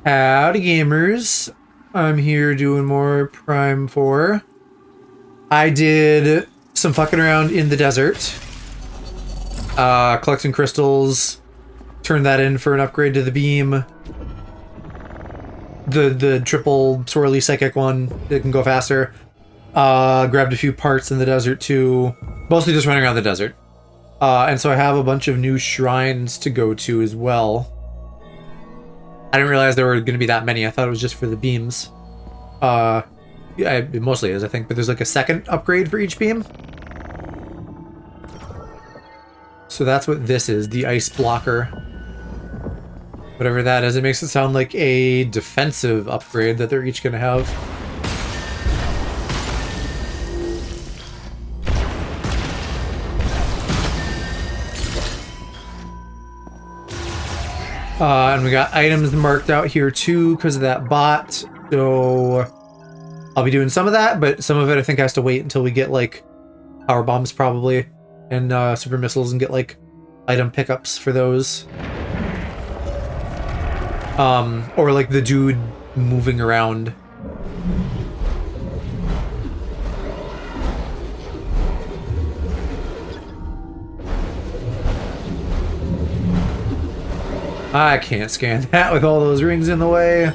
Howdy gamers, I'm here doing more Prime 4. I did some fucking around in the desert, collecting crystals, turned that in for an upgrade to the beam, the triple swirly psychic one that can go faster, grabbed a few parts in the desert too, mostly just running around the desert. And so I have a bunch of new shrines to go to as well. I didn't realize there were going to be that many. I thought it was just for the beams. Yeah, it mostly is, I think, but there's like a second upgrade for each beam. So that's what this is, the ice blocker. Whatever that is, it makes it sound like a defensive upgrade that they're each going to have. And we got items marked out here too because of that bot. So I'll be doing some of that, but some of it I think has to wait until we get like power bombs probably and super missiles and get like item pickups for those. Or like the dude moving around. I can't scan that with all those rings in the way.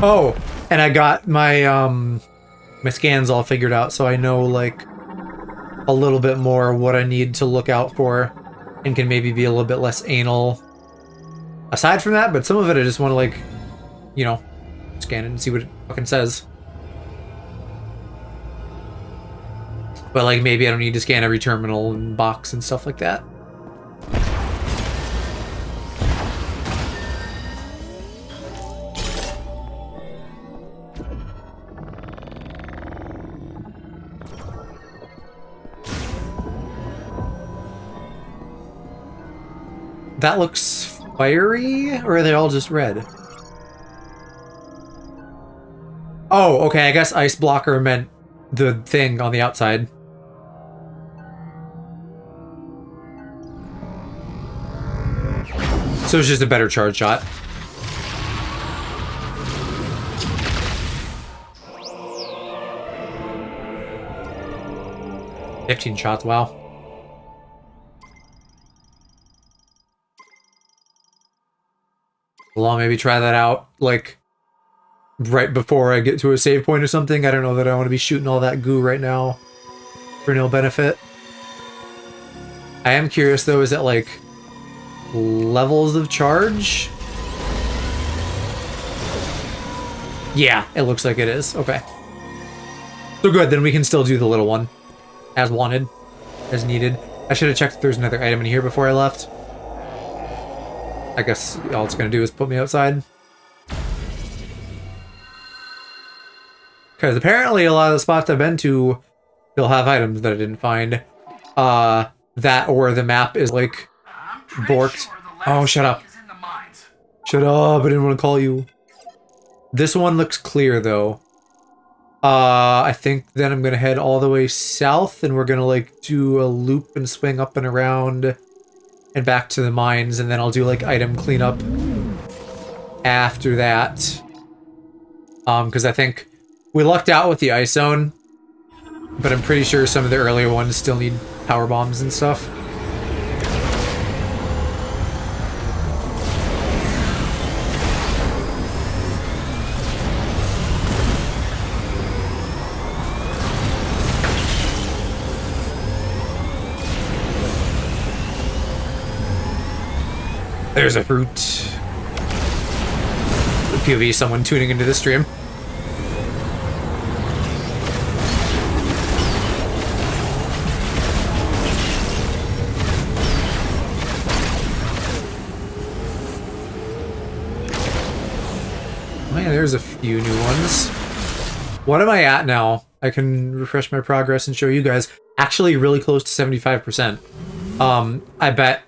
Oh, and I got my my scans all figured out, so I know like a little bit more what I need to look out for and can maybe be a little bit less anal aside from that, but some of it I just want to like, you know, scan it and see what it fucking says. But like maybe I don't need to scan every terminal and box and stuff like that. That looks fiery, or are they all just red? Oh, okay, I guess ice blocker meant the thing on the outside. So it's just a better charge shot. "15 shots, wow. Well, I'll maybe try that out, like, right before I get to a save point or something. I don't know that I want to be shooting all that goo right now for no benefit. I am curious though, is it like levels of charge? Yeah, it looks like it is. Okay. So good, then we can still do the little one. As wanted. As needed. I should have checked if there's another item in here before I left. I guess all it's gonna do is put me outside. Because apparently a lot of the spots I've been to, they'll have items that I didn't find. That or the map is like borked. Oh, shut up. Shut up, I didn't want to call you. This one looks clear though. I think then I'm gonna head all the way south and we're gonna like do a loop and swing up and around and back to the mines, and then I'll do like item cleanup after that. Because I think we lucked out with the ice zone, but I'm pretty sure some of the earlier ones still need power bombs and stuff. There's a fruit. POV someone tuning into this stream. Man, there's a few new ones. What am I at now? I can refresh my progress and show you guys. Actually really close to 75%. I bet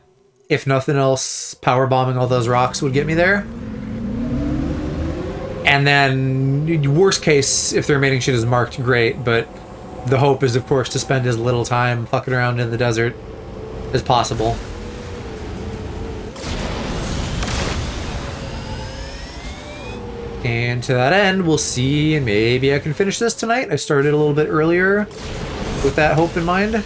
if nothing else, power bombing all those rocks would get me there. And then, worst case, if the remaining shit is marked, great, but the hope is, of course, to spend as little time fucking around in the desert as possible. And to that end, we'll see, and maybe I can finish this tonight. I started a little bit earlier with that hope in mind.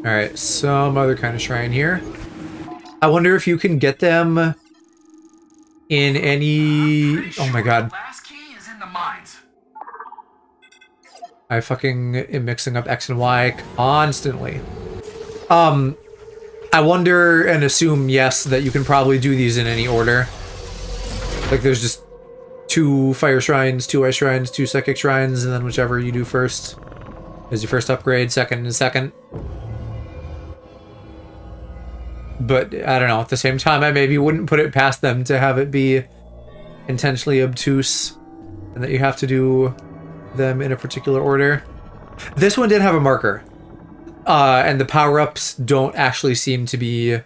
Alright, some other kind of shrine here. I wonder if you can get them in any... Oh my god. I fucking am mixing up X and Y constantly. I wonder and assume, yes, that you can probably do these in any order. Like there's just 2 fire shrines, 2 ice shrines, 2 psychic shrines, and then whichever you do first is your first upgrade, second and second. But I don't know, at the same time, I maybe wouldn't put it past them to have it be intentionally obtuse and that you have to do them in a particular order. This one did have a marker. And the power-ups don't actually seem to be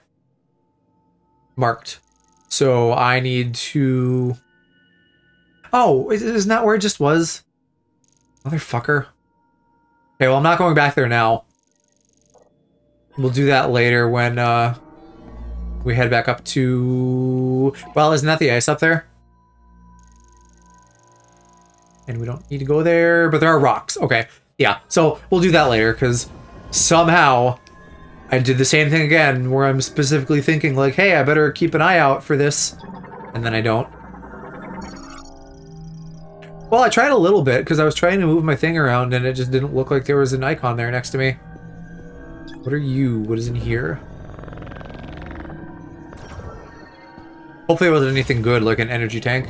marked. So I need to... Oh, isn't that where it just was? Motherfucker. Okay, well, I'm not going back there now. We'll do that later when we head back up to... Well, isn't that the ice up there? And we don't need to go there, but there are rocks. Okay, yeah. So we'll do that later, because somehow I did the same thing again, where I'm specifically thinking, like, hey, I better keep an eye out for this. And then I don't. Well, I tried a little bit, because I was trying to move my thing around, and it just didn't look like there was an icon there next to me. What are you? What is in here? Hopefully it wasn't anything good, like an energy tank.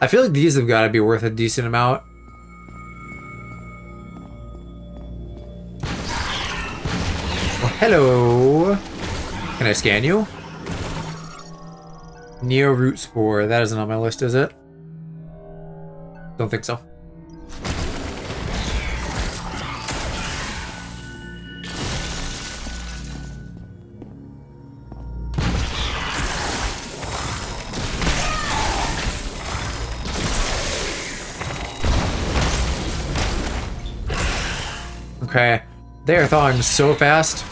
I feel like these have got to be worth a decent amount. Well, hello. Can I scan you? Neo root spore. That isn't on my list, is it? Don't think so. Okay, they are thawing so fast.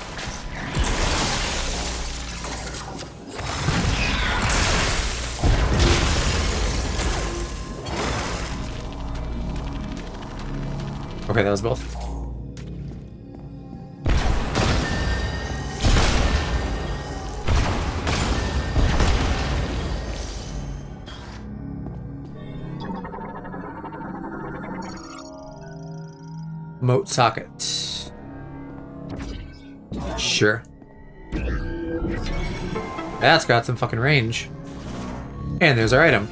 Okay, that was both. Moat socket. Sure. That's got some fucking range. And there's our item.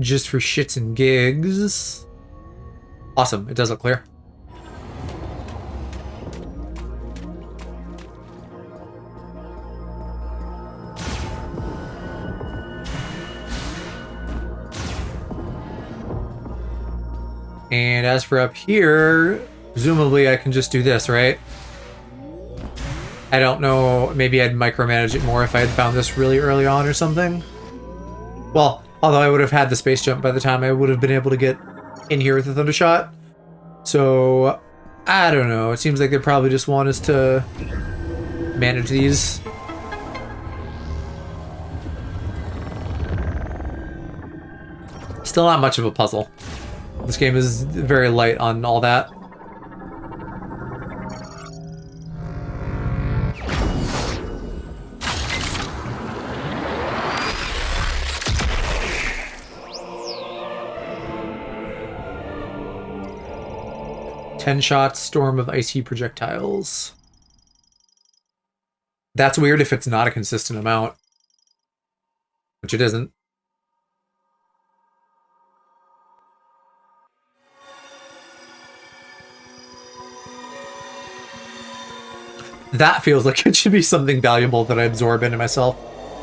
Just for shits and gigs. Awesome, it does look clear. And as for up here, presumably I can just do this, right? I don't know, maybe I'd micromanage it more if I had found this really early on or something. Well, although I would have had the space jump by the time I would have been able to get in here with the thunder shot. So, I don't know. It seems like they probably just want us to manage these. Still not much of a puzzle. This game is very light on all that. 10 shots, storm of icy projectiles. That's weird if it's not a consistent amount. Which it isn't. That feels like it should be something valuable that I absorb into myself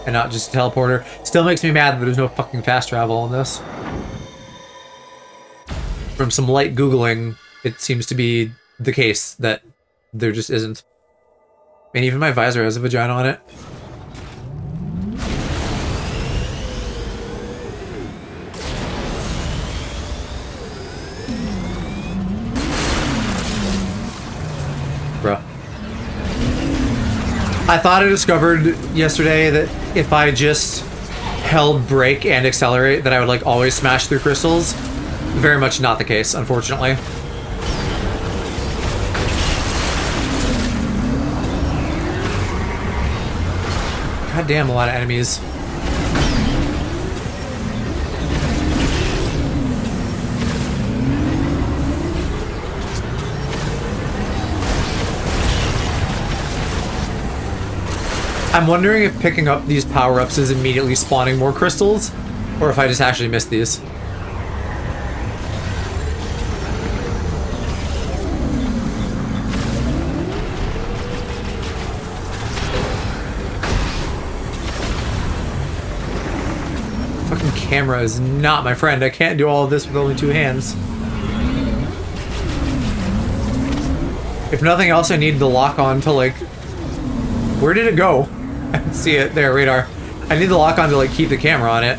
and not just a teleporter. Still makes me mad that there's no fucking fast travel in this. From some light Googling, it seems to be the case that there just isn't. And even my visor has a vagina on it. Bruh. I thought I discovered yesterday that if I just held brake and accelerate that I would like always smash through crystals. Very much not the case, unfortunately. God damn, a lot of enemies. I'm wondering if picking up these power-ups is immediately spawning more crystals, or if I just actually missed these. Fucking camera is not my friend. I can't do all of this with only 2 hands. If nothing else, I need the lock-on to, like... Where did it go? I can see it. There, radar. I need the lock-on to, like, keep the camera on it.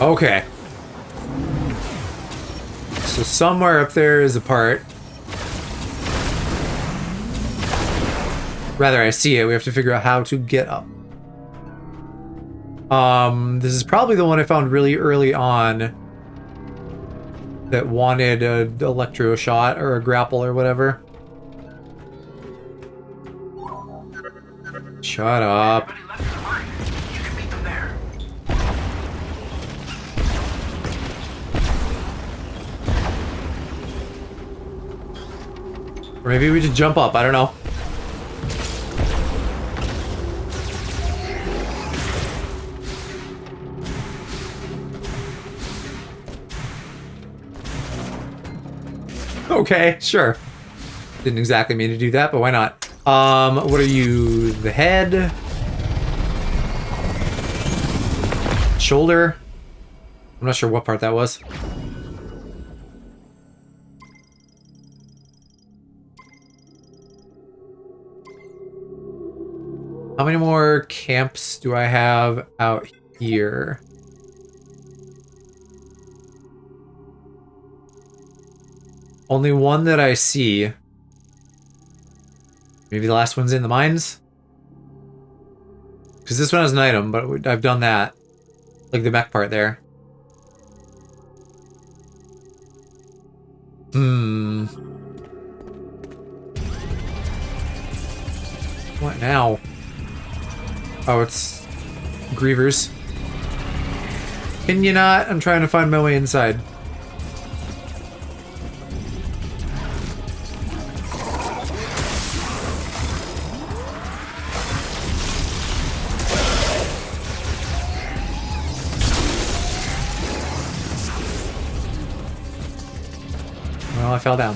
Okay. So somewhere up there is a part. Rather, I see it. We have to figure out how to get up. This is probably the one I found really early on that wanted an electro shot or a grapple or whatever. Shut up. Or maybe we just jump up, I don't know. Okay, sure. Didn't exactly mean to do that, but why not? What are you? The head? Shoulder? I'm not sure what part that was. How many more camps do I have out here? Only one that I see. Maybe the last one's in the mines? Because this one has an item, but I've done that. Like the mech part there. What now? Oh, it's Grievers. Can you not? I'm trying to find my way inside. Well, I fell down.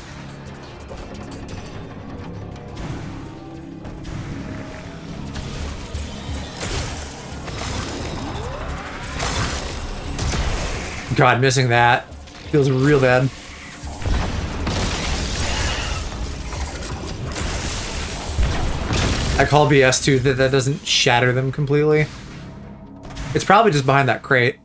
God, missing that feels real bad. I call BS too that doesn't shatter them completely. It's probably just behind that crate.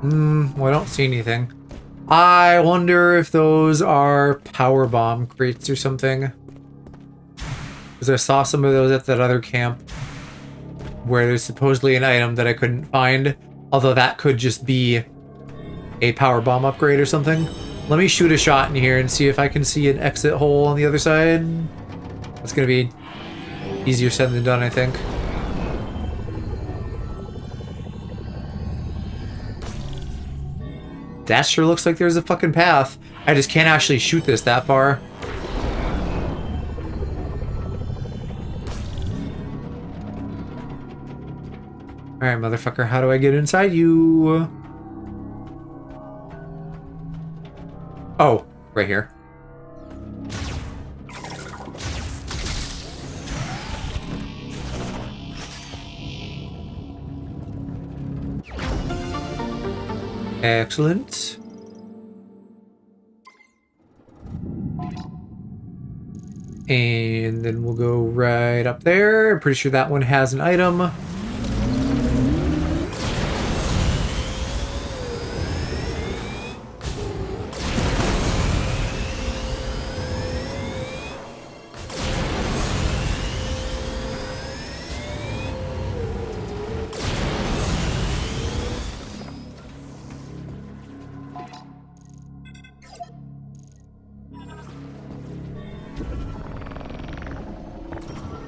Well, I don't see anything. I wonder if those are power bomb crates or something. Because I saw some of those at that other camp where there's supposedly an item that I couldn't find. Although that could just be a power bomb upgrade or something. Let me shoot a shot in here and see if I can see an exit hole on the other side. That's gonna be easier said than done, I think. That sure looks like there's a fucking path. I just can't actually shoot this that far. Alright, motherfucker, how do I get inside you? Oh, right here. Excellent. And then we'll go right up there. I'm pretty sure that one has an item.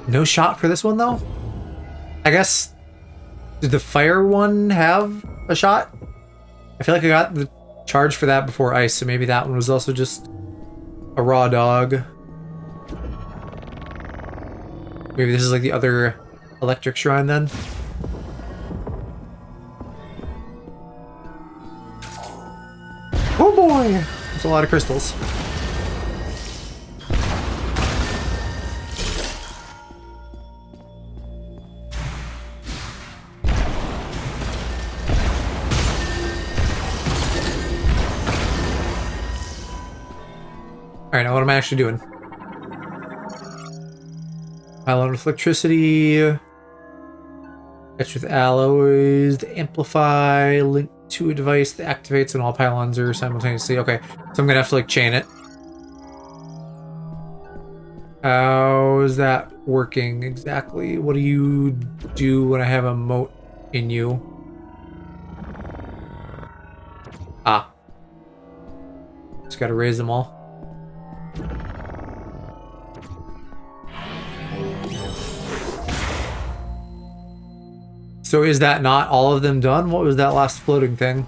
No shot for this one, though? I guess... Did the fire one have a shot? I feel like I got the charge for that before ice, so maybe that one was also just a raw dog. Maybe this is like the other electric shrine, then? Oh boy! There's a lot of crystals. Alright, now what am I actually doing? Pylon with electricity. Etch with alloys. The amplify. Link to a device that activates and all pylons are simultaneously. Okay, so I'm gonna have to like chain it. How is that working exactly? What do you do when I have a mote in you? Ah. Just gotta raise them all. So is that not all of them done? What was that last floating thing?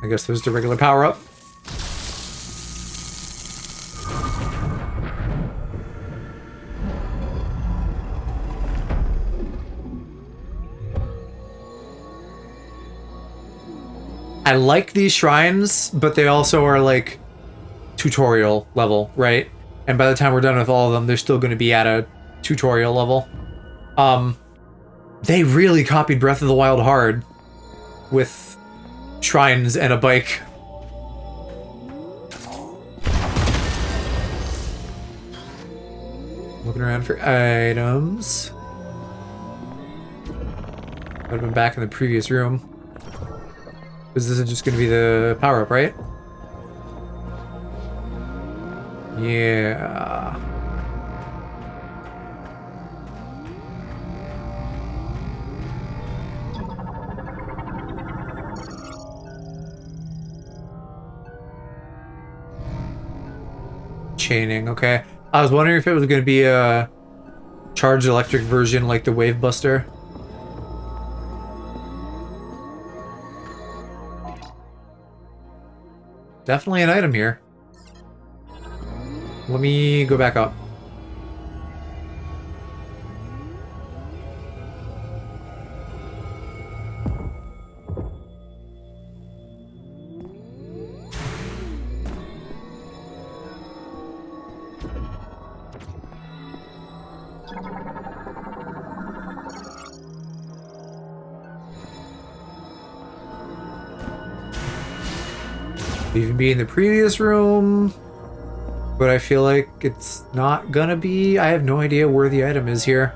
I guess there's the regular power-up. I like these shrines, but they also are like tutorial level, right? And by the time we're done with all of them, they're still going to be at a tutorial level. They really copied Breath of the Wild hard with shrines and a bike. Looking around for items. Would have been back in the previous room. Because this is just going to be the power-up, right? Yeah. Chaining, okay. I was wondering if it was going to be a charged electric version like the Wave Buster. Definitely an item here. Let me go back up. Even be in the previous room, but I feel like it's not gonna be. I have no idea where the item is here.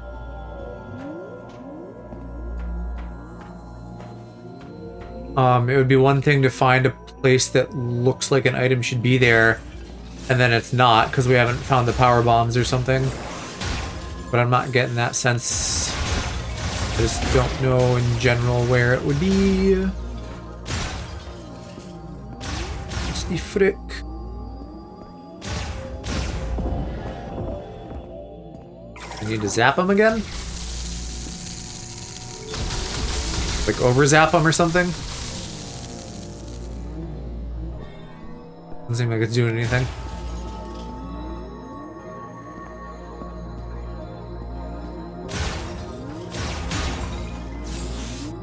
It would be one thing to find a place that looks like an item should be there, and then it's not because we haven't found the power bombs or something. But I'm not getting that sense. I just don't know in general where it would be. The frick? I need to zap him again? Like over zap him or something? Doesn't seem like it's doing anything.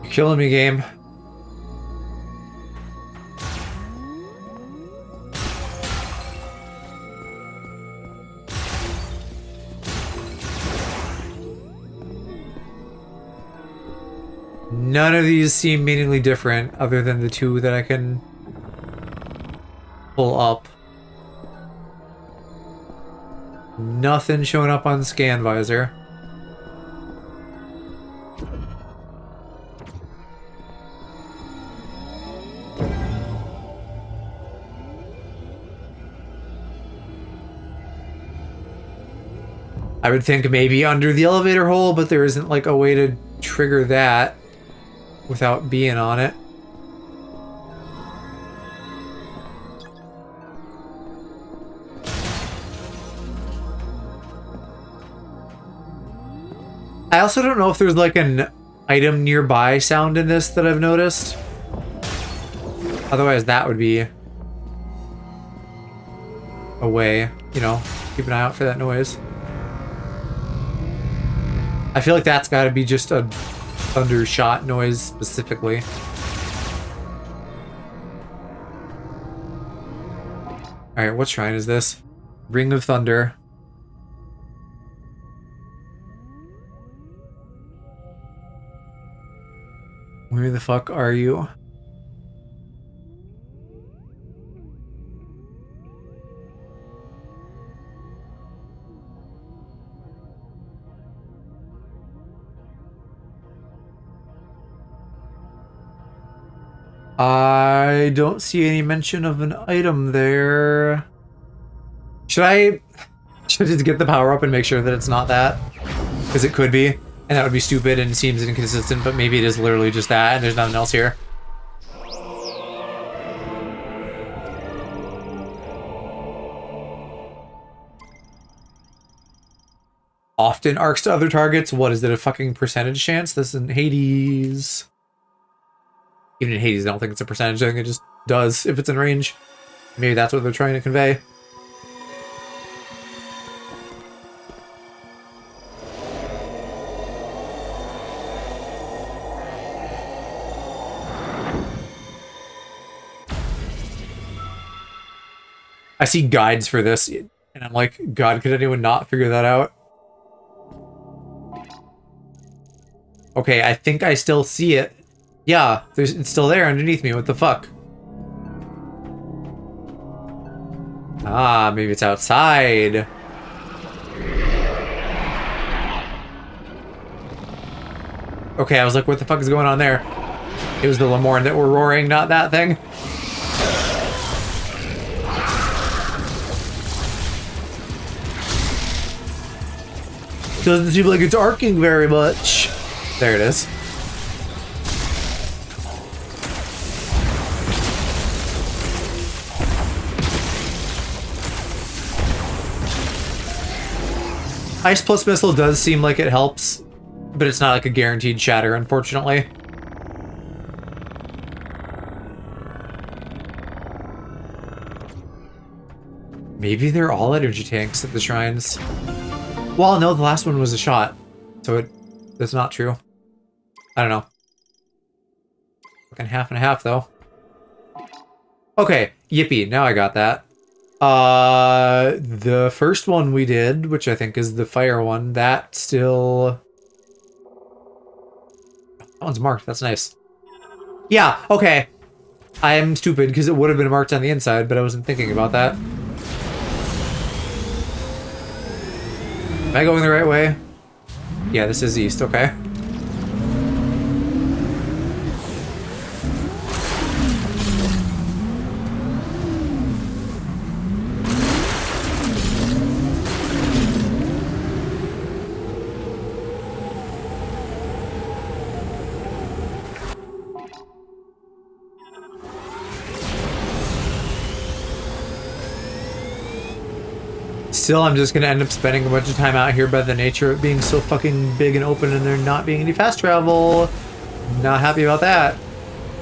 You're killing me, game. None of these seem meaningfully different other than the two that I can pull up. Nothing showing up on the scan visor. I would think maybe under the elevator hole, but there isn't like a way to trigger that without being on it. I also don't know if there's like an item nearby sound in this that I've noticed. Otherwise that would be a way, you know, keep an eye out for that noise. I feel like that's gotta be just a thunder shot noise specifically. Alright, what shrine is this? Ring of Thunder. Where the fuck are you? I don't see any mention of an item there. Should I just get the power up and make sure that it's not that? Because it could be, and that would be stupid and seems inconsistent, but maybe it is literally just that and there's nothing else here. Often arcs to other targets. What is it, a fucking percentage chance? This is in Hades. Even in Hades, I don't think it's a percentage. I think it just does if it's in range. Maybe that's what they're trying to convey. I see guides for this, and I'm like, God, could anyone not figure that out? Okay, I think I still see it. Yeah, it's still there underneath me. What the fuck? Ah, maybe it's outside. Okay, I was like, what the fuck is going on there? It was the Lemorne that were roaring, not that thing. Doesn't seem like it's arcing very much. There it is. Ice plus missile does seem like it helps, but it's not like a guaranteed shatter, unfortunately. Maybe they're all energy tanks at the shrines. Well, no, the last one was a shot, so that's not true. I don't know. Fucking half and a half, though. Okay, yippee, now I got that. The first one we did, which I think is the fire one, that still... That one's marked, that's nice. Yeah, okay. I am stupid, because it would have been marked on the inside, but I wasn't thinking about that. Am I going the right way? Yeah, this is east, okay. Still, I'm just gonna end up spending a bunch of time out here by the nature of it being so fucking big and open and there not being any fast travel. Not happy about that.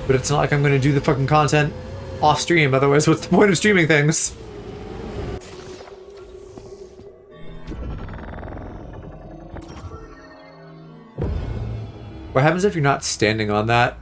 But it's not like I'm gonna do the fucking content off stream, otherwise what's the point of streaming things? What happens if you're not standing on that?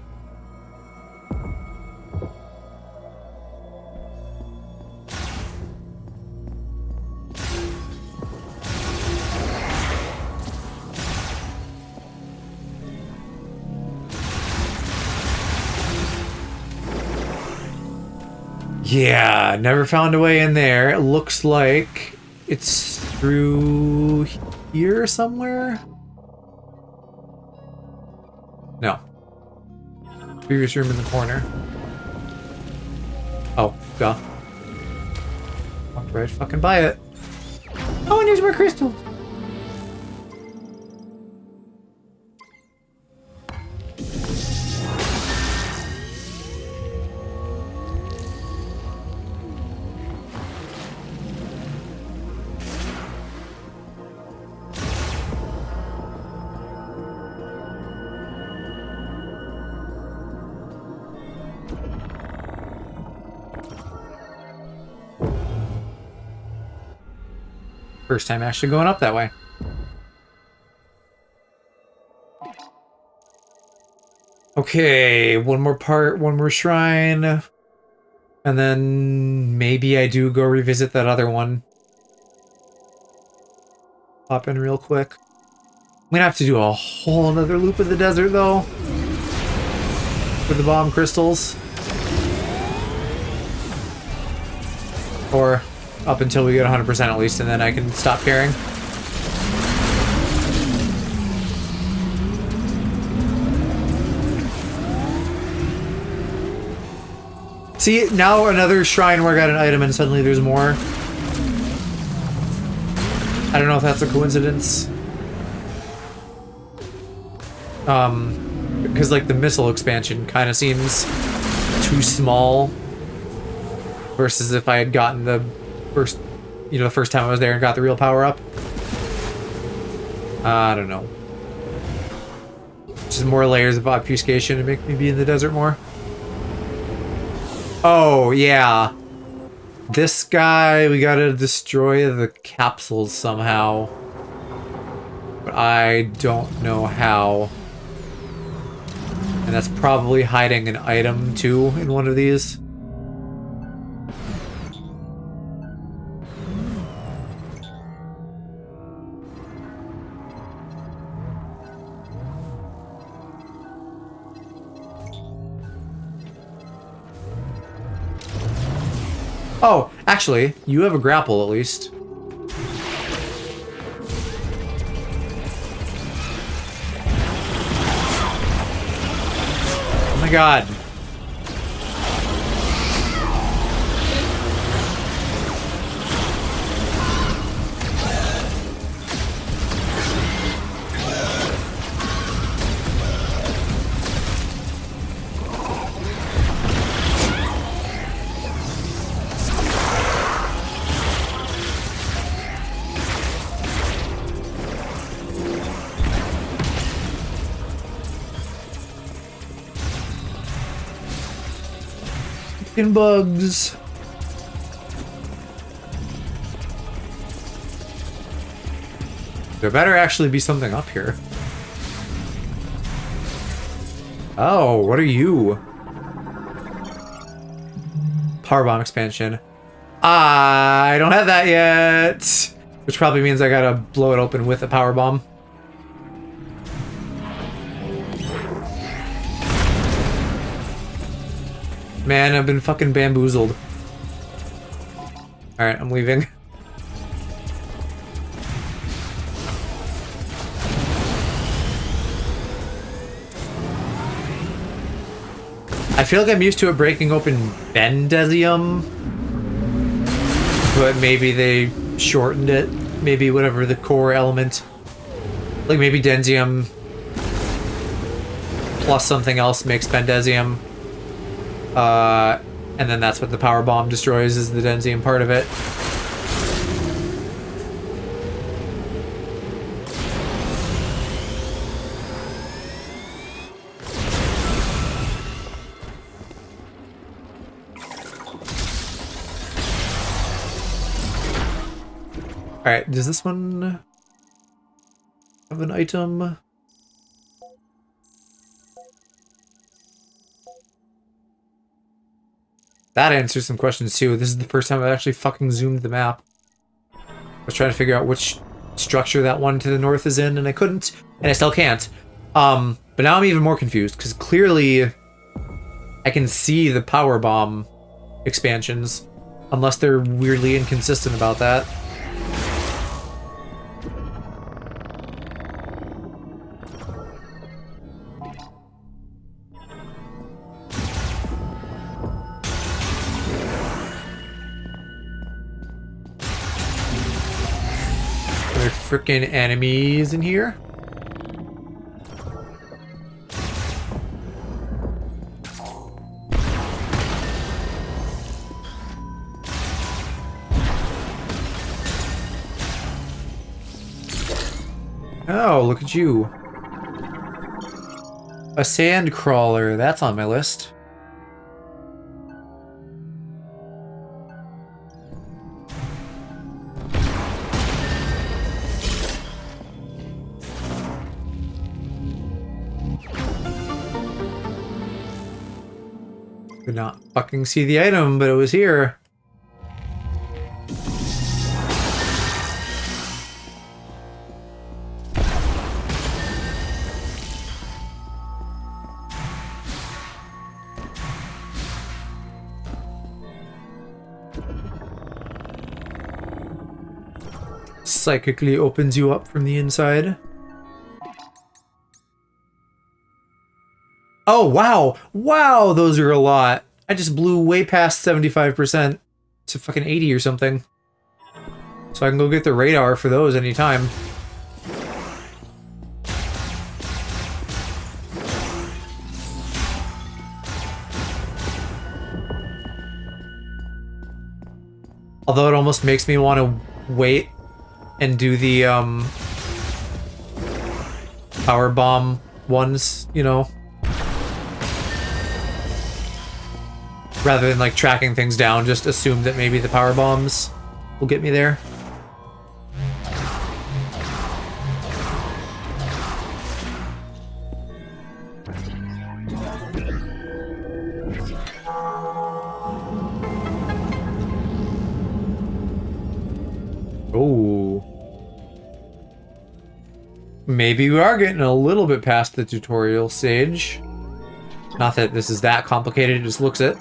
Yeah, never found a way in there. It looks like it's through here somewhere? No. Previous room in the corner. Oh, duh. Walked right fucking by it. Oh, and there's more crystals! First time actually going up that way. Okay, one more part, one more shrine. And then maybe I do go revisit that other one. Pop in real quick. I'm gonna have to do a whole nother loop of the desert though. For the bomb crystals. Or up until we get 100% at least, and then I can stop caring. See, now another shrine where I got an item and suddenly there's more. I don't know if that's a coincidence. Because like the missile expansion kind of seems too small versus if I had gotten the the first time I was there and got the real power up. I don't know. Just more layers of obfuscation to make me be in the desert more. Oh, yeah. This guy, we gotta destroy the capsules somehow. But I don't know how. And that's probably hiding an item too in one of these. Oh, actually, you have a grapple at least. Oh my god. Bugs. There better actually be something up here. Oh, what are you? Powerbomb expansion. I don't have that yet. Which probably means I gotta blow it open with a powerbomb. Man, I've been fucking bamboozled. Alright, I'm leaving. I feel like I'm used to it breaking open Bendesium. But maybe they shortened it. Maybe whatever the core element. Like maybe Densium plus something else makes Bendesium. And then that's what the power bomb destroys, is the Densium part of it. Alright, does this one have an item? That answers some questions too. This is the first time I've actually fucking zoomed the map. I was trying to figure out which structure that one to the north is in, and I couldn't, and I still can't. But now I'm even more confused, because clearly I can see the power bomb expansions, unless they're weirdly inconsistent about that. Are there frickin' enemies in here? Oh, look at you. A sand crawler, that's on my list. Could not fucking see the item, but it was here. Psychically opens you up from the inside. Oh, wow. Wow, those are a lot. I just blew way past 75% to fucking 80 or something. So I can go get the radar for those anytime. Although it almost makes me want to wait and do the power bomb ones, you know, rather than like tracking things down. Just assume that maybe the power bombs will get me there. Oh. Maybe we are getting a little bit past the tutorial stage. Not that this is that complicated, it just looks it.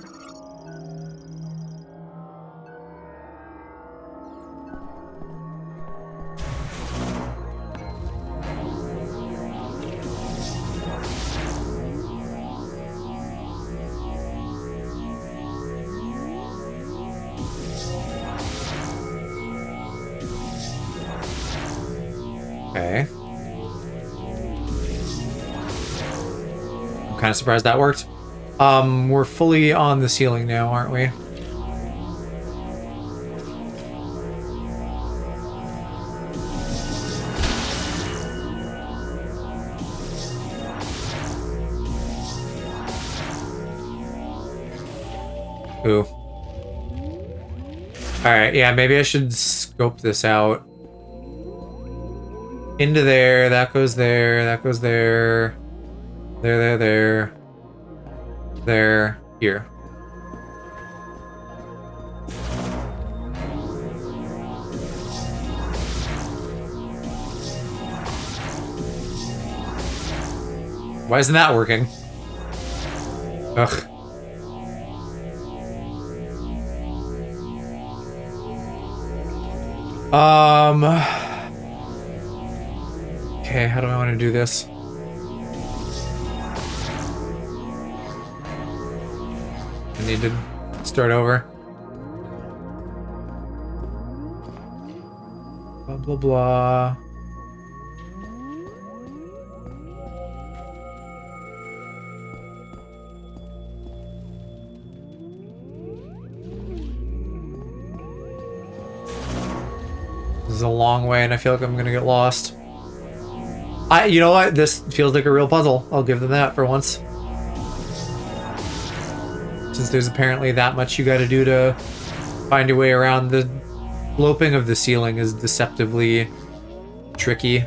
Okay. I'm kind of surprised that worked. We're fully on the ceiling now, aren't we? Ooh. Alright, yeah, maybe I should scope this out. Into there, that goes there, that goes there. There. There, here. Why isn't that working? Ugh. Okay, how do I want to do this? I need to start over. Blah, blah, blah. This is a long way and I feel like I'm gonna get lost. You know what? This feels like a real puzzle. I'll give them that for once. Since there's apparently that much you gotta do to find your way around the sloping of the ceiling is deceptively tricky.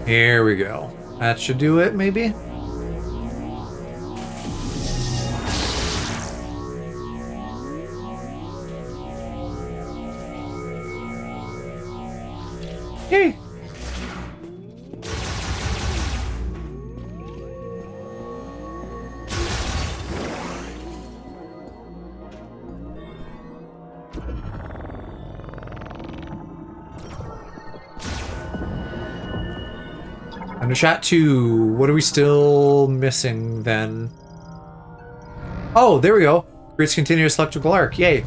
Here we go. That should do it, maybe? Yay! Under shot 2. What are we still missing then? Oh, there we go. Creates continuous electrical arc. Yay.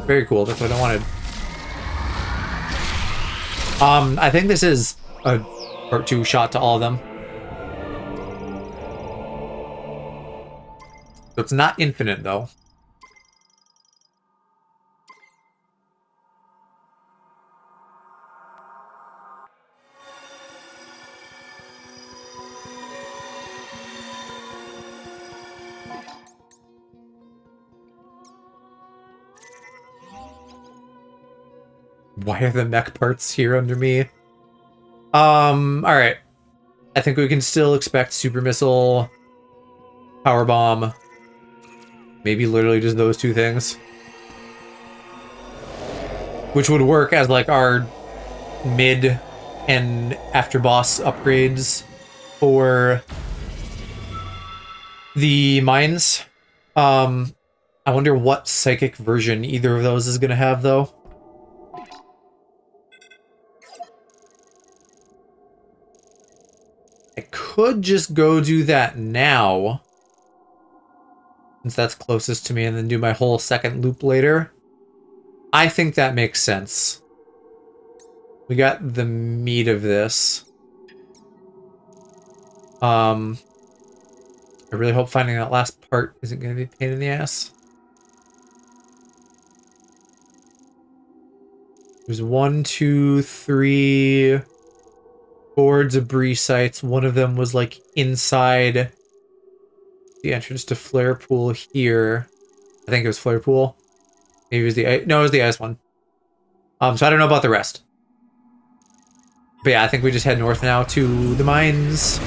Very cool. That's what I wanted. I think this is a part 2 shot to all of them. So it's not infinite though. Why are the mech parts here under me? Alright. I think we can still expect super missile, power bomb. Maybe literally just those 2 things. Which would work as like our mid and after boss upgrades for the mines. I wonder what psychic version either of those is gonna have though. I could just go do that now, since that's closest to me, and then do my whole second loop later. I think that makes sense. We got the meat of this. I really hope finding that last part isn't going to be a pain in the ass. There's 1, 2, 3... 4 debris sites. One of them was like inside the entrance to Flare Pool here. I think it was Flare Pool. Maybe it was the no, it was the ice one. So I don't know about the rest. But yeah, I think we just head north now to the mines.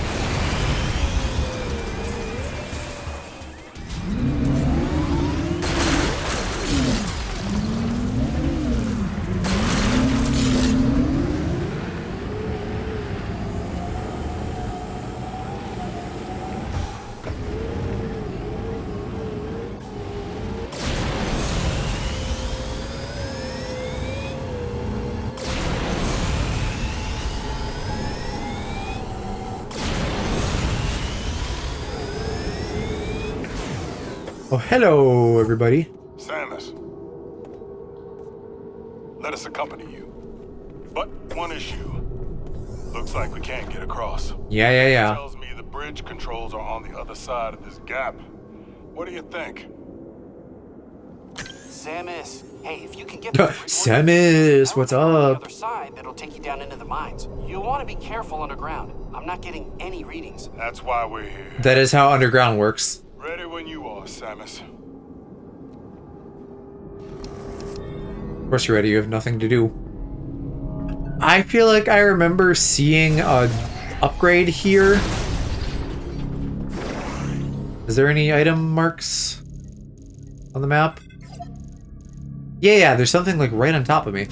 Oh, hello, everybody. Samus, let us accompany you. But one issue. Looks like we can't get across. Yeah. Tells me the bridge controls are on the other side of this gap. What do you think? Samus, hey, if you can get Samus, what's up? On the other side, that'll take you down into the mines. You'll want to be careful underground. I'm not getting any readings. That's why we're here. That is how underground works. Ready when you are, Samus. Of course you're ready, you have nothing to do. I feel like I remember seeing a upgrade here. Is there any item marks on the map? Yeah, there's something like right on top of me.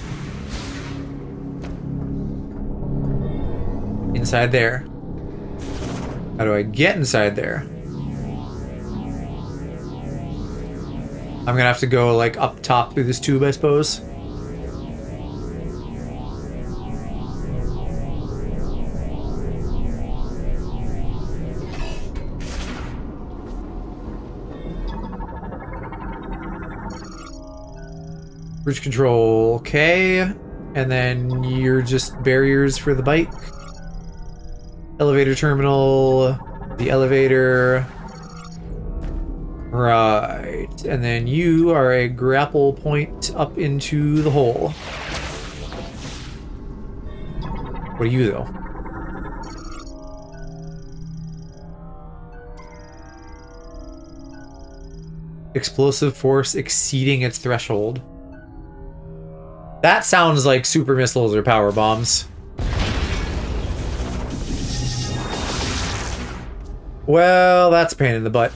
Inside there. How do I get inside there? I'm gonna have to go like up top through this tube, I suppose. Cruise control, okay. And then you're just barriers for the bike. Elevator terminal, the elevator. Right. And then you are a grapple point up into the hole. What are you, though? Explosive force exceeding its threshold. That sounds like super missiles or power bombs. Well, that's a pain in the butt.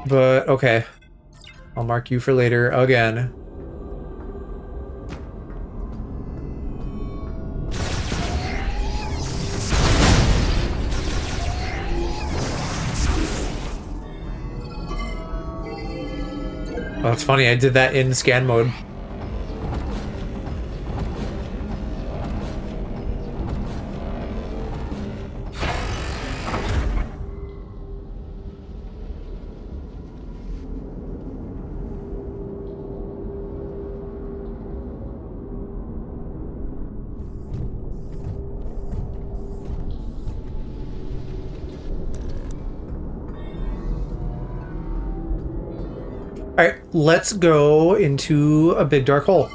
But, okay. I'll mark you for later again. Oh, that's funny. I did that in scan mode. Alright, let's go into a big dark hole.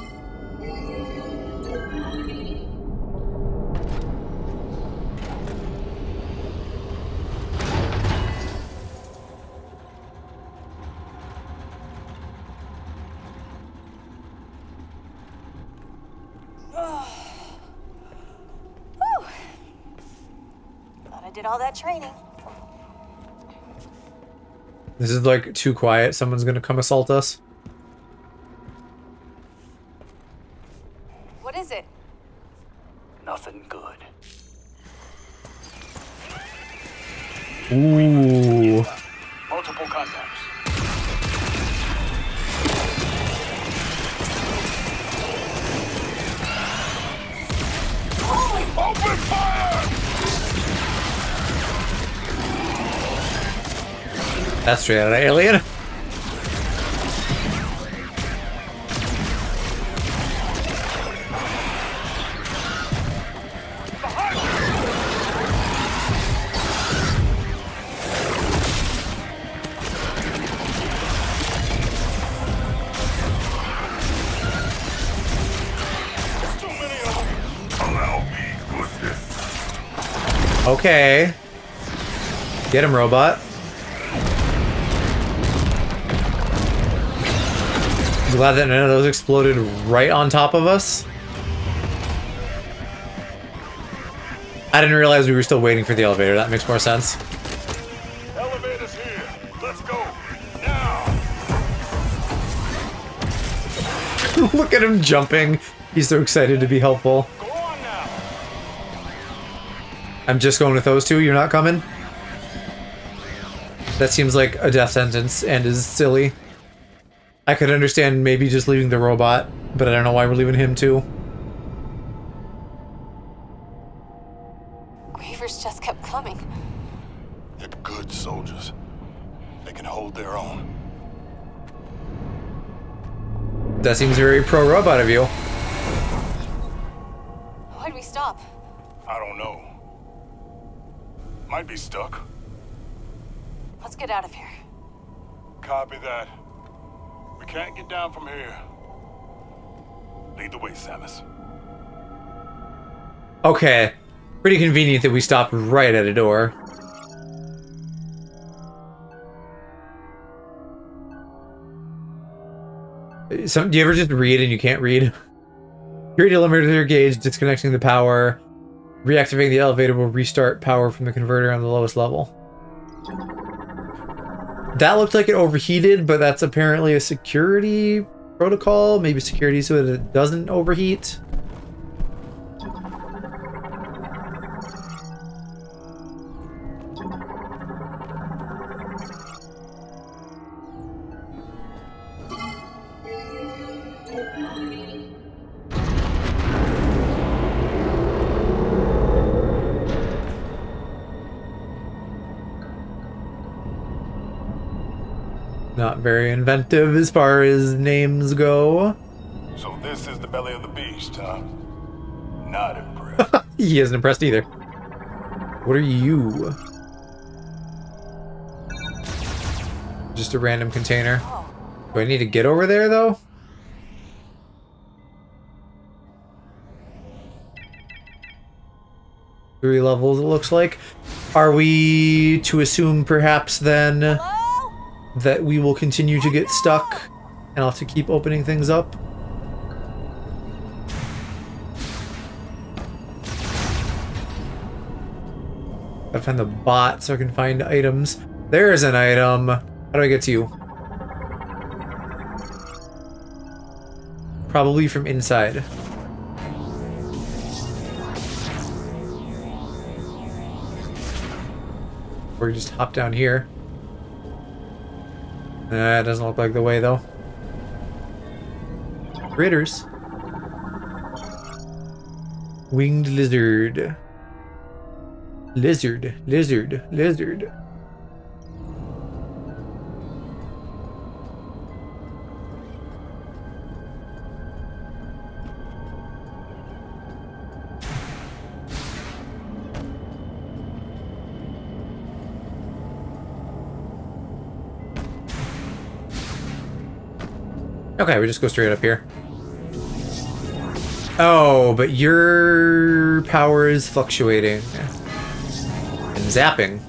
Thought I did all that training. This is like too quiet. Someone's gonna come assault us. What is it? Nothing good. Ooh. Multiple contacts. Open fire! That's straight out of Alien. Okay. Get him, robot. Glad that none of those exploded right on top of us. I didn't realize we were still waiting for the elevator. That makes more sense. Elevator's here. Let's go. Now. Look at him jumping. He's so excited to be helpful. Go on now. I'm just going with those two. You're not coming? That seems like a death sentence and is silly. I could understand maybe just leaving the robot, but I don't know why we're leaving him too. Grievers just kept coming. They're good soldiers. They can hold their own. That seems very pro-robot of you. Why'd we stop? I don't know. Might be stuck. Let's get out of here. Copy that. We can't get down from here. Lead the way, Samus. Okay. Pretty convenient that we stopped right at a door. So, do you ever just read and you can't read? Security limiter gauge, disconnecting the power. Reactivating the elevator will restart power from the converter on the lowest level. That looked like it overheated, but that's apparently a security protocol. Maybe security so that it doesn't overheat. Not very inventive as far as names go. So this is the belly of the beast, huh? Not impressed. He isn't impressed either. What are you? Just a random container. Do I need to get over there, though? Three levels, it looks like. Are we to assume, perhaps, then, that we will continue to get stuck and I'll have to keep opening things up? Gotta find the bot so I can find items. There's an item. How do I get to you? Probably from inside. Or just hop down here. It doesn't look like the way, though. Critters. Winged lizard. Lizard. Okay, we just go straight up here. Oh, but your power is fluctuating. And zapping.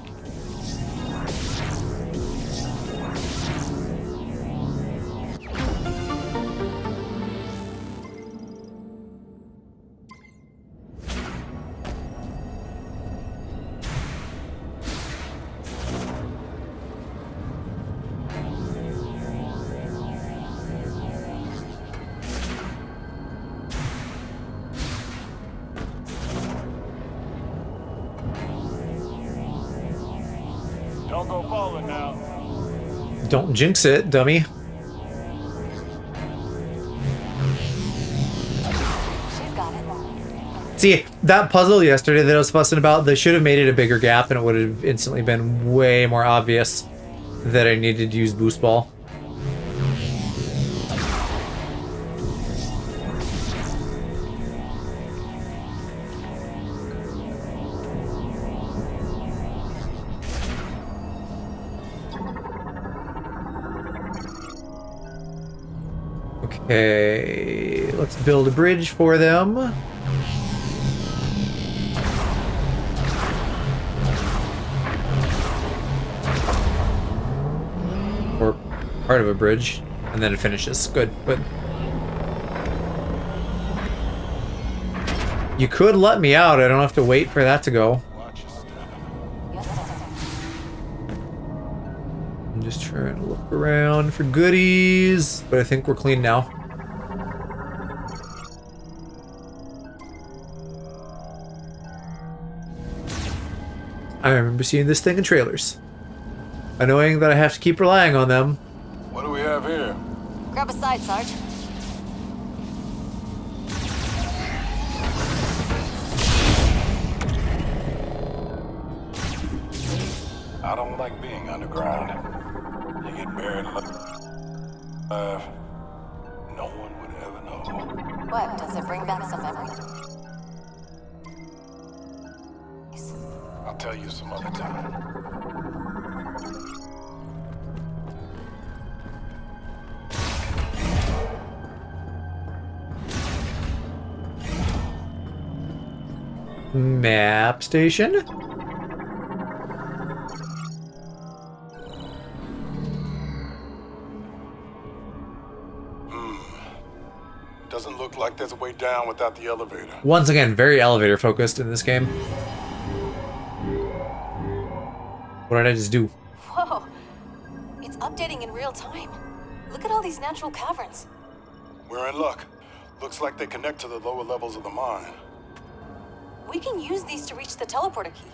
Don't go falling now. Don't jinx it, dummy. She's got it. See, that puzzle yesterday that I was fussing about, they should have made it a bigger gap and it would have instantly been way more obvious that I needed to use Boost Ball. Okay, let's build a bridge for them. Or part of a bridge, and then it finishes. Good. You could let me out. I don't have to wait for that to go. Watch your step. Yes, sir. I'm just trying to look around for goodies, but I think we're clean now. I remember seeing this thing in trailers. Annoying that I have to keep relying on them. What do we have here? Grab a side, Sarge. I don't like being underground. You get buried alive. No one would ever know. What, does it bring back some memories? I'll tell you some other time. Map station? Doesn't look like there's a way down without the elevator. Once again, very elevator focused in this game. What did I just do? Whoa. It's updating in real time. Look at all these natural caverns. We're in luck. Looks like they connect to the lower levels of the mine. We can use these to reach the teleporter key.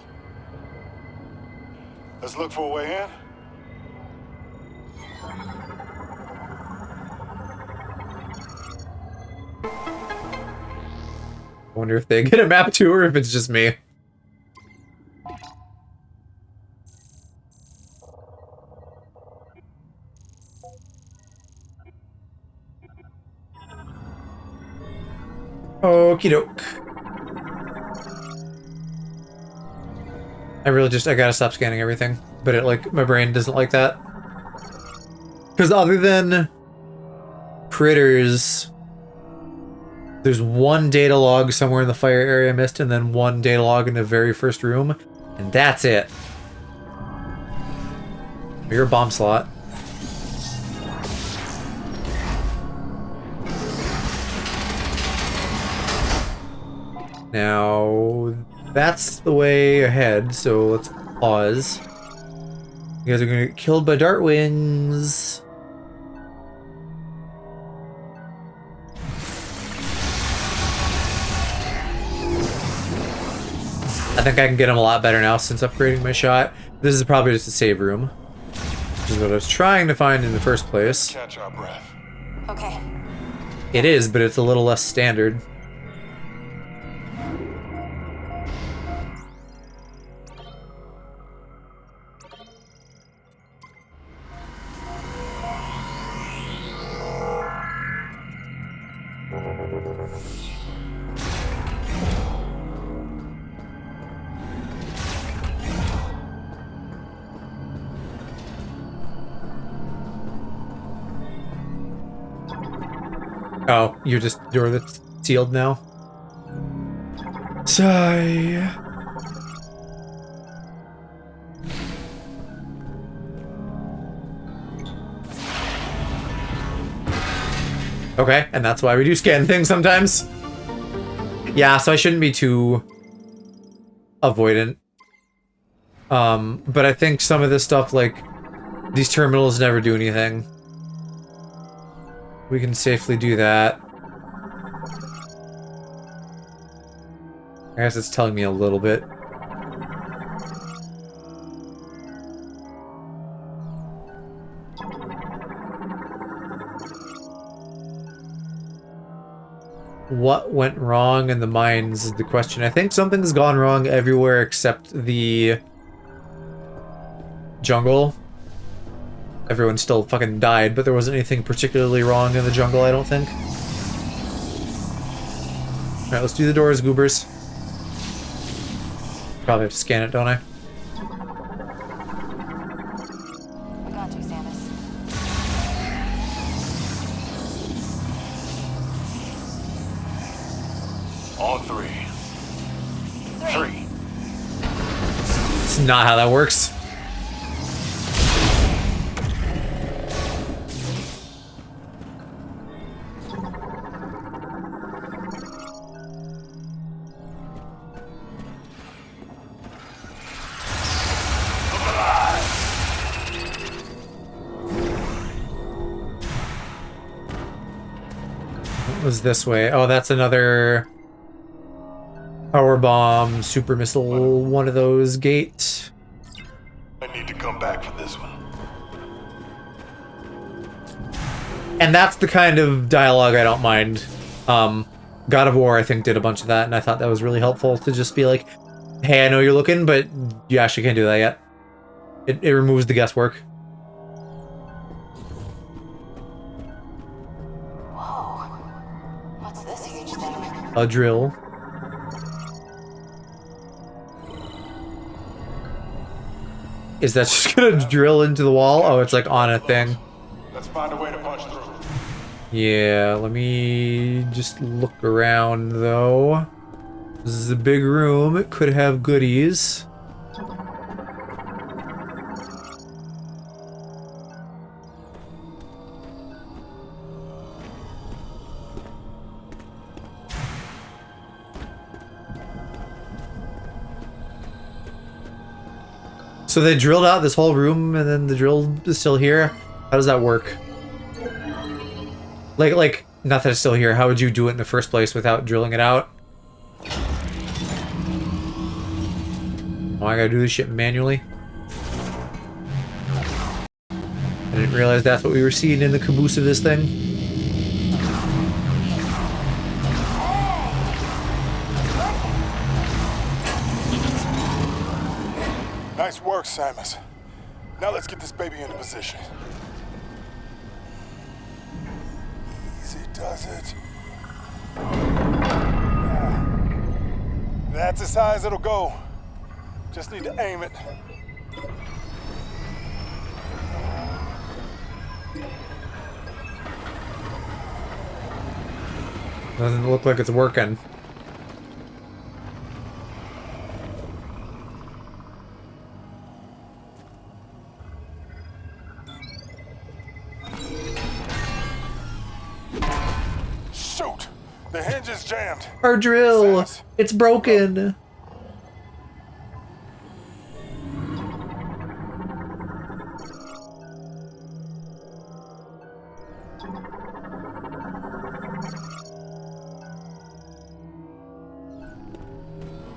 Let's look for a way in. I wonder if they get a map too or if it's just me. Okie doke. I gotta stop scanning everything. But my brain doesn't like that. Because other than critters, there's one data log somewhere in the fire area I missed, and then one data log in the very first room, and that's it. You're a bomb slot. Now, that's the way ahead, so let's pause. You guys are gonna get killed by dart wings. I think I can get him a lot better now since upgrading my shot. This is probably just a save room, which is what I was trying to find in the first place. Catch our breath. Okay. It is, but it's a little less standard. Oh, you're just door that's sealed now? Sigh. Okay, and that's why we do scan things sometimes. Yeah, so I shouldn't be too avoidant. But I think some of this stuff, like, these terminals never do anything. We can safely do that. I guess it's telling me a little bit. What went wrong in the mines is the question. I think something's gone wrong everywhere except the jungle. Everyone still fucking died, but there wasn't anything particularly wrong in the jungle, I don't think. Alright, let's do the doors, goobers. Probably have to scan it, don't I? I got you, Samus. On three. Three. It's not how that works. Was this way? Oh, that's another power bomb, super missile, one of those gates. I need to come back for this one. And that's the kind of dialogue I don't mind. God of War, I think, did a bunch of that, and I thought that was really helpful to just be like, hey, I know you're looking, but you actually can't do that yet. It removes the guesswork. A drill. Is that just gonna drill into the wall? Oh, it's like on a thing. Let's find a way to punch through. Yeah, let me just look around though. This is a big room. It could have goodies. So they drilled out this whole room and then the drill is still here? How does that work? Like, not that it's still here, how would you do it in the first place without drilling it out? Oh, I gotta do this shit manually? I didn't realize that's what we were seeing in the caboose of this thing. Nice work, Samus. Now let's get this baby into position. Easy does it. That's as high as it'll go. Just need to aim it. Doesn't look like it's working. Shoot! The hinge is jammed. Our drill! It's broken!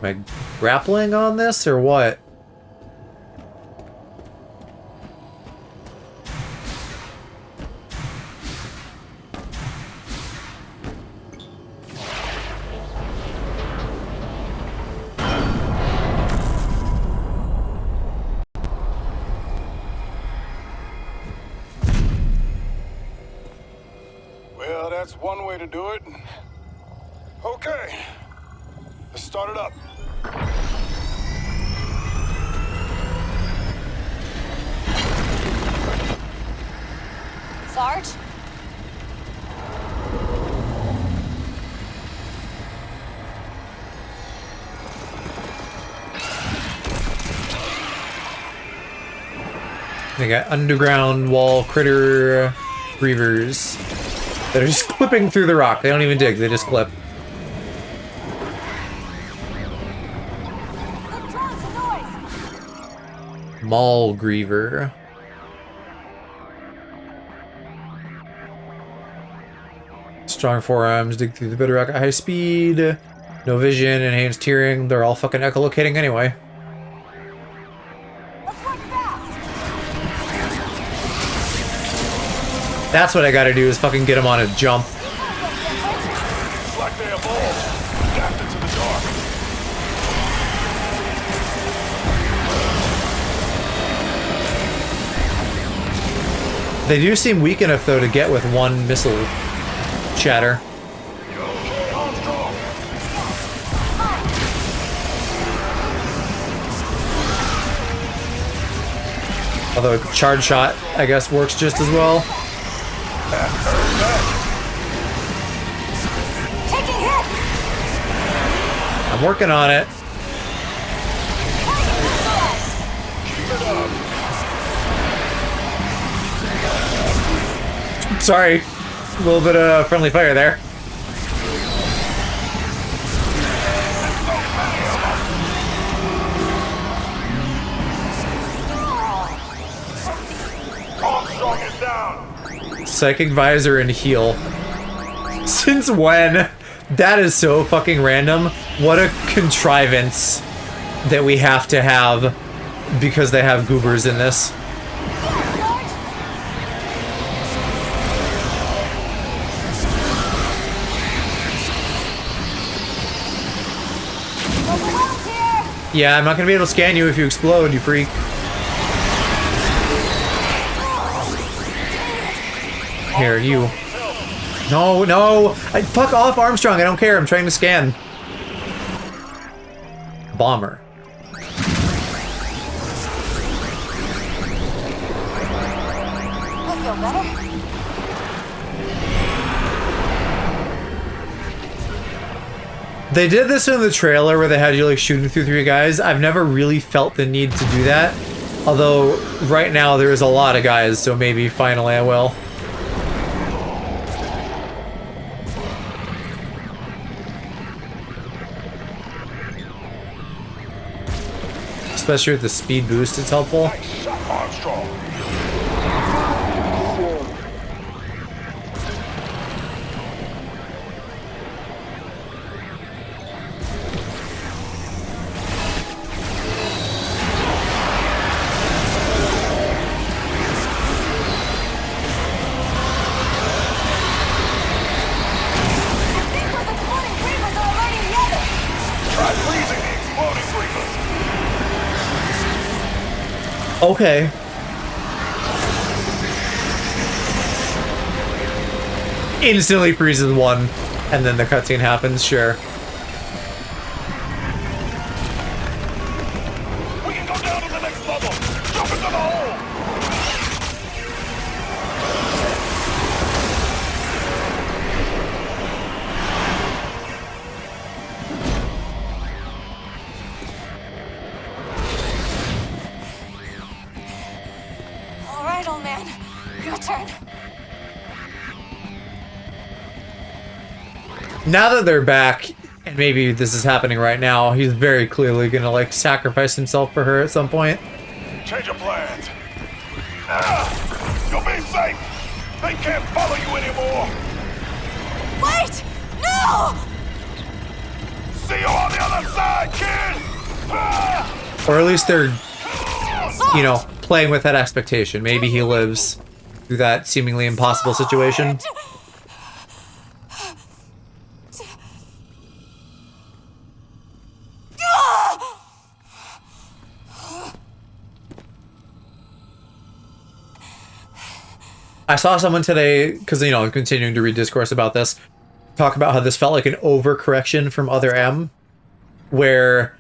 Am I grappling on this or what? Well, that's one way to do it. Okay. Let's start it up. Sarge? They got underground wall critter grievers that are just clipping through the rock. They don't even dig, they just clip. Mall griever. Strong forearms, dig through the bedrock at high speed. No vision, enhanced hearing. They're all fucking echolocating anyway. That's what I gotta do, is fucking get him on a jump. It's like they evolved. Adapted to the dark. They do seem weak enough, though, to get with one missile shatter. Although charge shot, I guess, works just as well. Taking hit! I'm working on it. Sorry, a little bit of friendly fire there. Armstrong is down. Psychic visor and heal. Since when? That is so fucking random. What a contrivance that we have to have because they have goobers in this. Yeah, I'm not gonna be able to scan you if you explode, you freak. Here, you. No, no! Fuck off, Armstrong, I don't care, I'm trying to scan. Bomber. I feel better. They did this in the trailer where they had you like shooting through three guys. I've never really felt the need to do that. Although, right now there is a lot of guys, so maybe finally I will. Especially with the speed boost, it's helpful. Nice shot, Armstrong. Try freezing the exploding creepers. Okay. Instantly freezes one, and then the cutscene happens, sure. Now that they're back, and maybe this is happening right now, he's very clearly gonna like sacrifice himself for her at some point. Change of plans. You'll be safe. They can't follow you anymore. Wait! No! See you on the other side, kid. Or at least they're, you know, playing with that expectation. Maybe he lives through that seemingly impossible situation. I saw someone today, because, you know, continuing to read discourse about this, talk about how this felt like an overcorrection from Other M, where,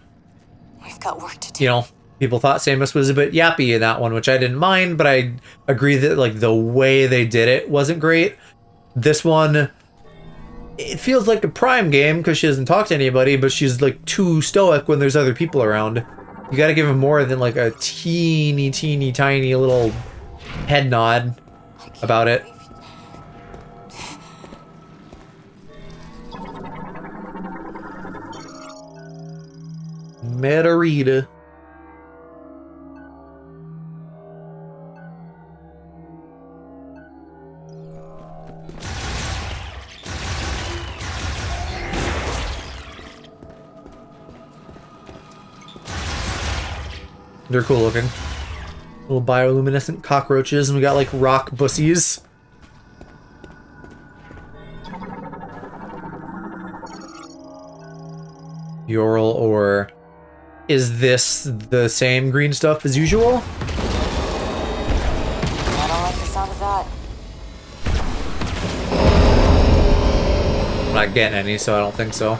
We've got work to do. you know, people thought Samus was a bit yappy in that one, which I didn't mind, but I agree that, like, the way they did it wasn't great. This one, it feels like a Prime game, because she doesn't talk to anybody, but she's, like, too stoic when there's other people around. You gotta give him more than, like, a teeny, teeny, tiny little head nod about it. Metroid. They're cool looking. Little bioluminescent cockroaches, and we got like rock bussies. Ural, or is this the same green stuff as usual? I don't like the sound of that. I'm not getting any, so I don't think so.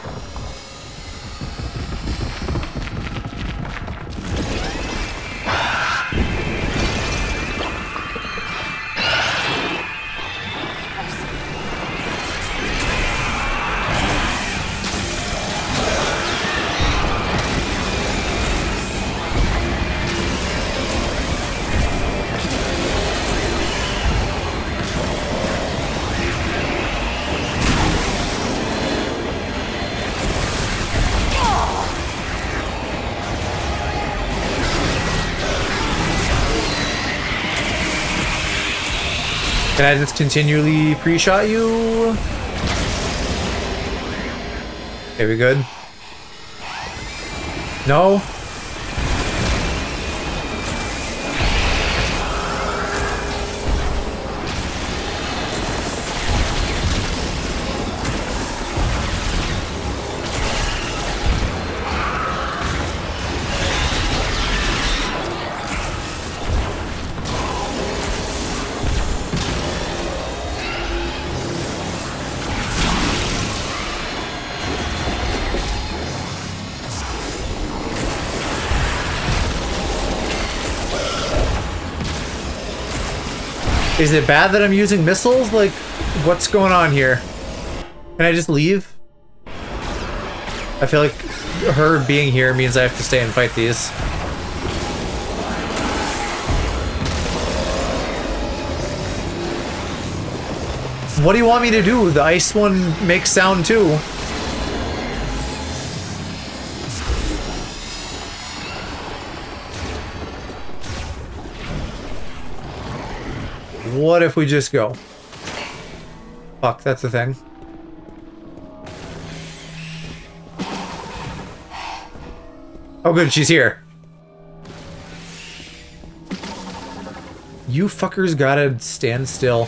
Can I just continually pre-shot you? Okay, we good? No? Is it bad that I'm using missiles? Like, what's going on here? Can I just leave? I feel like her being here means I have to stay and fight these. What do you want me to do? The ice one makes sound too. What if we just go? Fuck, that's the thing. Oh good, she's here. You fuckers gotta stand still.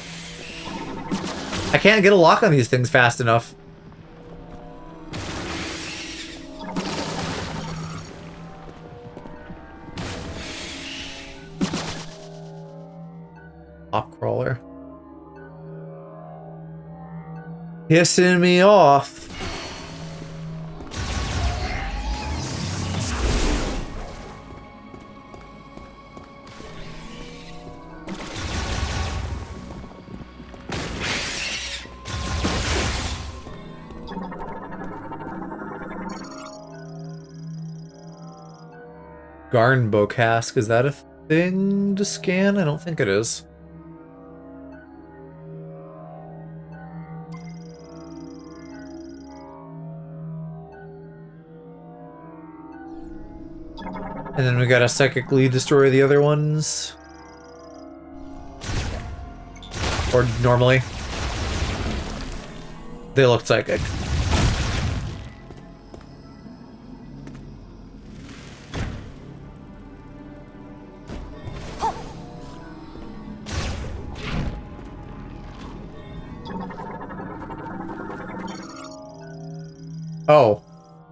I can't get a lock on these things fast enough. Top crawler. Pissing me off. Garnbow cask, is that a thing to scan? I don't think it is. And then we gotta psychically destroy the other ones. Or normally. They look psychic. Oh,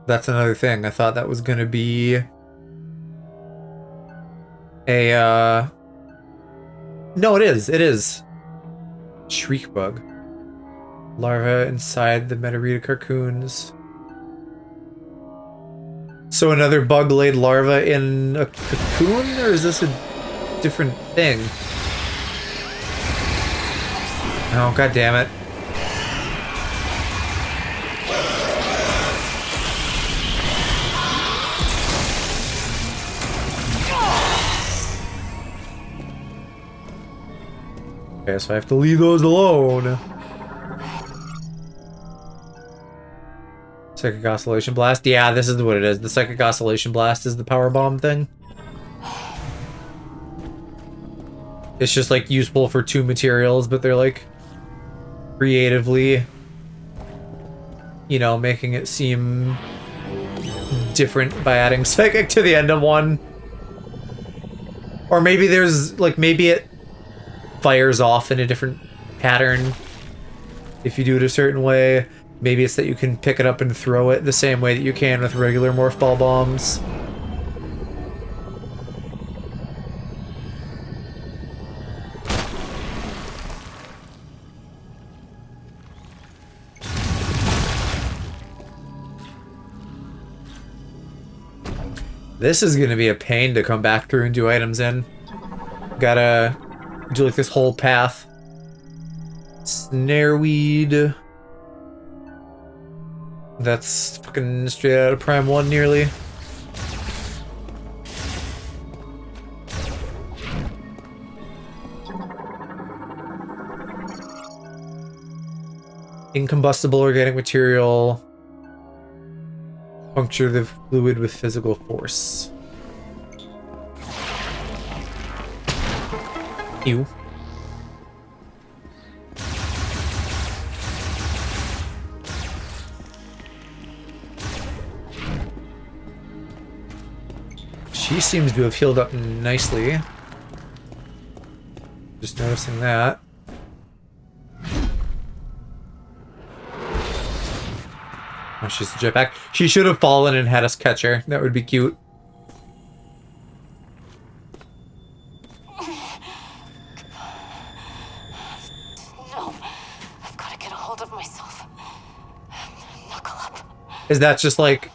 that's another thing. I thought that was gonna be a, no, it is. It is. Shriek bug. Larva inside the Metroid cocoons. So another bug laid larva in a cocoon, or is this a different thing? Oh, god damn it. Okay, so I have to leave those alone. Psychic Oscillation Blast? Yeah, this is what it is. The Psychic Oscillation Blast is the power bomb thing. It's just like useful for 2 materials, but they're like creatively, you know, making it seem different by adding Psychic to the end of one. Or maybe there's like, maybe it fires off in a different pattern if you do it a certain way. Maybe it's that you can pick it up and throw it the same way that you can with regular morph ball bombs. This is gonna be a pain to come back through and do items in. Gotta do like this whole path. Snareweed. That's fucking straight out of Prime 1 nearly. Incombustible organic material. Puncture the fluid with physical force. Ew. She seems to have healed up nicely. Just noticing that. Oh, she's a jetpack. She should have fallen and had us catch her. That would be cute. No, I've got to get a hold of myself. Knuckle up. Is that just like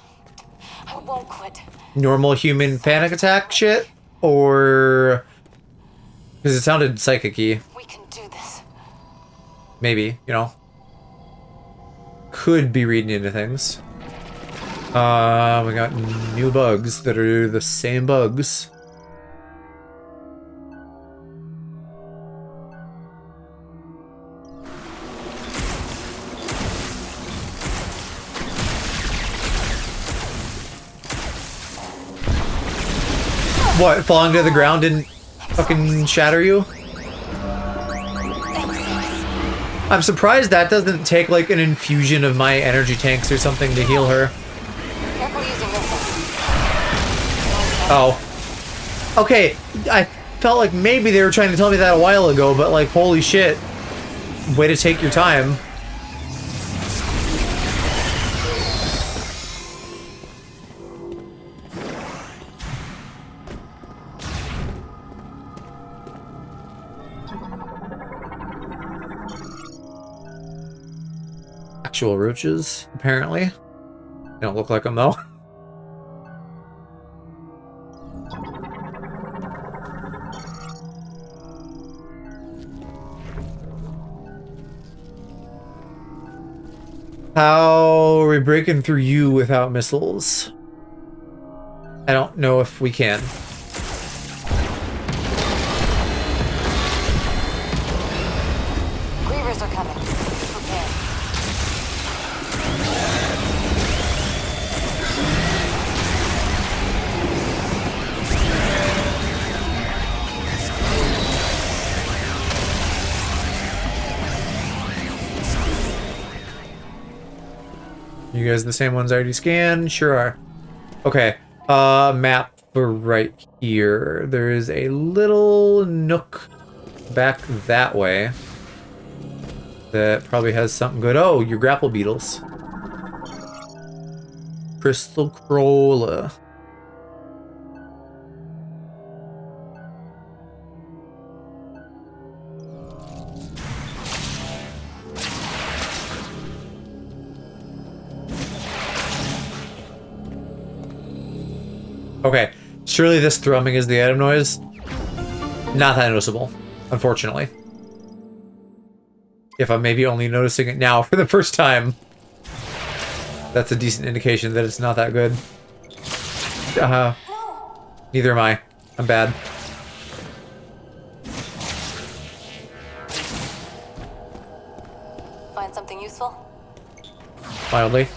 I won't quit. normal human panic attack shit? Or... because it sounded psychic-y. We can do this. Maybe, you know. Could be reading into things. We got new bugs that are the same bugs. What, falling to the ground didn't fucking shatter you? I'm surprised that doesn't take like an infusion of my energy tanks or something to heal her. Careful using this one. Oh. Okay, I felt like maybe they were trying to tell me that a while ago, but like, holy shit. Way to take your time. Actual roaches, apparently. They don't look like them, though. How are we breaking through you without missiles? I don't know if we can. Grievers are coming. Prepare. You guys the same ones I already scanned? Sure are. Okay. Map for right here. There is a little nook back that way that probably has something good. Oh, your grapple beetles. Crystal Crawler. Okay, surely this thrumming is the item noise. Not that noticeable, unfortunately. If I'm maybe only noticing it now for the first time, that's a decent indication that it's not that good. Neither am I. I'm bad. Find something useful? Mildly.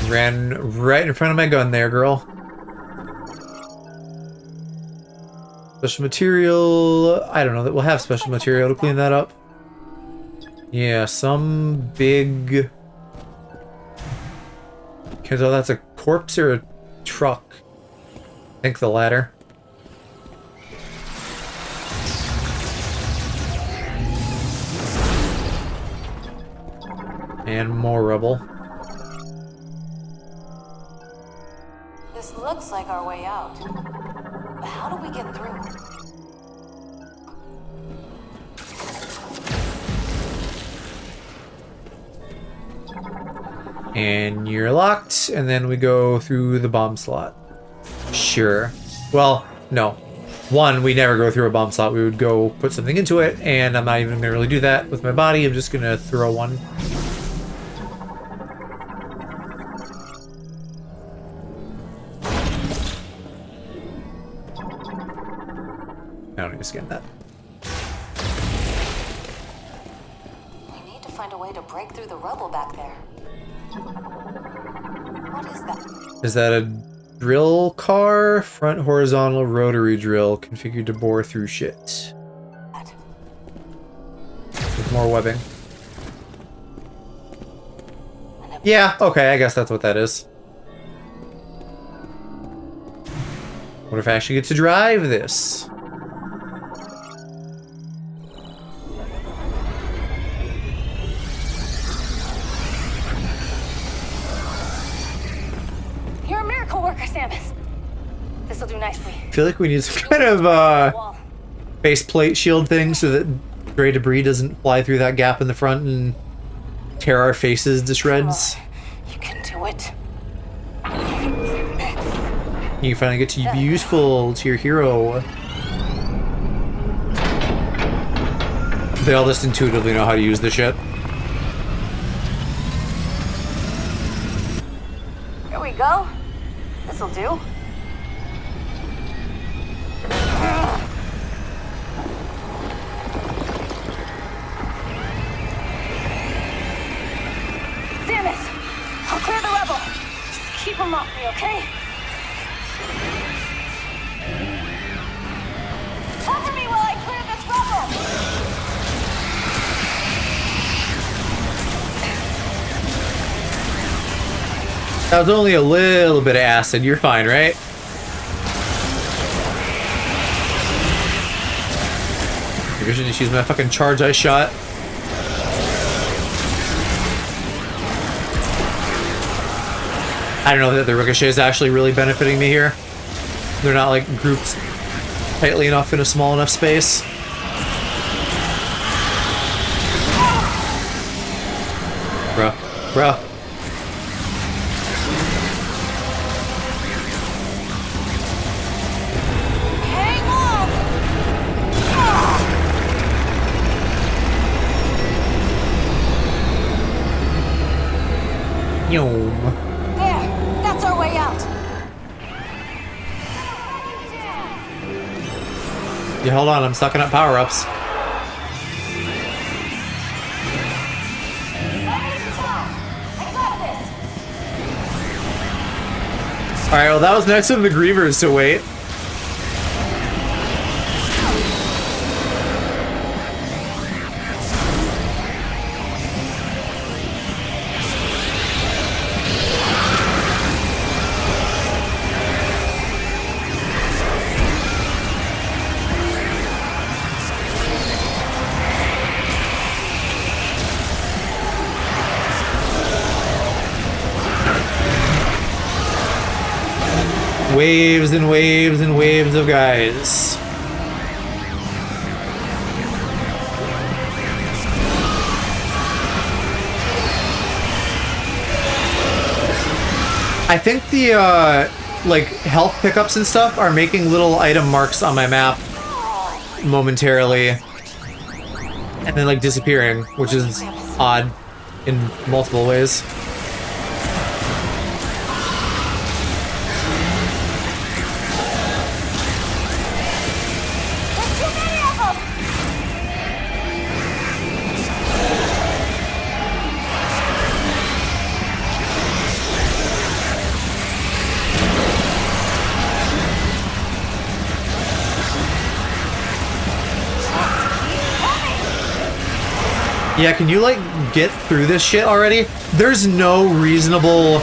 Ran right in front of my gun there, girl. Special material... I don't know that we'll have special material to clean that up. Yeah, some big... Can't tell that's a corpse or a truck. I think the latter. And more rubble. This looks like our way out. But how do we get through? And you're locked, and then we go through the bomb slot. Sure. Well, no. One, we never go through a bomb slot. We would go put something into it, and I'm not even going to really do that with my body. I'm just going to throw one. I don't need to scan that. We need to find a way to break through the rubble back there. What is that? Is that a drill car? Front horizontal rotary drill configured to bore through shit. With more webbing. Yeah, okay, I guess that's what that is. What if I actually get to drive this? You're a miracle worker, Samus. This'll do nicely. I feel like we need some kind of faceplate shield thing so that gray debris doesn't fly through that gap in the front and tear our faces to shreds. You can do it. You finally get to be useful to your hero. They all just intuitively know how to use this shit. Here we go. This'll do. Samus, I'll clear the rubble. Just keep them off me, okay? Cover me while I clear this rubble. That was only a little bit of acid. You're fine, right? Maybe I should just use my fucking charge I shot. I don't know that the ricochet is actually really benefiting me here. They're not like grouped tightly enough in a small enough space. Bruh. Hang on. Yum. There, that's our way out. Yeah, hold on, I'm sucking up power-ups. Alright, well that was next of the Grievers to wait. Waves and waves and waves of guys. I think the like health pickups and stuff are making little item marks on my map momentarily and then like disappearing, which is odd in multiple ways. Yeah, can you, like, get through this shit already? There's no reasonable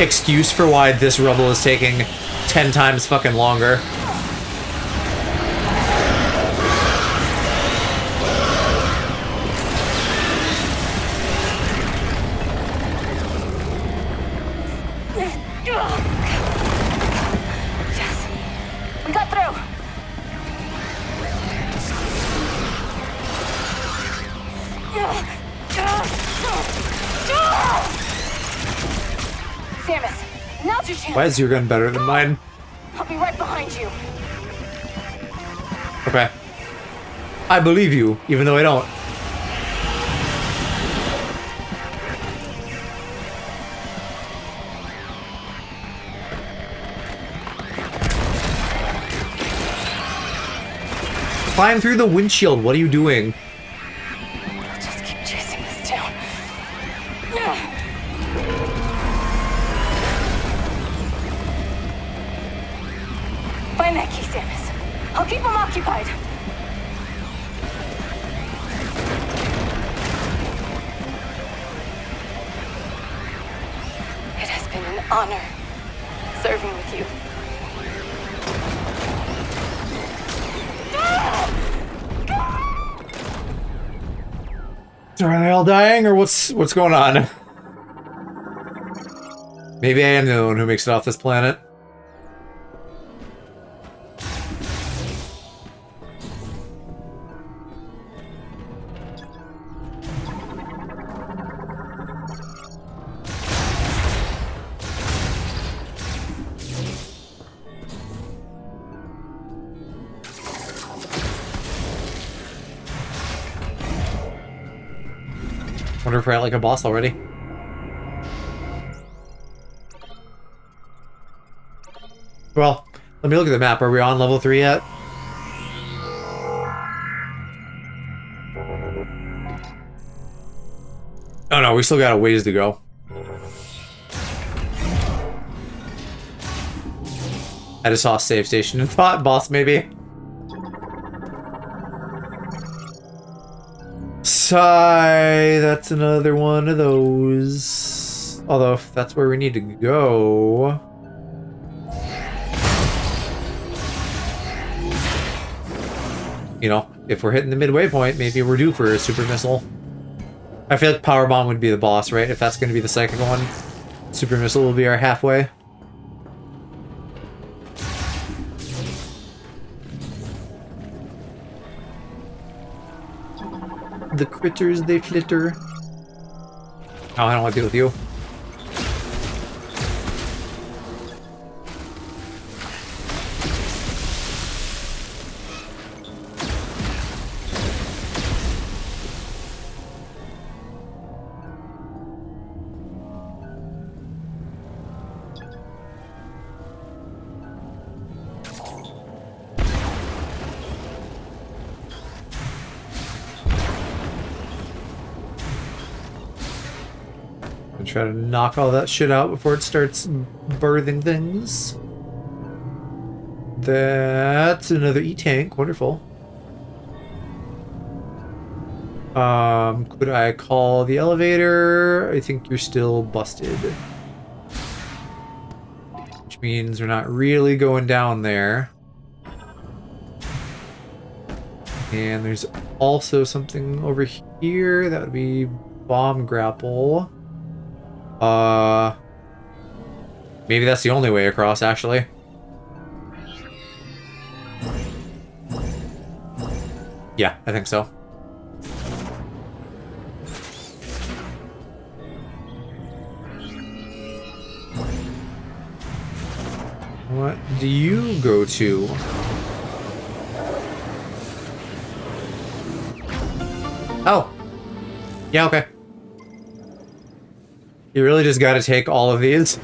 excuse for why this rubble is taking 10 times fucking longer. Yes. We got through. Samus, now's your chance. Why is your gun better than mine? I'll be right behind you. Okay. I believe you, even though I don't. Climb through the windshield, what are you doing? I'll just keep chasing this down. Find that key, Samus. I'll keep them occupied. It has been an honor serving with you. Are they all dying, or what's going on? Maybe I am the one who makes it off this planet. Wonder if we're at like a boss already. Well, let me look at the map. Are we on level 3 yet? Oh no, we still got a ways to go. I just saw a save station and thought boss maybe. Sigh, that's another one of those. Although, if that's where we need to go... You know, if we're hitting the midway point, maybe we're due for a super missile. I feel like Power Bomb would be the boss, right? If that's going to be the second one. Super missile will be our halfway. The critters, they flitter. Oh, I don't want to deal with you. gonna try to knock all that shit out before it starts birthing things. That's another E-tank. Wonderful. Could I call the elevator? I think you're still busted. Which means we're not really going down there. And there's also something over here. That would be bomb grapple. Maybe that's the only way across, actually. Yeah, I think so. What do you go to? Oh. Yeah, okay. You really just gotta take all of these.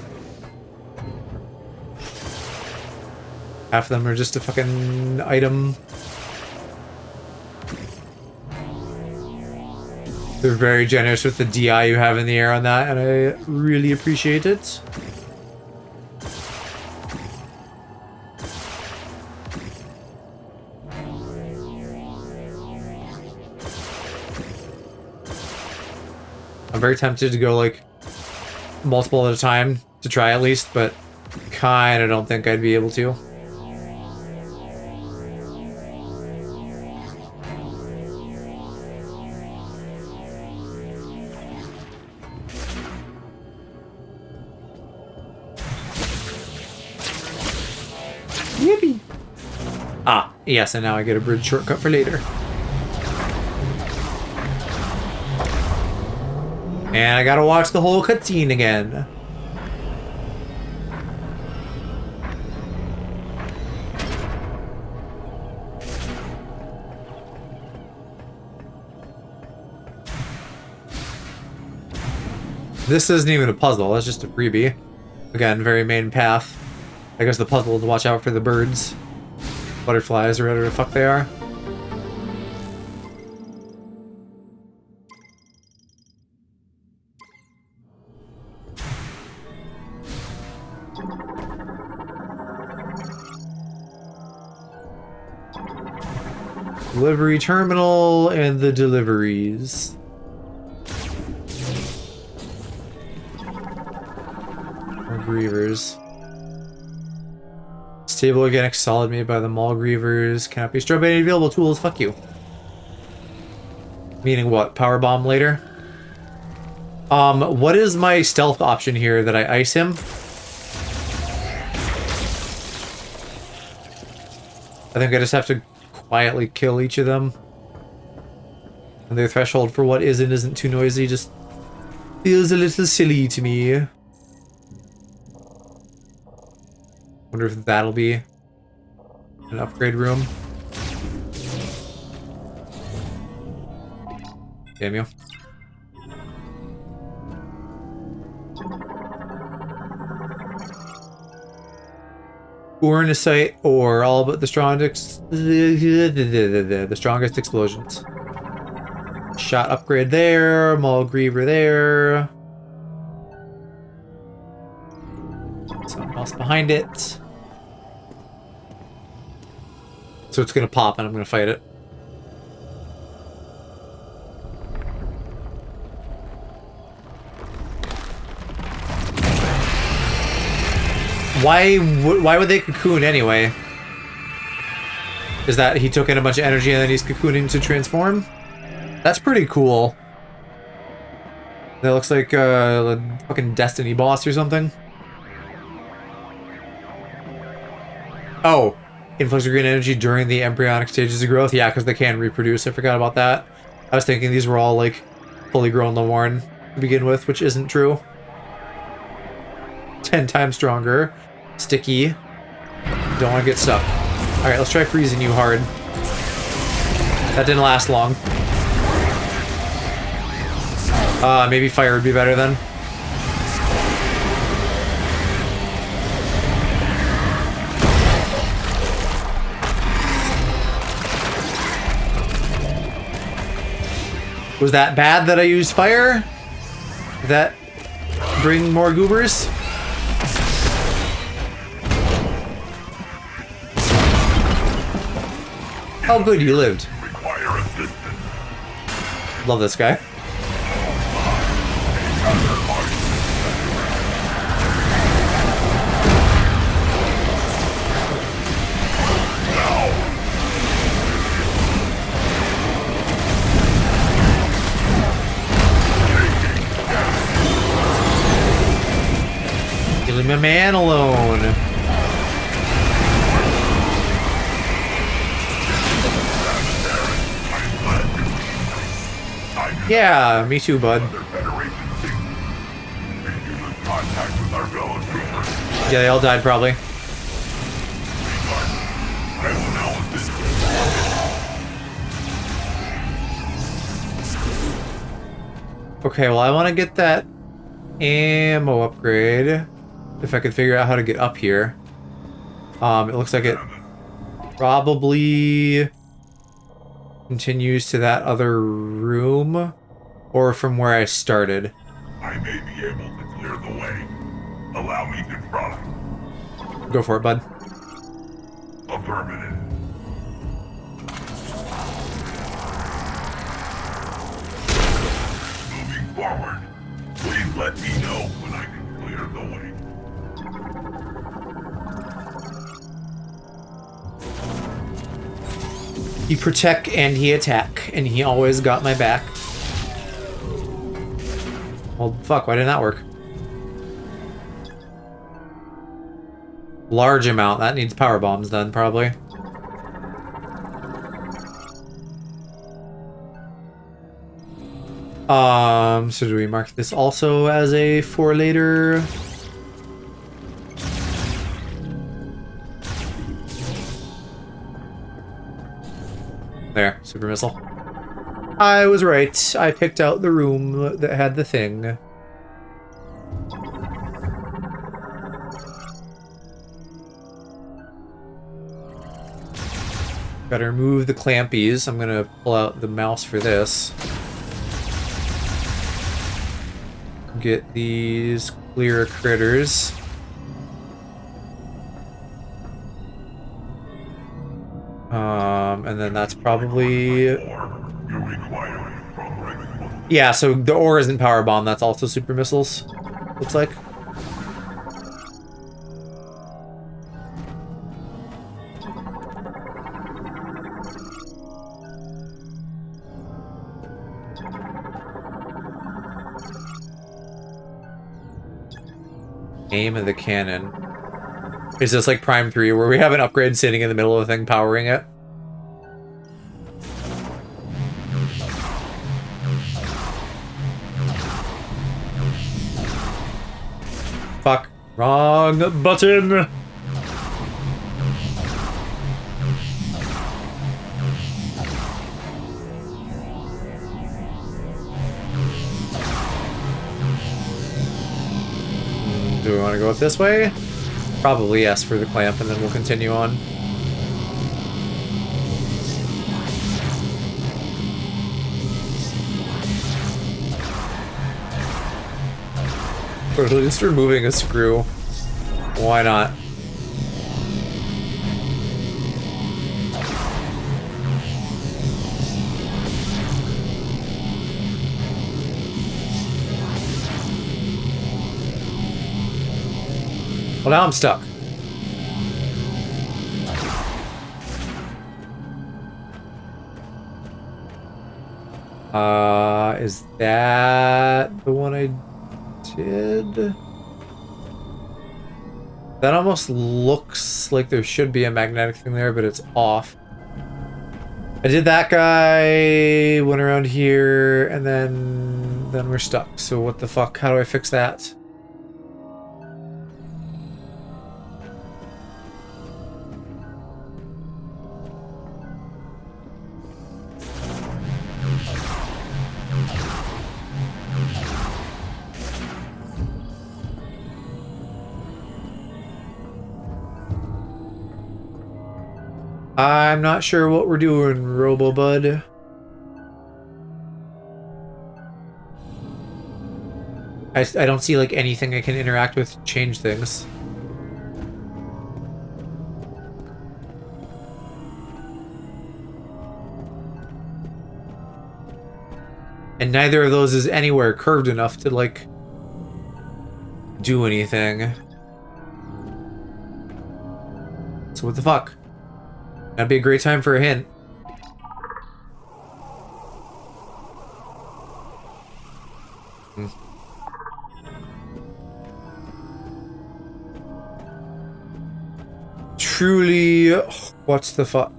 Half of them are just a fucking item. They're very generous with the DI you have in the air on that, and I really appreciate it. I'm very tempted to go like multiple at a time to try at least, but kinda don't think I'd be able to. Yippee! Ah, yes, and now I get a bridge shortcut for later. And I gotta watch the whole cutscene again. This isn't even a puzzle, that's just a freebie. Again, very main path. I guess the puzzle is to watch out for the birds. Butterflies, or whatever the fuck they are. Delivery terminal and the deliveries. More grievers. Stable organic solid made by the mall grievers. Cannot be destroyed by any available tools. Fuck you. Meaning what? Power bomb later? What is my stealth option here that I ice him? I think I just have to quietly kill each of them. And their threshold for what is and isn't too noisy just feels a little silly to me. Wonder if that'll be an upgrade room. Damn you. Ornacite ore, all but the strongest explosions. Shot upgrade there, Maul Griever there. Something else behind it. So it's gonna pop and I'm gonna fight it. Why would they cocoon anyway? Is that he took in a bunch of energy and then he's cocooning to transform? That's pretty cool. That looks like a fucking Destiny boss or something. Oh, influx of green energy during the embryonic stages of growth. Yeah, because they can reproduce. I forgot about that. I was thinking these were all like fully grown Lawarn to begin with, which isn't true. 10 times stronger. Sticky. Don't want to get stuck. Alright, let's try freezing you hard. That didn't last long. Maybe fire would be better then. Was that bad that I used fire? That bring more goobers. Oh, good, you lived. Love this guy. Leave my man alone. Yeah, me too, bud. Yeah, they all died probably. Okay, well I want to get that ammo upgrade. If I could figure out how to get up here. It looks like it probably continues to that other room or from where I started. I may be able to clear the way. Allow me to try. Go for it, bud. Affirmative. Moving forward. Please let me know when I can clear the way. He protect and he attack, and he always got my back. Well, fuck, why didn't that work? Large amount, that needs power bombs then, probably. So do we mark this also as a for later? There, super missile. I was right. I picked out the room that had the thing. Gotta remove the clampies. I'm gonna pull out the mouse for this. Get these clear critters. And then that's probably... Yeah, so the ore isn't power bomb, that's also super missiles, looks like. Aim of the cannon. Is this like Prime 3 where we have an upgrade sitting in the middle of the thing powering it? Fuck. Wrong button! Do we want to go up this way? Probably yes for the clamp, and then we'll continue on. Or at least removing a screw. Why not? Well, now I'm stuck. Is that the one I did? That almost looks like there should be a magnetic thing there, but it's off. I did that guy, went around here, and then we're stuck. So what the fuck? How do I fix that? I'm not sure what we're doing, RoboBud. I don't see like anything I can interact with to change things. And neither of those is anywhere curved enough to like do anything. So what the fuck? That'd be a great time for a hint. Truly, what the fuck?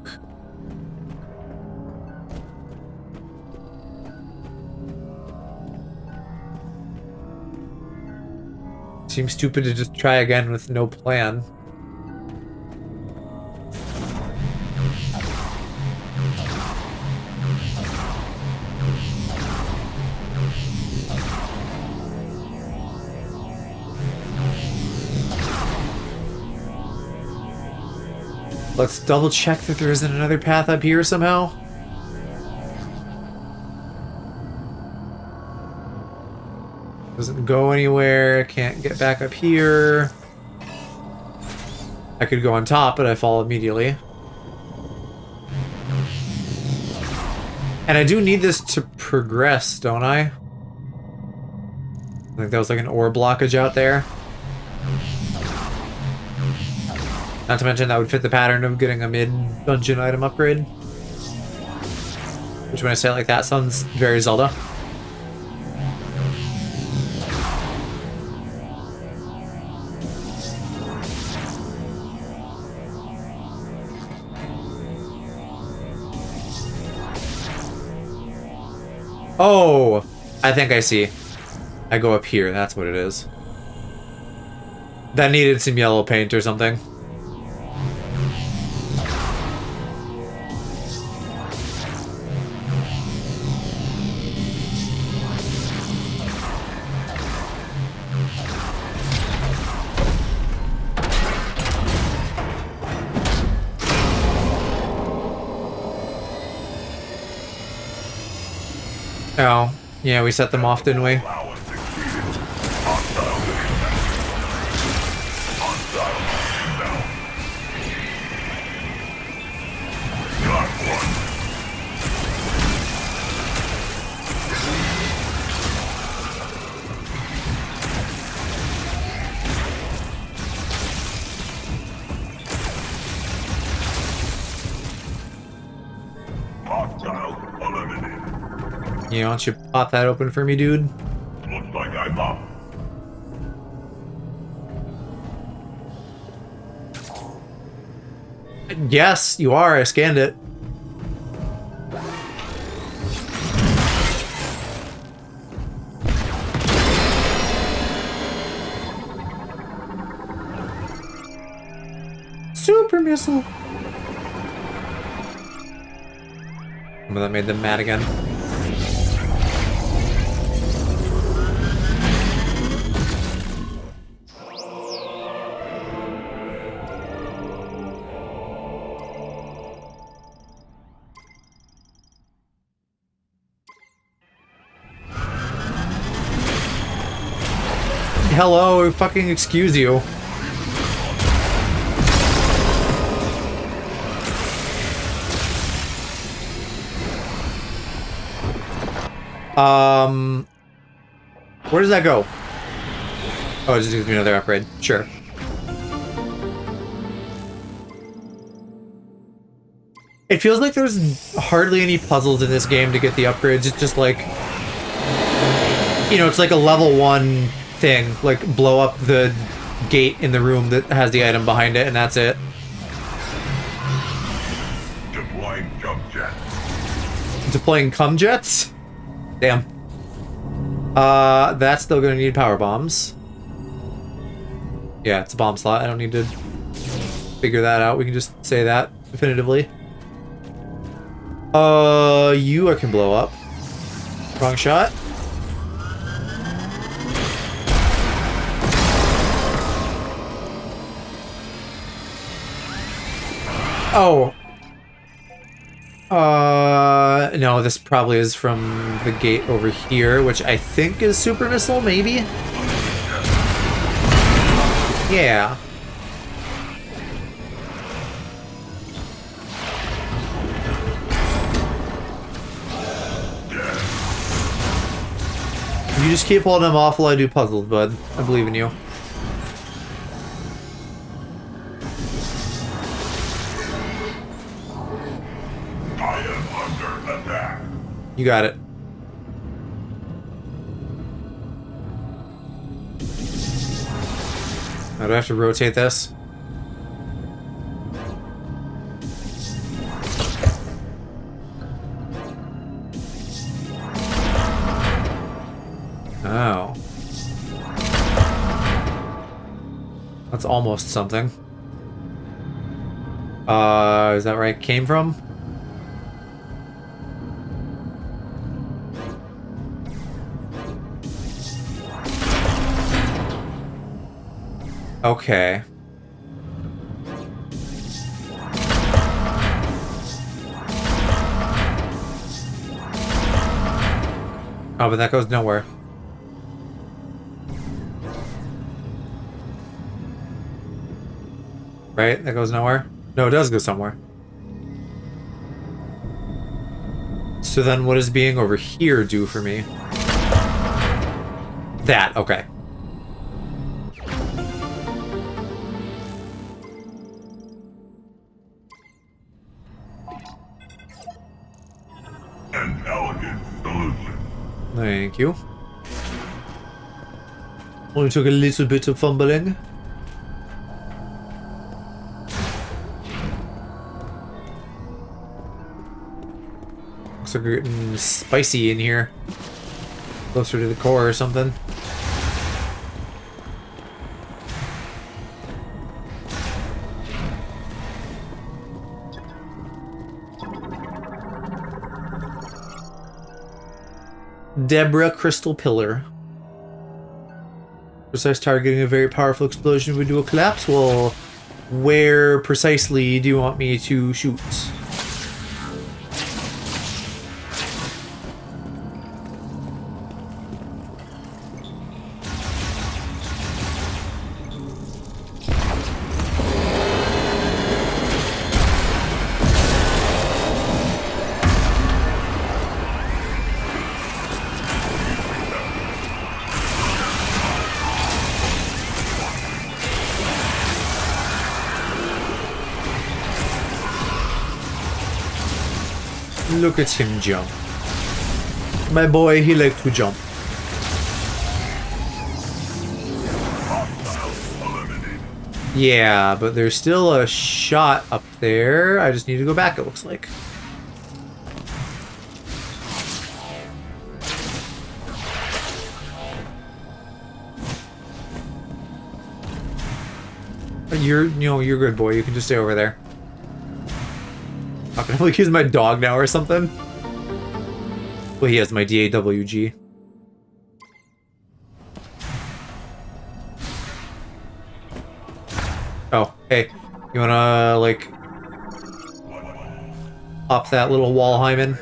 Seems stupid to just try again with no plan. Let's double check that there isn't another path up here somehow. Doesn't go anywhere. Can't get back up here. I could go on top, but I fall immediately. And I do need this to progress, don't I? I think that was like an ore blockage out there. Not to mention that would fit the pattern of getting a mid-dungeon item upgrade. Which when I say it like that sounds very Zelda. Oh! I think I see. I go up here, that's what it is. That needed some yellow paint or something. Oh, yeah, we set them off, didn't we? Yeah, why don't you pop that open for me, dude? Looks like I'm up. Yes, you are. I scanned it. Super missile. Oh, that made them mad again. Hello, fucking excuse you. Where does that go? Oh, it just gives me another upgrade. Sure. It feels like there's hardly any puzzles in this game to get the upgrades. It's just like, you know, it's like a level 1 thing. Like, blow up the gate in the room that has the item behind it, and that's it. Deploying jump jets. Deploying cum jets? Damn. That's still gonna need power bombs. Yeah, it's a bomb slot. I don't need to figure that out. We can just say that definitively. You I can blow up. Wrong shot. Oh. No, this probably is from the gate over here, which I think is super missile, maybe? Yeah. You just keep holding them off while I do puzzles, bud. I believe in you. I am under attack. You got it. Now, do I have to rotate this? Oh. That's almost something. Is that where I came from? Okay. Oh, but that goes nowhere. Right? That goes nowhere? No, it does go somewhere. So then what does being over here do for me? That, okay. An elegant solution. Thank you. Only took a little bit of fumbling. Looks like we're getting spicy in here. Closer to the core or something. Deborah Crystal Pillar. Precise targeting a very powerful explosion would do a collapse. Well, where precisely do you want me to shoot? Look at him jump. My boy, he likes to jump. Yeah, but there's still a shot up there. I just need to go back, it looks like. You're good, boy. You can just stay over there. I'm gonna like use my dog now or something. Well, he has my DAWG. Oh, hey. You wanna, like, up that little wall, Hyman?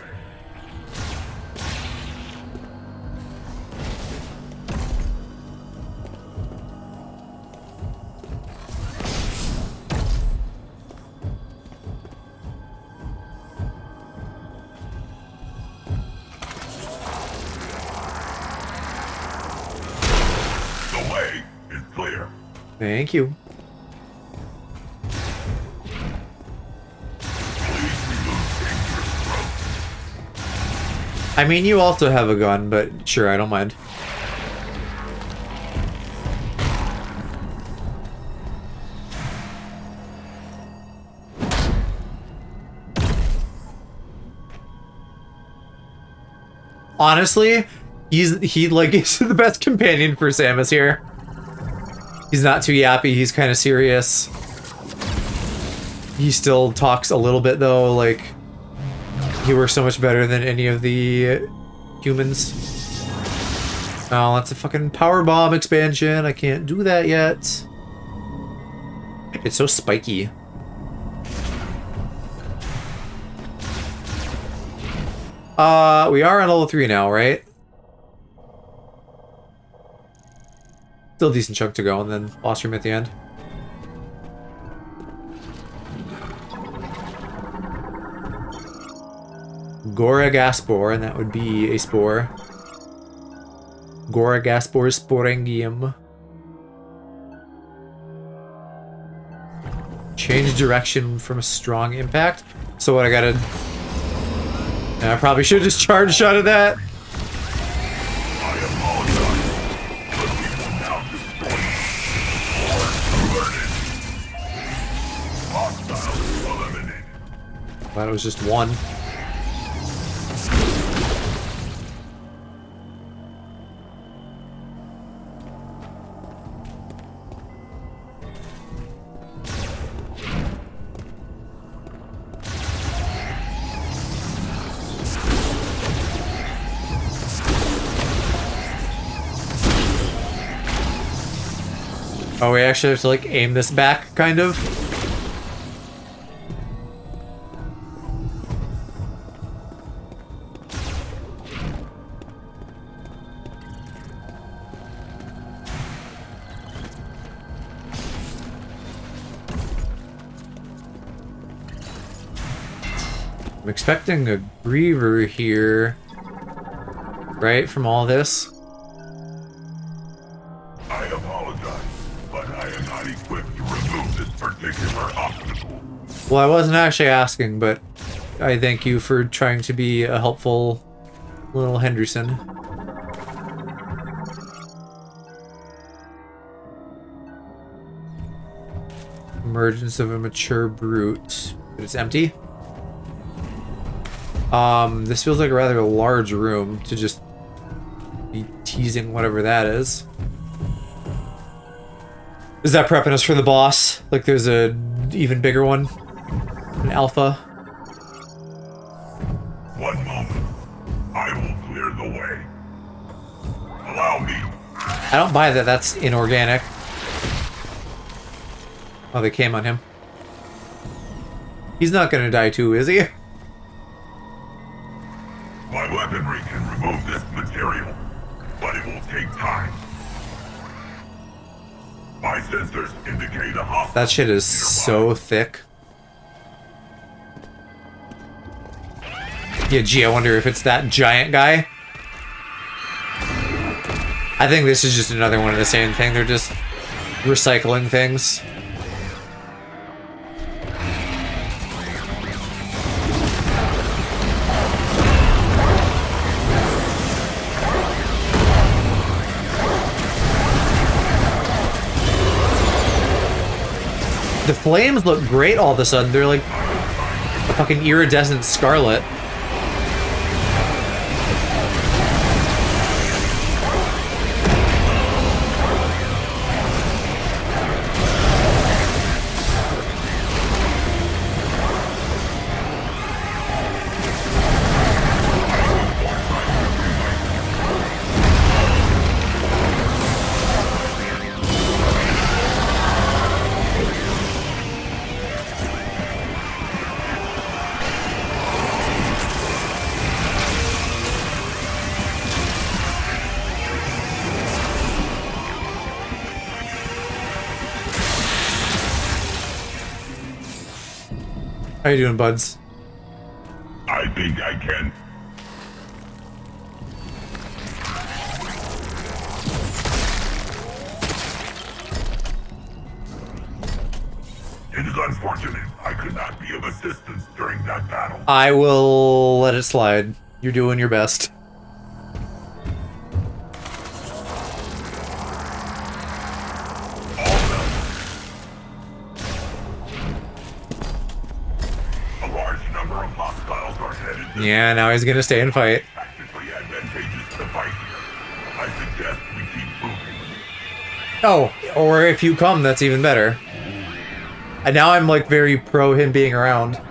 Thank you. I mean, you also have a gun, but sure, I don't mind. Honestly, he's the best companion for Samus here. He's not too yappy, he's kind of serious. He still talks a little bit though, like, he works so much better than any of the humans. Oh, that's a fucking power bomb expansion. I can't do that yet. It's so spiky. We are on level 3 now, right? Still a decent chunk to go, and then boss room at the end. Goragaspor, and that would be a spore. Goragaspor sporangium. Change direction from a strong impact. So what I gotta... I probably should just charge shot at that. Glad it was just one. Oh, we actually have to like aim this back, kind of. I'm expecting a Griever here, right, from all this? I apologize, but I am not equipped to remove this particular obstacle. Well, I wasn't actually asking, but I thank you for trying to be a helpful little Henderson. Emergence of a mature brute. But it's empty. This feels like a rather large room to just be teasing whatever that is. Is that prepping us for the boss? Like there's a even bigger one? An alpha? One moment. I will clear the way. Allow me. I don't buy that that's inorganic. Oh, they came on him. He's not gonna die too, is he? My weaponry can remove this material, but it will take time. My sensors indicate a hostile. That shit is so thick. Yeah, gee, I wonder if it's that giant guy. I think this is just another one of the same thing. They're just recycling things. The flames look great all of a sudden. They're like a fucking iridescent scarlet. How you doing, buds? I think I can. It is unfortunate I could not be of assistance during that battle. I will let it slide. You're doing your best. Yeah, now he's gonna stay and fight. Oh, or if you come, that's even better. And now I'm like very pro him being around.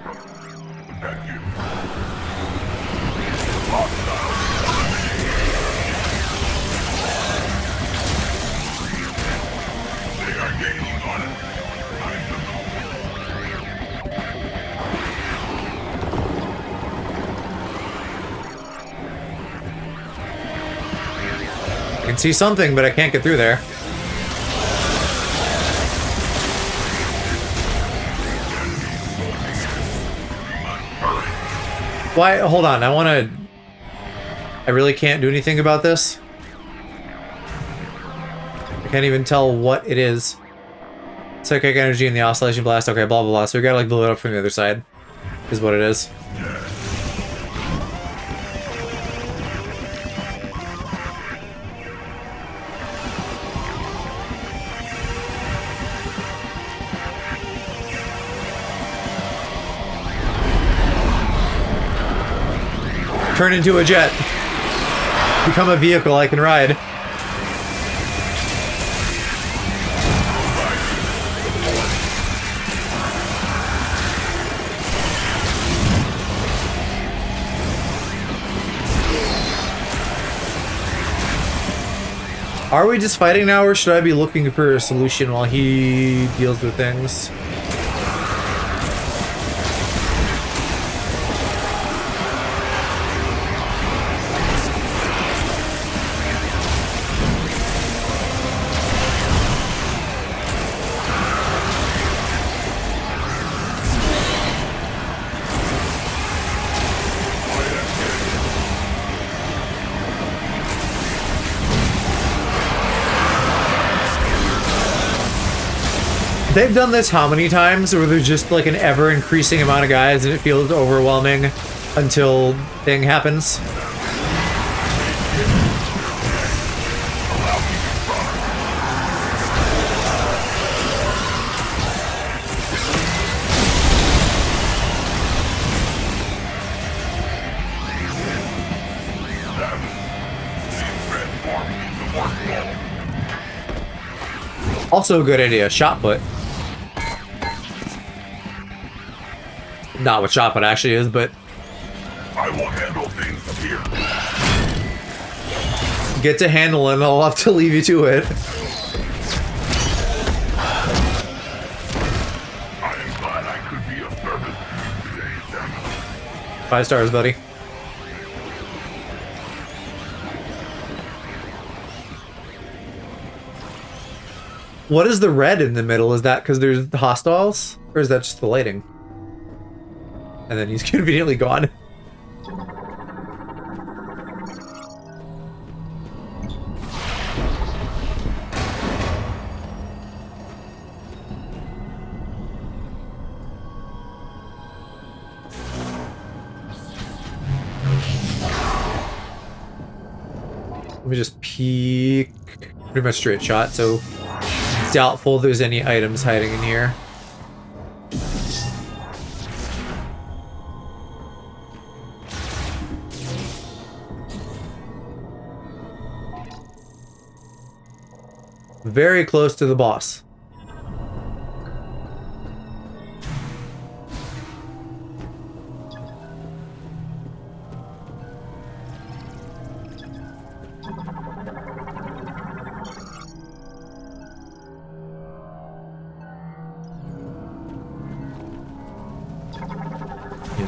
can see something, but I can't get through there. Why? Hold on, I really can't do anything about this. I can't even tell what it is. Psychic energy in the oscillation blast. Okay, blah, blah, blah. So we gotta, like, blow it up from the other side. Is what it is. Turn into a jet. Become a vehicle I can ride. Are we just fighting now, or should I be looking for a solution while he deals with things? They've done this how many times, where there's just like an ever-increasing amount of guys and it feels overwhelming until thing happens? Also a good idea, shot put. Not what shot put actually is, but I will handle things here. get to handle it and I'll have to leave you to it. I am glad I could be of service to you today, Sam. 5 stars, buddy. What is the red in the middle? Is that because there's the hostiles? Or is that just the lighting? And then he's conveniently gone. Let me just peek. Pretty much straight shot, so doubtful there's any items hiding in here. Very close to the boss.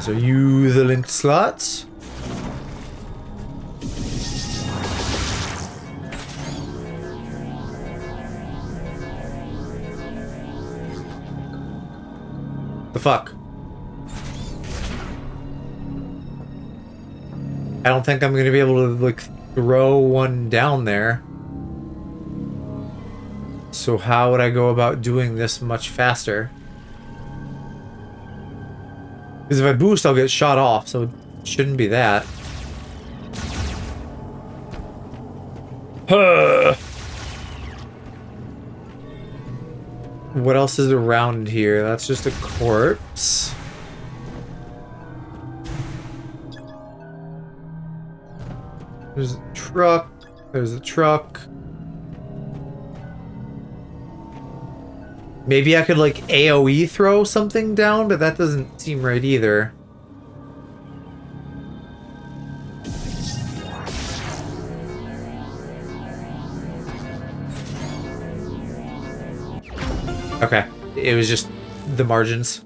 So you the linked slots. The fuck? I don't think I'm gonna be able to like throw one down there. So how would I go about doing this much faster? Because if I boost, I'll get shot off, so it shouldn't be that. What else is around here? That's just a corpse. There's a truck. There's a truck. Maybe I could, like, AoE throw something down, but that doesn't seem right either. Okay. It was just the margins.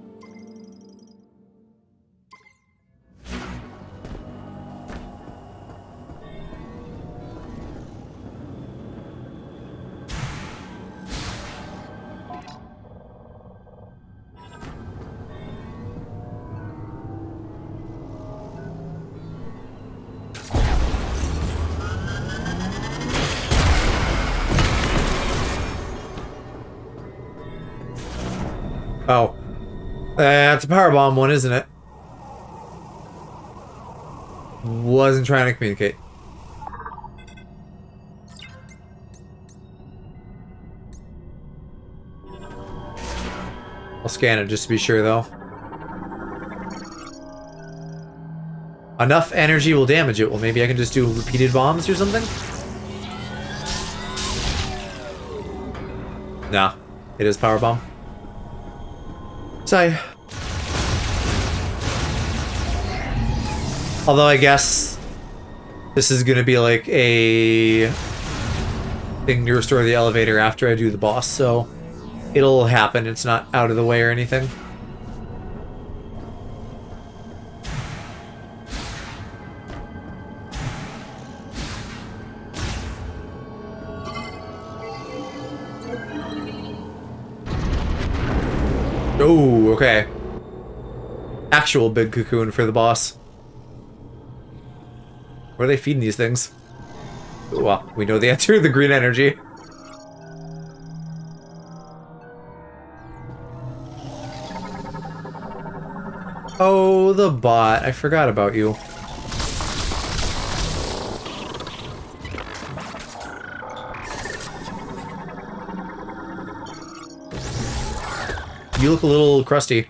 Oh. That's a power bomb one, isn't it? Wasn't trying to communicate. I'll scan it just to be sure, though. Enough energy will damage it. Well, maybe I can just do repeated bombs or something? Nah. It is power bomb. Sigh. Although I guess this is gonna be like a thing to restore the elevator after I do the boss, so it'll happen. It's not out of the way or anything. Oh, okay. Actual big cocoon for the boss. Where are they feeding these things? Well, we know the answer, the green energy. Oh, the bot. I forgot about you. You look a little crusty.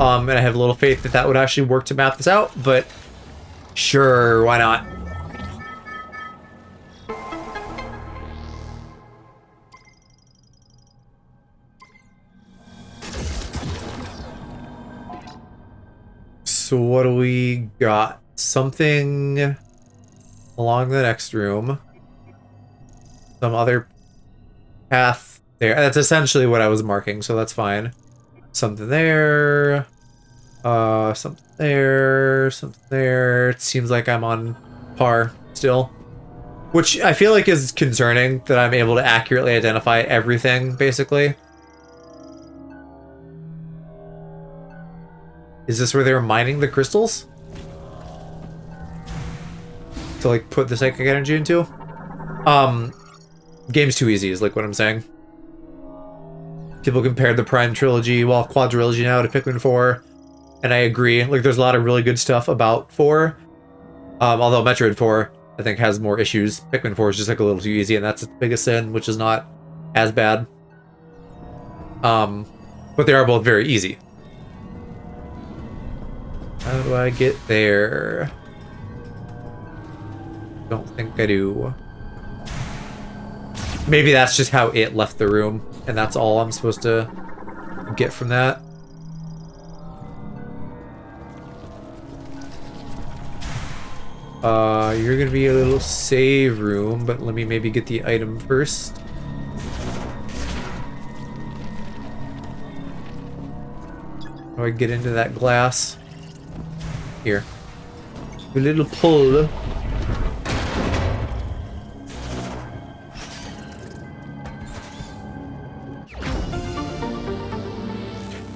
And I have a little faith that that would actually work to map this out, but sure, why not? So what do we got? Something along the next room. Some other path there. That's essentially what I was marking, so that's fine. Something there. Something there. Something there. It seems like I'm on par still. Which I feel like is concerning that I'm able to accurately identify everything, basically. Is this where they were mining the crystals? To like put the psychic energy into? Game's too easy is like what I'm saying. People compared the Prime Trilogy, well, Quadrilogy now, to Pikmin 4. And I agree. Like, there's a lot of really good stuff about 4. Although Metroid 4, I think, has more issues. Pikmin 4 is just, like, a little too easy, and that's its biggest sin, which is not as bad. But they are both very easy. How do I get there? Don't think I do. Maybe that's just how it left the room, and that's all I'm supposed to get from that. You're gonna be a little save room, but let me maybe get the item first. How do I get into that glass? Here. A little pull.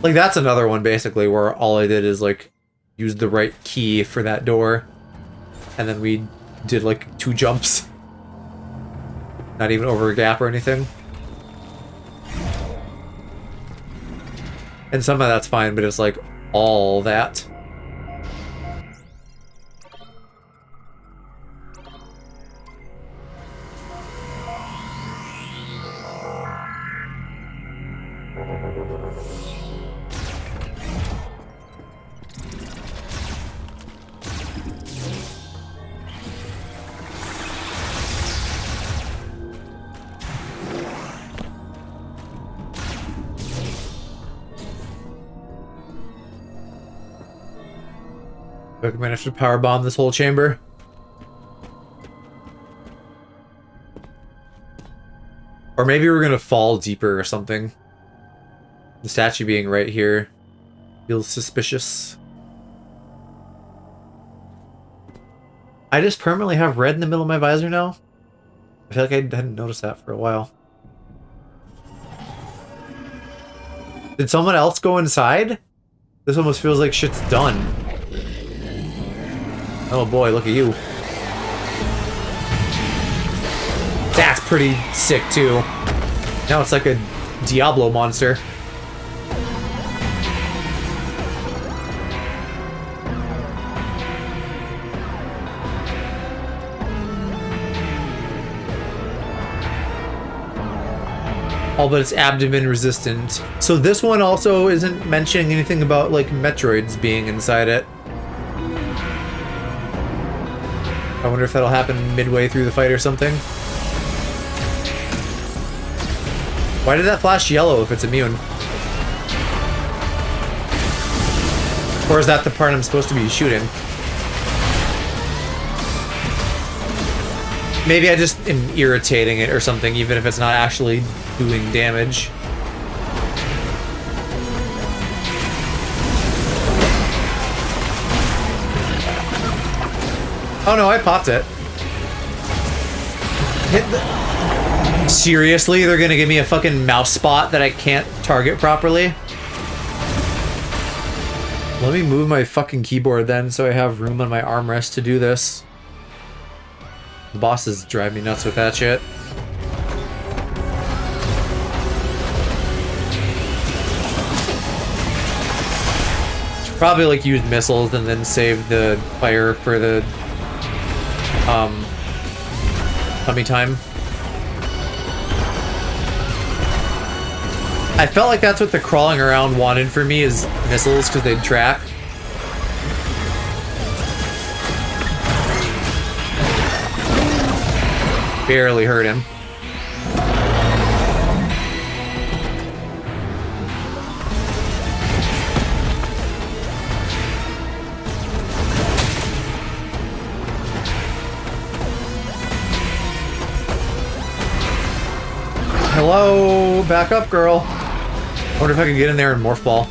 Like, that's another one, basically, where all I did is, like, use the right key for that door. And then we did, like, 2 jumps. Not even over a gap or anything. And some of that's fine, but it's, like, all that. I managed to power bomb this whole chamber. Or maybe we're gonna fall deeper or something. The statue being right here feels suspicious. I just permanently have red in the middle of my visor now. I feel like I hadn't noticed that for a while. Did someone else go inside? This almost feels like shit's done. Oh boy, look at you. That's pretty sick too. Now it's like a Diablo monster. All but it's abdomen resistant. So this one also isn't mentioning anything about like Metroids being inside it. I wonder if that'll happen midway through the fight or something. Why did that flash yellow if it's immune? Or is that the part I'm supposed to be shooting? Maybe I just am irritating it or something, even if it's not actually doing damage. Oh no, I popped it. Hit the... Seriously, they're gonna give me a fucking mouse spot that I can't target properly? Let me move my fucking keyboard then so I have room on my armrest to do this. The bosses drive me nuts with that shit. Should probably like use missiles and then save the fire for the tummy time. I felt like that's what the crawling around wanted for me, is missiles, because they'd track. Barely hurt him. Hello, back up, girl. I wonder if I can get in there and morph ball.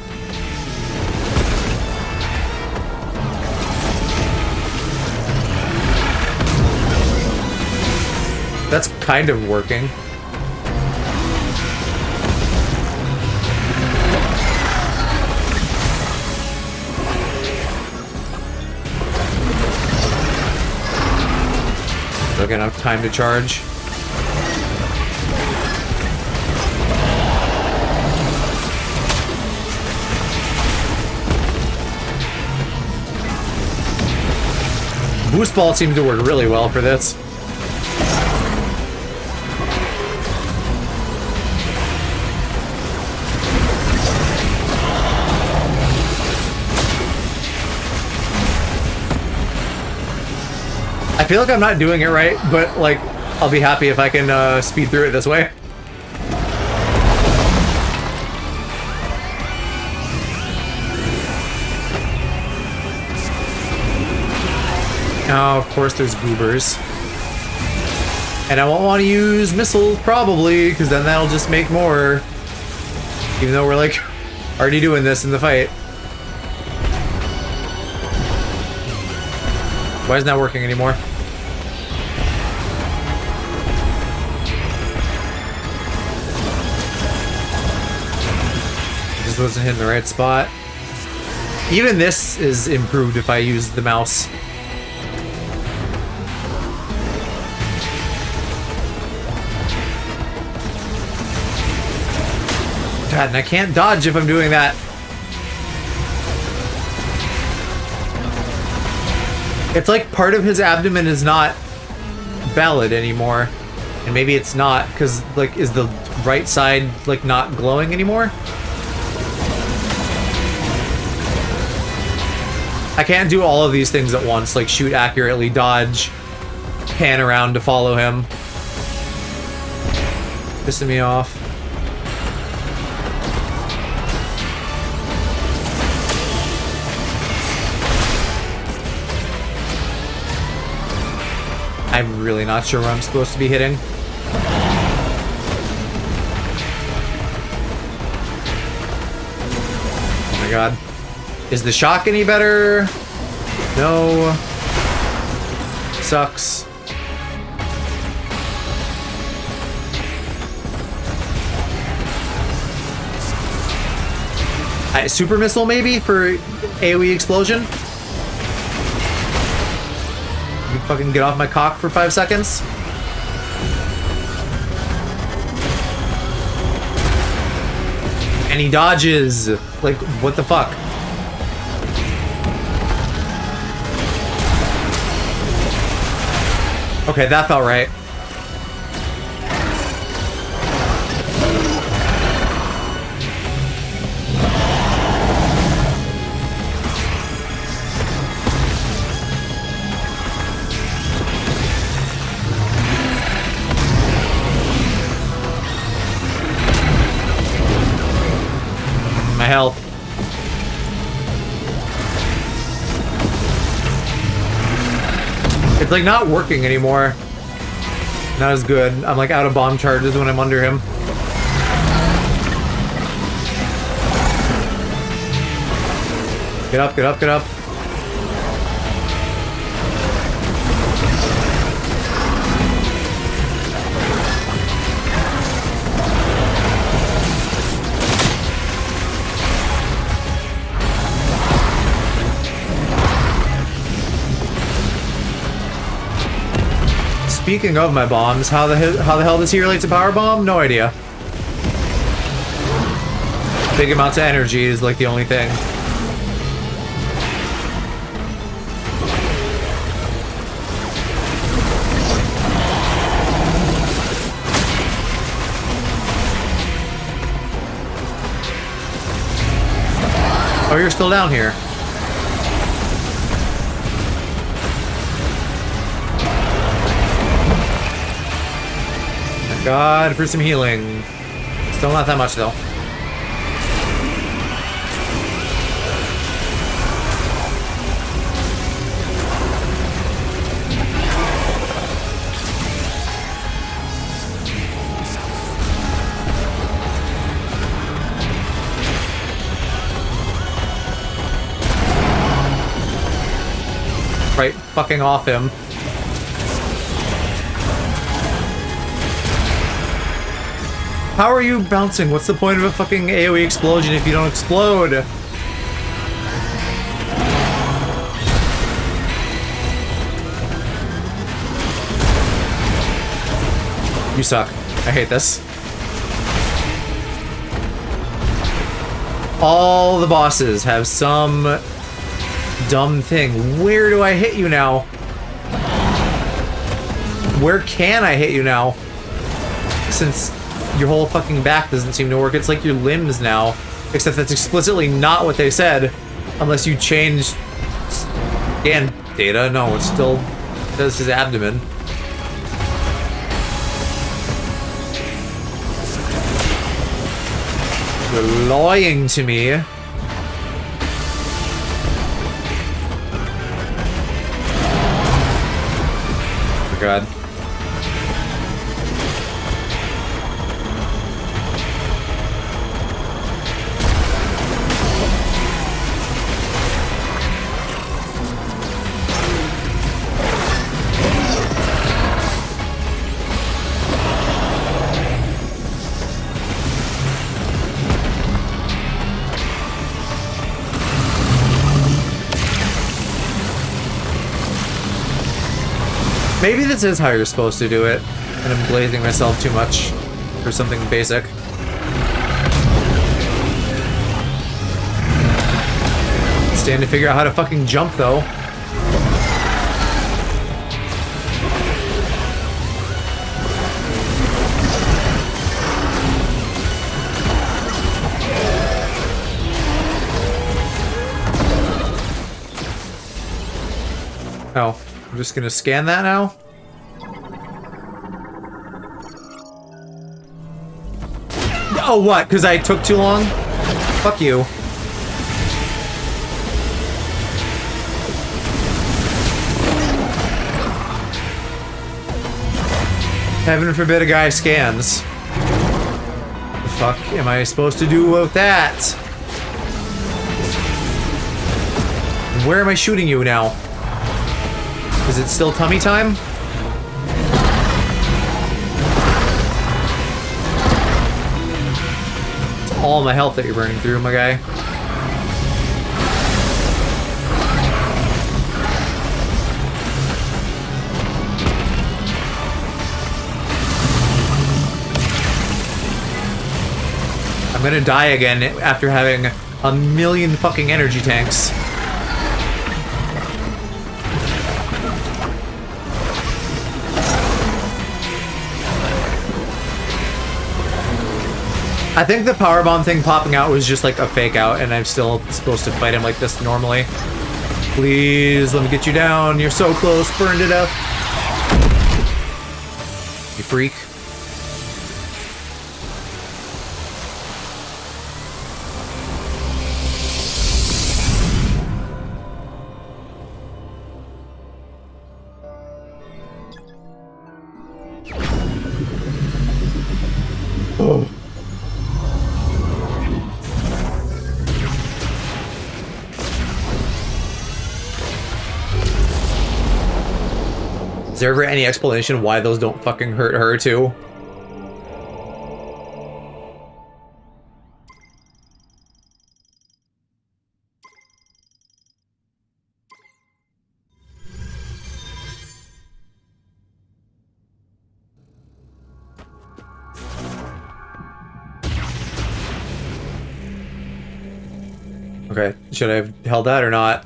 That's kind of working. Took enough time to charge. Boost ball seems to work really well for this. I feel like I'm not doing it right, but like, I'll be happy if I can speed through it this way. Oh, of course there's goobers. And I won't want to use missiles, probably, because then that'll just make more. Even though we're, like, already doing this in the fight. Why isn't that working anymore? Just wasn't hitting the right spot. Even this is improved if I use the mouse. God, and I can't dodge if I'm doing that. It's like part of his abdomen is not valid anymore. And maybe it's not, because, like, is the right side, like, not glowing anymore? I can't do all of these things at once, like shoot accurately, dodge, pan around to follow him. Pissing me off. I'm really not sure where I'm supposed to be hitting. Oh my god. Is the shock any better? No. Sucks. Super missile maybe for AoE explosion? You fucking get off my cock for 5 seconds? And he dodges! Like, what the fuck? Okay, that felt right. health. It's like not working anymore. Not as good. I'm like out of bomb charges when I'm under him. Get up, get up, get up. Speaking of my bombs, how the hell does he relate to power bomb? No idea. Big amounts of energy is like the only thing. Oh, you're still down here. God, for some healing. Still not that much, though. Right, fucking off him. How are you bouncing? What's the point of a fucking AoE explosion if you don't explode? You suck. I hate this. All the bosses have some dumb thing. Where do I hit you now? Where can I hit you now? Since your whole fucking back doesn't seem to work. It's like your limbs now. Except that's explicitly not what they said. Unless you change scan data. No, it still does his abdomen. You're lying to me. Oh my god. Maybe this is how you're supposed to do it, and I'm blazing myself too much for something basic. Stand to figure out how to fucking jump, though. Oh. I'm just gonna scan that now. Oh, what? Because I took too long? Fuck you. Heaven forbid a guy scans. The fuck am I supposed to do with that? Where am I shooting you now? Is it still tummy time? It's all my health that you're burning through, my guy. I'm gonna die again after having a million fucking energy tanks. I think the powerbomb thing popping out was just like a fake out, and I'm still supposed to fight him like this normally. Please, let me get you down. You're so close. Burned it up. You freak. there ever any explanation why those don't fucking hurt her too? Okay, should I have held that or not?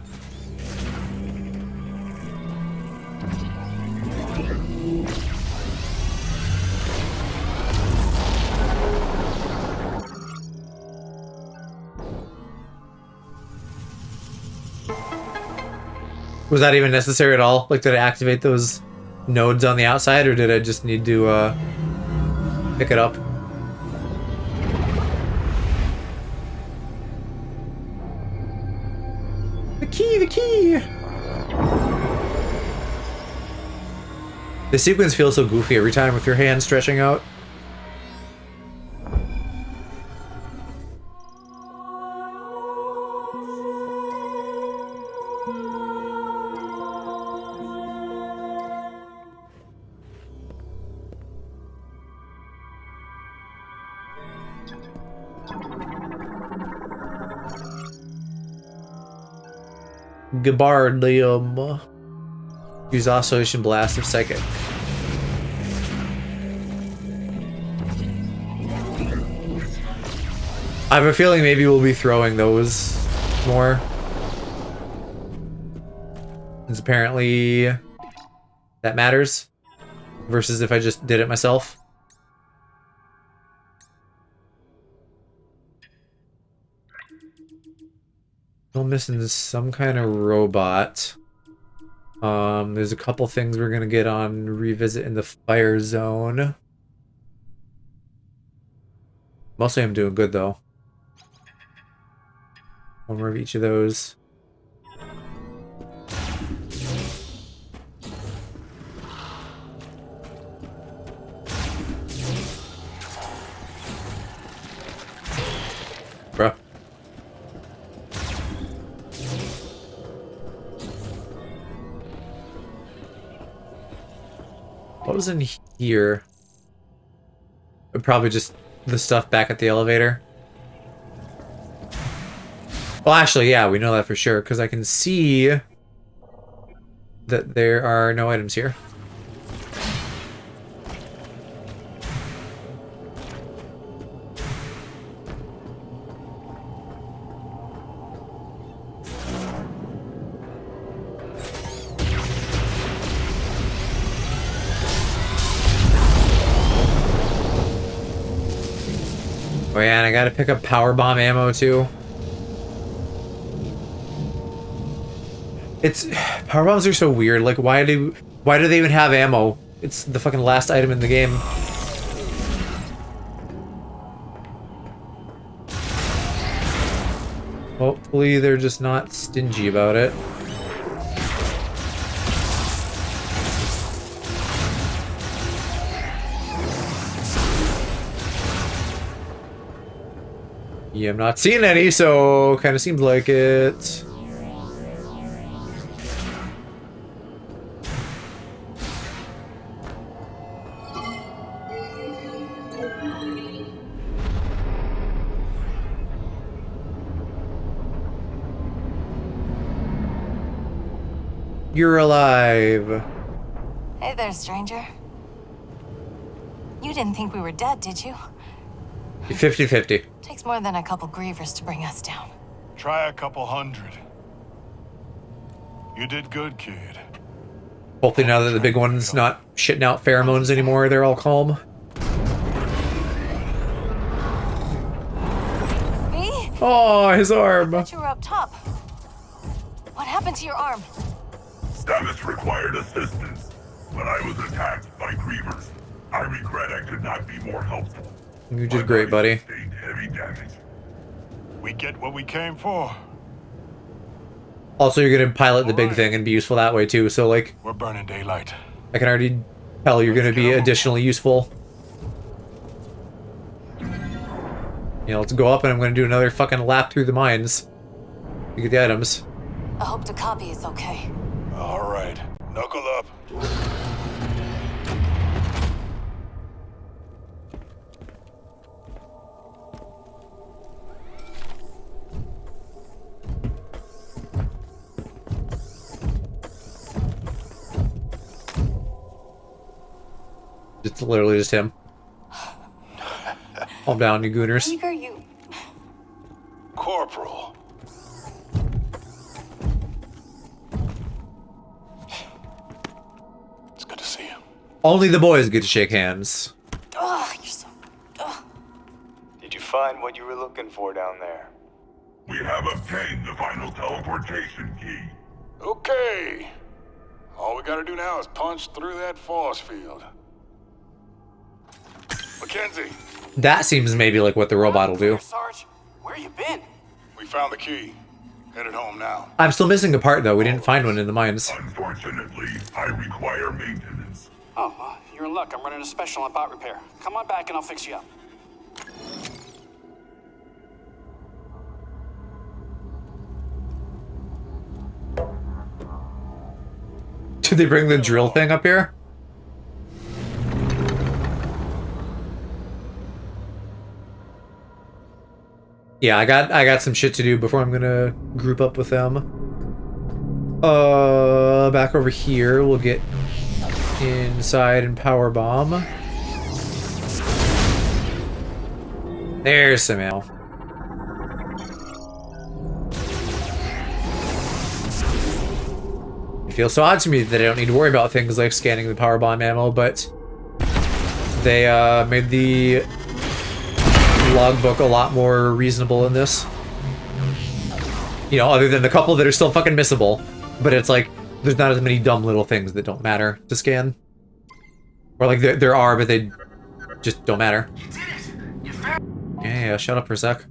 Was that even necessary at all? Like, did I activate those nodes on the outside, or did I just need to pick it up? The key! The sequence feels so goofy every time with your hand stretching out. Gabardium. Use Oscillation Blast of Psychic. I have a feeling maybe we'll be throwing those more. Since apparently that matters. Versus if I just did it myself. Still missing some kind of robot. There's a couple things we're gonna get on revisit in the fire zone. Mostly I'm doing good though. One more of each of those. Bruh. What was in here? Probably just the stuff back at the elevator. Well, actually, yeah, we know that for sure, because I can see that there are no items here. Oh yeah, and I gotta pick up power bomb ammo too. It's power bombs are so weird. Like, why do they even have ammo? It's the fucking last item in the game. Hopefully they're just not stingy about it. Yeah, I'm not seeing any, so kind of seems like it. You're alive. Hey there, stranger. You didn't think we were dead, did you? 50-50. Takes more than a couple grievers to bring us down. Try a couple hundred. You did good, kid. Hopefully now that the big one's not shitting out pheromones anymore, they're all calm. Me? Oh, his arm. I thought you were up top. What happened to your arm? Status required assistance, but I was attacked by grievers. I regret I could not be more helpful. You did great, buddy. Sustained heavy damage. We get what we came for. Also, you're gonna pilot the big thing and be useful that way too, so like, We're burning daylight. I can already tell you're gonna be additionally useful. You know, let's go up and I'm gonna do another fucking lap through the mines to get the items. I hope the copy is okay. All right, knuckle up. It's literally just him. Calm down, you gooners. Eager, you. Corporal. It's good to see you. Only the boys get to shake hands. Oh, you're so. Oh. Did you find what you were looking for down there? We have obtained the final teleportation key. Okay. All we gotta do now is punch through that force field. Mackenzie, That seems maybe like what the robot will do. Sarge, where you been? we found the key. Headed home now. I'm still missing a part though. We didn't find one in the mines. Unfortunately, I require maintenance. Oh, you're in luck. I'm running a special on bot repair. Come on back and I'll fix you up. Did they bring the drill thing up here? Yeah, I got some shit to do before I'm gonna group up with them. Back over here, we'll get inside and power bomb. There's some ammo. It feels so odd to me that I don't need to worry about things like scanning the power bomb ammo, but they made the logbook a lot more reasonable in this. You know, other than the couple that are still fucking missable. But it's like, there's not as many dumb little things that don't matter to scan. Or like, there are, but they just don't matter. You did it! You found Yeah, shut up for a sec.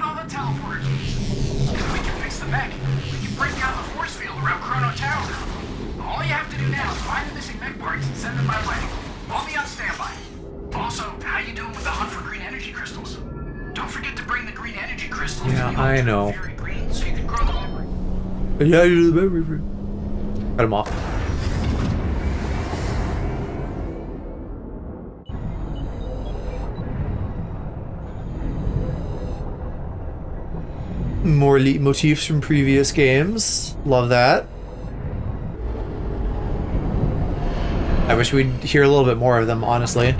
all the teleporter keys. We can fix the mech. We can break down the force field around Chrono Tower. All you have to do now is find the missing mech parts and send them my way. I'll be on standby. Also, how you doing with the hunt for green energy crystals? Don't forget to bring the green energy crystals. Yeah, to the I Ultra know. Fury Green so you can grow the memory. Yeah, you're the memory. Cut him off. More leitmotifs from previous games. Love that. I wish we'd hear a little bit more of them, honestly.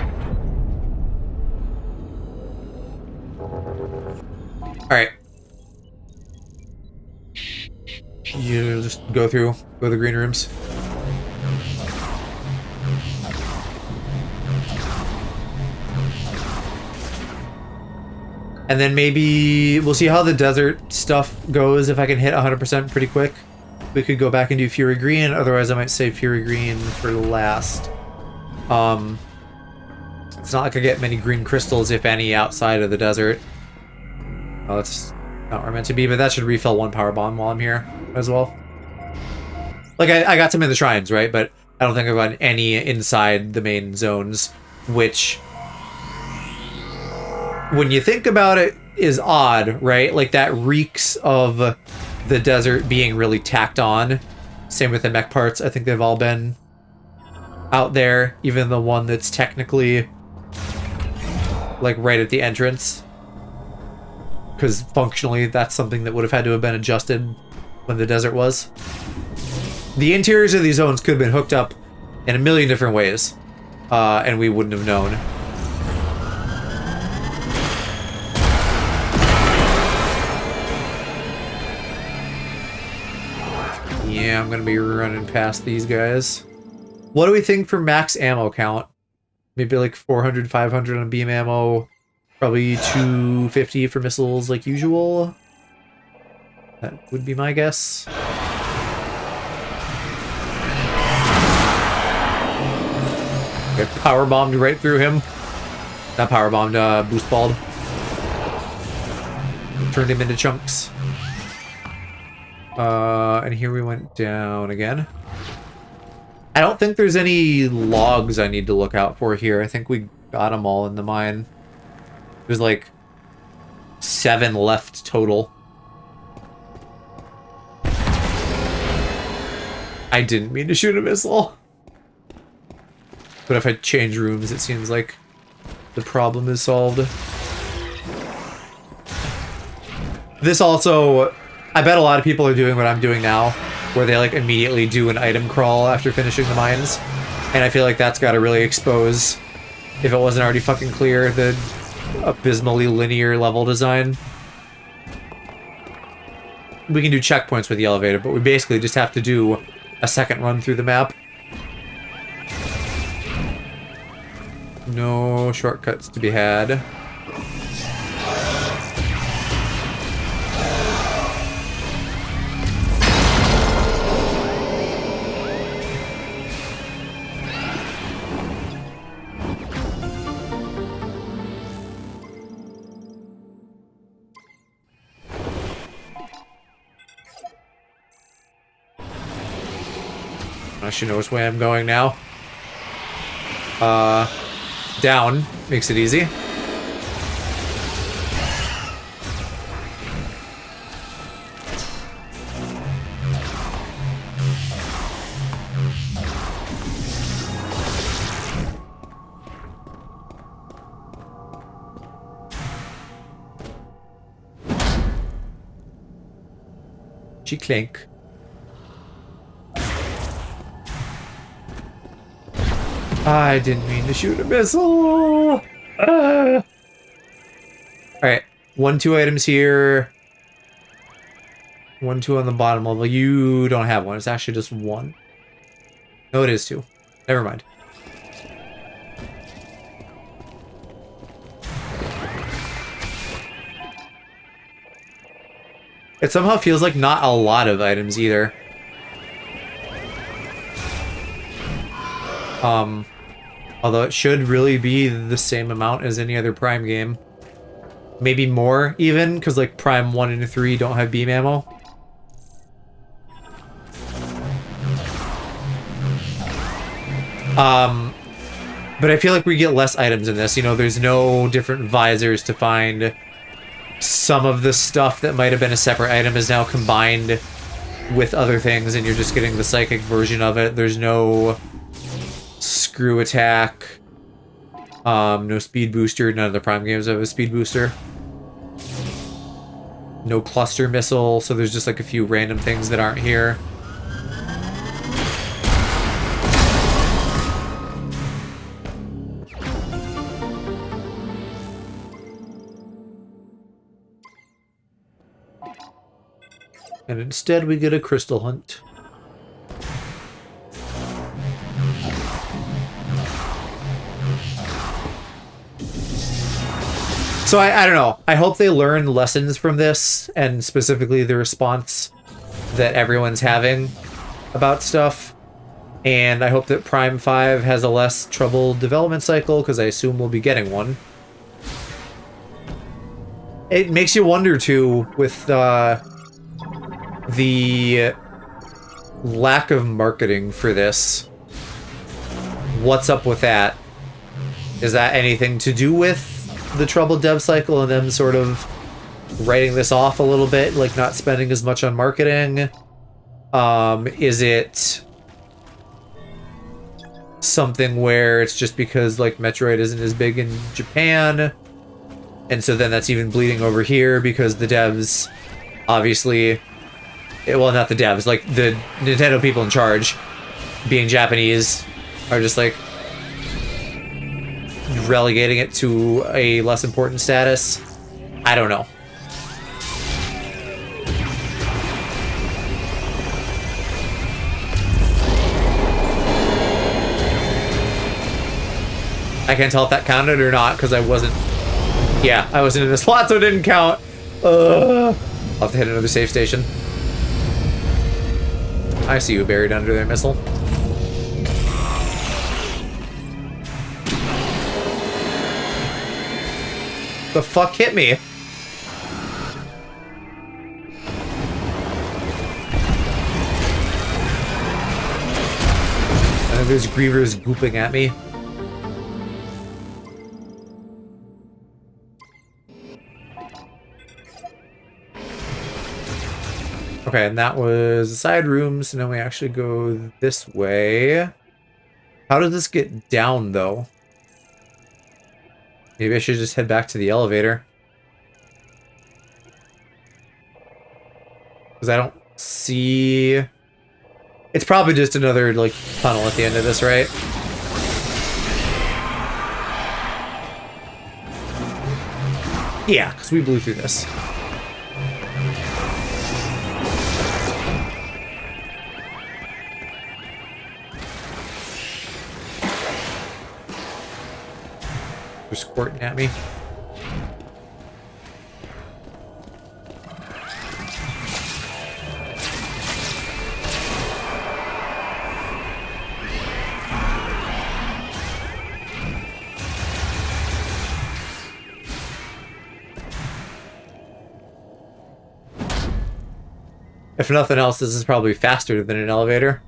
Alright. You just go through the green rooms. And then maybe we'll see how the desert stuff goes. If I can hit 100% pretty quick, we could go back and do Fury Green. Otherwise, I might save Fury Green for last. It's not like I get many green crystals, if any, outside of the desert. Oh, that's not where I'm meant to be, but that should refill one power bomb while I'm here as well. Like, I got some in the shrines, right? But I don't think I've gotten any inside the main zones, which, when you think about it, is odd, right? Like, that reeks of the desert being really tacked on. Same with the mech parts. I think they've all been out there, even the one that's technically, like, right at the entrance. Because functionally, that's something that would have had to have been adjusted when the desert was. The interiors of these zones could have been hooked up in a million different ways, and we wouldn't have known. Yeah, I'm gonna be running past these guys. What do we think for max ammo count? Maybe like 400, 500 on beam ammo. Probably 250 for missiles like usual. That would be my guess. Get power bombed right through him. Not power bombed, boost balled. Turned him into chunks. And here we went down again. I don't think there's any logs I need to look out for here. I think we got them all in the mine. There's like 7 left total. I didn't mean to shoot a missile. But if I change rooms, it seems like the problem is solved. This also, I bet a lot of people are doing what I'm doing now, where they like immediately do an item crawl after finishing the mines. And I feel like that's got to really expose, if it wasn't already fucking clear, the abysmally linear level design. We can do checkpoints with the elevator, but we basically just have to do a second run through the map. No shortcuts to be had. She knows where I'm going now. Down makes it easy. She clink. I didn't mean to shoot a missile. Alright. 1, 2 items here. 1, 2 on the bottom level. You don't have one. It's actually just 1. No, it is 2. Never mind. It somehow feels like not a lot of items either. Although it should really be the same amount as any other Prime game. Maybe more, even, because like Prime 1 and 3 don't have beam ammo. But I feel like we get less items in this. You know, there's no different visors to find. Some of the stuff that might have been a separate item is now combined with other things, and you're just getting the psychic version of it. There's no screw attack, no speed booster. None of the Prime games have a speed booster. No cluster missile, so there's just like a few random things that aren't here. And instead we get a crystal hunt. So I don't know. I hope they learn lessons from this, and specifically the response that everyone's having about stuff. And I hope that Prime 5 has a less troubled development cycle, because I assume we'll be getting one. It makes you wonder, too, with the lack of marketing for this. What's up with that? Is that anything to do with the troubled dev cycle and them sort of writing this off a little bit, like not spending as much on marketing? Is it something where it's just because like Metroid isn't as big in Japan, and so then that's even bleeding over here because the devs obviously, well, not the devs, like the Nintendo people in charge, being Japanese, are just like relegating it to a less important status? I don't know. I can't tell if that counted or not because I wasn't... Yeah, I wasn't in the slot, so it didn't count. I'll have to hit another save station. I see you buried under their missile. The fuck hit me? I think there's grievers gooping at me. Okay, and that was the side room, so now we actually go this way. How does this get down, though? Maybe I should just head back to the elevator. Because I don't see It's probably just another, like, tunnel at the end of this, right? Yeah, because we blew through this. They're squirting at me. If nothing else, this is probably faster than an elevator.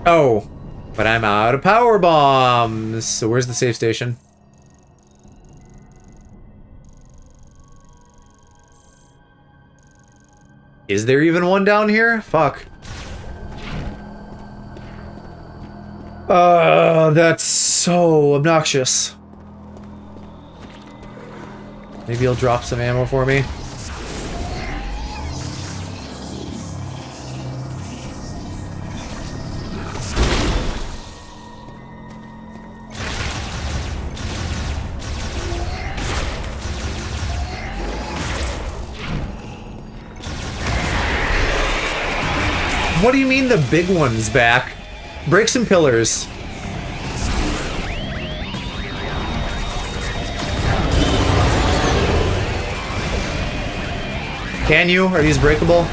Oh, but I'm out of power bombs. So where's the safe station? Is there even one down here? Fuck. That's so obnoxious. Maybe he'll drop some ammo for me. What do you mean the big one's back? Break some pillars. Can you? Are these breakable?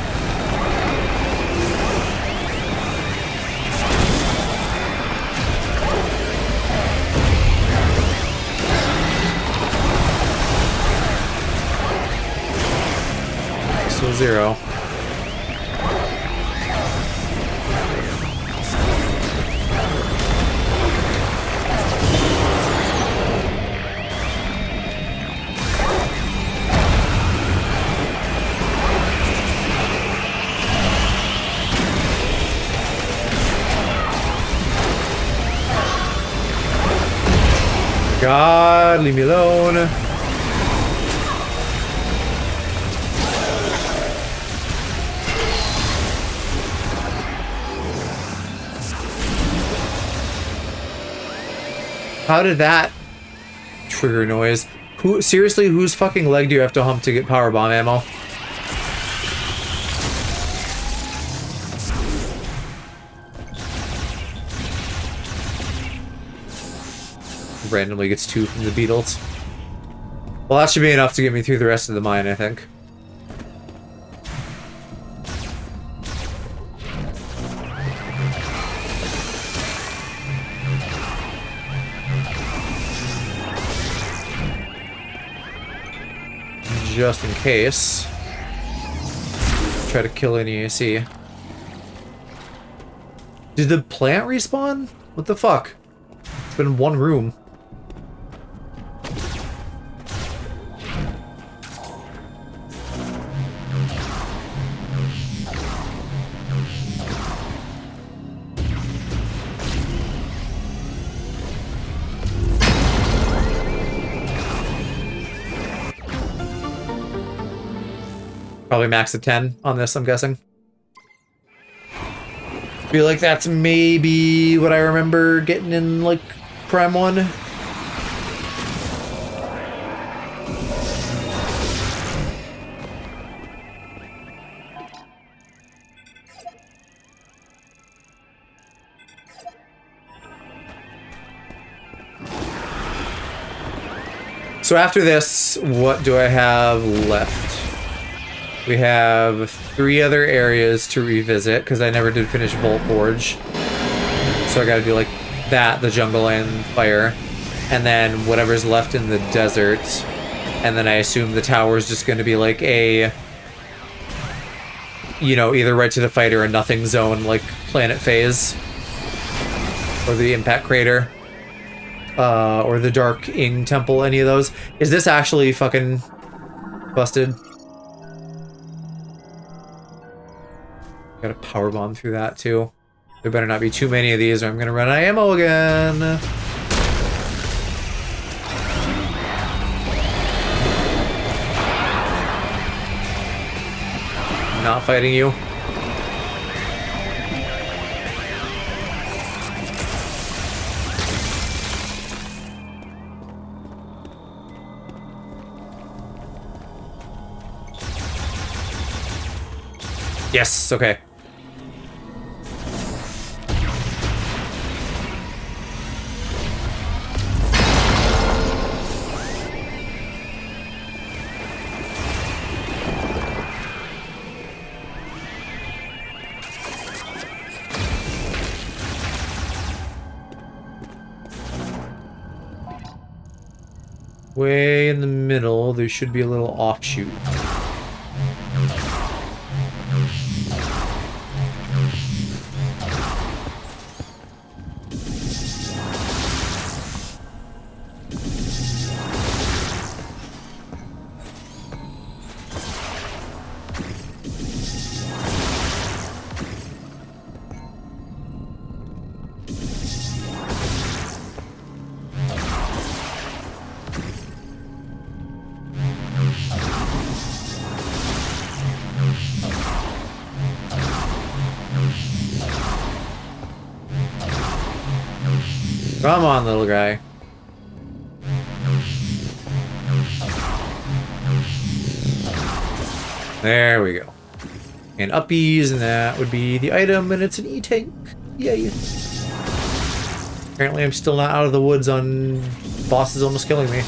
Still 0. God, leave me alone. How did that trigger noise? Who, seriously, whose fucking leg do you have to hump to get power bomb ammo? Randomly gets 2 from the beetles. Well, that should be enough to get me through the rest of the mine, I think. Just in case. Try to kill any I see. Did the plant respawn? What the fuck? It's been in one room. Probably max of 10 on this, I'm guessing. Feel like that's maybe what I remember getting in, like, Prime 1. So after this, what do I have left? We have 3 other areas to revisit, because I never did finish Volt Forge. So I gotta do, like, that, the jungle and fire. And then whatever's left in the desert. And then I assume the tower is just gonna be, like, a... You know, either right to the fight or a nothing zone, like Planet Phase. Or the Impact Crater. Or the Dark Ing Temple, any of those. Is this actually fucking busted? Got a power bomb through that too. There better not be too many of these or I'm gonna run out of ammo again. not fighting you. Yes, okay. Way in the middle, there should be a little offshoot. Come on, little guy. There we go. And uppies, and that would be the item, and it's an E-tank. Yay. Apparently I'm still not out of the woods on bosses almost killing me.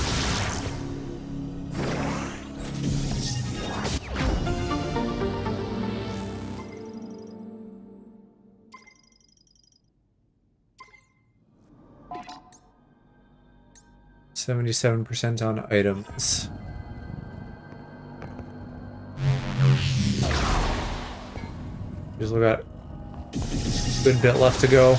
$77% on items. Just look at a good bit left to go.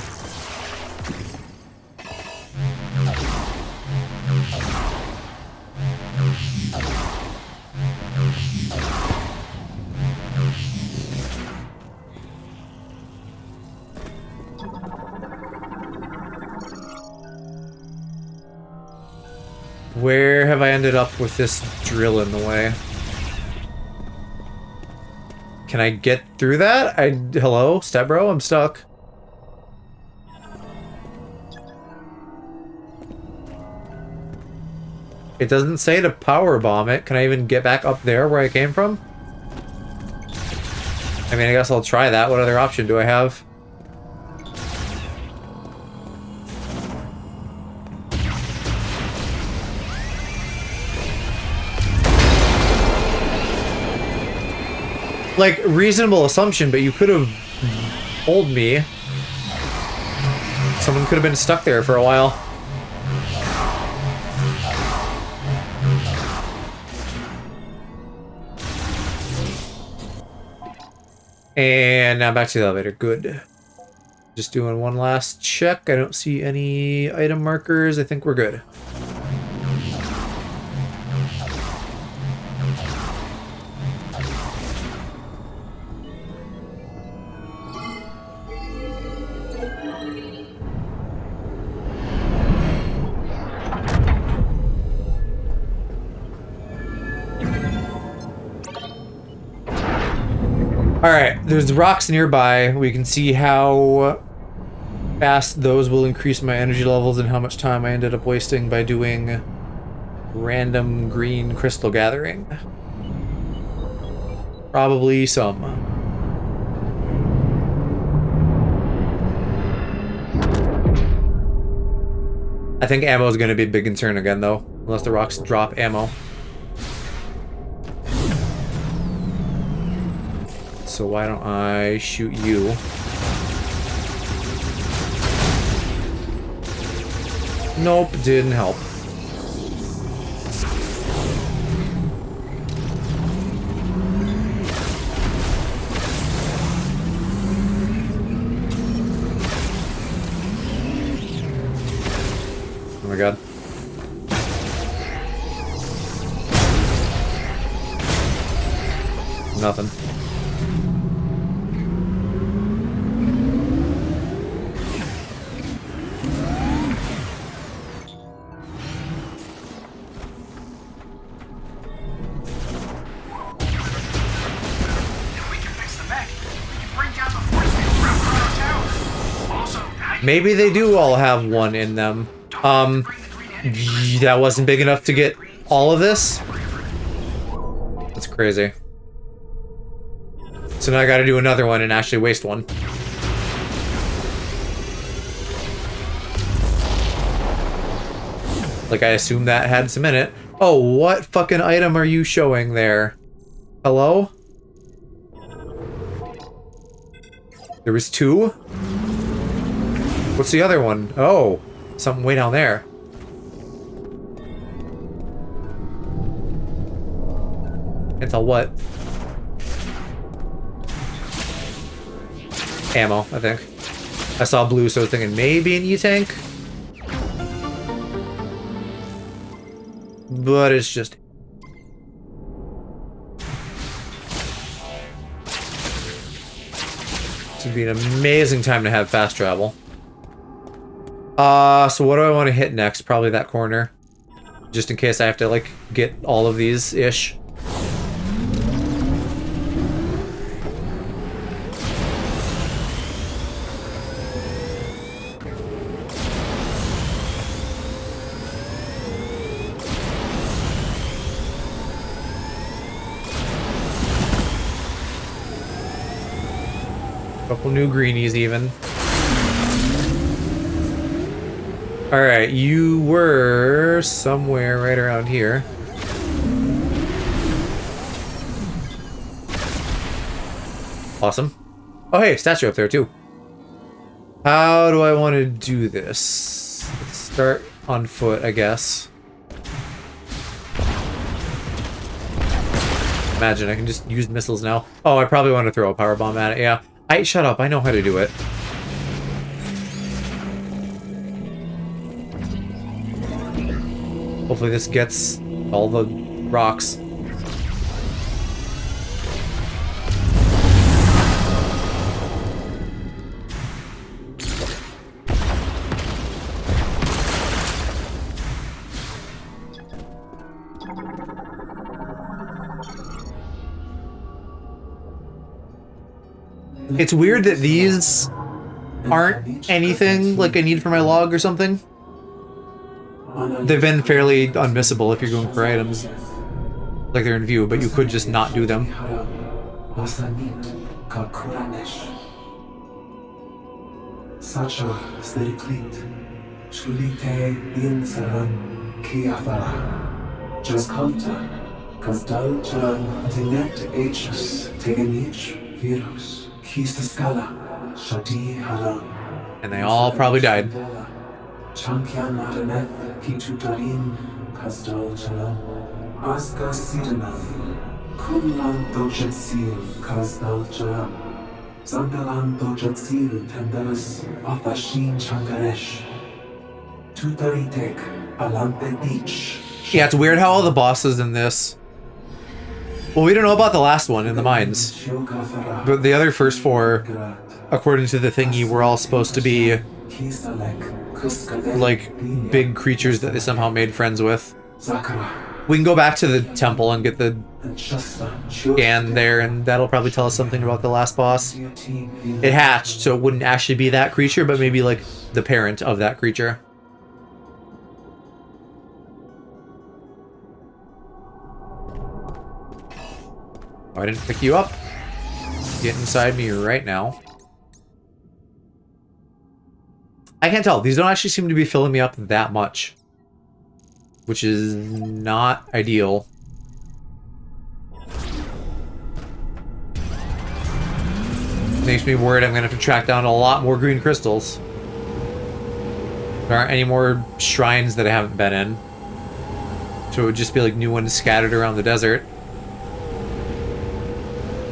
Where have I ended up with this drill in the way? Can I get through that? Hello, stepbro, I'm stuck. It doesn't say to power bomb it. Can I even get back up there where I came from? I mean, I guess I'll try that. What other option do I have? Like, reasonable assumption, but you could have told me. Someone could have been stuck there for a while. And now back to the elevator. Good. Just doing one last check. I don't see any item markers. I think we're good. Alright, there's rocks nearby. We can see how fast those will increase my energy levels and how much time I ended up wasting by doing random green crystal gathering. Probably some. I think ammo is going to be a big concern again, though, unless the rocks drop ammo. So why don't I shoot you? Nope, didn't help. Oh my god. Nothing. Maybe they do all have one in them. That wasn't big enough to get all of this? That's crazy. So now I gotta do another one and actually waste one. Like, I assume that had some in it. Oh, what fucking item are you showing there? Hello? There was 2? What's the other one? Oh, something way down there. Can't tell what. Ammo, I think. I saw blue, so I was thinking maybe an E-tank. But it's just... This would be an amazing time to have fast travel. So what do I want to hit next? Probably that corner. Just in case I have to, like, get all of these-ish. Couple new greenies even. Alright, you were somewhere right around here. Awesome. Oh hey, statue up there too. How do I want to do this? Let's start on foot, I guess. Imagine I can just use missiles now. Oh, I probably want to throw a power bomb at it, yeah. Shut up, I know how to do it. Hopefully this gets all the rocks. It's weird that these aren't anything like I need for my log or something. They've been fairly unmissable if you're going for items. Like they're in view, but you could just not do them. And they all probably died. Yeah, it's weird how all the bosses in this... Well, we don't know about the last one in the mines. But the other first 4, according to the thingy, were all supposed to be... like, big creatures that they somehow made friends with. We can go back to the temple and get the scan there, and that'll probably tell us something about the last boss. It hatched, so it wouldn't actually be that creature, but maybe, like, the parent of that creature. Oh, I didn't pick you up. Get inside me right now. I can't tell. These don't actually seem to be filling me up that much. Which is not ideal. Makes me worried I'm going to have to track down a lot more green crystals. There aren't any more shrines that I haven't been in. So it would just be like new ones scattered around the desert.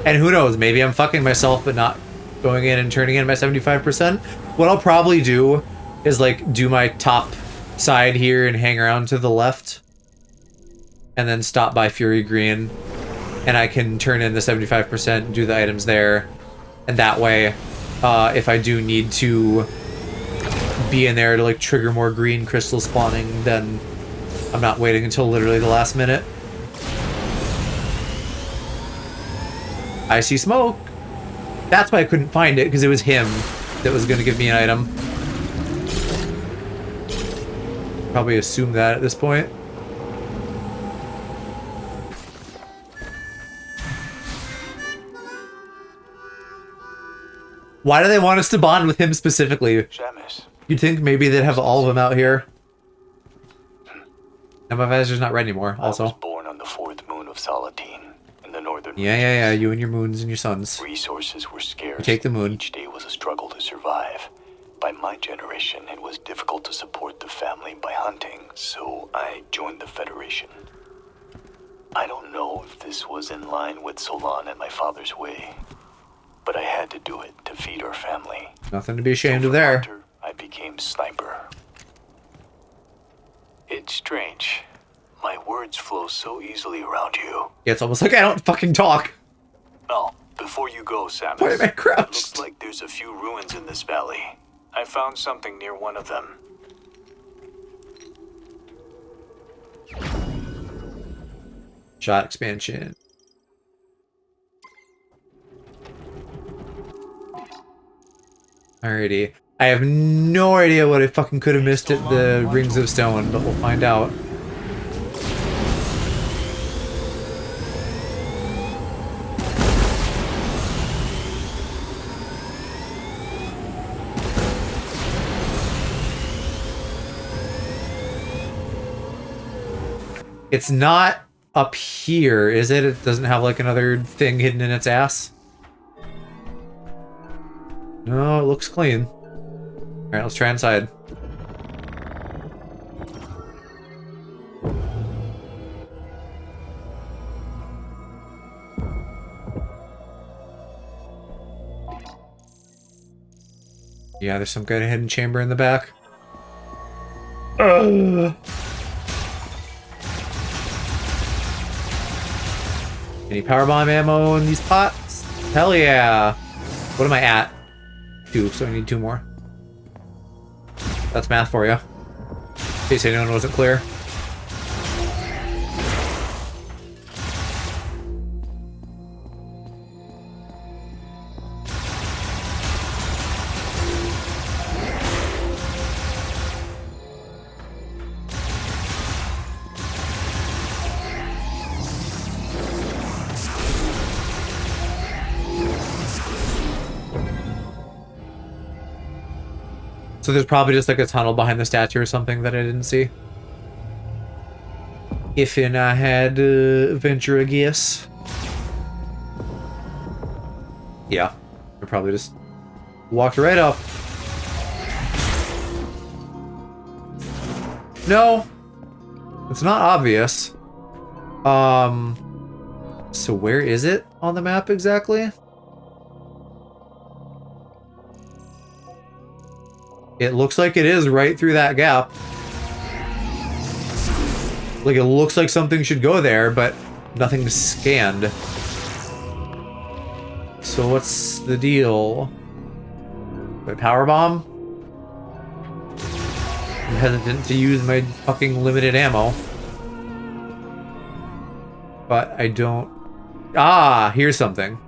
And who knows, maybe I'm fucking myself but not going in and turning in my 75%. What I'll probably do is like do my top side here and hang around to the left. And then stop by Fury Green. And I can turn in the 75%, do the items there. And that way, if I do need to be in there to like trigger more green crystal spawning, then I'm not waiting until literally the last minute. I see smoke. That's why I couldn't find it, because it was him that was going to give me an item. Probably assume that at this point. Why do they want us to bond with him specifically? Shamus. You'd think maybe they'd have all of them out here. And my visor's not red anymore, I was also. born on the 4th moon of Salatine in the northern Yeah, you and your moons and your suns. Resources were scarce. You take the moon. Each day was a struggle to survive. By my generation, it was difficult to support the family by hunting, so I joined the Federation. I don't know if this was in line with Solon and my father's way, but I had to do it to feed our family. Nothing to be ashamed So of from there. hunter, I became sniper. It's strange. My words flow so easily around you. Yeah, it's almost like I don't fucking talk. Oh, before you go, Samus. Why am I It crouched? looks like there's a few ruins in this valley. I found something near one of them. Shot expansion. Alrighty. I have no idea what I fucking could have missed at the Rings of Stone, but we'll find out. It's not up here, is it? It doesn't have like another thing hidden in its ass? No, it looks clean. Alright, let's try inside. Yeah, there's some kind of hidden chamber in the back. Any powerbomb ammo in these pots? Hell yeah! What am I at? 2, so I need 2 more. That's math for you. In case anyone wasn't clear. So there's probably just like a tunnel behind the statue or something that I didn't see. If in I had venture a guess. Yeah, I probably just walked right up. No, it's not obvious. So where is it on the map exactly? It looks like it is right through that gap. Like, it looks like something should go there, but nothing's scanned. So what's the deal? My powerbomb? I'm hesitant to use my fucking limited ammo. But I don't... Ah, here's something.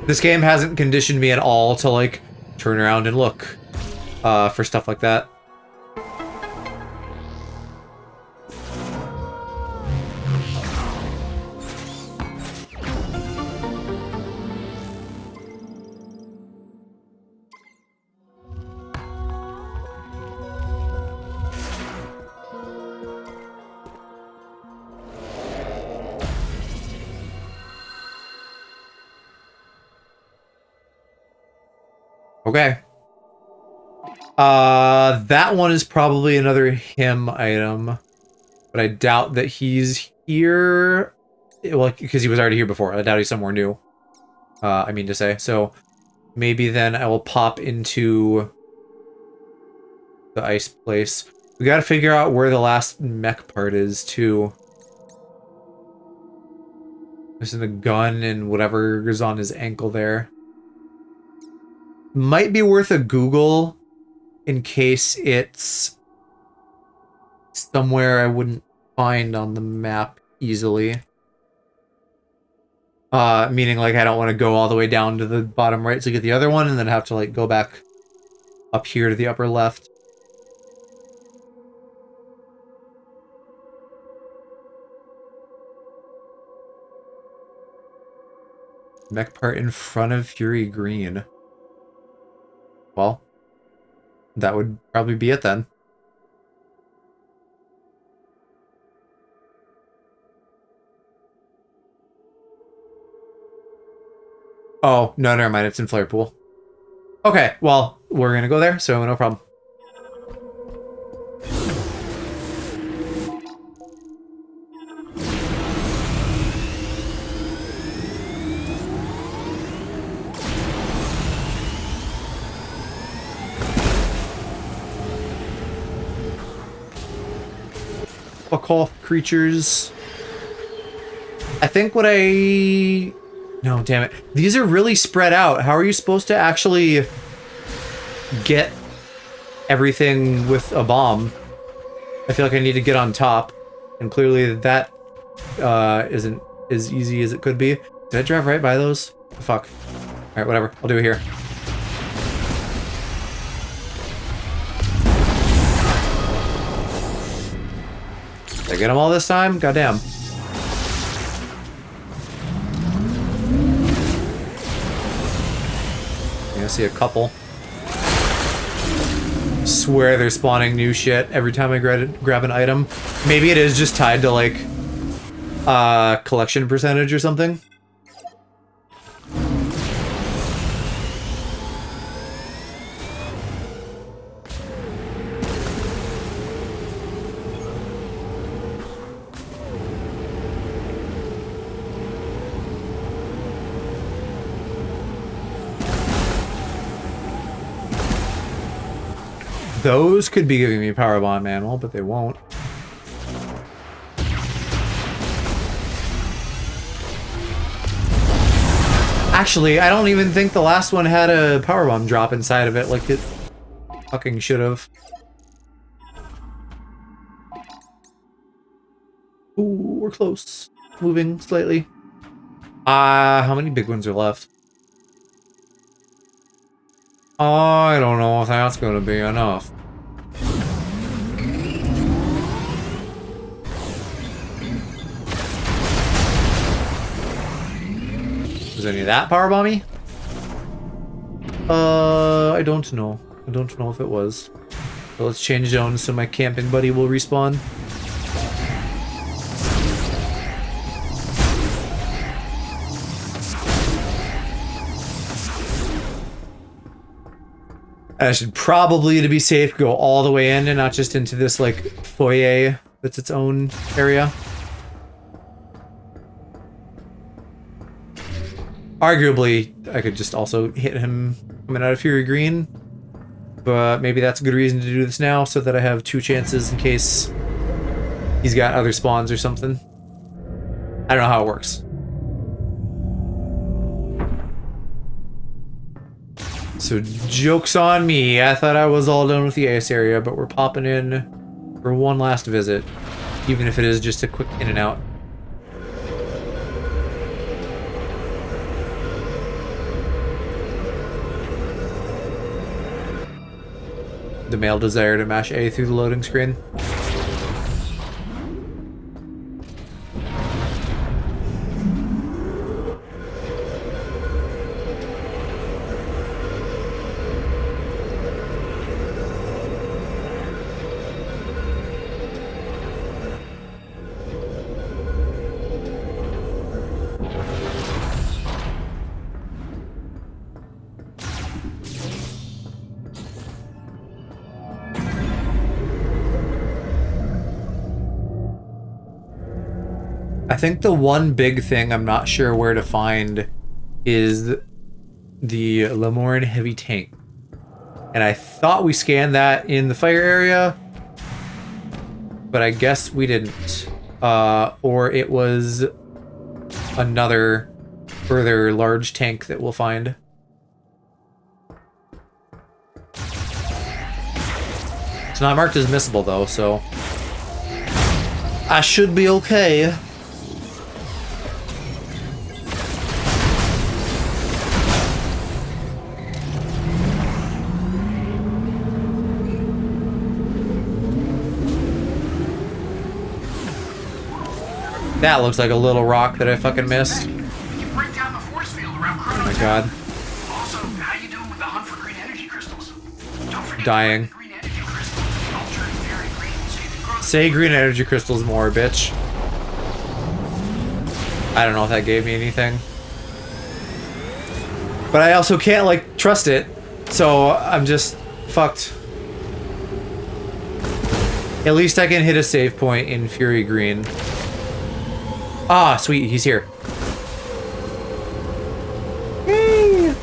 This game hasn't conditioned me at all to, like, turn around and look for stuff like that. Okay. That one is probably another him item, but I doubt that he's here. Well, because he was already here before. I doubt he's somewhere new. I mean to say. So maybe then I will pop into the ice place. We gotta figure out where the last mech part is, too. This is the gun and whatever is on his ankle there. Might be worth a Google in case it's somewhere I wouldn't find on the map easily. Meaning like I don't want to go all the way down to the bottom right to get the other one and then have to like go back up here to the upper left. Mech part in front of Fury Green. Well, that would probably be it then. Oh, no, never mind. It's in Flare Pool. Okay, well, we're gonna go there, so no problem. Fuck off, creatures. I think what I... No, damn it. These are really spread out. How are you supposed to actually get everything with a bomb? I feel like I need to get on top. And clearly that isn't as easy as it could be. Did I drive right by those? Fuck. Alright, whatever. I'll do it here. Did I get them all this time? Goddamn. I see a couple. Swear they're spawning new shit every time I grab an item. Maybe it is just tied to like collection percentage or something. Those could be giving me power bomb ammo, but they won't. Actually, I don't even think the last one had a power bomb drop inside of it like it fucking should have. Ooh, we're close. Moving slightly. How many big ones are left? I don't know if that's going to be enough. Was any of that power bomby? I don't know. I don't know if it was. So let's change zones so my camping buddy will respawn. I should probably, to be safe, go all the way in and not just into this, like, foyer that's its own area. Arguably, I could just also hit him coming out of Fury Green. But maybe that's a good reason to do this now, so that I have 2 chances in case he's got other spawns or something. I don't know how it works. So, joke's on me. I thought I was all done with the ice area, but we're popping in for one last visit. Even if it is just a quick in and out. The male desire to mash A through the loading screen. I think the one big thing I'm not sure where to find is the Lemorn heavy tank. And I thought we scanned that in the fire area, but I guess we didn't. Or it was another further large tank that we'll find. It's not marked as missable though, so I should be okay. That looks like a little rock that I fucking missed. We can break down the force field around Chrono Oh my Tower. god. Also, how you doing with the hunt for green energy crystals? Don't forget Dying. to find the green energy crystals. I'll turn very green so you can grow them. Say green energy crystals more, bitch. I don't know if that gave me anything. But I also can't, like, trust it. So I'm just fucked. At least I can hit a save point in Fury Green. Ah, sweet, he's here. Yay!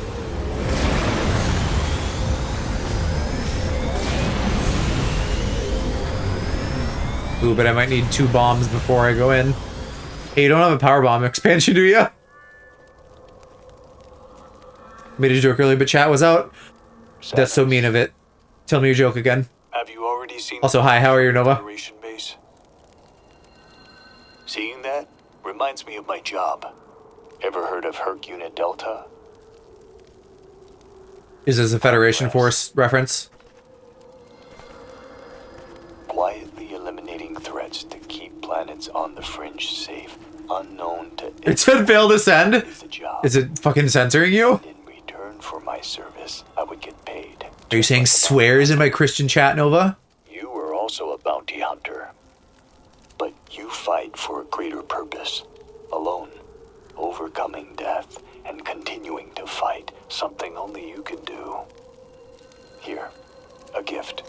Ooh, but I might need 2 bombs before I go in. Hey, you don't have a power bomb expansion, do ya? Made a joke earlier, but chat was out. That's so mean of it. Tell me your joke again. Have you already seen Also, hi, how are you, Nova? Federation base? Seeing that reminds me of my job. Ever heard of Herc Unit Delta? Is this a Federation Force reference? Quietly eliminating threats to keep planets on the fringe safe, unknown to It said fail to send? is the job. Is it fucking censoring you? In return for my service, I would get paid. Are you saying swears in my Christian chat, Nova? You were also a bounty hunter. But you fight for a greater purpose. Alone. Overcoming death and continuing to fight. Something only you can do. Here. A gift.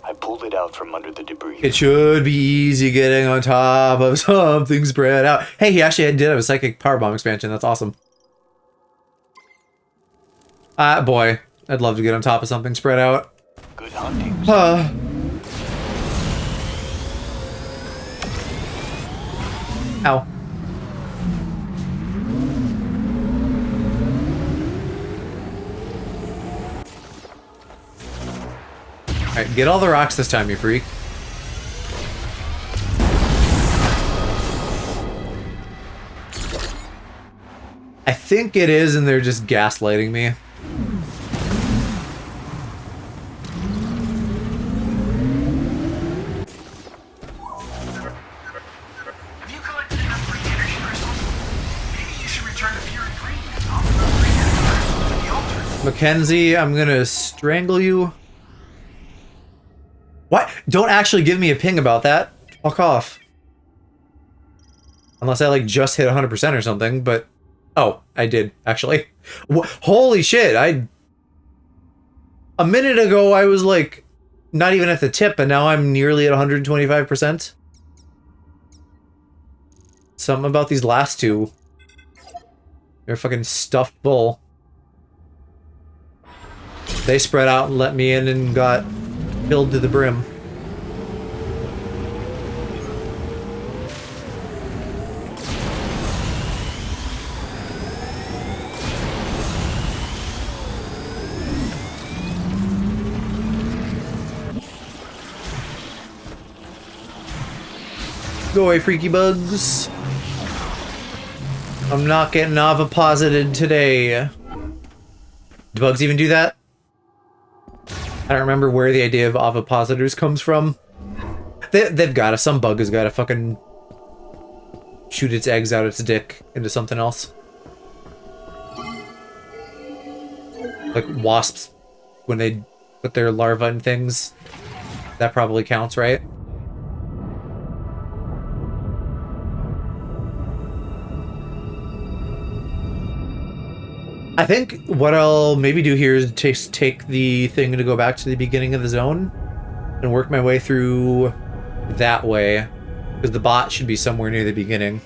I pulled it out from under the debris. It should be easy getting on top of something spread out. Hey, he actually did have a psychic powerbomb expansion. That's awesome. Boy, I'd love to get on top of something spread out. Good hunting. Ow. Alright, get all the rocks this time, you freak. I think it is, and they're just gaslighting me. Have you collected enough green energy crystals? Maybe you should return to Fury Green and offer the green energy crystals to the altar. Mackenzie, I'm gonna strangle you. What? Don't actually give me a ping about that. Fuck off. Unless I, like, just hit 100% or something, but... Oh, I did, actually. Holy shit, a minute ago, I was, like, not even at the tip, and now I'm nearly at 125%. Something about these last two. They're fucking stuffed full. They spread out and let me in and got filled to the brim. Go away, freaky bugs. I'm not getting oviposited today. Do bugs even do that? I don't remember where the idea of ovipositors comes from. They've got to. Some bug has got to fucking shoot its eggs out its dick into something else. Like wasps, when they put their larvae in things. That probably counts, right? I think what I'll maybe do here is take the thing to go back to the beginning of the zone and work my way through that way, because the bot should be somewhere near the beginning.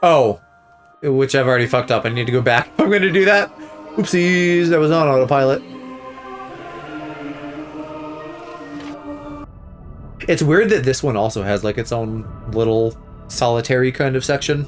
Oh. Which I've already fucked up. I need to go back if I'm going to do that. Oopsies, I was on autopilot. It's weird that this one also has like its own little solitary kind of section.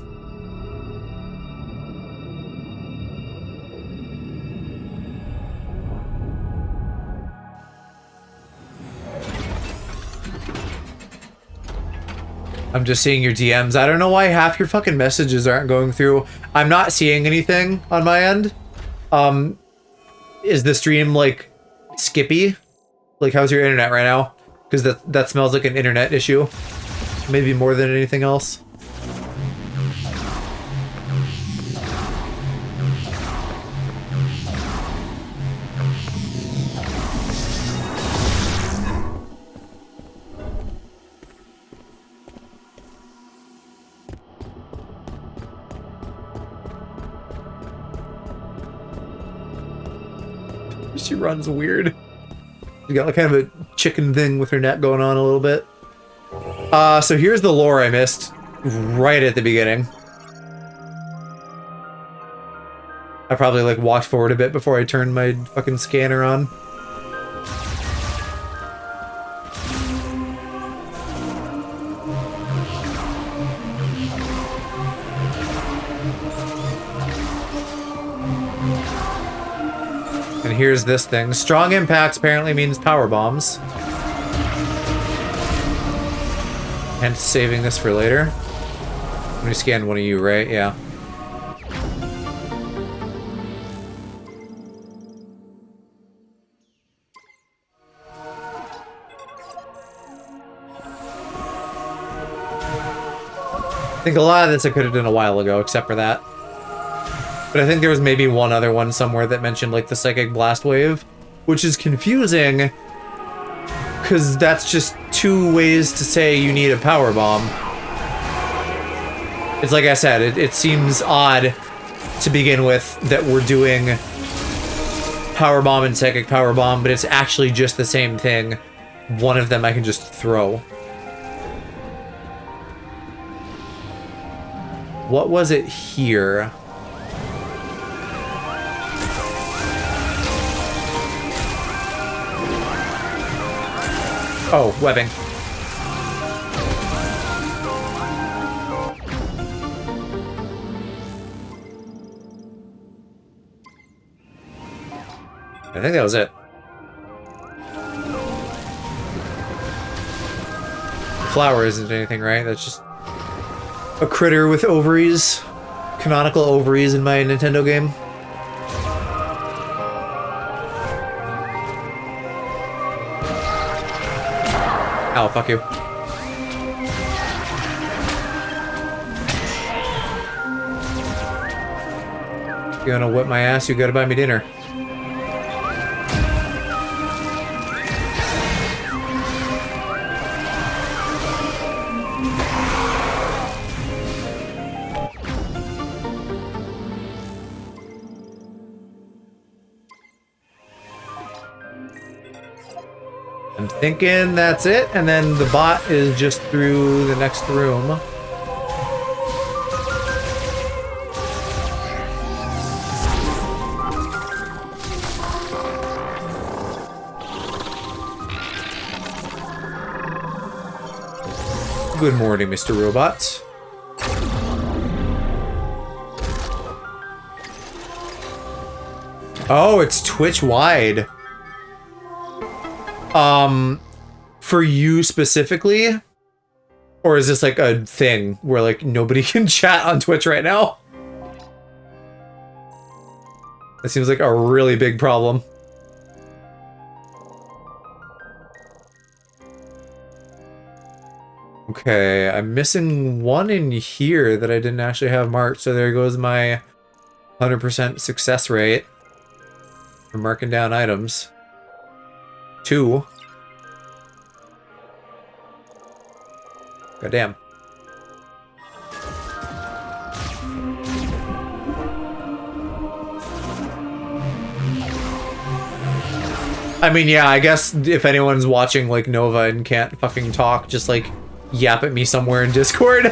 I'm just seeing your DMs. I don't know why half your fucking messages aren't going through. I'm not seeing anything on my end. Is the stream, like, skippy? Like, how's your internet right now? Because that smells like an internet issue. Maybe more than anything else. She runs weird. She got like kind of a chicken thing with her neck going on a little bit. So here's the lore I missed right at the beginning. I probably like walked forward a bit before I turned my fucking scanner on. And here's this thing. Strong impacts apparently means power bombs. Hence saving this for later. Let me scan one of you, right? Yeah. I think a lot of this I could have done a while ago, except for that. But I think there was maybe one other one somewhere that mentioned, like, the Psychic Blast Wave, which is confusing, because that's just two ways to say you need a power bomb. It's like I said, it seems odd to begin with that we're doing power bomb and psychic power bomb, but it's actually just the same thing. One of them I can just throw. What was it here? Oh, webbing. I think that was it. Flower isn't anything, right? That's just a critter with ovaries. Canonical ovaries in my Nintendo game. Oh, fuck you. You gonna whip my ass? You gotta buy me dinner. I'm thinking that's it, and then the bot is just through the next room. Good morning, Mr. Robot. Oh, it's Twitch wide. For you specifically? Or is this like a thing where like nobody can chat on Twitch right now? That seems like a really big problem. Okay, I'm missing one in here that I didn't actually have marked, so there goes my 100% success rate for marking down items. 2. Goddamn. I mean, yeah, I guess if anyone's watching, like, Nova and can't fucking talk, just, like, yap at me somewhere in Discord.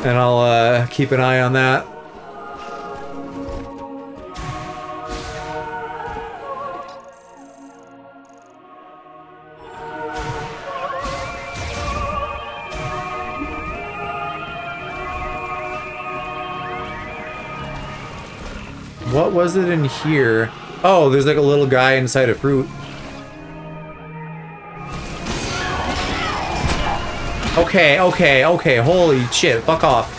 And I'll, keep an eye on that. What was it in here? Oh, there's like a little guy inside a fruit. Okay, okay, okay. Holy shit. Fuck off.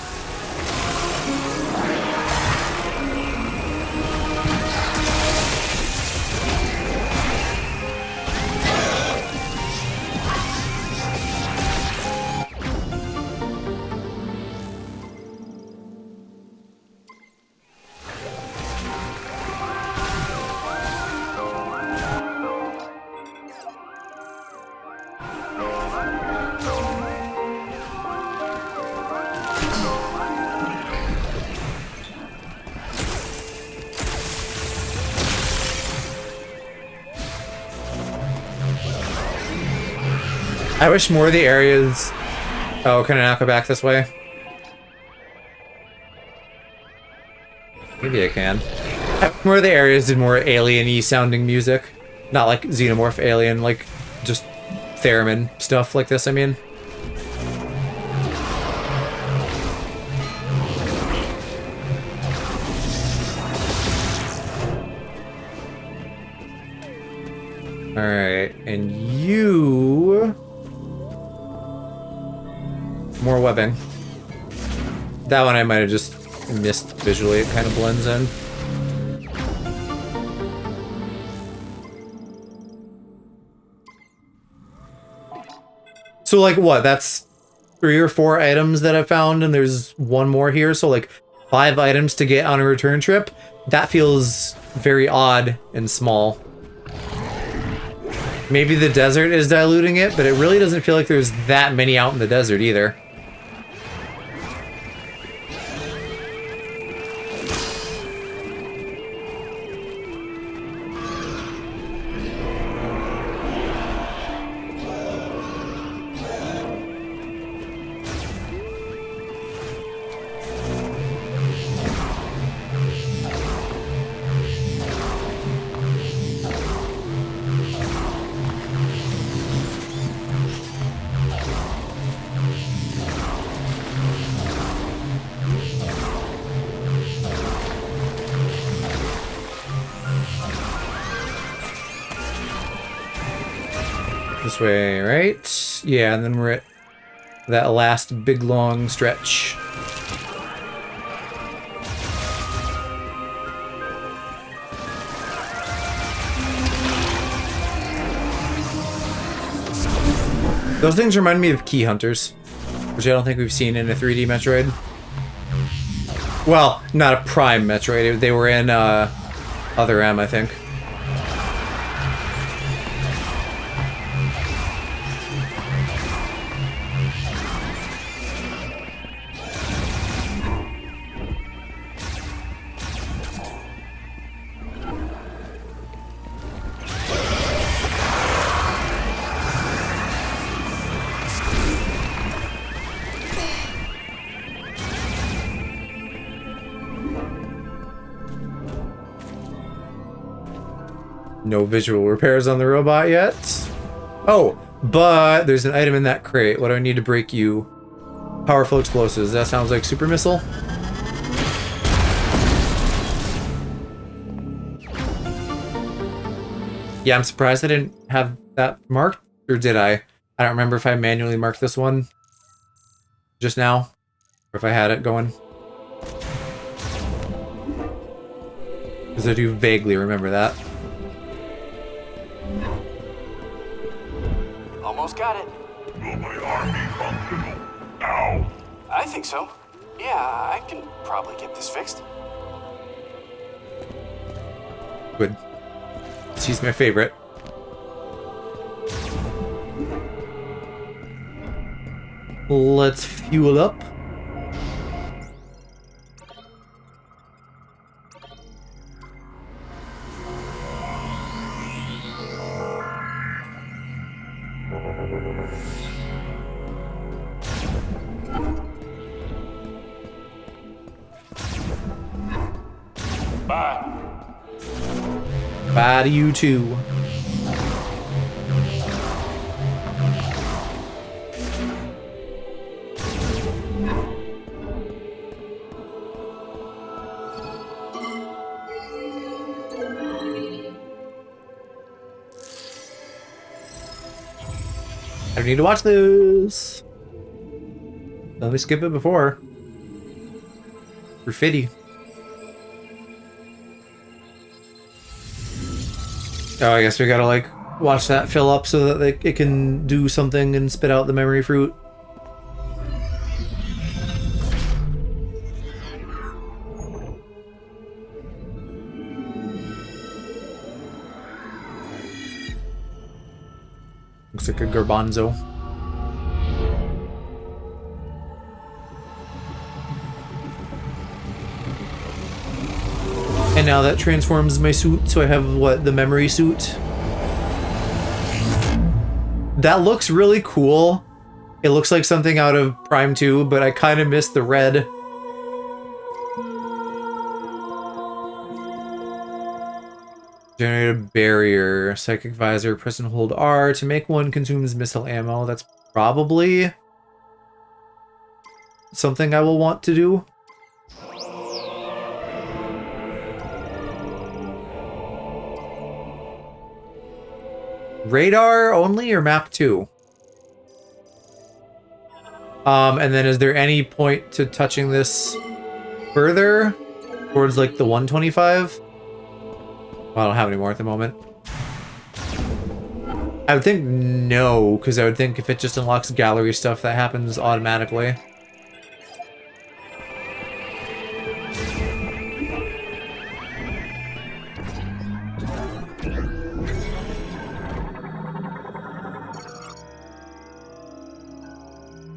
I wish more of the areas... Oh, can I not go back this way? Maybe I can. More of the areas did more alien-y sounding music. Not like Xenomorph Alien, like just theremin stuff like this, I mean. Alright, and you... More webbing. That one I might have just missed visually, it kind of blends in. So like what, that's 3 or 4 items that I found and there's one more here, so like 5 items to get on a return trip? That feels very odd and small. Maybe the desert is diluting it, but it really doesn't feel like there's that many out in the desert either. This way, right? Yeah, and then we're at that last big long stretch. Those things remind me of key hunters, which I don't think we've seen in a 3D Metroid. Well, not a Prime Metroid. They were in Other M, I think. No visual repairs on the robot yet. Oh, but there's an item in that crate. What do I need to break you? Powerful explosives. That sounds like super missile. Yeah, I'm surprised I didn't have that marked. Or did I? I don't remember if I manually marked this one just now. Or if I had it going. Because I do vaguely remember that. Almost got it. Will my arm be functional? Ow! I think so. Yeah, I can probably get this fixed. Good. She's my favorite. Let's fuel up. Bye. Bye to you too. I need to watch this. Let me skip it before. Graffiti. Oh, I guess we gotta like watch that fill up so that it can do something and spit out the memory fruit. Looks like a garbanzo. And now that transforms my suit, so I have, what, the memory suit? That looks really cool. It looks like something out of Prime 2, but I kind of miss the red. Generate a barrier. Psychic visor. Press and hold R. To make one consumes missile ammo. That's probably something I will want to do. Radar only or map 2? And then is there any point to touching this further towards like the 125? Well, I don't have any more at the moment. I would think no, because I would think if it just unlocks gallery stuff, that happens automatically.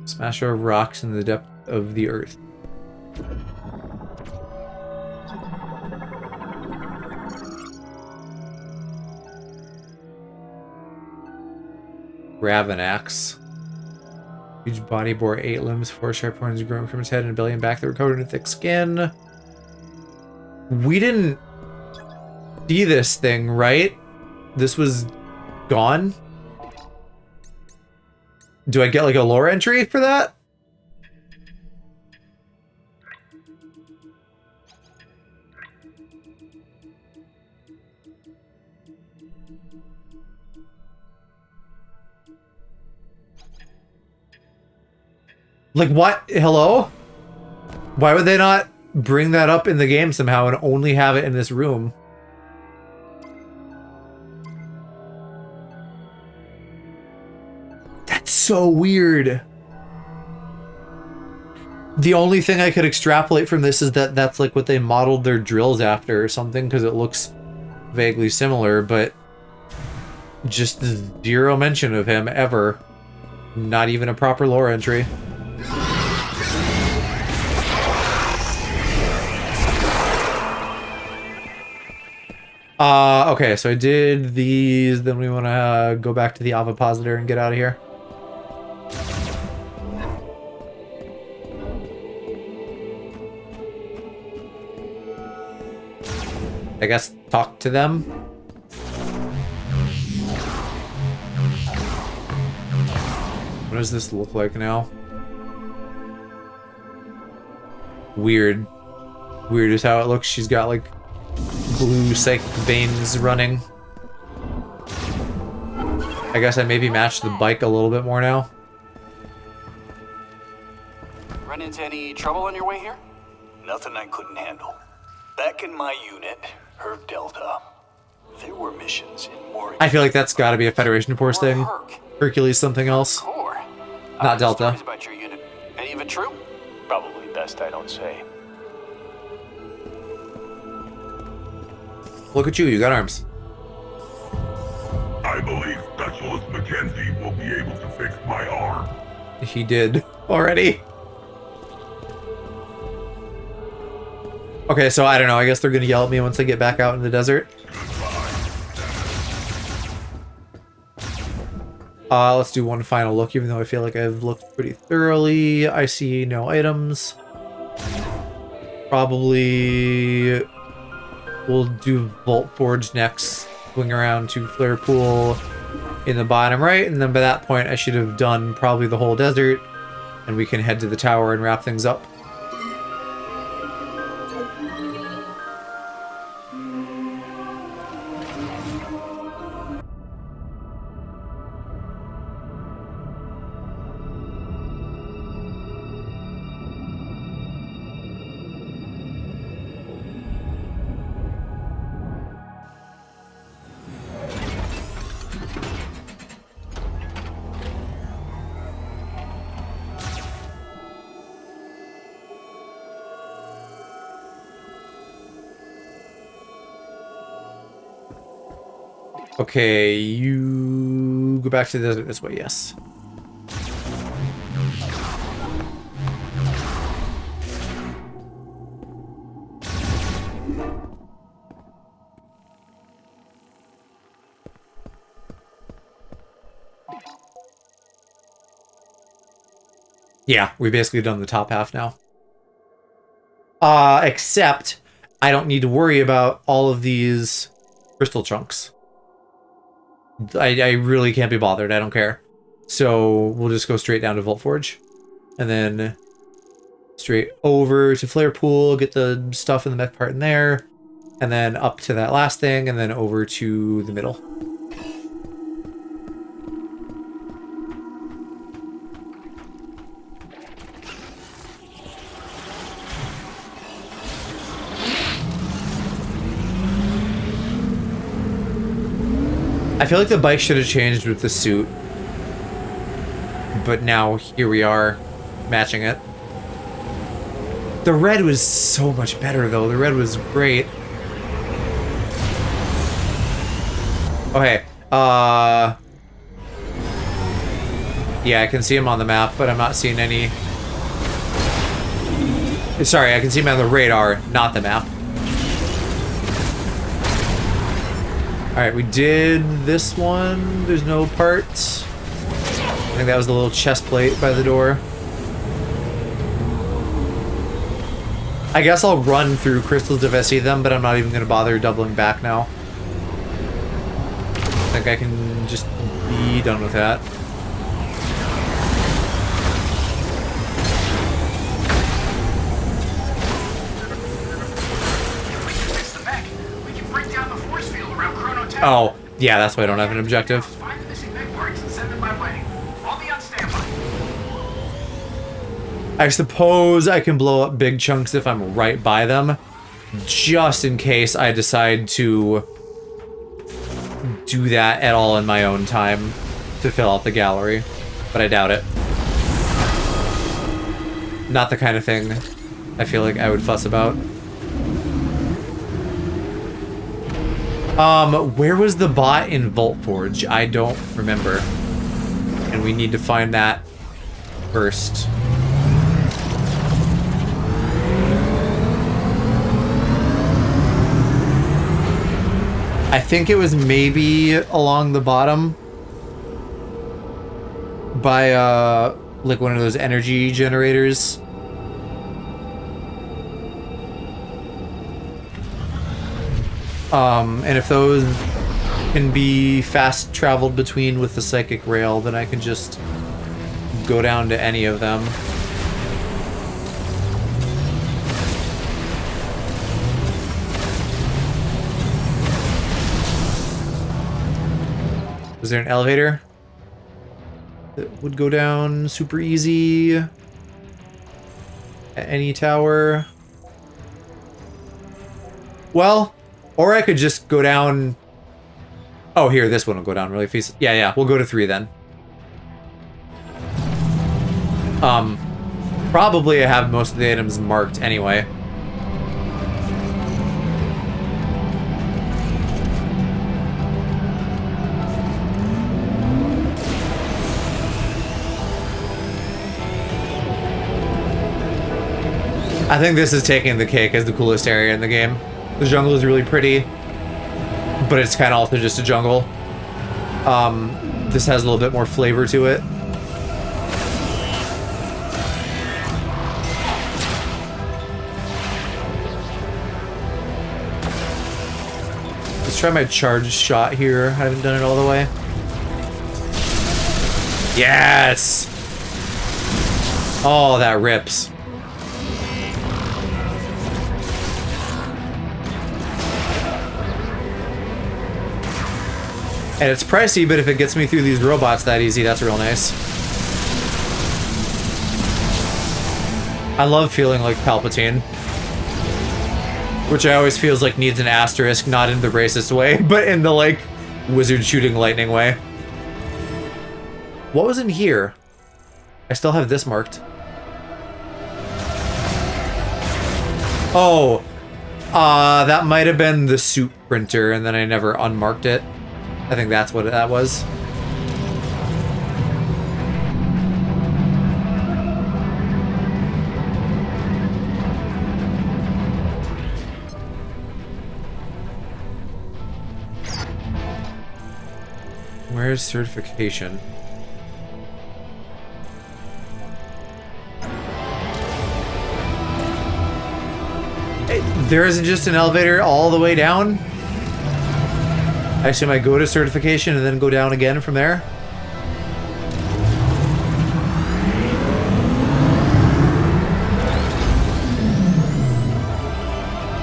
Smasher of rocks in the depth of the earth. Ravanax. Huge body bore 8 limbs, 4 sharp horns growing from its head, and a belly and back that were covered in thick skin. We didn't see this thing, right? This was gone? Do I get like a lore entry for that? Like what? Hello? Why would they not bring that up in the game somehow and only have it in this room? That's so weird. The only thing I could extrapolate from this is that that's like what they modeled their drills after or something, because it looks vaguely similar, but just zero mention of him ever. Not even a proper lore entry. Okay, so I did these, then we want to go back to the ovipositor and get out of here. I guess talk to them. What does this look like now? Weird. Weird is how it looks. She's got like blue psychic veins running. I guess I maybe matched the bike a little bit more now. Run into any trouble on your way here? Nothing I couldn't handle. Back in my unit, her Delta, there were missions in more. I feel like that's got to be a Federation Force Or thing. Herc. Hercules something else. Core. Not Delta. Stories about your unit. Any of it true? Probably best I don't say. Look at you, you got arms. I believe Specialist Mackenzie will be able to fix my arm. He did already. Okay, so I don't know. I guess they're gonna yell at me once I get back out in the desert. Let's do one final look, even though I feel like I've looked pretty thoroughly. I see no items. Probably we'll do Vault Forge next. Swing around to Flare Pool in the bottom right, and then by that point I should have done probably the whole desert, and we can head to the tower and wrap things up. Okay, you go back to the desert this way, yes. Yeah, we've basically done the top half now. Except I don't need to worry about all of these crystal chunks. I really can't be bothered. I don't care. So we'll just go straight down to Vault Forge. And then straight over to Flare Pool, get the stuff in the mech part in there. And then up to that last thing, and then over to the middle. I feel like the bike should have changed with the suit. But now, here we are, matching it. The red was so much better, though. The red was great. Okay, yeah, I can see him on the map, but I'm not seeing any... Sorry, I can see him on the radar, not the map. Alright, we did this one. There's no parts. I think that was the little chest plate by the door. I guess I'll run through crystals if I see them, but I'm not even going to bother doubling back now. I think I can just be done with that. Oh, yeah, that's why I don't have an objective. Find the missing mech parts and send them my way. I'll be on standby. I suppose I can blow up big chunks if I'm right by them, just in case I decide to do that at all in my own time to fill out the gallery, but I doubt it. Not the kind of thing I feel like I would fuss about. Where was the bot in Vault Forge? I don't remember. And we need to find that first. I think it was maybe along the bottom by, like one of those energy generators. And if those can be fast traveled between with the psychic rail, then I can just go down to any of them. Was there an elevator that would go down super easy at any tower? Well, or I could just go down... Oh, here, this one will go down really fast. Yeah, we'll go to 3 then. Probably I have most of the items marked anyway. I think this is taking the cake as the coolest area in the game. The jungle is really pretty, but it's kind of also just a jungle. This has a little bit more flavor to it. Let's try my charge shot here. I haven't done it all the way. Yes! Oh, that rips. And it's pricey, but if it gets me through these robots that easy, that's real nice. I love feeling like Palpatine. Which I always feels like needs an asterisk, not in the racist way, but in the, like, wizard shooting lightning way. What was in here? I still have this marked. Oh. That might have been the suit printer, and then I never unmarked it. I think that's what that was. Where's certification? There isn't just an elevator all the way down? I assume I go to certification and then go down again from there?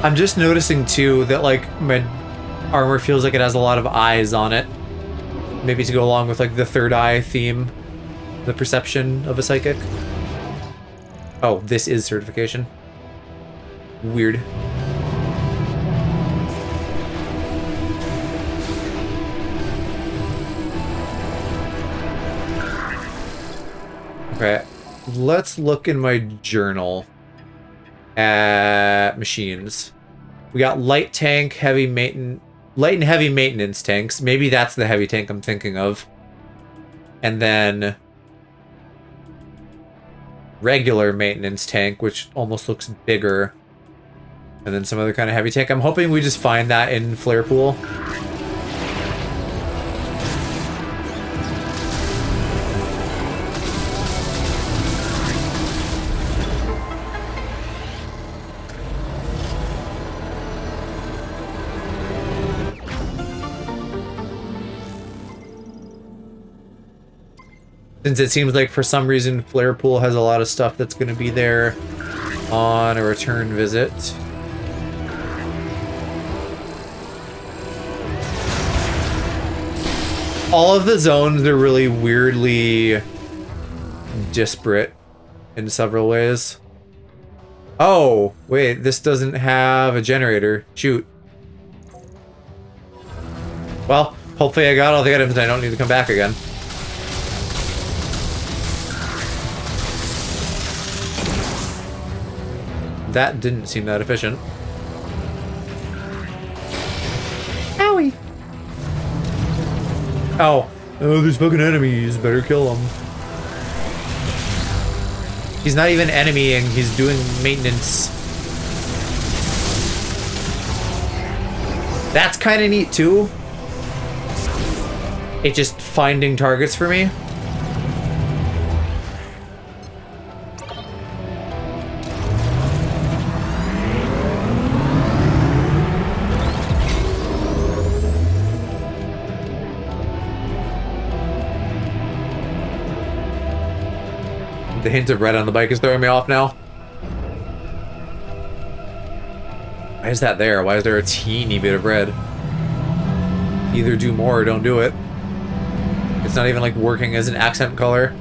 I'm just noticing too that like my armor feels like it has a lot of eyes on it. Maybe to go along with like the third eye theme, the perception of a psychic. Oh, this is certification. Weird. Okay, let's look in my journal at machines. We got light and heavy maintenance tanks. Maybe that's the heavy tank I'm thinking of. And then regular maintenance tank, which almost looks bigger. And then some other kind of heavy tank. I'm hoping we just find that in Flare Pool. Since it seems like for some reason Flare Pool has a lot of stuff that's going to be there on a return visit. All of the zones are really weirdly disparate in several ways. Oh, wait, this doesn't have a generator. Shoot. Well, hopefully I got all the items and I don't need to come back again. That didn't seem that efficient. Owie! Oh, there's fucking enemies. Better kill them. He's not even enemying. He's doing maintenance. That's kind of neat too. It's just finding targets for me. The hint of red on the bike is throwing me off now. Why is that there? Why is there a teeny bit of red? Either do more or don't do it. It's not even like working as an accent color.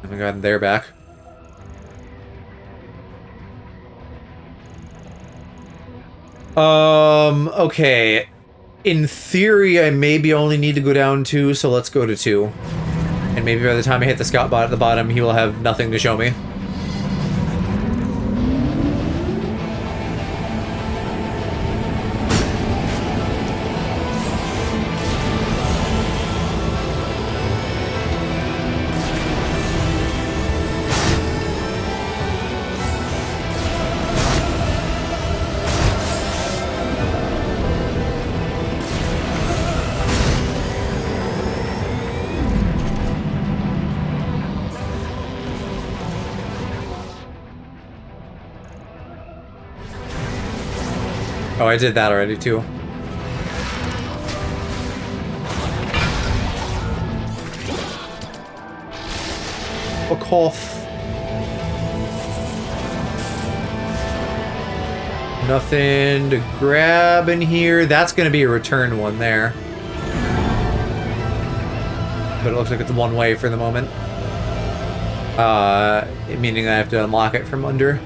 Oh my god, they're back. Okay. In theory, I maybe only need to go down 2, so let's go to 2. And maybe by the time I hit the scout bot at the bottom, he will have nothing to show me. Oh, I did that already, too. A cough. Nothing to grab in here. That's going to be a return one there. But it looks like it's one way for the moment. Meaning I have to unlock it from under.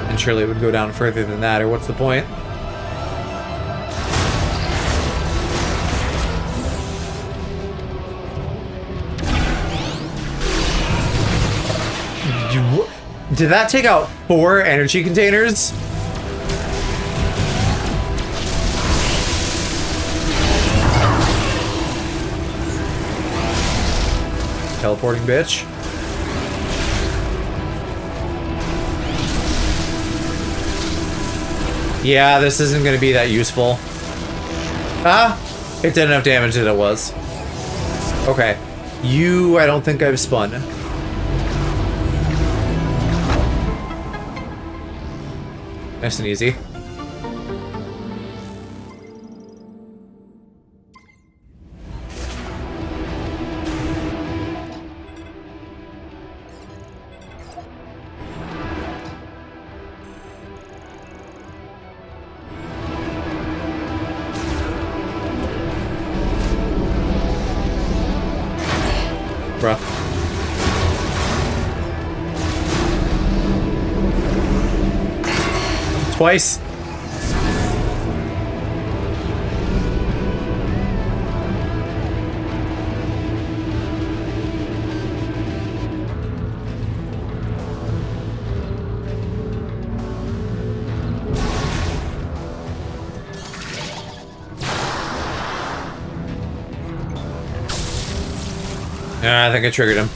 And surely it would go down further than that, or what's the point? Did that take out 4 energy containers? teleporting bitch. Yeah, this isn't going to be that useful. Ah! It did enough damage that it was. Okay. You, I don't think I've spun. Nice and easy. Bruh. Twice. Yeah, I think I triggered him.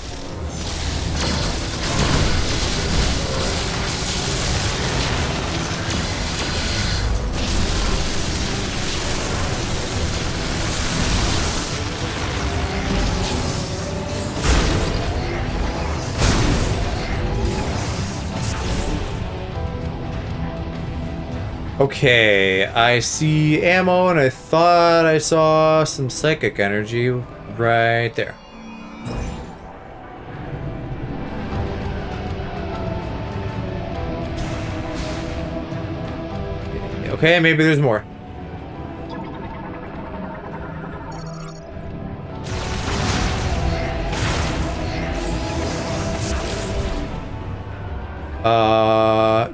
Okay, I see ammo, and I thought I saw some psychic energy right there. Okay, maybe there's more.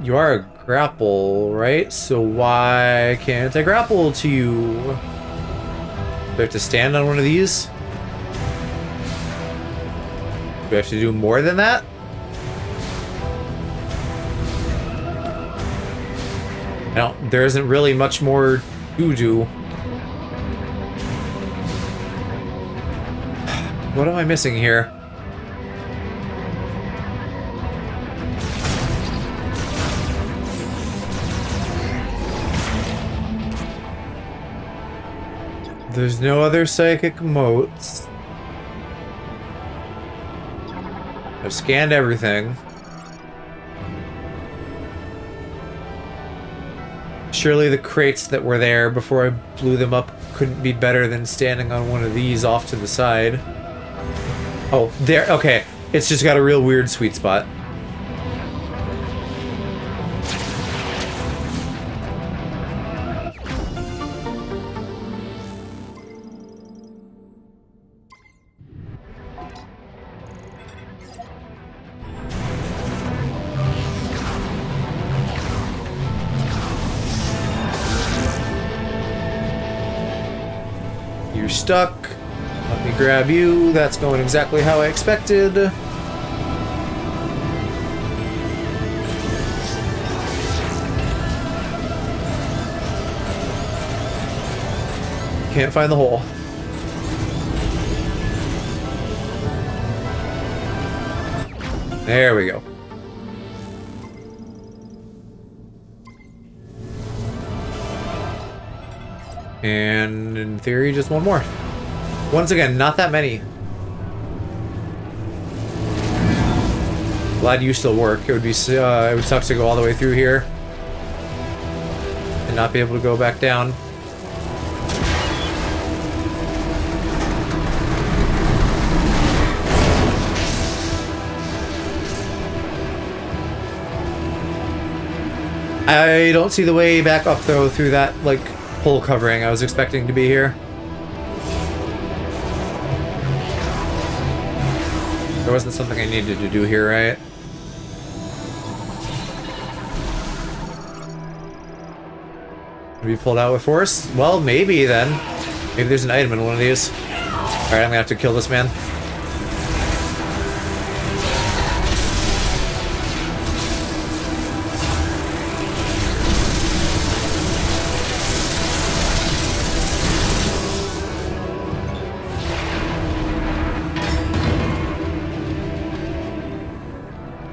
You are a grapple, right? So why can't I grapple to you? Do I have to stand on one of these? Do I have to do more than that? There isn't really much more to do. What am I missing here? There's no other psychic motes. I've scanned everything. Surely the crates that were there before I blew them up couldn't be better than standing on one of these off to the side. Oh, there. Okay. It's just got a real weird sweet spot. You're stuck. Let me grab you. That's going exactly how I expected. Can't find the hole. There we go. And in theory, just one more. Once again, not that many. Glad you still work. It would be it would suck to go all the way through here and not be able to go back down. I don't see the way back up though through that like hole covering. I was expecting to be here. There wasn't something I needed to do here, right? To be pulled out with force? Well, maybe then. Maybe there's an item in one of these. Alright, I'm gonna have to kill this man.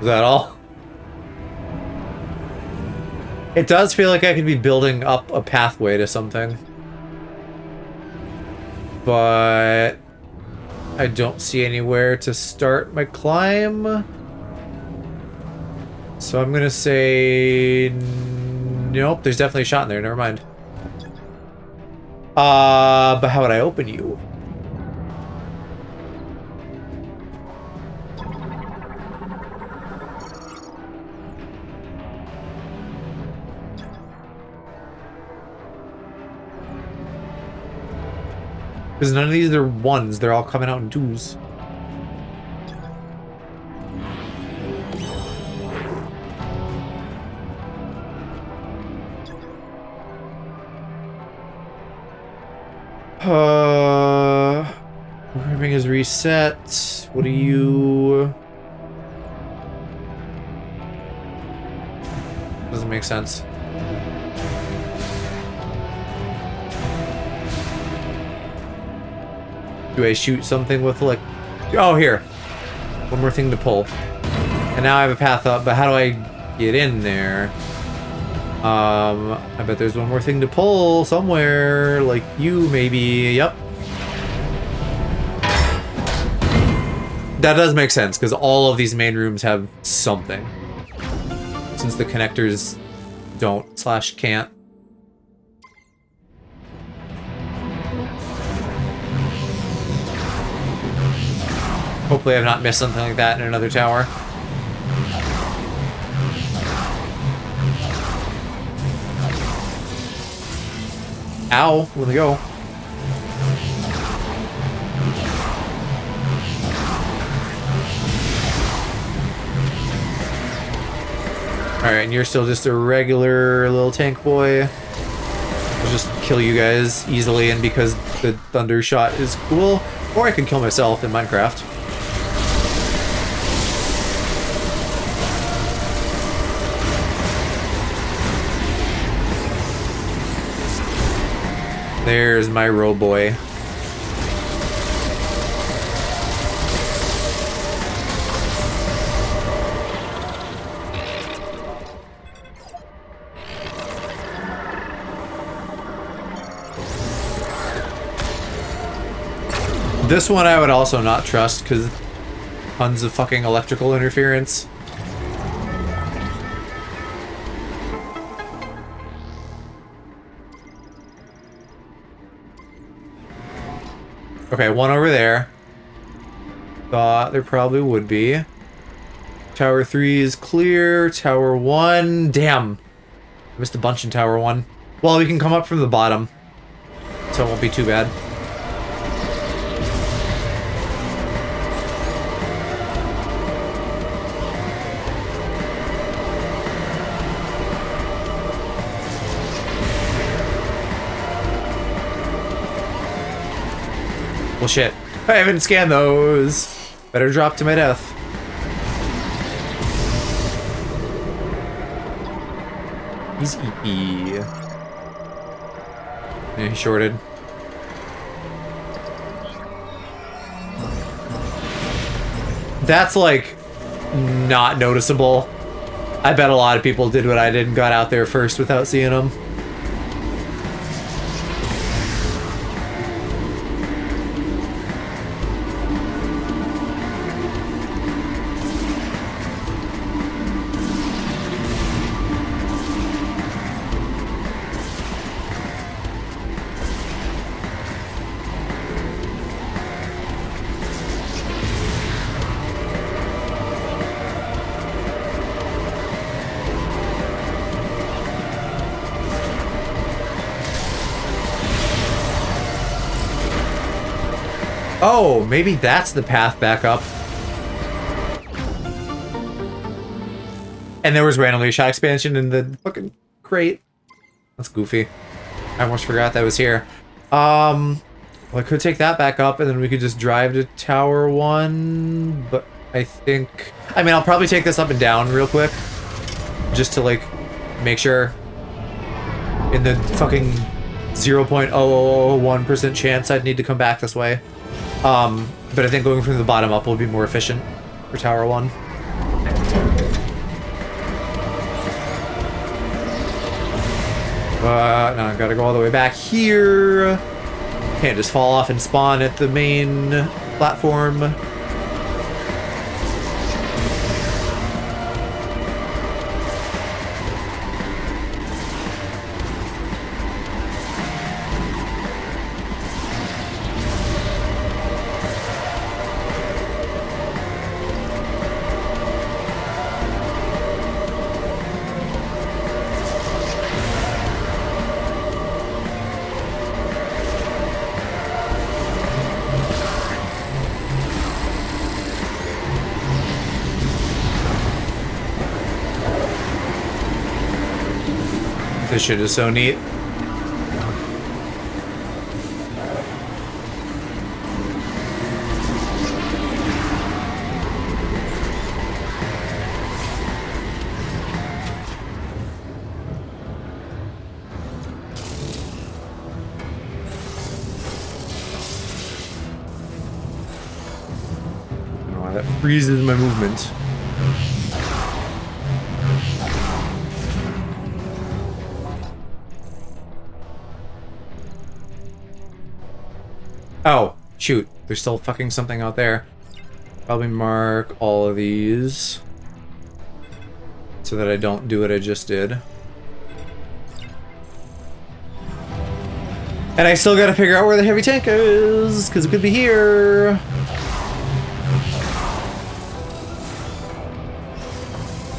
Is that all? It does feel like I could be building up a pathway to something. But I don't see anywhere to start my climb. So I'm gonna say nope, there's definitely a shot in there, never mind. But how would I open you? Because none of these are ones, they're all coming out in twos. Programming is reset. What do you... Doesn't make sense. Do I shoot something with like... Oh, here. One more thing to pull. And now I have a path up, but how do I get in there? I bet there's one more thing to pull somewhere. Like you, maybe. Yep. That does make sense, because all of these main rooms have something. Since the connectors don't / can't. Hopefully I've not missed something like that in another tower. Ow, where'd they go? Alright, and you're still just a regular little tank boy. I'll just kill you guys easily, and because the thunder shot is cool. Or I can kill myself in Minecraft. There's my row boy. This one I would also not trust because tons of fucking electrical interference. Okay, one over there. Thought there probably would be. Tower 3 is clear. Tower 1... Damn! I missed a bunch in Tower 1. Well, we can come up from the bottom. So it won't be too bad. Well, shit. I haven't scanned those. Better drop to my death. He's EP. Yeah, he shorted. That's like not noticeable. I bet a lot of people did what I did and got out there first without seeing them. Oh, maybe that's the path back up. And there was randomly a shot expansion in the fucking crate. That's goofy. I almost forgot that was here. Well, I could take that back up and then we could just drive to Tower 1. But I think... I mean, I'll probably take this up and down real quick. Just to, like, make sure. In the fucking 0.0001% chance I'd need to come back this way. But I think going from the bottom up will be more efficient for Tower 1. But now I've got to go all the way back here. Can't just fall off and spawn at the main platform. This shit is so neat. Oh, that freezes my movement. Oh, shoot. There's still fucking something out there. Probably mark all of these so that I don't do what I just did. And I still gotta figure out where the heavy tank is, because it could be here.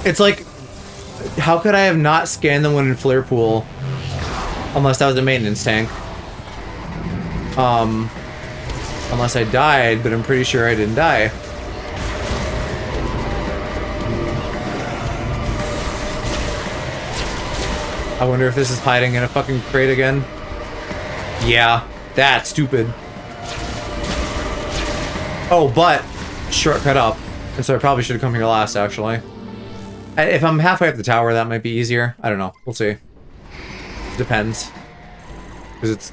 It's like, how could I have not scanned the one in Flare Pool? Unless that was a maintenance tank. Unless I died, but I'm pretty sure I didn't die. I wonder if this is hiding in a fucking crate again. Yeah, that's stupid. Oh, but shortcut up. And so I probably should have come here last, actually. If I'm halfway up the tower, that might be easier. I don't know. We'll see. Depends. Because it's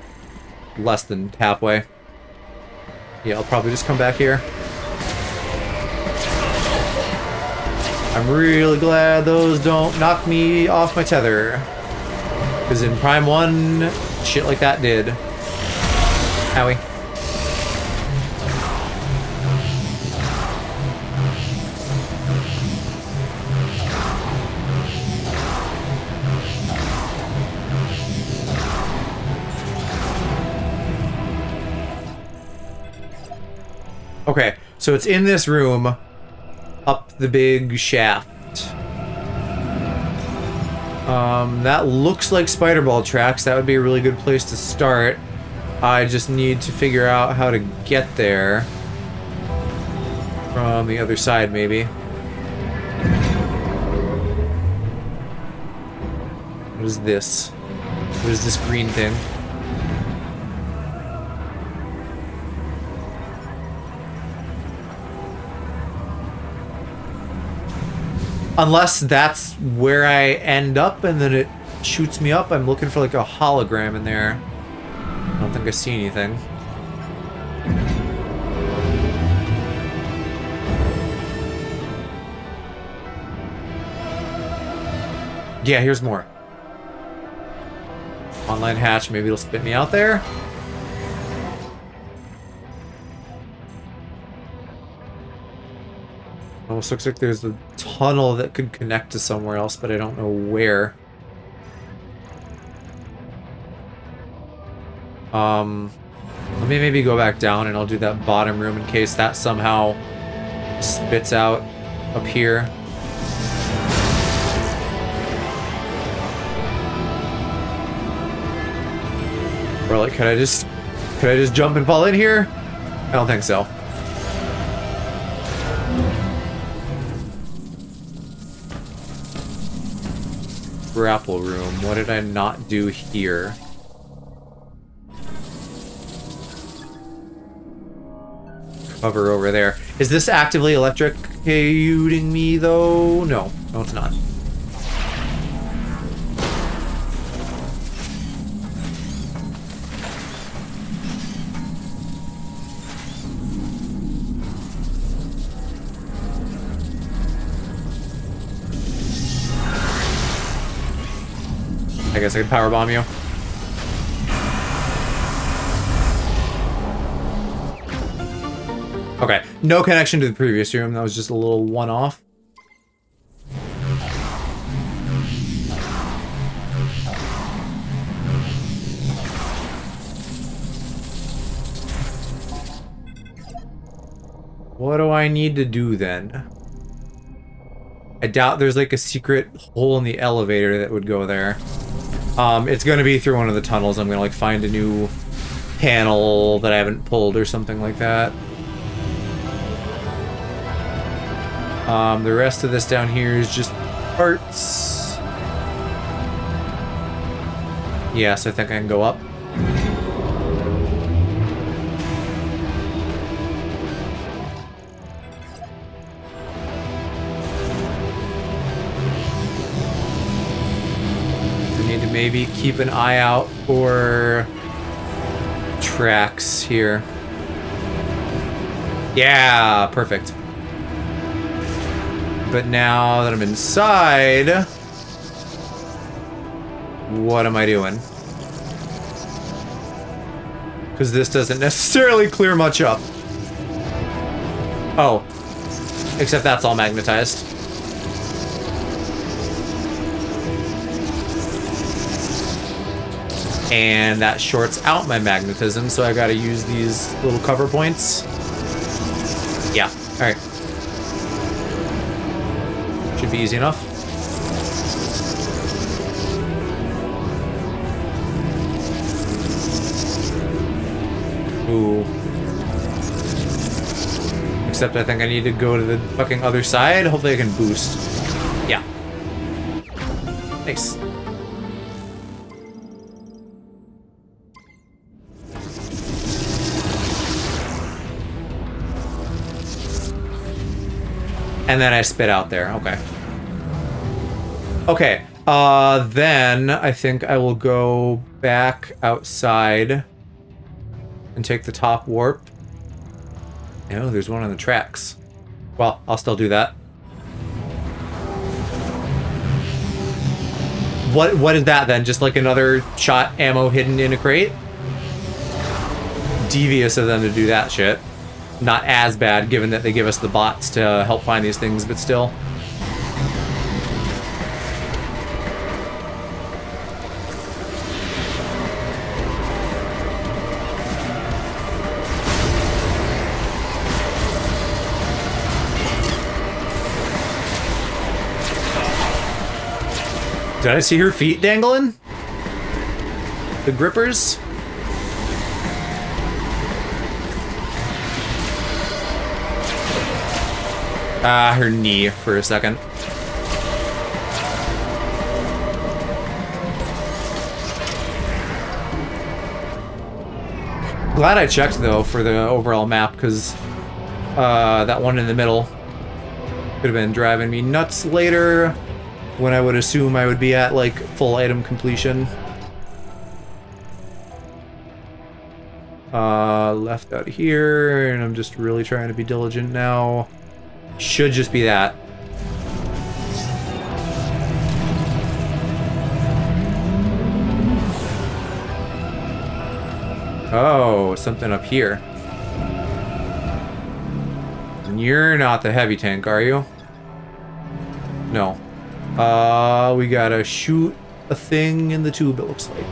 less than halfway. Yeah, I'll probably just come back here. I'm really glad those don't knock me off my tether. Because in Prime 1, shit like that did. Owie. Okay, so it's in this room, up the big shaft. That looks like spider ball tracks. That would be a really good place to start. I just need to figure out how to get there. From the other side, maybe. What is this? What is this green thing? Unless that's where I end up and then it shoots me up. I'm looking for like a hologram in there. I don't think I see anything. Yeah, here's more. Online hatch, maybe it'll spit me out there. Almost looks like there's a tunnel that could connect to somewhere else, but I don't know where. Let me maybe go back down and I'll do that bottom room in case that somehow spits out up here. Or like, could I just jump and fall in here? I don't think so. Grapple room. What did I not do here? Cover over there. Is this actively electrocuting me though? No. No, it's not. I guess I could powerbomb you. Okay, no connection to the previous room. That was just a little one-off. What do I need to do then? I doubt there's like a secret hole in the elevator that would go there. It's gonna be through one of the tunnels. I'm gonna like find a new panel that I haven't pulled or something like that. The rest of this down here is just parts. Yes, I think I can go up. We need to maybe keep an eye out for tracks here. Yeah, perfect. But now that I'm inside, what am I doing? Because this doesn't necessarily clear much up. Oh. Except that's all magnetized. And that shorts out my magnetism, so I gotta use these little cover points. Yeah, alright. Should be easy enough. Ooh. Except I think I need to go to the fucking other side. Hopefully I can boost. Yeah. Nice. And then I spit out there. Okay. Okay. Then I think I will go back outside and take the top warp. No, there's one on the tracks. Well, I'll still do that. What is that then? Just like another shot ammo hidden in a crate? Devious of them to do that shit. Not as bad, given that they give us the bots to help find these things, but still. Did I see her feet dangling? The grippers? Her knee for a second. Glad I checked though for the overall map, because that one in the middle could have been driving me nuts later when I would assume I would be at like full item completion. Left out here, and I'm just really trying to be diligent now. Should just be that. Oh, something up here. You're not the heavy tank, are you? No. We gotta shoot a thing in the tube, it looks like.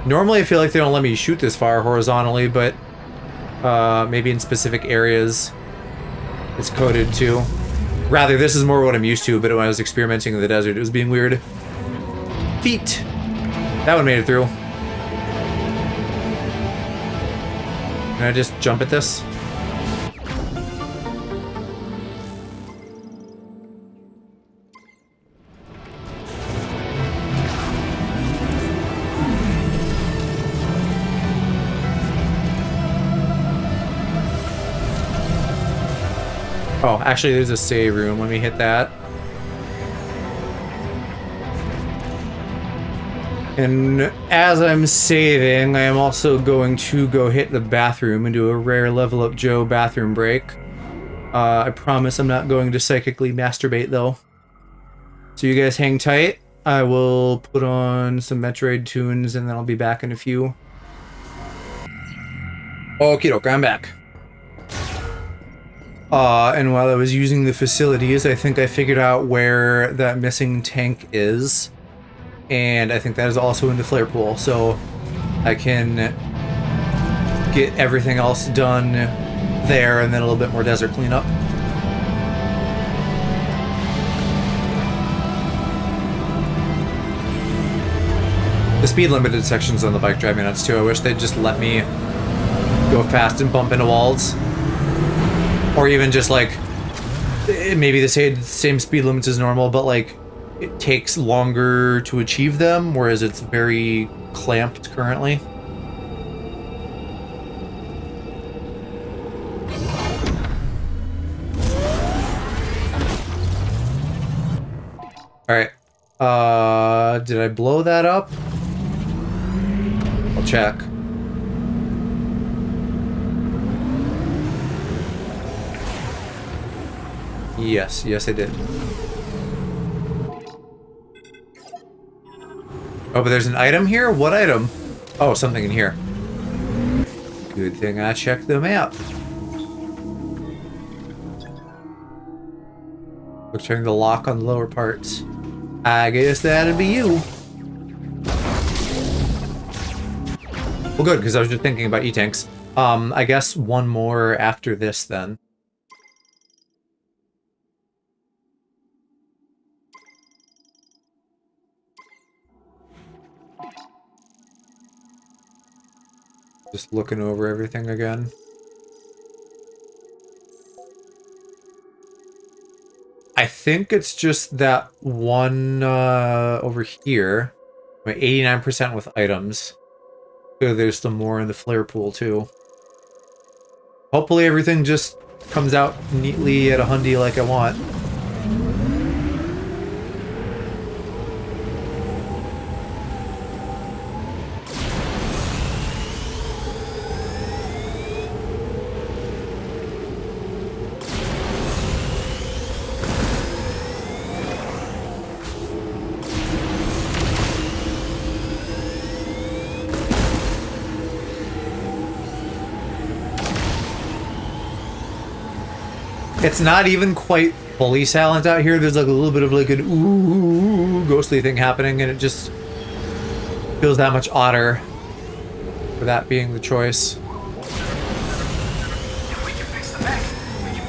Normally I feel like they don't let me shoot this far horizontally, but maybe in specific areas it's coded to. Rather, this is more what I'm used to, but when I was experimenting in the desert, it was being weird. Feet! That one made it through. Can I just jump at this? Oh, actually there's a save room. Let me hit that. And as I'm saving, I am also going to go hit the bathroom and do a rare level up Joe bathroom break. I promise I'm not going to psychically masturbate, though. So you guys hang tight. I will put on some Metroid tunes, and then I'll be back in a few. Okie doke, I'm back. And while I was using the facilities, I think I figured out where that missing tank is. And I think that is also in the flare pool, so I can get everything else done there, and then a little bit more desert cleanup. The speed limited sections on the bike drive me nuts too. I wish they'd just let me go fast and bump into walls. Or even just like, maybe the same speed limits as normal, but like, it takes longer to achieve them, whereas it's very clamped currently. Alright. Did I blow that up? I'll check. Yes, I did. Oh, but there's an item here? What item? Oh, something in here. Good thing I checked the map. Looking the lock on the lower parts. I guess that'd be you. Well, good, because I was just thinking about E-tanks. I guess one more after this, then. Just looking over everything again. I think it's just that one over here. I'm at 89% with items. So there's some more in the flare pool too. Hopefully everything just comes out neatly at a hundy like I want. It's not even quite fully silent out here. There's like a little bit of like an ooh ghostly thing happening, and it just feels that much odder for that being the choice.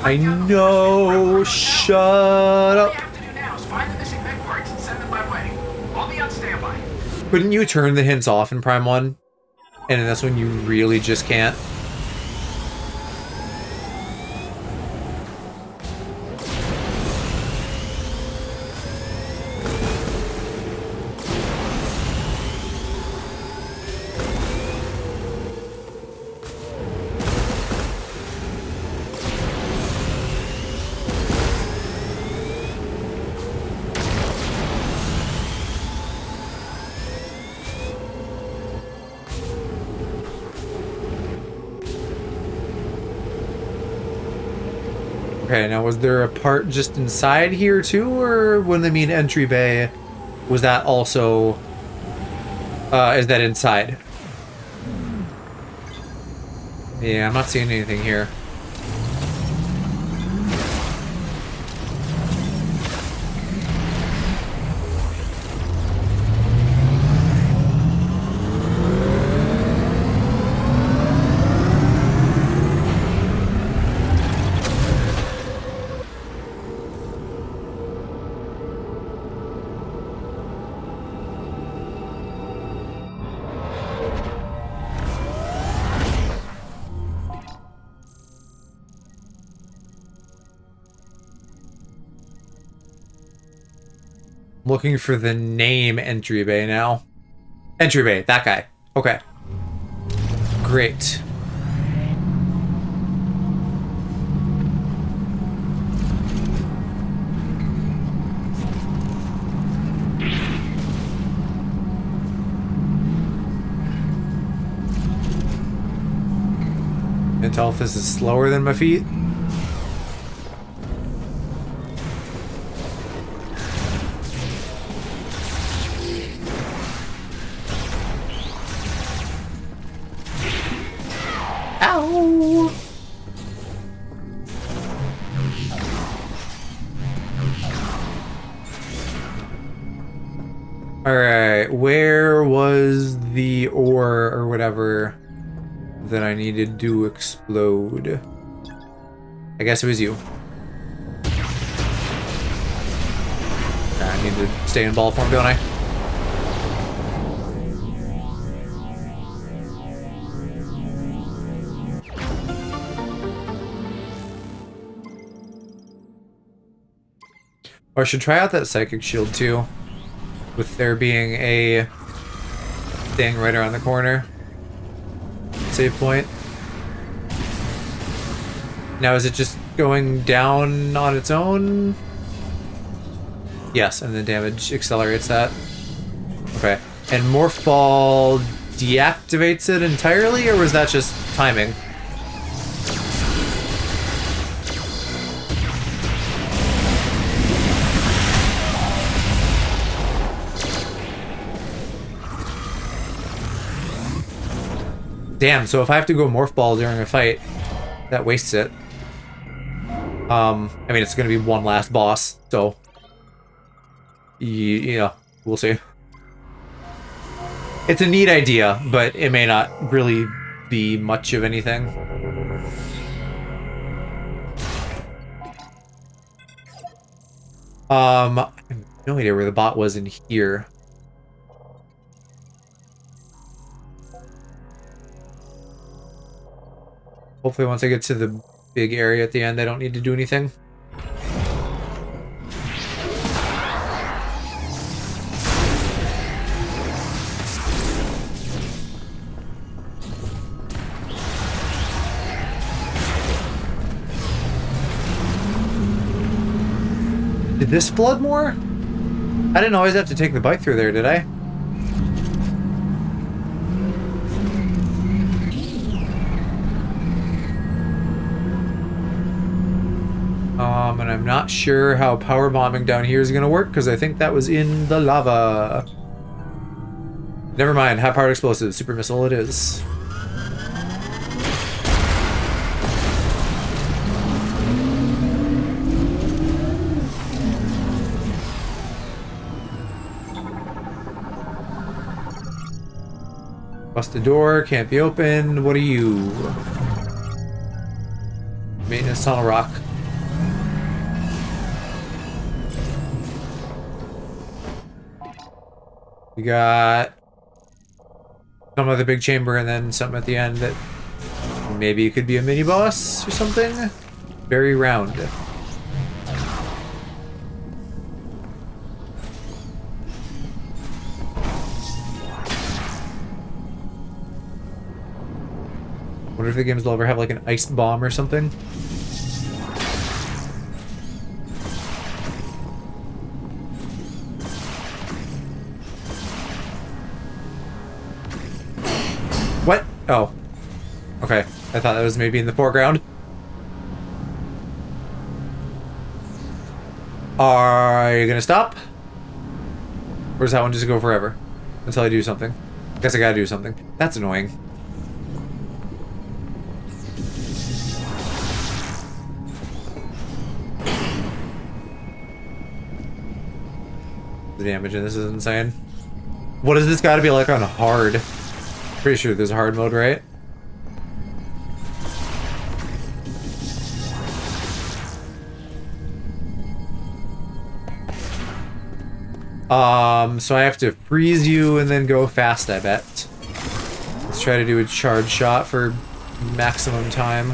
I know. Shut up. All you have to do now is find the missing mech parts and send them my way. I'll be on standby. Couldn't you turn the hints off in Prime 1? And that's when you really just can't. Okay, now was there a part just inside here too, or when they mean entry bay, was that also, is that inside? Yeah, I'm not seeing anything here. Looking for the name entry bay now. Entry bay, that guy. Okay. Great. Can't tell if this is slower than my feet. Alright, where was the ore or whatever that I needed to explode? I guess it was you. I need to stay in ball form, don't I? Or I should try out that psychic shield too, with there being a thing right around the corner. Save point. Now is it just going down on its own? Yes, and the damage accelerates that. Okay. And Morph Ball deactivates it entirely, or was that just timing? Damn, so if I have to go Morph Ball during a fight, that wastes it. I mean, it's gonna be one last boss, so... Yeah, we'll see. It's a neat idea, but it may not really be much of anything. I have no idea where the bot was in here. Hopefully once I get to the big area at the end, I don't need to do anything. Did this flood more? I didn't always have to take the bike through there, did I? And I'm not sure how power bombing down here is gonna work, because I think that was in the lava. Never mind, high-powered explosive, super missile it is. Bust the door, can't be opened. What are you? Maintenance tunnel rock. We got some other big chamber and then something at the end that maybe it could be a mini boss or something. Very round. Wonder if the games will ever have like an ice bomb or something. What? Oh. Okay. I thought that was maybe in the foreground. Are you gonna stop? Or does that one just go forever? Until I do something? I guess I gotta do something. That's annoying. The damage in this is insane. What does this gotta be like on hard? Pretty sure there's a hard mode, right? So I have to freeze you and then go fast, I bet. Let's try to do a charge shot for maximum time.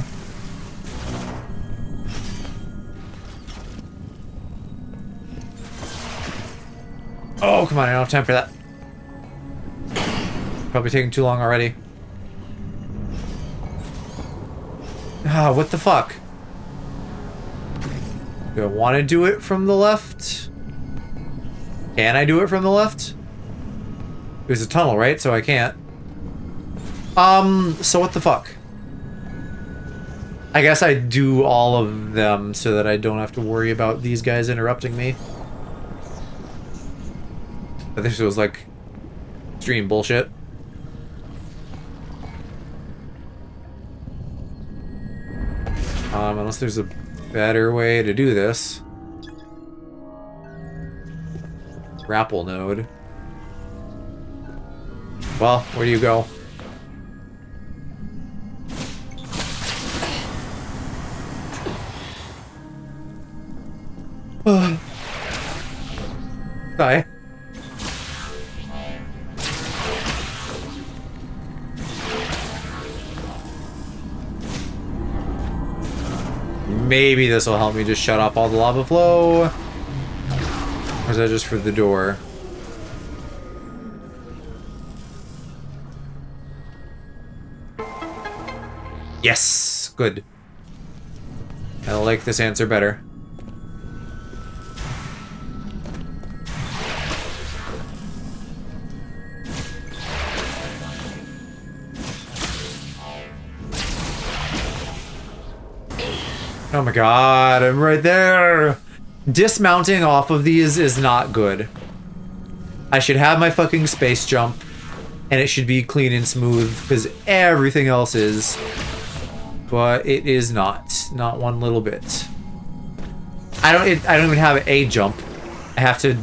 Oh, come on, I don't have time for that. Probably taking too long already. Ah, what the fuck? Do I want to do it from the left? Can I do it from the left? There's a tunnel, right? So I can't. So what the fuck? I guess I do all of them so that I don't have to worry about these guys interrupting me. But this was like extreme bullshit. Unless there's a better way to do this. Grapple node. Well, where do you go? Die. Maybe this will help me just shut off all the lava flow. Or is that just for the door? Yes! Good. I like this answer better. Oh my god, I'm right there! Dismounting off of these is not good. I should have my fucking space jump, and it should be clean and smooth, because everything else is. But it is not. Not one little bit. I don't even have a jump. I have to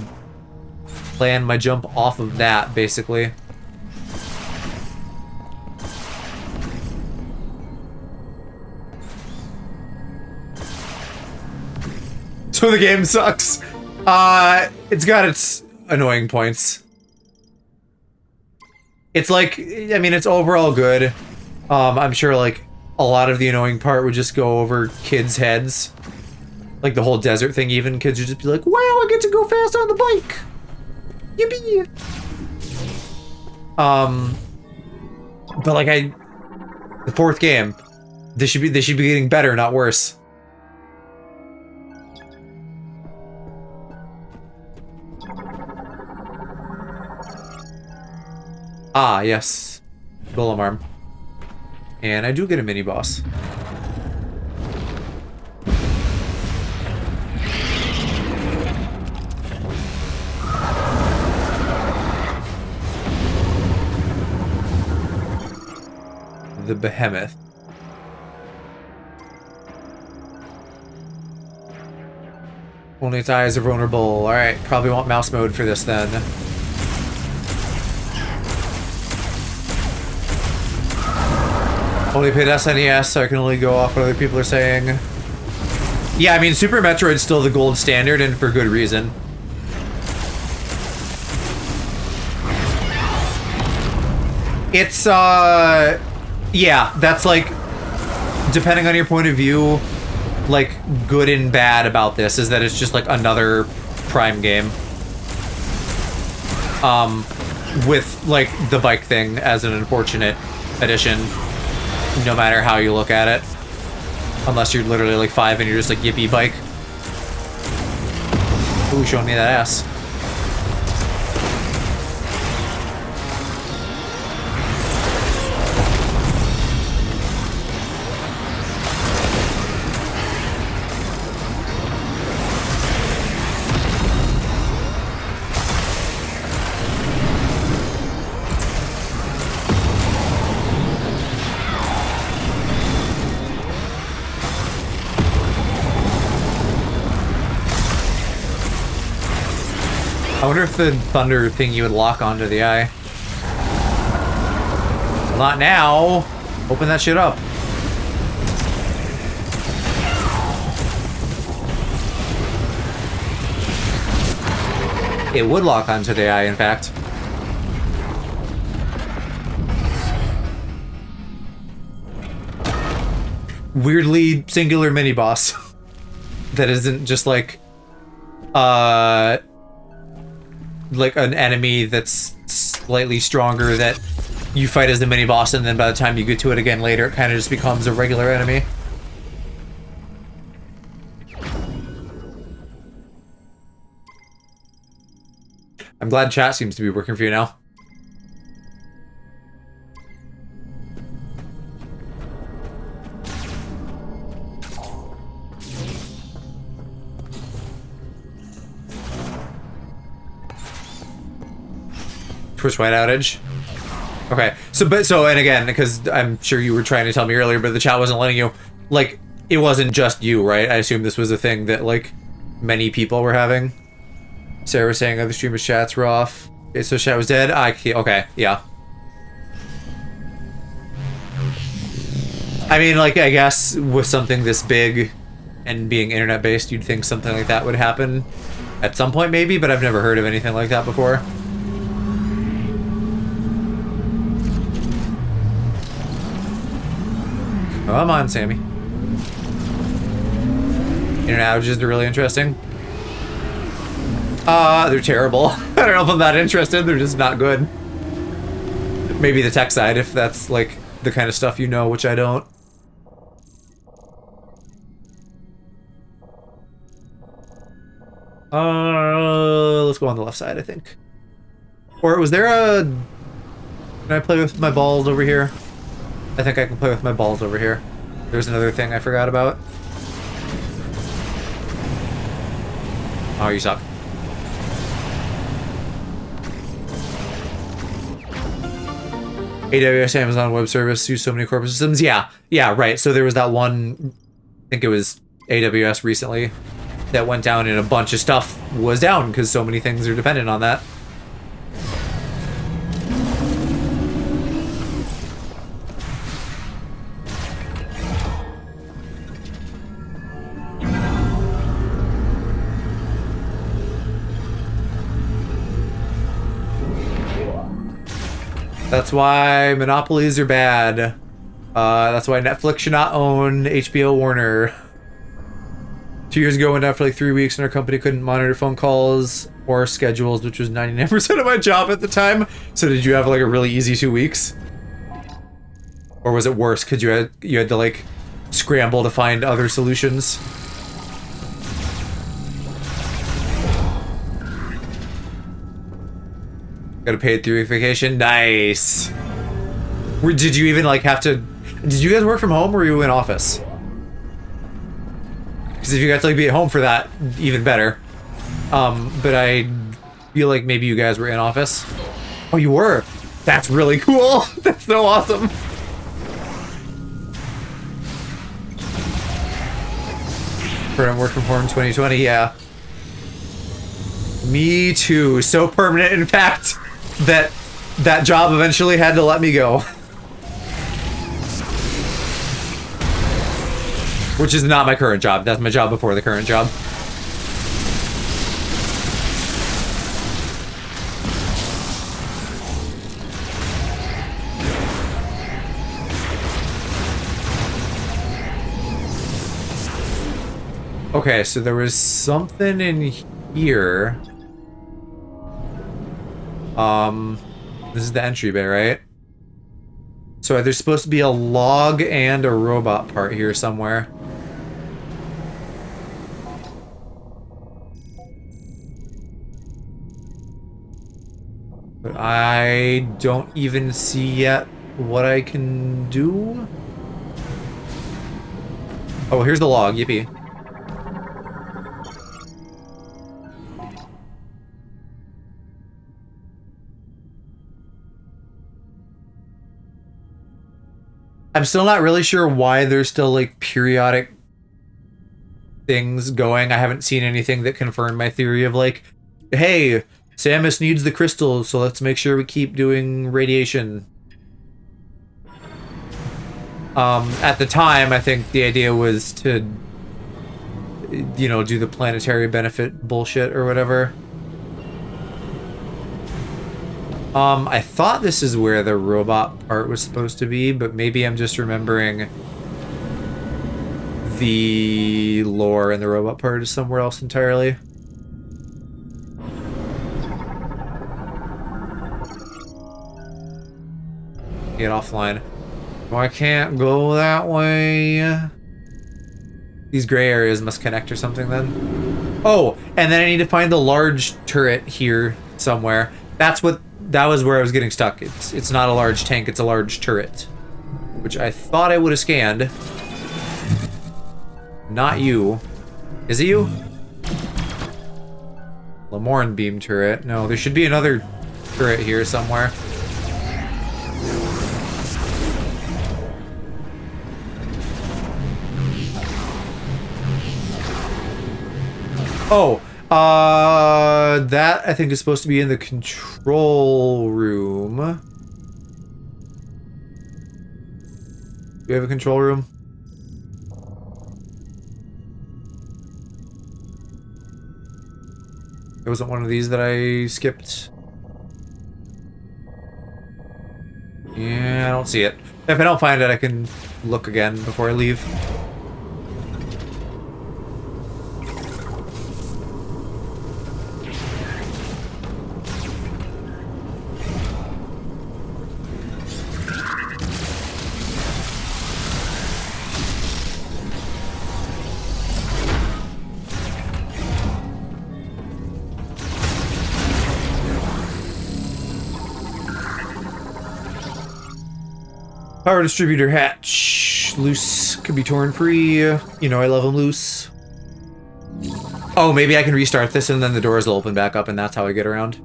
land my jump off of that, basically. So the game sucks. It's got its annoying points. It's like, I mean, it's overall good. I'm sure like a lot of the annoying part would just go over kids' heads. Like the whole desert thing even, kids would just be like, wow, I get to go fast on the bike. Yippee! But like the fourth game, they should be getting better, not worse. Ah, yes. Golem arm. And I do get a mini boss. The behemoth. Only its eyes are vulnerable. Alright, probably want mouse mode for this then. Only paid SNES, so I can only go off what other people are saying. Yeah, I mean, Super Metroid's still the gold standard, and for good reason. It's, yeah, that's like, depending on your point of view, like, good and bad about this is that it's just like another Prime game. With, like, the bike thing as an unfortunate addition. No matter how you look at it. Unless you're literally like 5 and you're just like, yippee bike. Ooh, showing me that ass. I wonder if the thunder thing you would lock onto the eye. Well, not now. Open that shit up. It would lock onto the eye, in fact. Weirdly singular mini boss. That isn't just like an enemy that's slightly stronger that you fight as the mini boss, and then by the time you get to it again later, it kind of just becomes a regular enemy. I'm glad chat seems to be working for you now. Twitch white outage. Okay, so and again, because I'm sure you were trying to tell me earlier, but the chat wasn't letting you. Like, it wasn't just you, right? I assume this was a thing that like many people were having. Sarah was saying other streamers' chats were off. Okay, so chat was dead. Okay, yeah. I mean, like, I guess with something this big and being internet-based, you'd think something like that would happen at some point, maybe, but I've never heard of anything like that before. Come on, Sammy. Internet outages are really interesting. They're terrible. I don't know if I'm that interested, they're just not good. Maybe the tech side, if that's, like, the kind of stuff you know, which I don't. Let's go on the left side, I think. Or was there a... Can I play with my balls over here? I think I can play with my balls over here. There's another thing I forgot about. Oh, you suck. AWS, Amazon Web Service use so many corporate systems. Yeah, right. So there was that one, I think it was AWS recently, that went down and a bunch of stuff was down because so many things are dependent on that. That's why monopolies are bad. That's why Netflix should not own HBO Warner. 2 years ago, went out for like 3 weeks and our company couldn't monitor phone calls or schedules, which was 99% of my job at the time. So did you have like a really easy 2 weeks? Or was it worse because you had to like scramble to find other solutions? Got a paid 3-week vacation? Nice. Did you even like have to... Did you guys work from home or were you in office? Because if you got to like be at home for that, even better. But I feel like maybe you guys were in office. Oh, you were? That's really cool. That's so awesome. Permanent work from home 2020, yeah. Me too. So permanent, in fact, that that job eventually had to let me go. Which is not my current job. That's my job before the current job. Okay, so there was something in here. This is the entry bay, right? So there's supposed to be a log and a robot part here somewhere. But I don't even see yet what I can do. Oh, here's the log, yippee. I'm still not really sure why there's still like periodic things going. I haven't seen anything that confirmed my theory of like, hey, Samus needs the crystal, so let's make sure we keep doing radiation. At the time, I think the idea was to, you know, do the planetary benefit bullshit or whatever. I thought this is where the robot part was supposed to be, but maybe I'm just remembering the lore and the robot part is somewhere else entirely. Get offline. Oh, I can't go that way. These gray areas must connect or something then. Oh, and then I need to find the large turret here somewhere. That was where I was getting stuck. It's not a large tank, it's a large turret. Which I thought I would have scanned. Not you. Is it you? Lamorne beam turret. No, there should be another turret here somewhere. Oh, that I think is supposed to be in the control room. we have a control room? It wasn't one of these that I skipped. Yeah, I don't see it. If I don't find it, I can look again before I leave. Power distributor hatch. Loose. Could be torn free. You know I love them loose. Oh, maybe I can restart this and then the doors will open back up and that's how I get around.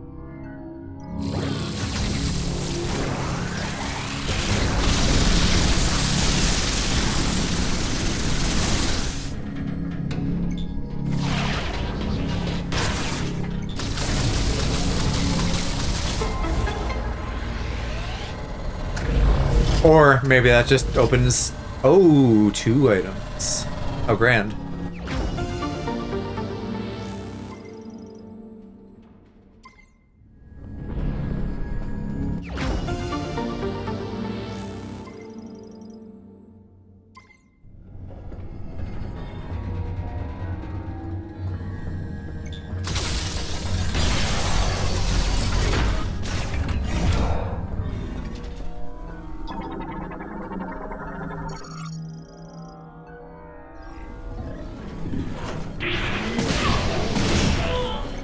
Or maybe that just opens... Oh, 2 items. Oh, grand.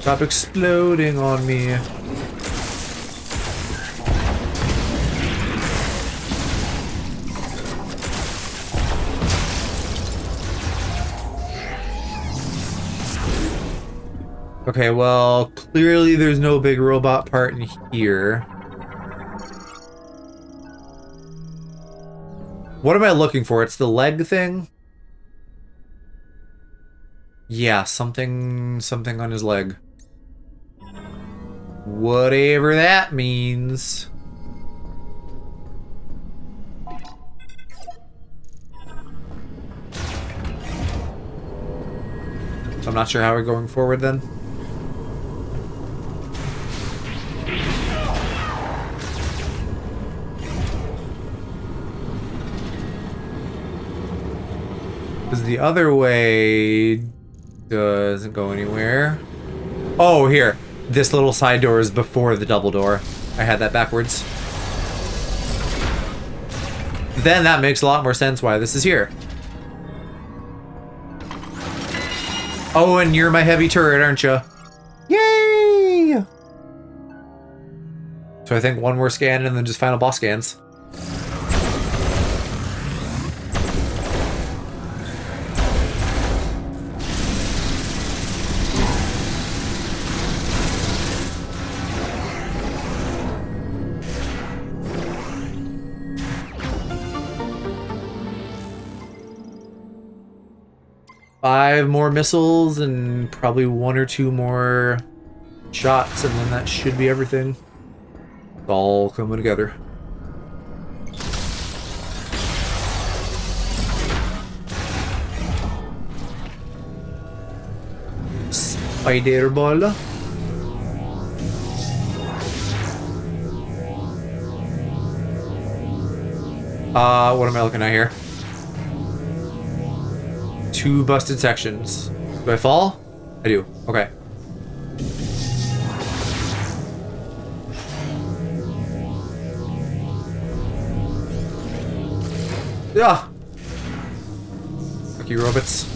Stop exploding on me. Okay, well, clearly there's no big robot part in here. What am I looking for? It's the leg thing? Yeah, something on his leg. Whatever that means. So I'm not sure how we're going forward then. Because the other way doesn't go anywhere. Oh, here. This little side door is before the double door. I had that backwards. Then that makes a lot more sense why this is here. Oh, and you're my heavy turret, aren't you? Yay! So I think one more scan and then just final boss scans. Five more missiles and probably 1 or 2 more shots, and then that should be everything. It's all coming together. Spider ball. What am I looking at here? 2 busted sections. Do I fall? I do. Okay. Yeah. Fuck you, robots.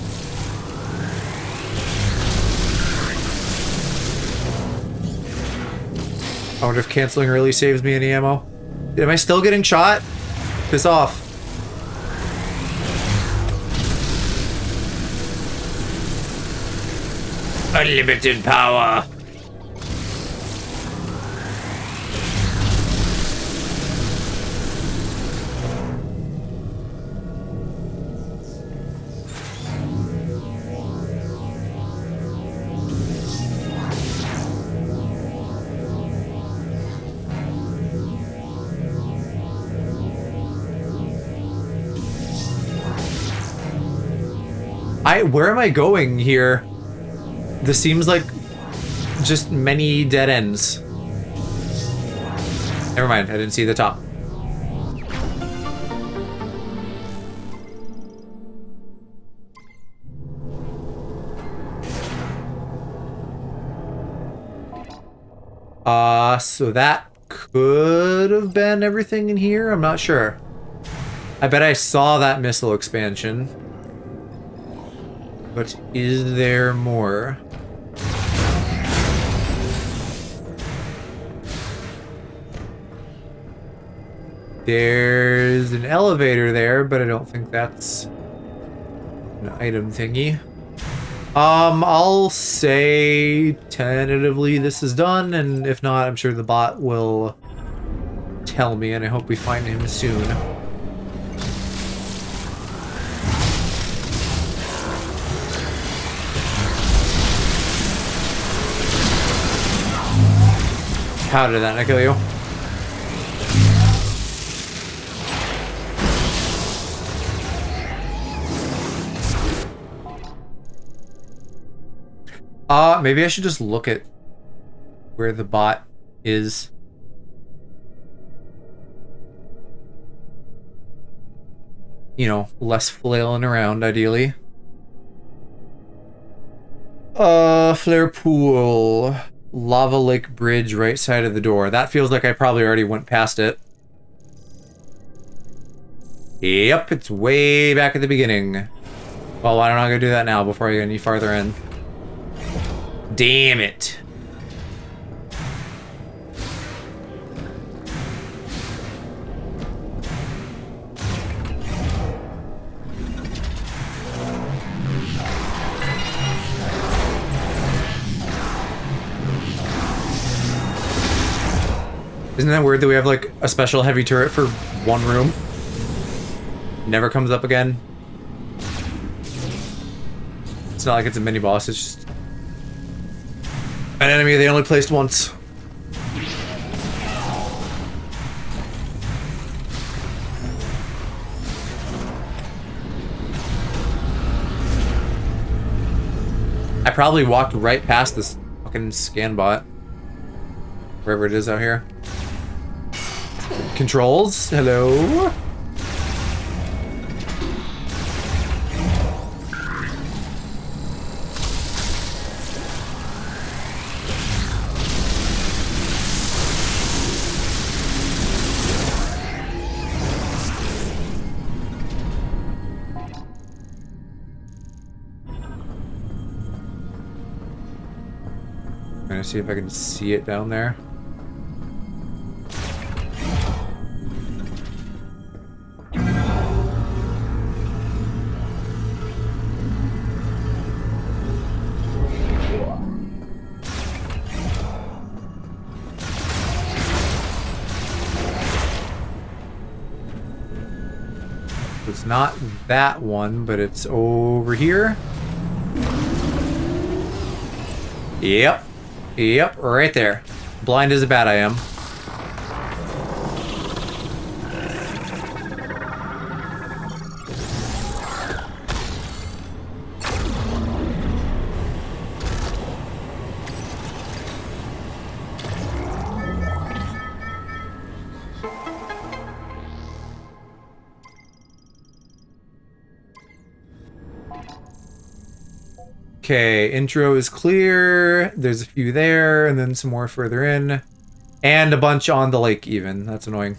I wonder if canceling early saves me any ammo. Am I still getting shot? Piss off. Unlimited power. Where am I going here? This seems like just many dead ends. Never mind, I didn't see the top. So that could have been everything in here? I'm not sure. I bet I saw that missile expansion. But is there more? There's an elevator there, but I don't think that's an item thingy. I'll say tentatively this is done, and if not, I'm sure the bot will tell me, and I hope we find him soon. How did that not kill you? Maybe I should just look at where the bot is. You know, less flailing around, ideally. Flare pool. Lava Lake Bridge, right side of the door. That feels like I probably already went past it. Yep, it's way back at the beginning. Well, why don't I go do that now before I get any farther in? Damn it. Isn't that weird that we have like a special heavy turret for one room? Never comes up again. It's not like it's a mini boss, it's just an enemy they only placed once. I probably walked right past this fucking scan bot. Wherever it is out here. Controls, hello? I'm gonna see if I can see it down there. It's not that one, but it's over here. Yep. Yep, right there. Blind as a bat I am. Okay, intro is clear. There's a few there, and then some more further in. And a bunch on the lake even. That's annoying.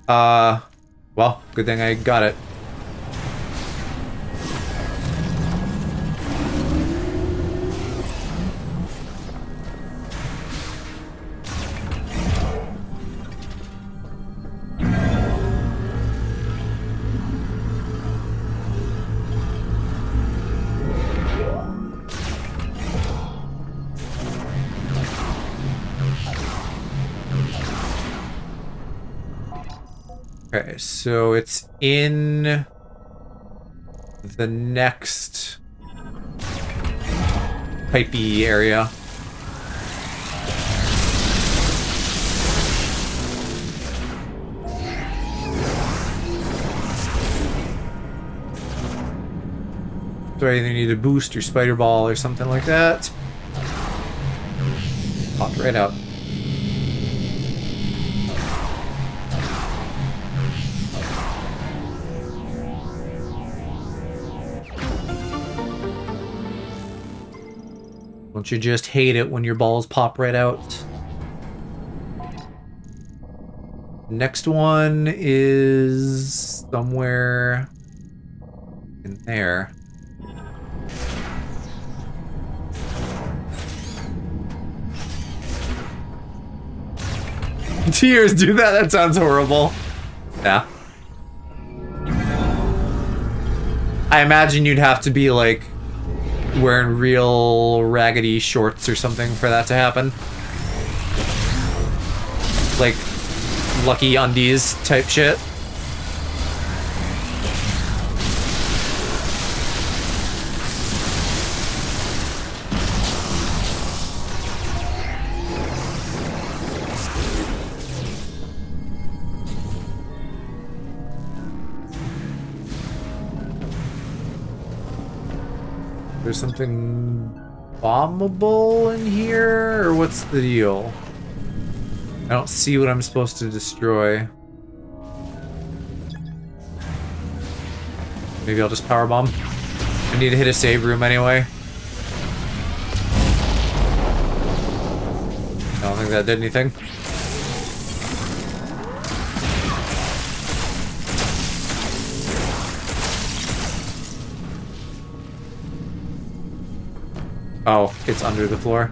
Well, good thing I got it. Okay, so it's in the next pipey area. So I either need a boost or spider ball or something like that. Popped right out. Don't you just hate it when your balls pop right out? Next one is somewhere in there. Tears, do that? That sounds horrible. Yeah. I imagine you'd have to be like wearing real raggedy shorts or something for that to happen. Like Lucky Undies type shit. There's something bombable in here, or what's the deal? I don't see what I'm supposed to destroy. Maybe I'll just powerbomb. I need to hit a save room anyway. I don't think that did anything. Oh, it's under the floor.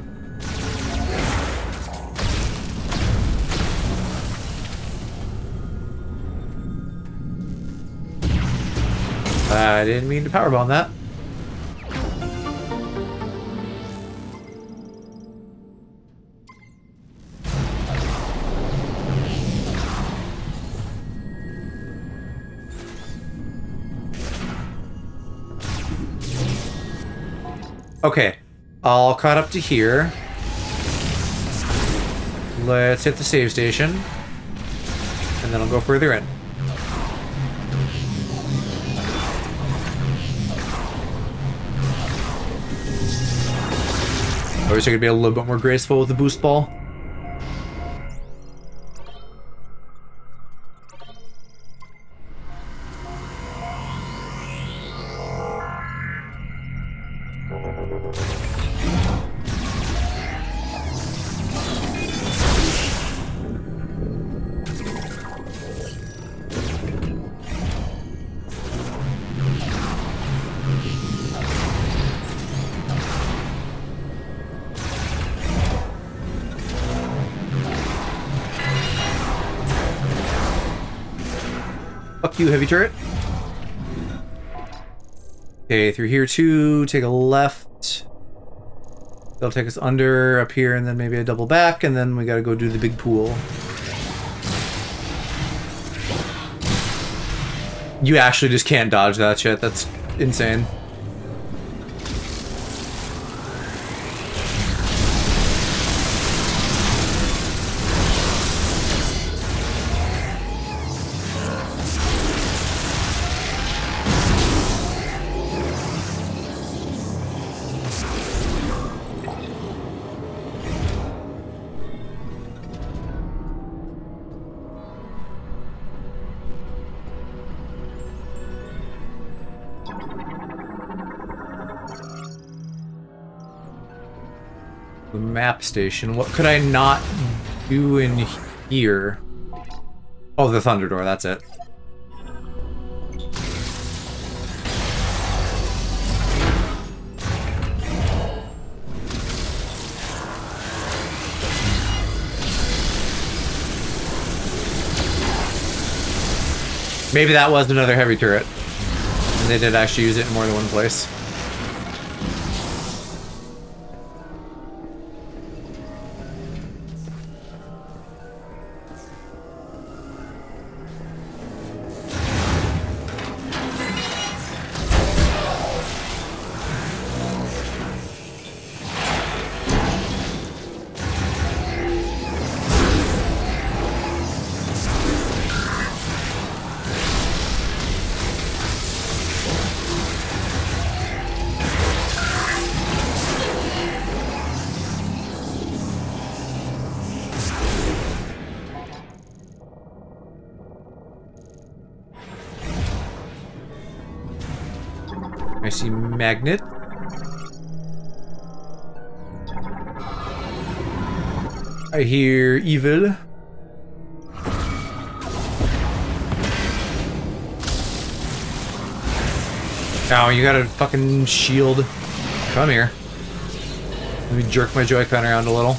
I didn't mean to powerbomb that. Okay, all caught up to here. Let's hit the save station, and then I'll go further in. I wish I could be a little bit more graceful with the boost ball. Fuck you, heavy turret. Okay, through here too, take a left. They'll take us under, up here, and then maybe a double back, and then we gotta go do the big pool. You actually just can't dodge that shit, that's insane. The map station. What could I not do in here? Oh, the Thunder Door, that's it. Maybe that was another heavy turret. And they did actually use it in more than one place. I see magnet. I hear evil. Now you got a fucking shield. Come here. Let me jerk my Joy-Con around a little.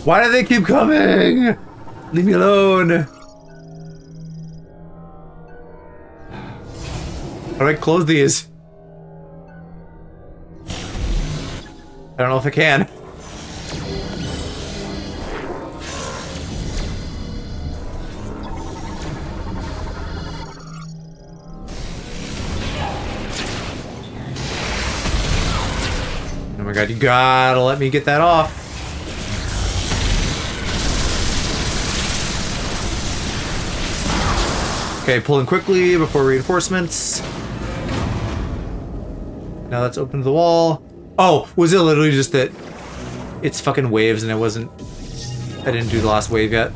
Why do they keep coming? Leave me alone. How do I close these? I don't know if I can. Oh my god, you gotta let me get that off. Okay, pulling quickly before reinforcements. Now let's open the wall. Oh, was it literally just that it's fucking waves and I didn't do the last wave yet?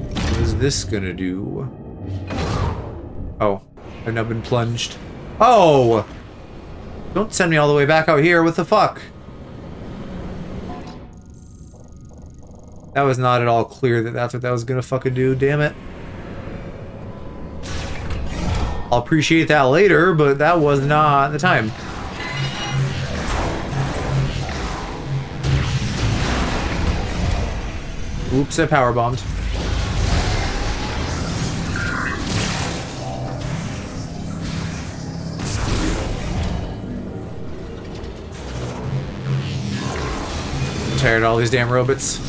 What is this gonna do? Oh, I've now been plunged. Oh! Don't send me all the way back out here, what the fuck? That was not at all clear that that's what that was gonna fucking do, damn it. I'll appreciate that later, but that was not the time. Oops, I powerbombed. I'm tired of all these damn robots.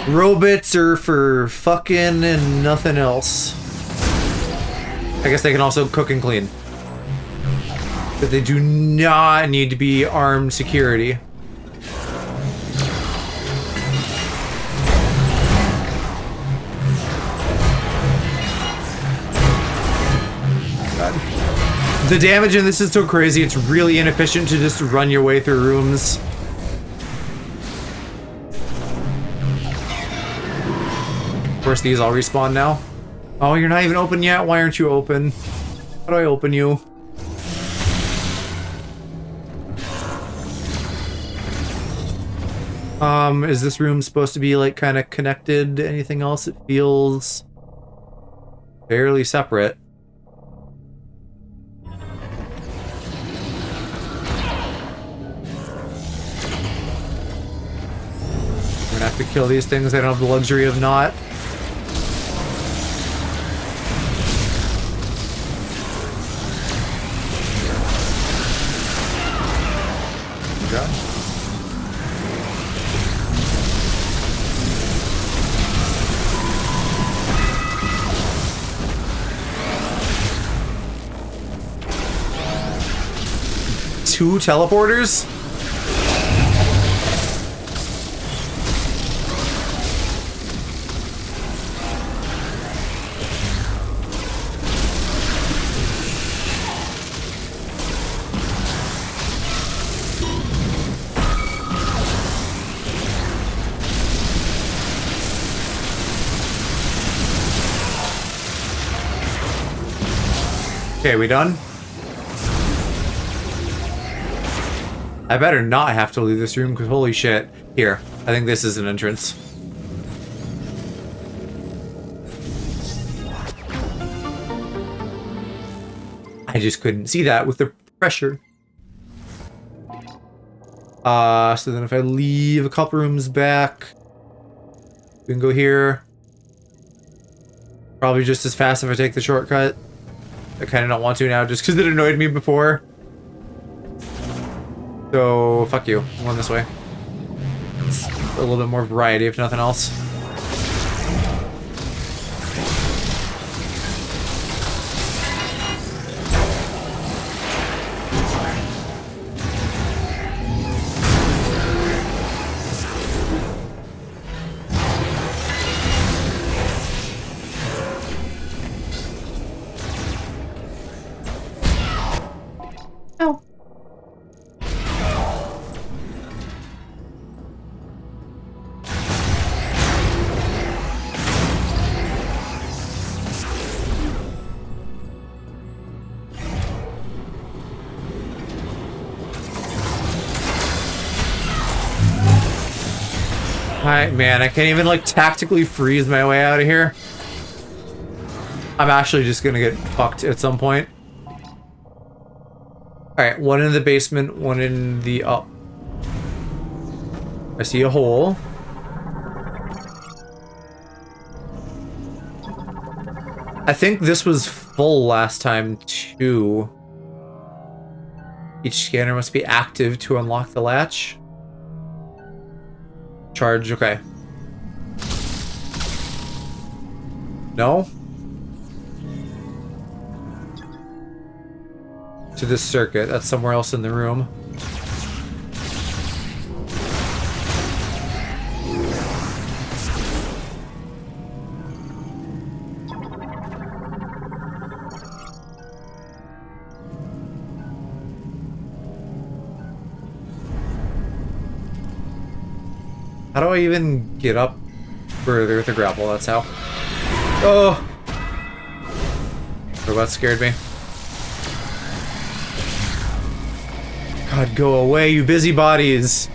Robots are for fucking and nothing else. I guess they can also cook and clean. But they do not need to be armed security. God. The damage in this is so crazy, it's really inefficient to just run your way through rooms. Of course, these all respawn now. Oh, you're not even open yet? Why aren't you open? How do I open you? Is this room supposed to be like kind of connected to anything else? It feels fairly separate. I'm gonna have to kill these things. I don't have the luxury of not. Two teleporters? Okay, we done? I better not have to leave this room, because holy shit. Here, I think this is an entrance. I just couldn't see that with the pressure. So then if I leave a couple rooms back, we can go here. Probably just as fast if I take the shortcut. I kind of don't want to now, just because it annoyed me before. So, fuck you. I'm going this way. It's a little bit more variety, if nothing else. Man, I can't even like tactically freeze my way out of here. I'm actually just gonna get fucked at some point. Alright, one in the basement, one in the up. I see a hole. I think this was full last time too. Each scanner must be active to unlock the latch. Charge, okay. No? To this circuit, that's somewhere else in the room. How do I even get up further with the grapple? That's how. Oh! Robot scared me. God, go away, you busybodies!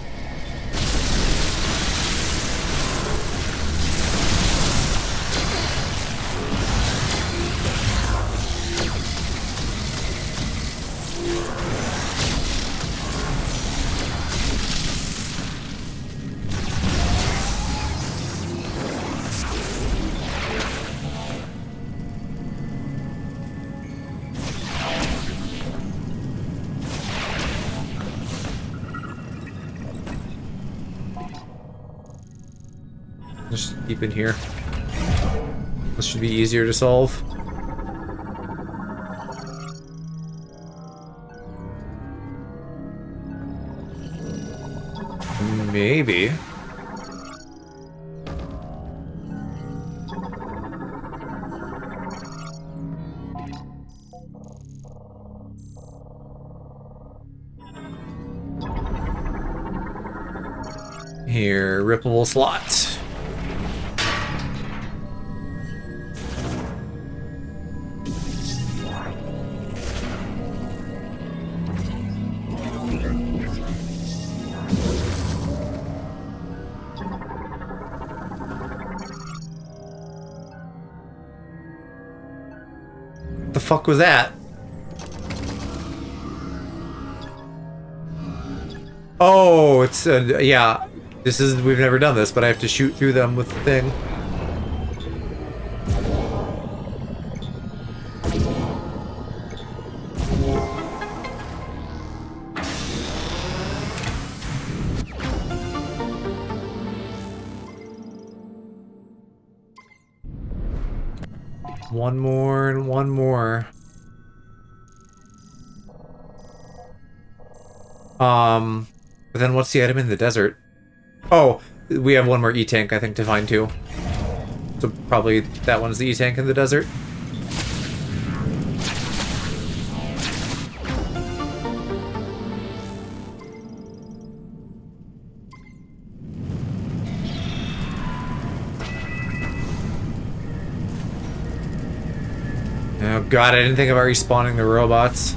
Just keep in here. This should be easier to solve. Maybe. Here, rippable slot. The fuck was that? Oh, it's yeah. This is, we've never done this, but I have to shoot through them with the thing. One more and one more. But then what's the item in the desert? Oh, we have one more E-tank, I think, to find too. So probably that one's the E-tank in the desert. Oh god, I didn't think about respawning the robots.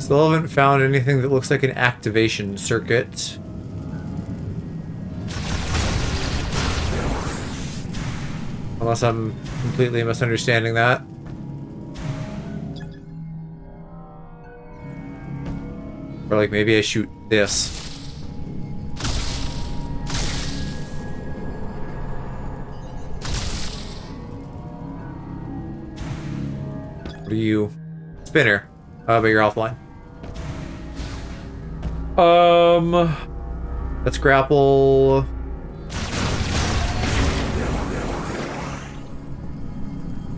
Still haven't found anything that looks like an activation circuit. Unless I'm completely misunderstanding that. Or like maybe I shoot this. What are you? Spinner. But you're offline. Let's grapple.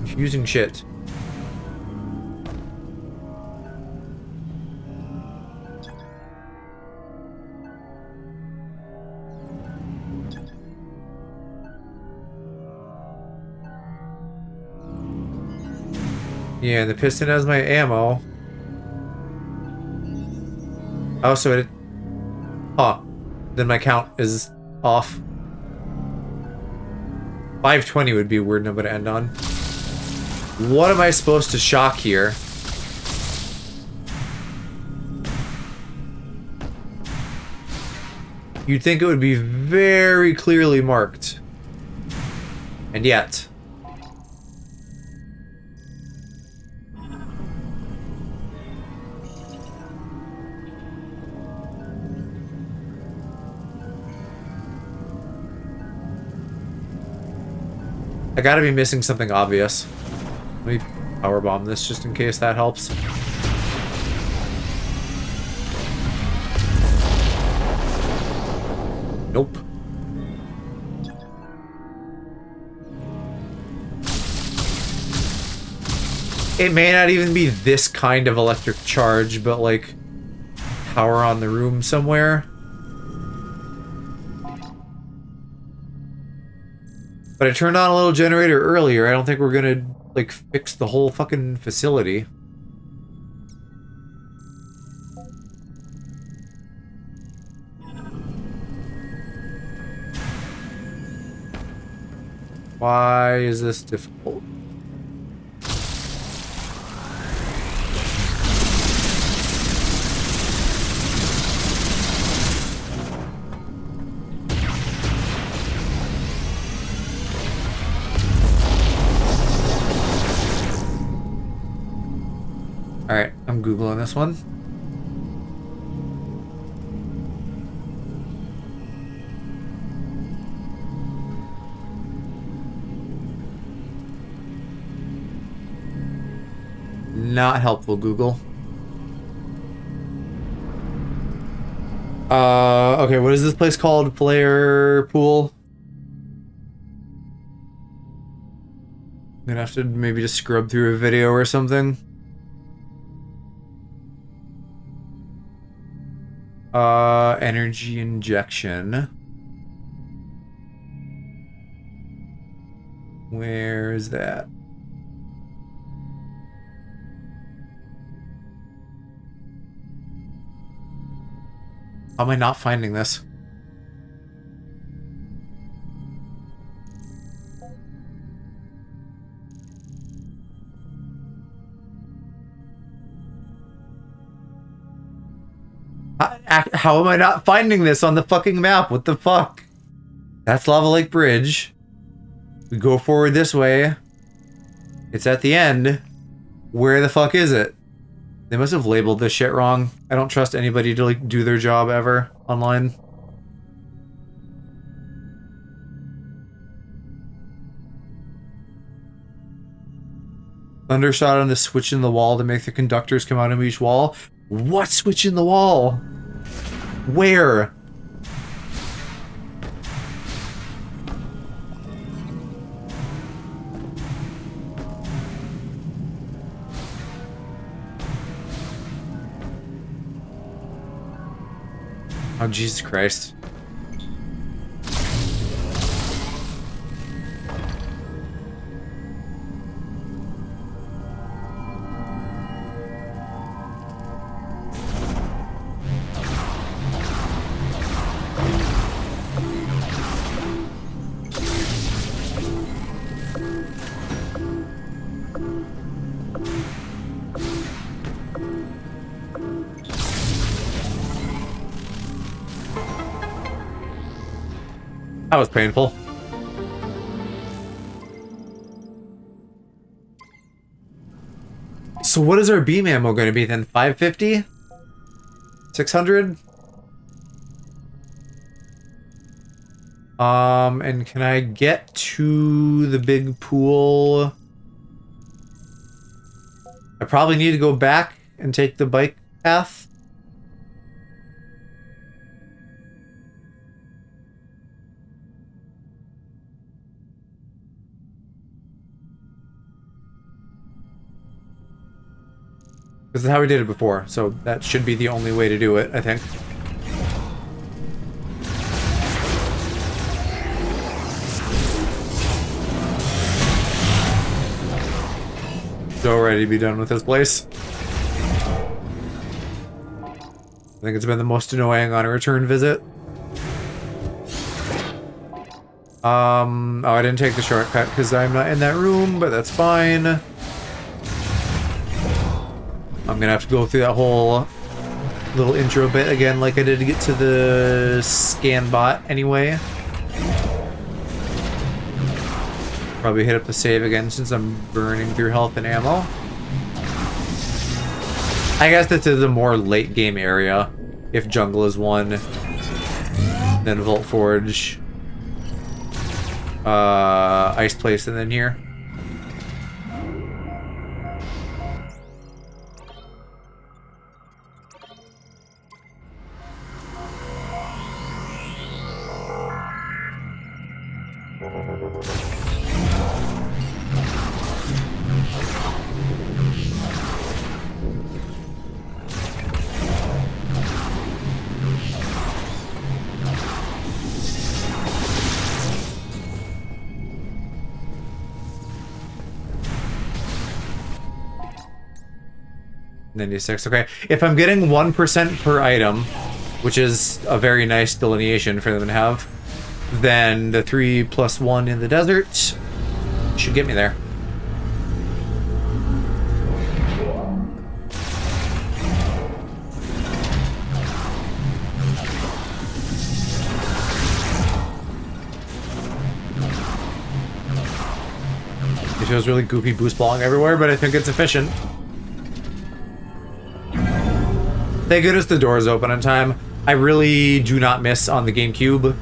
Confusing shit. Yeah, the piston has my ammo. Oh, so it... Huh. Then my count is off. 520 would be a weird number to end on. What am I supposed to shock here? You'd think it would be very clearly marked. And yet... I gotta be missing something obvious. Let me powerbomb this just in case that helps. Nope. It may not even be this kind of electric charge, but like power on the room somewhere. But I turned on a little generator earlier. I don't think we're gonna, like, fix the whole fucking facility. Why is this difficult? Alright, I'm Googling this one. Not helpful, Google. Okay, what is this place called? Player Pool? I'm gonna have to maybe just scrub through a video or something. Energy injection. Where is that? How am I not finding this? How am I not finding this on the fucking map? What the fuck? That's Lava Lake Bridge. We go forward this way. It's at the end. Where the fuck is it? They must have labeled this shit wrong. I don't trust anybody to, like, do their job ever online. Thundershot on the switch in the wall to make the conductors come out of each wall. What switch in the wall? Where? Oh, Jesus Christ. That was painful. So what is our beam ammo going to be then? 550? 600? And can I get to the big pool? I probably need to go back and take the bike path. This is how we did it before, so that should be the only way to do it, I think. So ready to be done with this place. I think it's been the most annoying on a return visit. Oh, I didn't take the shortcut because I'm not in that room, but that's fine. I'm gonna have to go through that whole little intro bit again like I did to get to the scan bot anyway. Probably hit up the save again since I'm burning through health and ammo. I guess this is a more late game area. If jungle is one, then Vault Forge, Ice Place, and then here. $96. Okay, if I'm getting 1% per item, which is a very nice delineation for them to have, then the 3+1 in the desert should get me there. It feels really goofy boost balling everywhere, but I think it's efficient. Thank goodness the doors open on time. I really do not miss on the GameCube,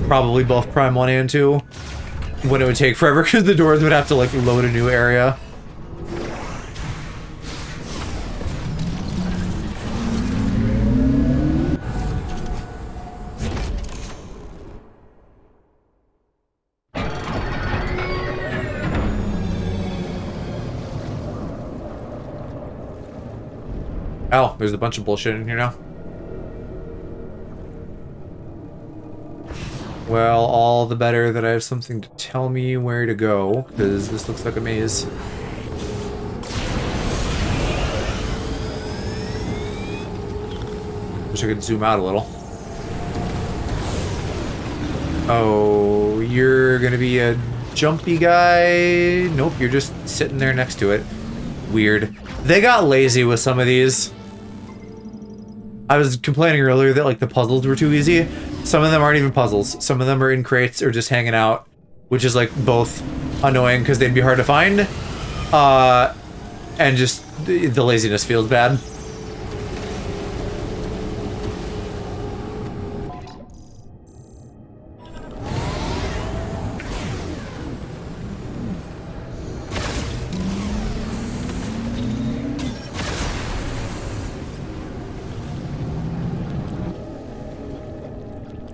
probably both Prime 1 and 2, when it would take forever because the doors would have to like load a new area. Oh, there's a bunch of bullshit in here now. Well, all the better that I have something to tell me where to go, because this looks like a maze. Wish I could zoom out a little. Oh, you're gonna be a jumpy guy? Nope, you're just sitting there next to it. Weird. They got lazy with some of these. I was complaining earlier that like the puzzles were too easy. Some of them aren't even puzzles. Some of them are in crates or just hanging out, which is like both annoying because they'd be hard to find, and just the laziness feels bad.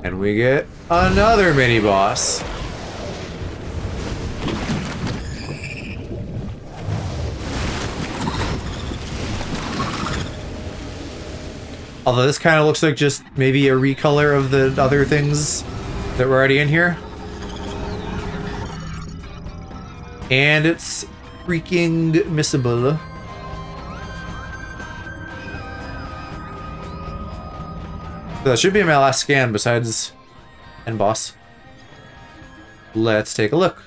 And we get another mini boss. Although this kind of looks like just maybe a recolor of the other things that were already in here. And it's freaking missable. So that should be my last scan besides end boss. Let's take a look.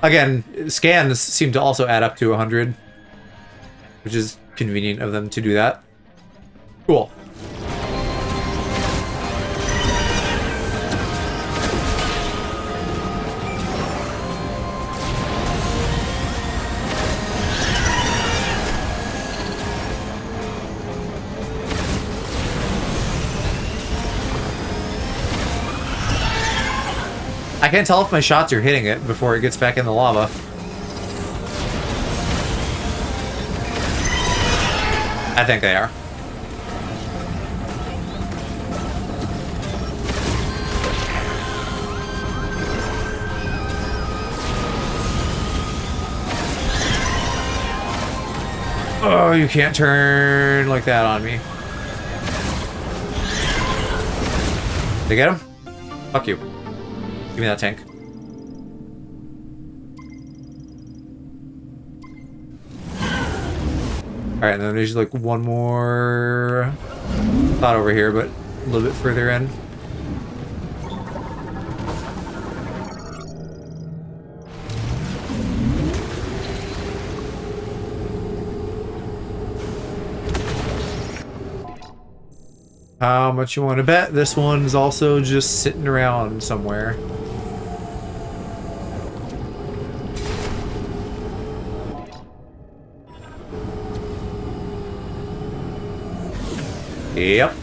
Again, scans seem to also add up to 100, which is convenient of them to do that. Cool. I can't tell if my shots are hitting it before it gets back in the lava. I think they are. Oh, you can't turn like that on me. Did I get him? Fuck you. Give me that tank. Alright, and then there's like one more spot over here, but a little bit further in. How much you want to bet? This one's also just sitting around somewhere. Yep.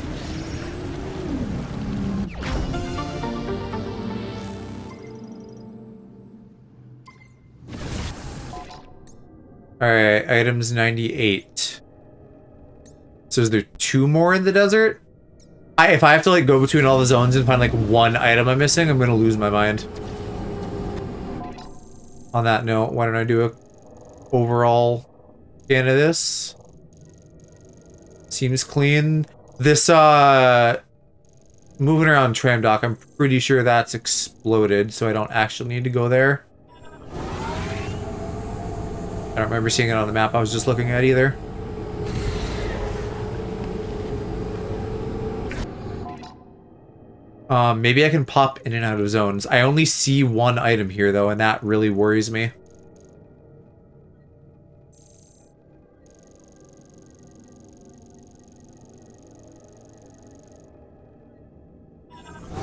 Alright, items 98. So is there 2 more in the desert? If I have to like go between all the zones and find like one item I'm missing, I'm gonna lose my mind. On that note, why don't I do a overall scan of this? Seems clean. This moving around tram dock, I'm pretty sure that's exploded, so I don't actually need to go there. I don't remember seeing it on the map I was just looking at either. Maybe I can pop in and out of zones. I only see one item here, though, and that really worries me.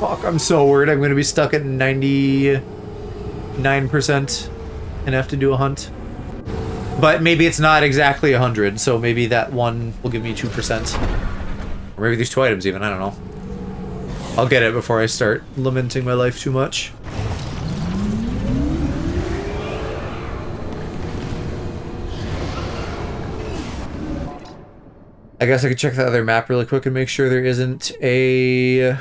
Fuck, I'm so worried I'm gonna be stuck at 99% and have to do a hunt. But maybe it's not exactly 100, so maybe that one will give me 2%. Or maybe there's 2 items even, I don't know. I'll get it before I start lamenting my life too much. I guess I could check the other map really quick and make sure there isn't a...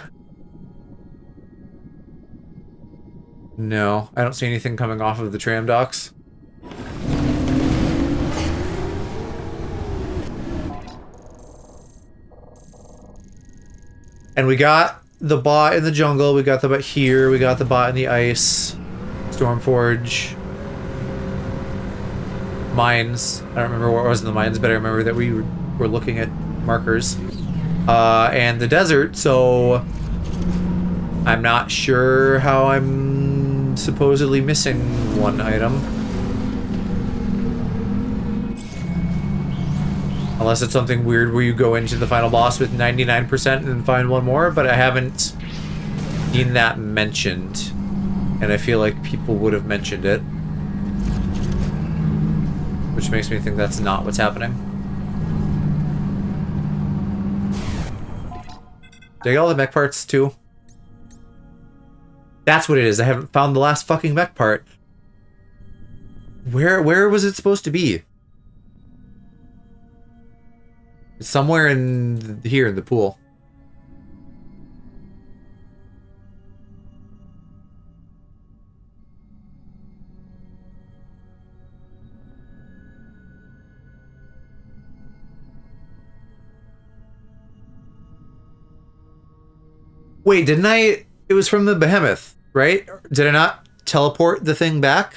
No, I don't see anything coming off of the tram docks. And we got the bot in the jungle, we got the bot here, we got the bot in the ice, Stormforge, mines. I don't remember what was in the mines, but I remember that we were looking at markers. And the desert, so I'm not sure how I'm supposedly missing one item. Unless it's something weird where you go into the final boss with 99% and then find one more, but I haven't seen that mentioned. And I feel like people would have mentioned it. Which makes me think that's not what's happening. Did I get all the mech parts too? That's what it is. I haven't found the last fucking mech part. Where was it supposed to be? It's somewhere in here in the pool. Wait, didn't I? It was from the behemoth, right? Did I not teleport the thing back?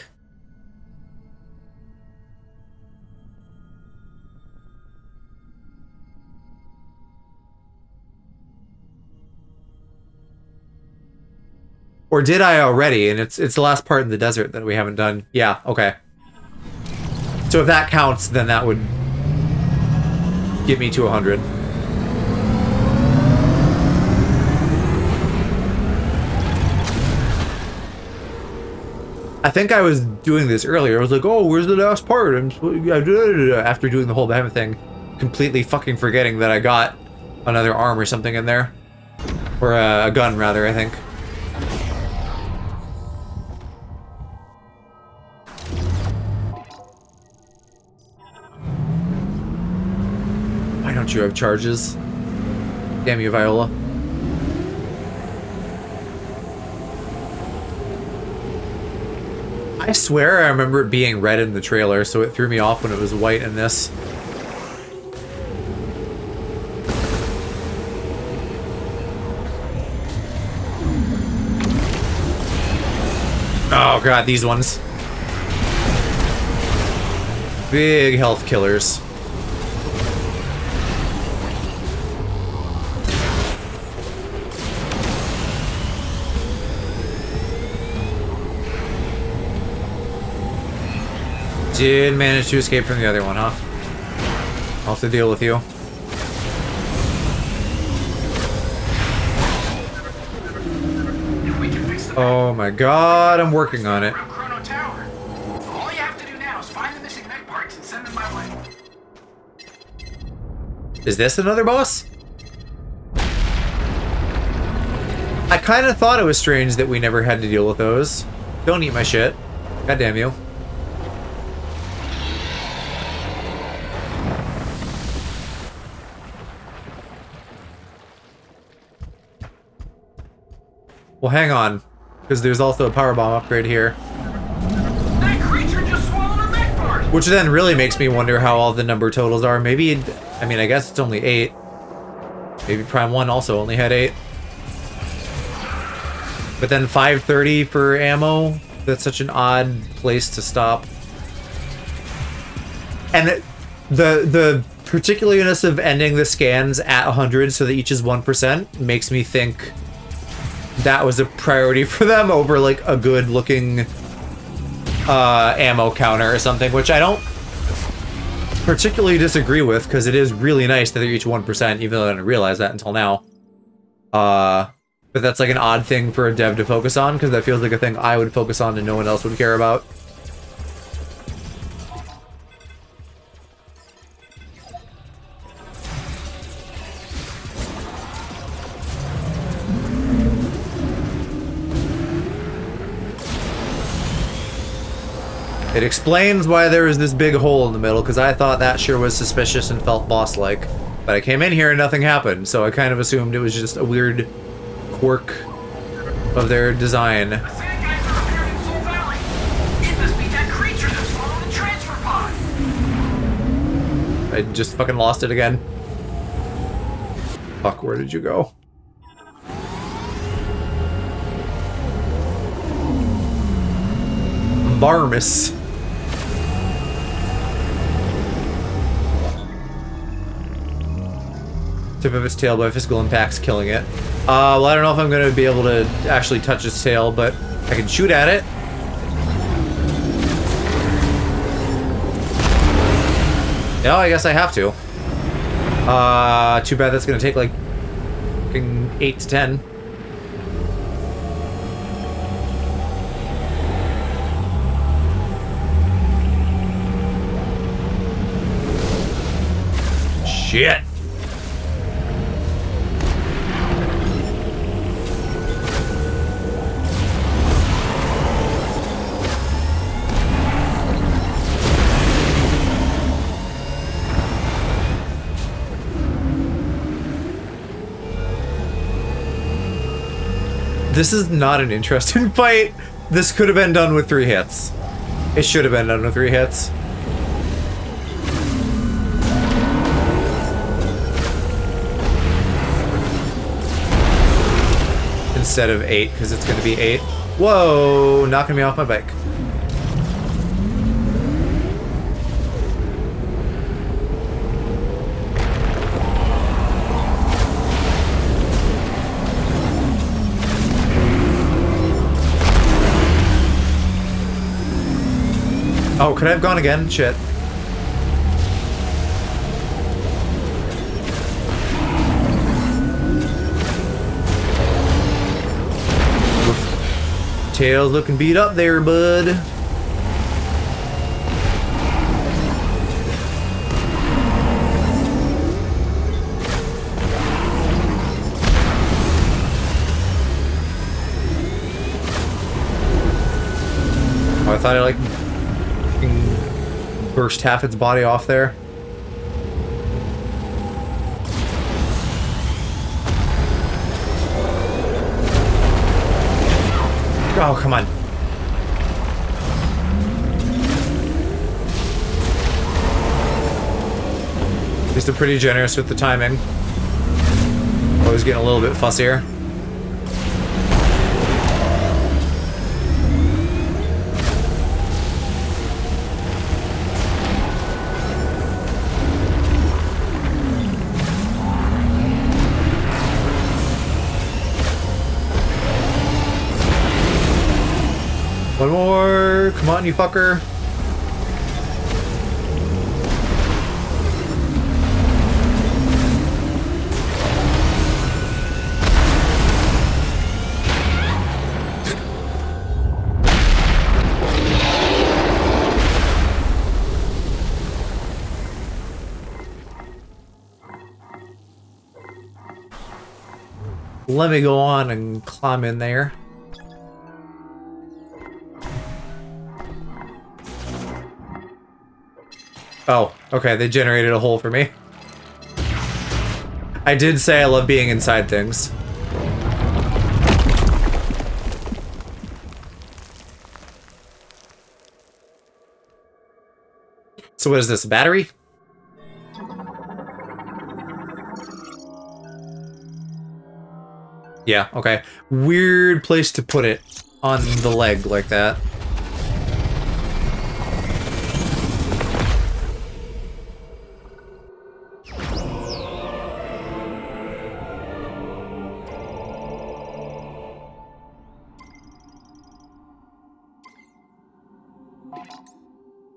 Or did I already? And it's the last part in the desert that we haven't done. Yeah, okay. So if that counts, then that would get me to 100. I think I was doing this earlier. I was like, oh, where's the last part? And after doing the whole behemoth thing, completely fucking forgetting that I got another arm or something in there. Or a gun, rather, I think. Why don't you have charges? Damn you, Viola. I swear I remember it being red in the trailer, so it threw me off when it was white in this. Oh god, these ones. Big health killers. Did manage to escape from the other one, huh? I'll have to deal with you. Oh my god, I'm working on it. Chrono Tower. All you have to do now is find the missing mech parts and send them my way. Is this another boss? I kind of thought it was strange that we never had to deal with those. Don't eat my shit. God damn you. Well, hang on, because there's also a power bomb upgrade here. That creature just swallowed a mech part! Which then really makes me wonder how all the number totals are. Maybe, I mean, I guess it's only 8. Maybe Prime 1 also only had 8. But then 530 for ammo? That's such an odd place to stop. And the particularness of ending the scans at 100 so that each is 1% makes me think that was a priority for them over like a good looking ammo counter or something, which I don't particularly disagree with because it is really nice that they're each 1%, even though I didn't realize that until now. But that's like an odd thing for a dev to focus on because that feels like a thing I would focus on and no one else would care about. It explains why there was this big hole in the middle, because I thought that sure was suspicious and felt boss-like. But I came in here and nothing happened, so I kind of assumed it was just a weird quirk of their design. The sand guys are appearing in Soul Valley. It must be that creature that swallowed the transfer pod. I just fucking lost it again. Fuck, where did you go? Barmus. Tip of its tail by physical impacts killing it. Well, I don't know if I'm going to be able to actually touch its tail, but I can shoot at it. No, I guess I have to. Too bad that's going to take like fucking 8 to 10. Shit. This is not an interesting fight. This could have been done with 3 hits. It should have been done with 3 hits. Instead of 8, because it's going to be 8. Whoa, knocking me off my bike. Oh, could I have gone again? Shit. Tail's looking beat up there, bud. Oh, I thought I like burst half its body off there. Oh, come on. At least they're pretty generous with the timing. Always getting a little bit fussier. One more. Come on, you fucker. Let me go on and climb in there. Oh, okay, they generated a hole for me. I did say I love being inside things. So what is this, a battery? Yeah, okay. Weird place to put it on the leg like that.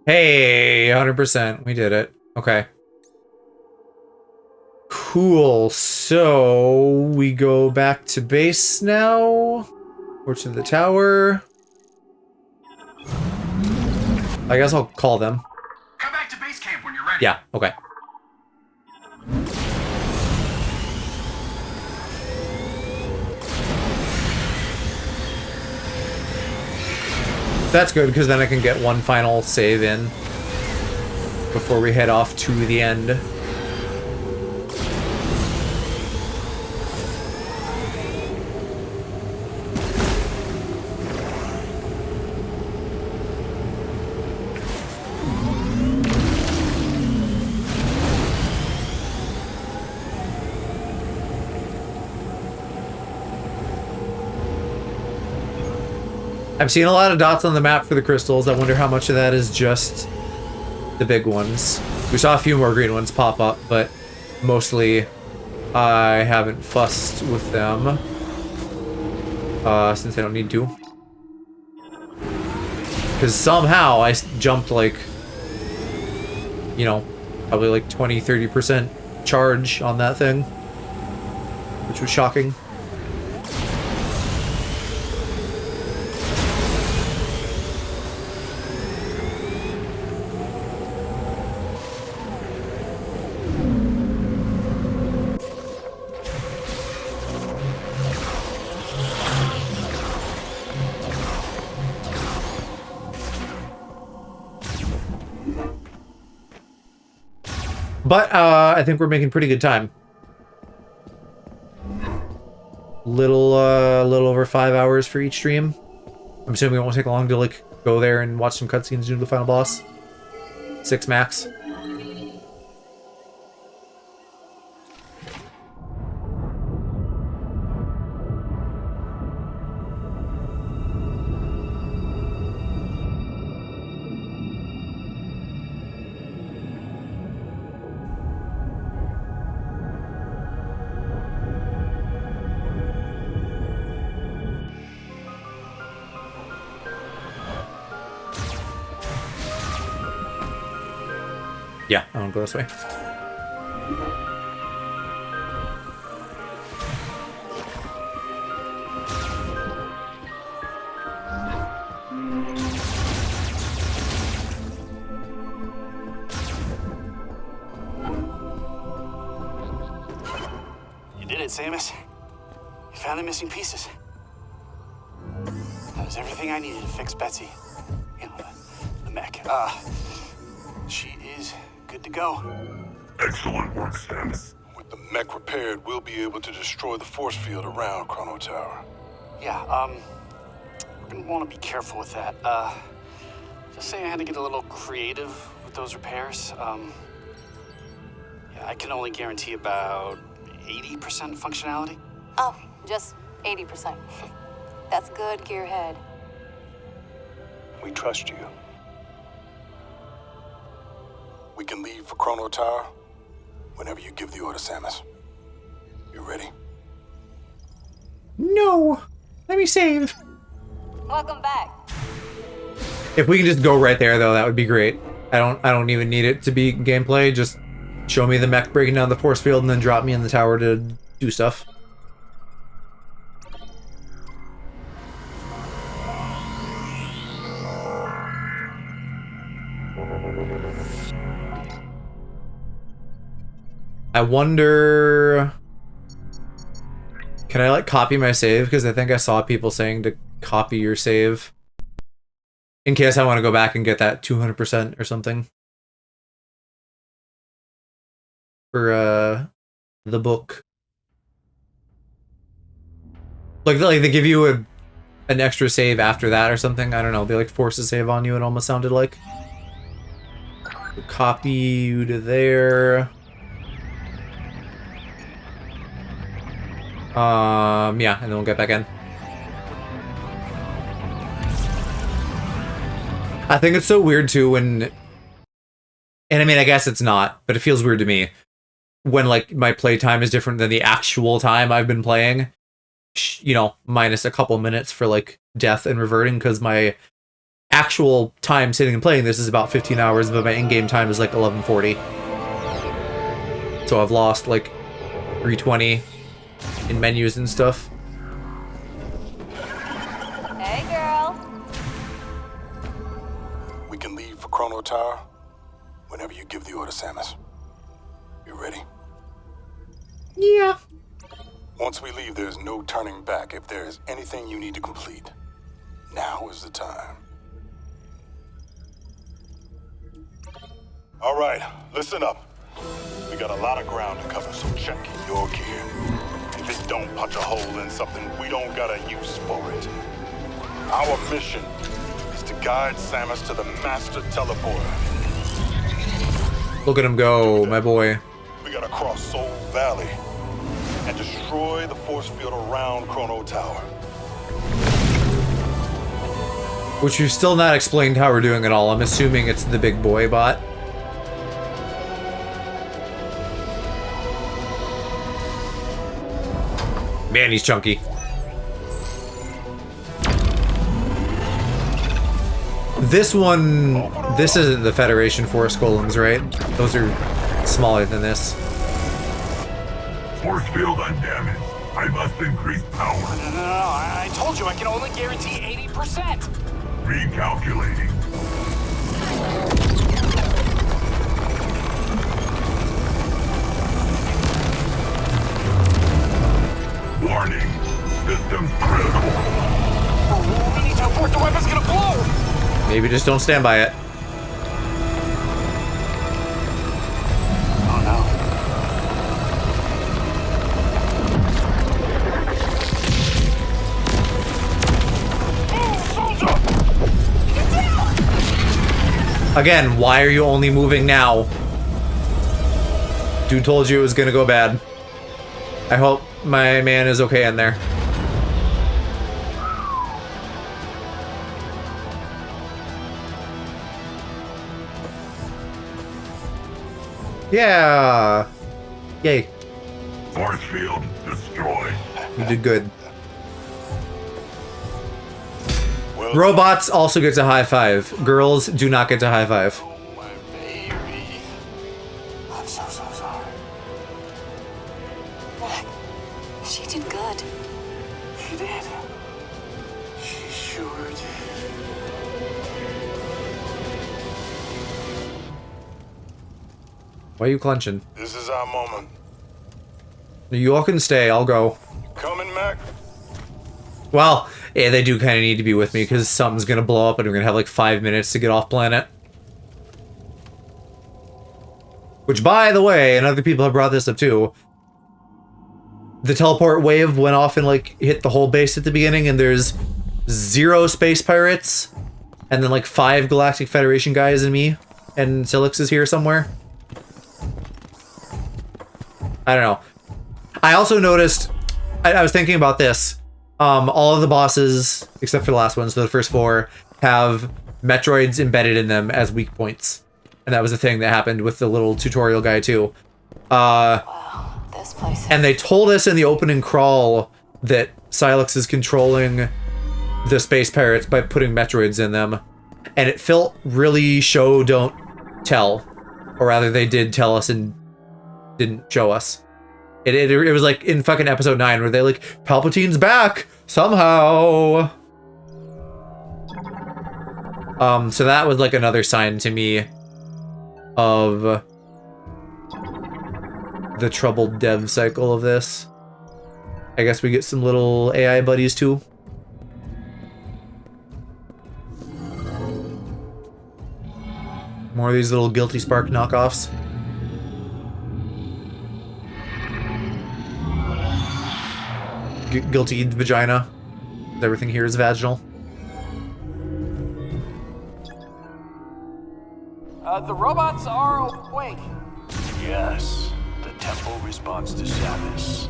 Hey, 100%. We did it. Okay. Cool. So we go back to base now, or to the tower. I guess I'll call them. Come back to base camp when you're ready. Yeah. Okay. That's good, because then I can get one final save in before we head off to the end. I've seen a lot of dots on the map for the crystals. I wonder how much of that is just the big ones. We saw a few more green ones pop up, but mostly I haven't fussed with them since I don't need to. Because somehow I jumped like, you know, probably like 20-30% charge on that thing, which was shocking. But I think we're making pretty good time. Little over 5 hours for each stream. I'm assuming it won't take long to like go there and watch some cutscenes do the final boss. 6 max. Yeah, I don't go this way. You did it, Samus. You found the missing pieces. That was everything I needed to fix Betsy. You know, the mech. She is good to go. Excellent work, Samus. With the mech repaired, we'll be able to destroy the force field around Chrono Tower. Yeah, we're gonna want to be careful with that. Just saying I had to get a little creative with those repairs. Yeah, I can only guarantee about 80% functionality. Oh, just 80%. That's good, Gearhead. We trust you. We can leave for Chrono Tower whenever you give the order, Samus. You ready? No! Let me save! Welcome back. If we can just go right there, though, that would be great. I don't even need it to be gameplay. Just show me the mech breaking down the force field and then drop me in the tower to do stuff. I wonder... Can I, like, copy my save? Because I think I saw people saying to copy your save. In case I want to go back and get that 200% or something. For, the book. Like they give you an extra save after that or something. I don't know. They, like, force a save on you, it almost sounded like. Copy you to there. Yeah, and then we'll get back in. I think it's so weird too when, and I mean, I guess it's not, but it feels weird to me when, like, my playtime is different than the actual time I've been playing. You know, minus a couple minutes for, like, death and reverting, because my actual time sitting and playing this is about 15 hours, but my in-game time is like 11:40. So I've lost like 320 in menus and stuff. Hey, girl. We can leave for Chrono Tower whenever you give the order, Samus. You ready? Yeah. Once we leave, there's no turning back. If there is anything you need to complete, now is the time. All right, listen up. We got a lot of ground to cover, so check your gear. If it don't punch a hole in something, we don't got a use for it. Our mission is to guide Samus to the master teleporter. Look at him go, my boy. We gotta cross Soul Valley and destroy the force field around Chrono Tower. Which you've still not explained how we're doing at all. I'm assuming it's the big boy bot. Man, he's chunky. This one, this isn't the Federation Force golems, right? Those are smaller than this. Force field undamaged. I must increase power. No, I told you I can only guarantee 80%. Recalculating. Warning. Systems critical. Oh, we need to abort. The weapon's gonna blow. Maybe just don't stand by it. Oh no. Again, why are you only moving now? Dude told you it was gonna go bad. I hope my man is okay in there. Yeah! Yay. Force field destroyed. You did good. Well, Robots also get to high five. Girls do not get to high five. oh, my baby. I'm so sorry. She did good. She did. She sure did. Why are you clenching? This is our moment. You all can stay, I'll go. Coming, Mac? Well, yeah, they do kind of need to be with me because something's gonna blow up and we're gonna have like 5 minutes to get off planet. Which, by the way, and other people have brought this up too, the teleport wave went off and like hit the whole base at the beginning and there's 0 space pirates and then like 5 Galactic Federation guys and me, and Silix is here somewhere. I don't know. I also noticed, I was thinking about this. All of the bosses, except for the last one, so the first 4, have Metroids embedded in them as weak points. And that was the thing that happened with the little tutorial guy too. Wow, this place. And they told us in the opening crawl that Silix is controlling the space pirates by putting Metroids in them. and it felt really show don't tell, or rather they did tell us and didn't show us. It was like in fucking episode 9 where they like, Palpatine's back somehow. So that was like another sign to me of the troubled dev cycle of this. I guess we get some little AI buddies too. More of these little Guilty Spark knockoffs. Guilty vagina. Everything here is vaginal. The robots are awake. Yes, the temple responds to Samus.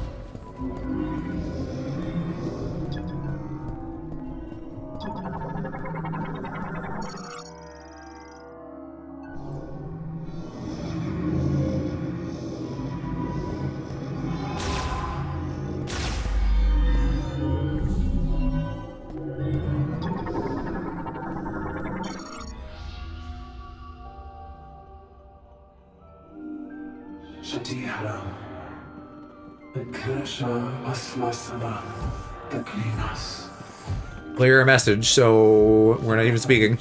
Clear a message, so we're not even speaking.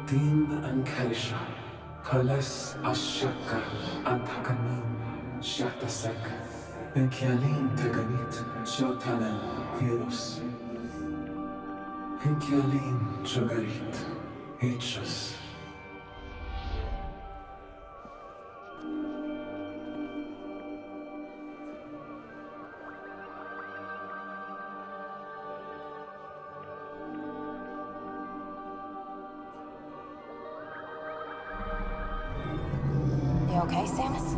Din and Kaisha, Kales Ashaka, Antakanin, Shatasek, Pinkialin Teganit, Shotanen, Virus. Pinkialin Jogarit, Hs. You okay, Samus?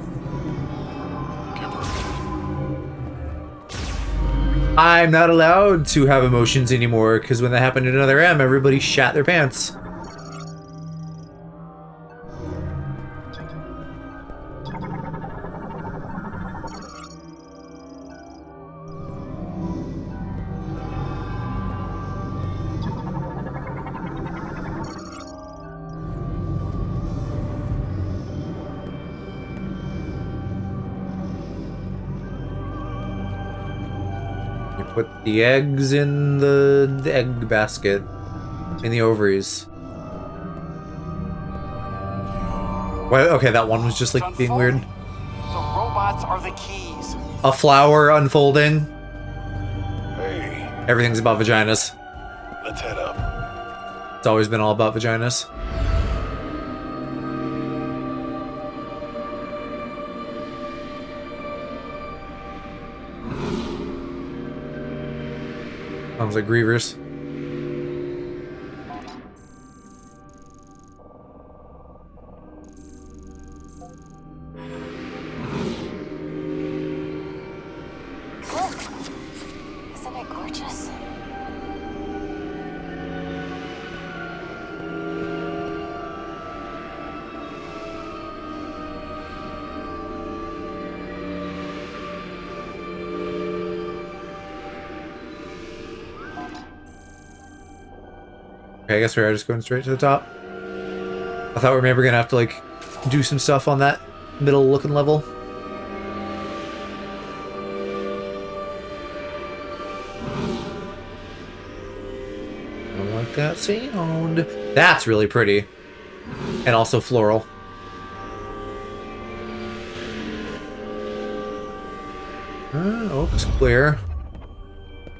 I'm not allowed to have emotions anymore, because when that happened in another M, everybody shat their pants. Put the eggs in the egg basket. In the ovaries. Well, okay, that one was just like being weird. The robots are the keys. A flower unfolding. Hey, Everything's about vaginas. let's head up. It's always been all about vaginas. Sounds like Grievers. Look! Isn't it gorgeous? Okay, I guess we are just going straight to the top. I thought we were maybe gonna have to like do some stuff on that middle looking level. I don't like that sound. That's really pretty. And also floral. Oak's clear.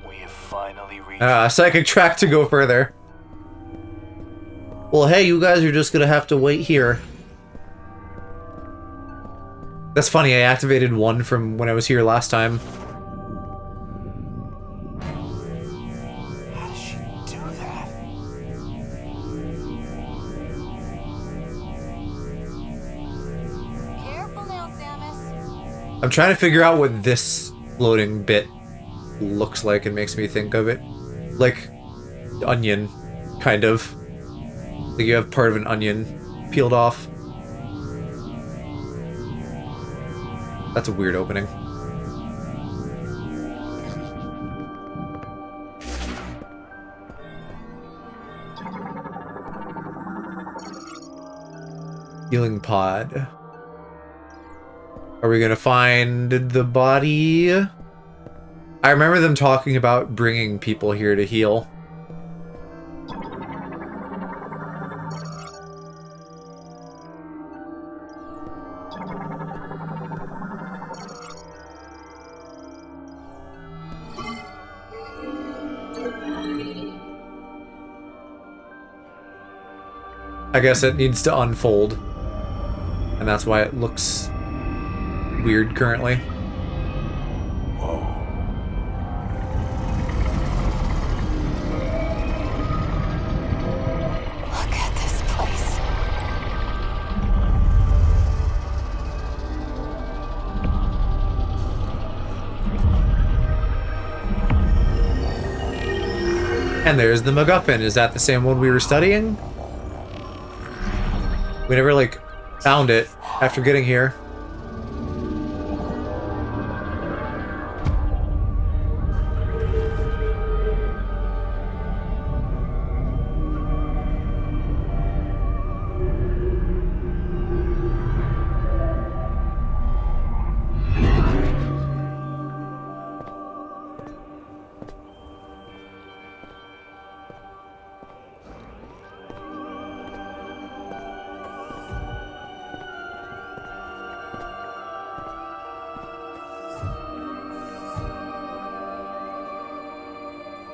We have finally reached. Psychic track to go further. Well, hey, you guys are just gonna have to wait here. That's funny, I activated one from when I was here last time. How did she do that? I'm trying to figure out what this floating bit looks like and makes me think of it. Like onion, kind of. Like you have part of an onion peeled off. That's a weird opening. Healing pod. Are we gonna find the body? I remember them talking about bringing people here to heal. I guess it needs to unfold. And that's why it looks weird currently. Whoa. Look at this place. And there's the MacGuffin. Is that the same one we were studying? We never, like, found it after getting here.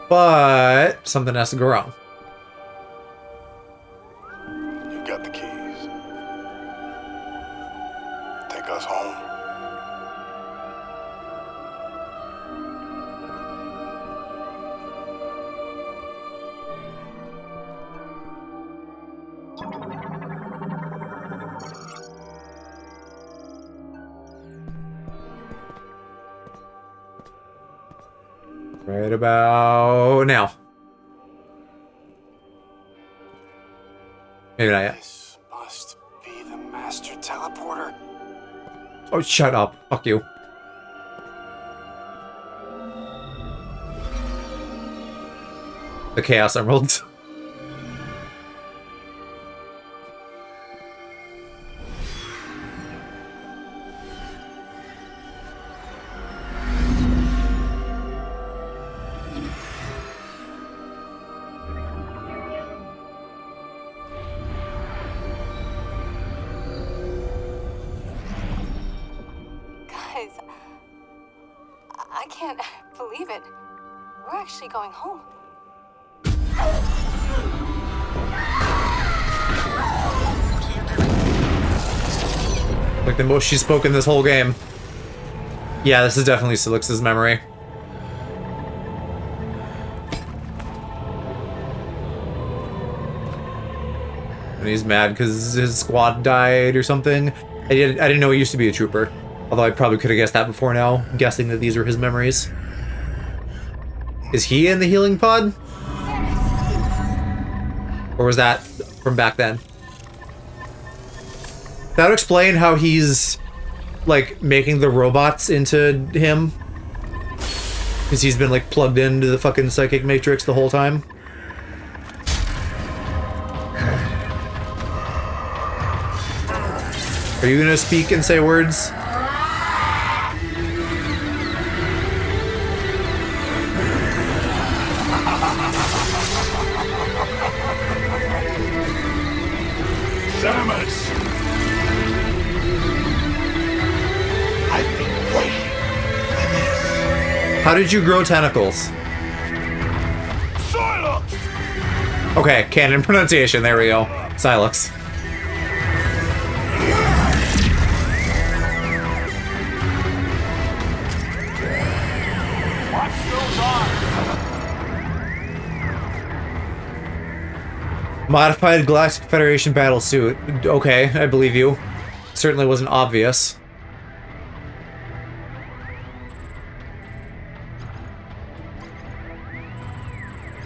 But something has to go wrong. You got the keys. Take us home. Right about now. Maybe not yet. This must be the master teleporter. Oh, shut up. Fuck you. The Chaos Emeralds. Guys, I can't believe it. We're actually going home. Like the most she's spoken this whole game. Yeah, this is definitely Silix's memory. And he's mad because his squad died or something. I didn't know he used to be a trooper. Although I probably could have guessed that before now, guessing that these are his memories. Is he in the healing pod? Or was that from back then? That would explain how he's, like, making the robots into him. Because he's been, like, plugged into the fucking psychic matrix the whole time. Are you gonna speak and say words? Samus! I've been waiting for this. How did you grow tentacles? Silence! Okay, canon pronunciation, there we go. Silux. Watch those arms! Modified Galactic Federation battle suit. Okay, I believe you. Certainly wasn't obvious.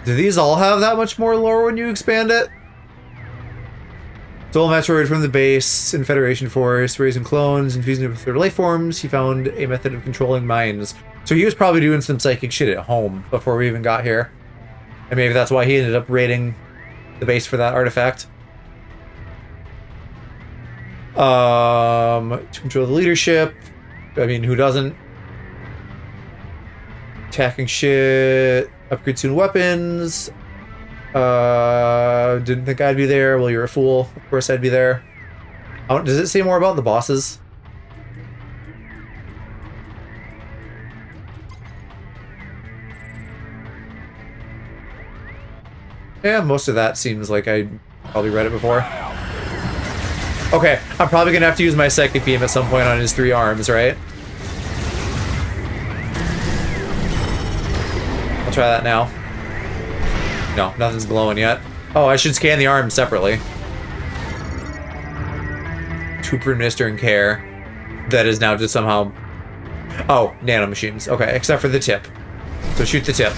Do these all have that much more lore when you expand it? Stole Metroid from the base in Federation Force, raising clones, infusing it with their life forms. He found a method of controlling minds. So he was probably doing some psychic shit at home before we even got here. And maybe that's why he ended up raiding the base for that artifact. To control the leadership. I mean, who doesn't? Attacking shit. Upgrade soon weapons. Didn't think I'd be there. Well, you're a fool. Of course I'd be there. Does it say more about the bosses? Yeah, most of that seems like I probably read it before. Okay, I'm probably gonna have to use my psychic beam at some point on his 3 arms, right? I'll try that now. No, nothing's glowing yet. Oh, I should scan the arms separately. To administering care. That is now just somehow... Oh, nanomachines. Okay, except for the tip. So shoot the tip.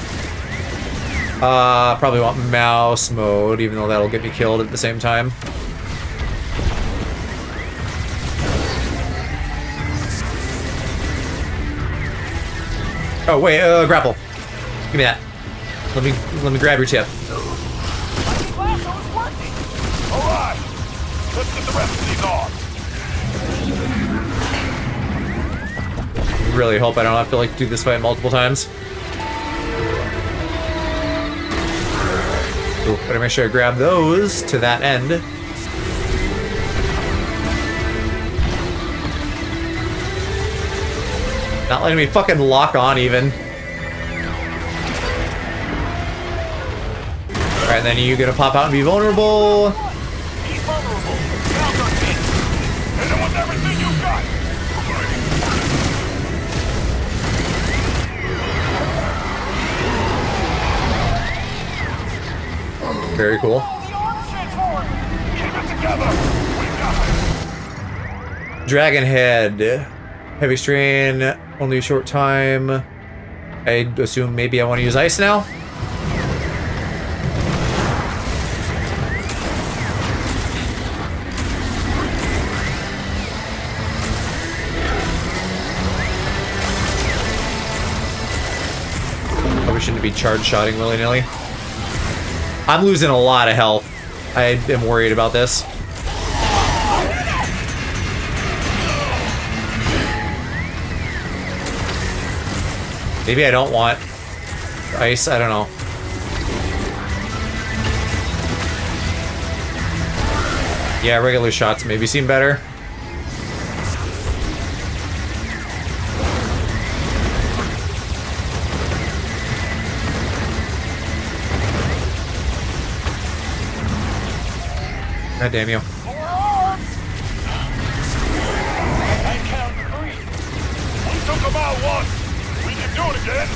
Probably want mouse mode, even though that'll get me killed at the same time. Oh, wait, grapple. Give me that. Let me grab your tip. Alright! Let's get the rest of these off. Really hope I don't have to like do this fight multiple times. Ooh, better make sure I grab those to that end. Not letting me fucking lock on even. Alright, then you gonna pop out and be vulnerable. He's vulnerable. Now got hit. Hit him with everything you got. Very cool. Keep it together. We got it. Dragon Head. Heavy strain, only a short time. I assume maybe I want to use ice now? Probably shouldn't be charge-shotting willy-nilly. I'm losing a lot of health. I am worried about this. Maybe I don't want ice, I don't know. Yeah, regular shots maybe seem better. God damn you. I count 3. We took him out once. We can do it again.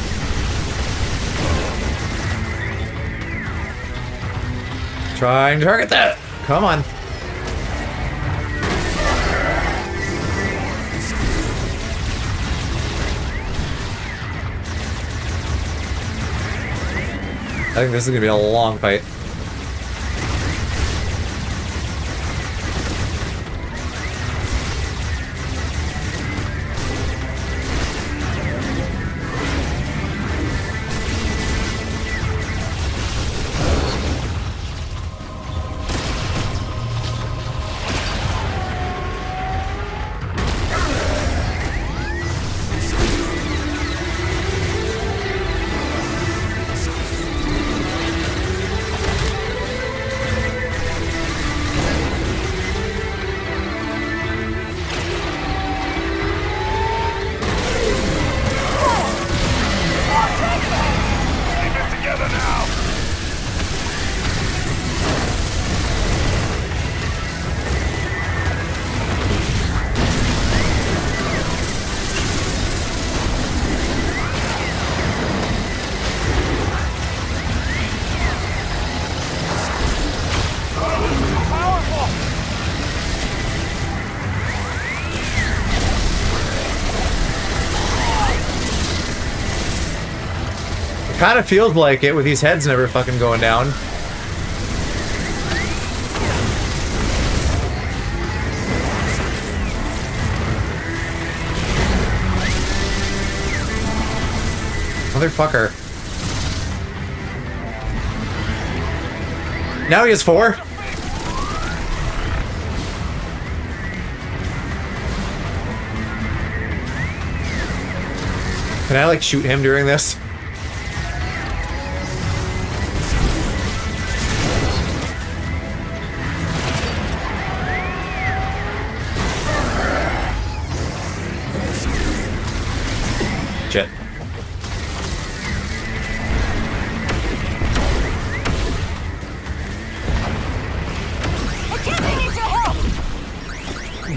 Trying to target that. Come on. I think this is gonna be a long fight. Kind of feels like it with these heads never fucking going down. Motherfucker. Now he has 4. Can I like shoot him during this? Shit.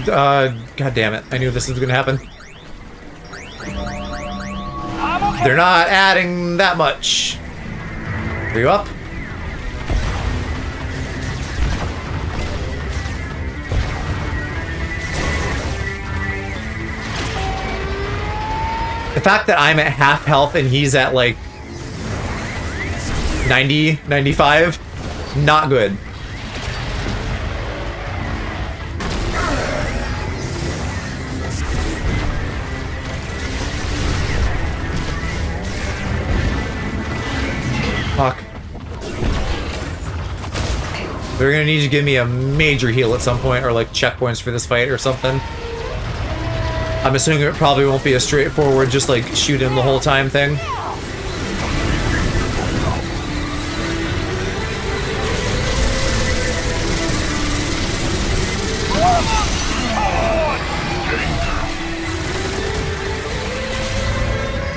God damn it. I knew this was gonna happen. They're not adding that much. Are you up? The fact that I'm at half health and he's at like 90, 95, not good. Fuck. They're gonna need to give me a major heal at some point, or like checkpoints for this fight or something. I'm assuming it probably won't be a straightforward just like shoot him the whole time thing.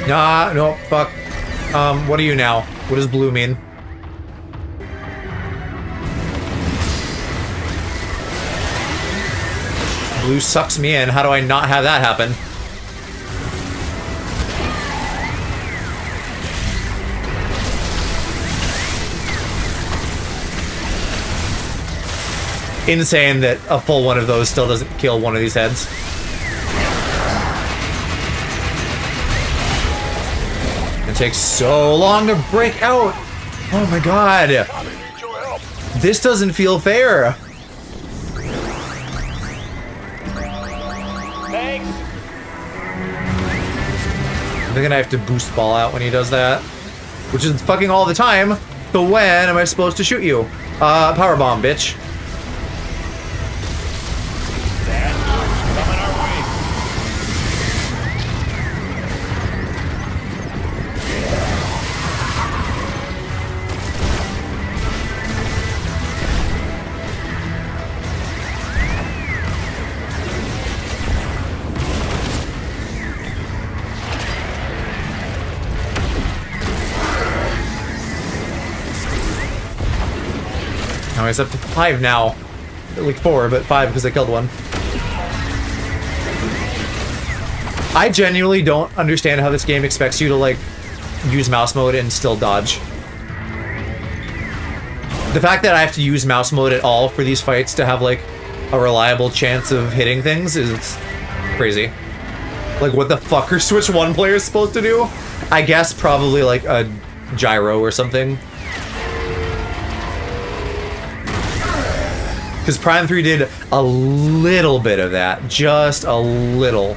Nah, no, fuck. What are you now? What does blue mean? Blue sucks me in. How do I not have that happen? Insane that a full one of those still doesn't kill one of these heads. It takes so long to break out. Oh my god. This doesn't feel fair. Thanks. I'm thinking I have to boost ball out when he does that. Which is fucking all the time. So when am I supposed to shoot you? Power bomb, bitch. Now he's up to 5 now. Like 4, but 5 because I killed one. I genuinely don't understand how this game expects you to, like, use mouse mode and still dodge. The fact that I have to use mouse mode at all for these fights to have, like, a reliable chance of hitting things is crazy. Like, what the fuck are Switch 1 players supposed to do? I guess probably, like, a gyro or something. Because Prime 3 did a little bit of that. Just a little.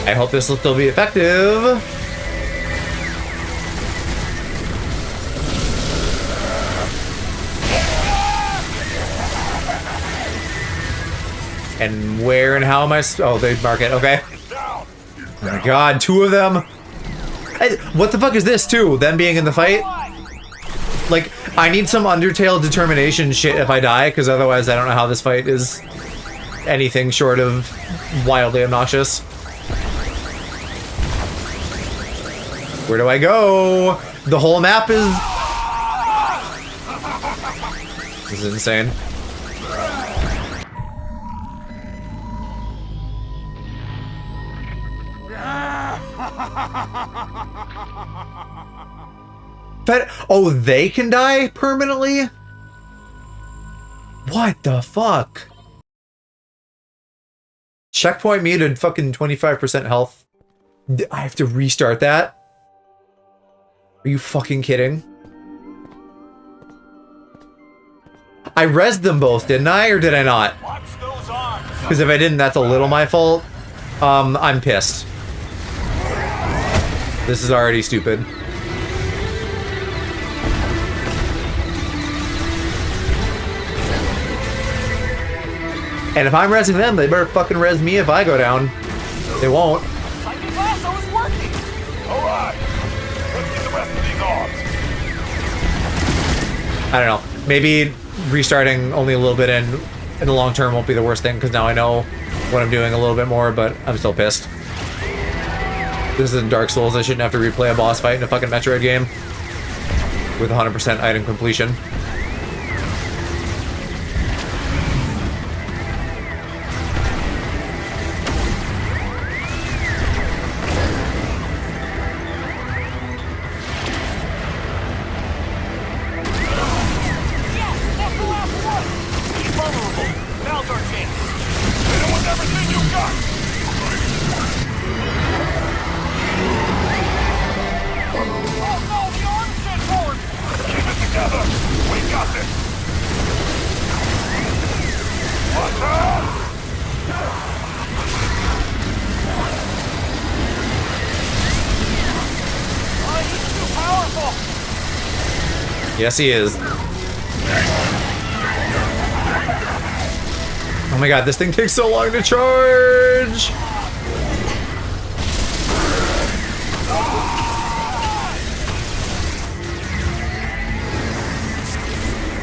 I hope this will still be effective. And where and how am I? Oh, they mark it. Okay. Oh my god, 2 of them. What the fuck is this too? Them being in the fight? Like, I need some Undertale determination shit if I die, because otherwise I don't know how this fight is anything short of wildly obnoxious. Where do I go? The whole map is... This is insane. Oh, they can die permanently? What the fuck? Checkpoint muted fucking 25% health. I have to restart that? Are you fucking kidding? I rezzed them both, didn't I? Or did I not? Because if I didn't, that's a little my fault. I'm pissed. This is already stupid. And if I'm rezzing them, they better fucking res me if I go down. They won't. Psychic lasso is working! Alright, let's get the rest of these orbs. I don't know. Maybe restarting only a little bit in the long term won't be the worst thing, because now I know what I'm doing a little bit more, but I'm still pissed. This isn't Dark Souls. I shouldn't have to replay a boss fight in a fucking Metroid game with 100% item completion. Yes, he is. Oh my god, this thing takes so long to charge!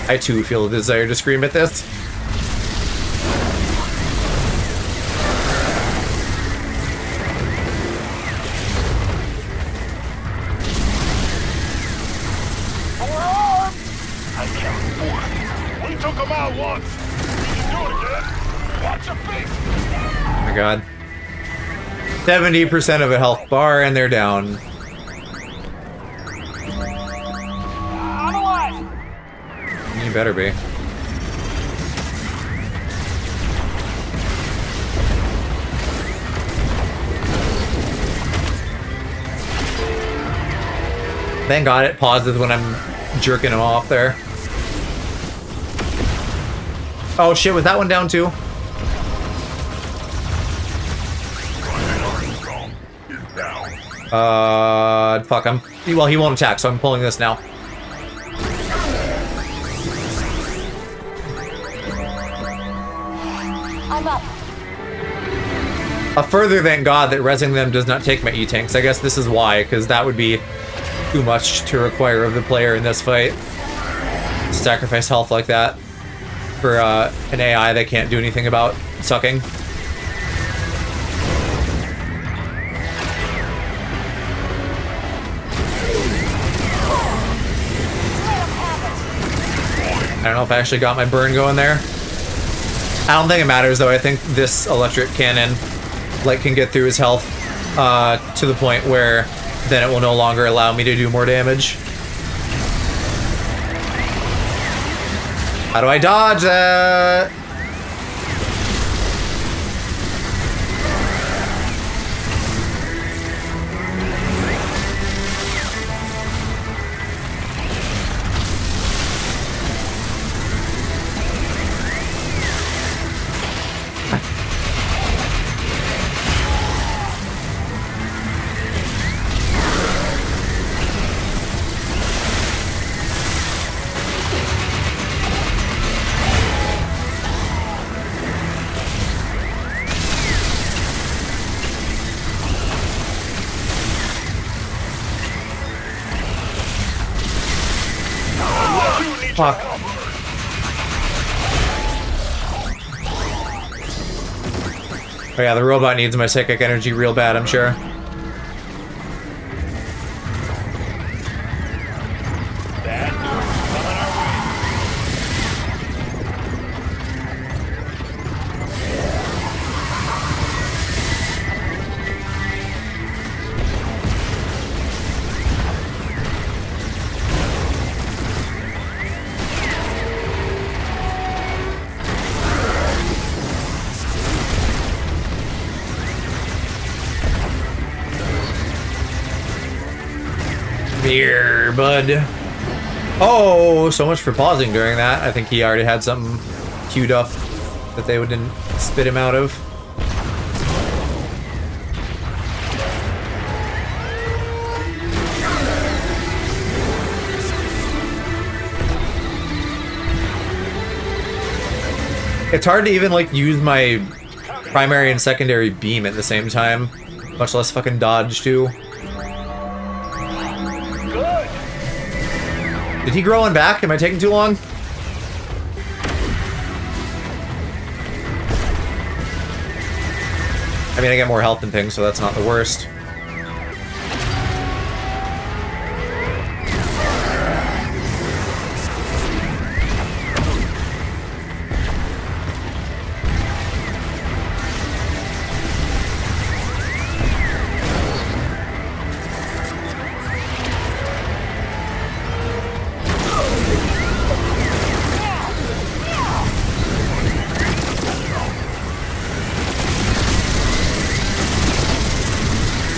I too feel a desire to scream at this. Oh my god. 70% of a health bar and they're down. I'm alive! You better be. Thank god it pauses when I'm jerking him off there. Oh shit, was that one down too? Fuck him. Well, he won't attack, so I'm pulling this now. I'm up. A further thank god that rezzing them does not take my E-tanks. I guess this is why, because that would be too much to require of the player in this fight. To sacrifice health like that for an AI that can't do anything about sucking. I don't know if I actually got my burn going there. I don't think it matters though. I think this electric cannon can get through his health to the point where then it will no longer allow me to do more damage. How do I dodge that? Fuck. Oh yeah, the robot needs my psychic energy real bad, I'm sure. Here, bud. Oh, so much for pausing during that. I think he already had something queued up that they didn't spit him out of. It's hard to even, like, use my primary and secondary beam at the same time. Much less fucking dodge, too. Good. Did he grow one back? Am I taking too long? I mean, I get more health and things, so that's not the worst.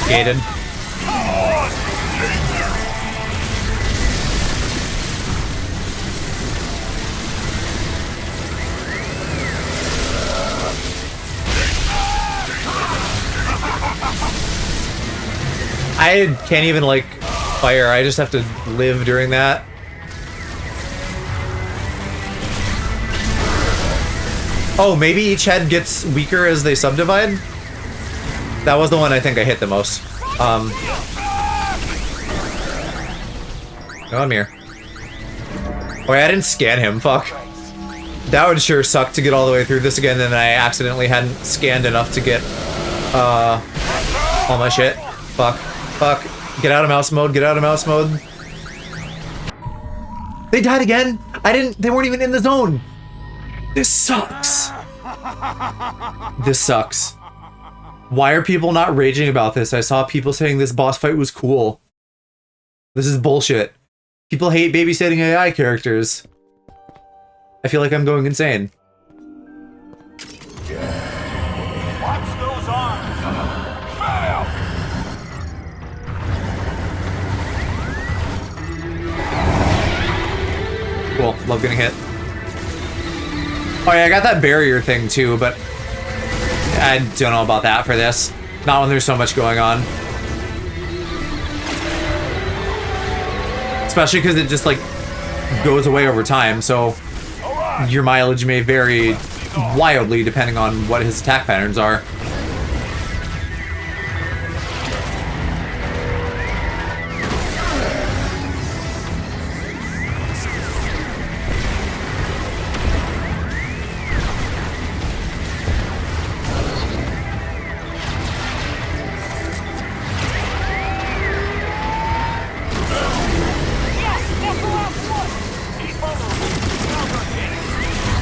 Gated. I can't even, like, fire. I just have to live during that. Oh, maybe each head gets weaker as they subdivide? That was the one I think I hit the most. Oh, I'm here. Oh, I didn't scan him. Fuck. That would sure suck to get all the way through this again, and then I accidentally hadn't scanned enough to get, all my shit. Fuck. Fuck. Get out of mouse mode. Get out of mouse mode. They died again? They weren't even in the zone. This sucks. This sucks. Why are people not raging about this? I saw people saying this boss fight was cool. This is bullshit. People hate babysitting AI characters. I feel like I'm going insane. Watch those arms. Fail. Cool. Love getting hit. Oh yeah, I got that barrier thing too, but I don't know about that for this. Not when there's so much going on. Especially because it just, like, goes away over time, so your mileage may vary wildly depending on what his attack patterns are.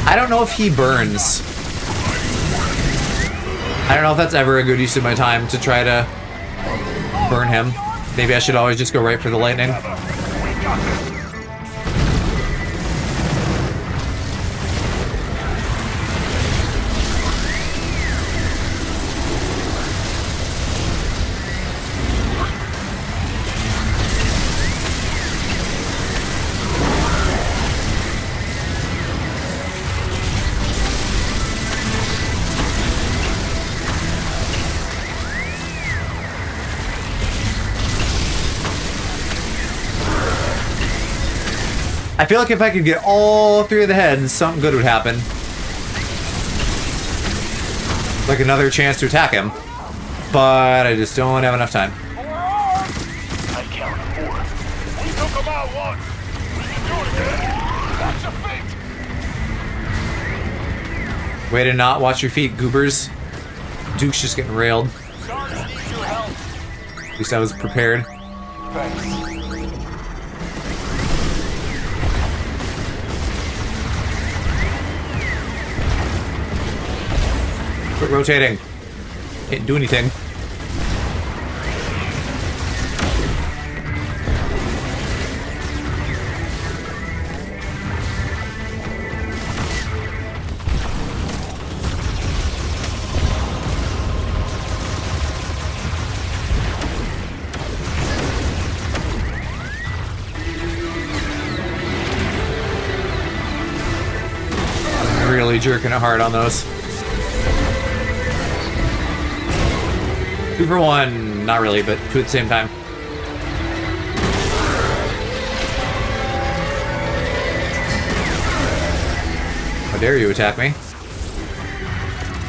I don't know if he burns. I don't know if that's ever a good use of my time to try to burn him. Maybe I should always just go right for the lightning. I feel like if I could get all three of the heads, something good would happen. Like another chance to attack him. But I just don't have enough time. I count 4. We took them out once. We can do it again. Watch your feet. Way to not watch your feet, goobers. Duke's just getting railed. Stars needs your help. At least I was prepared. Thanks. Quit rotating. Can't do anything. really jerking it hard on those. 2 for 1. Not really, but 2 at the same time. How dare you attack me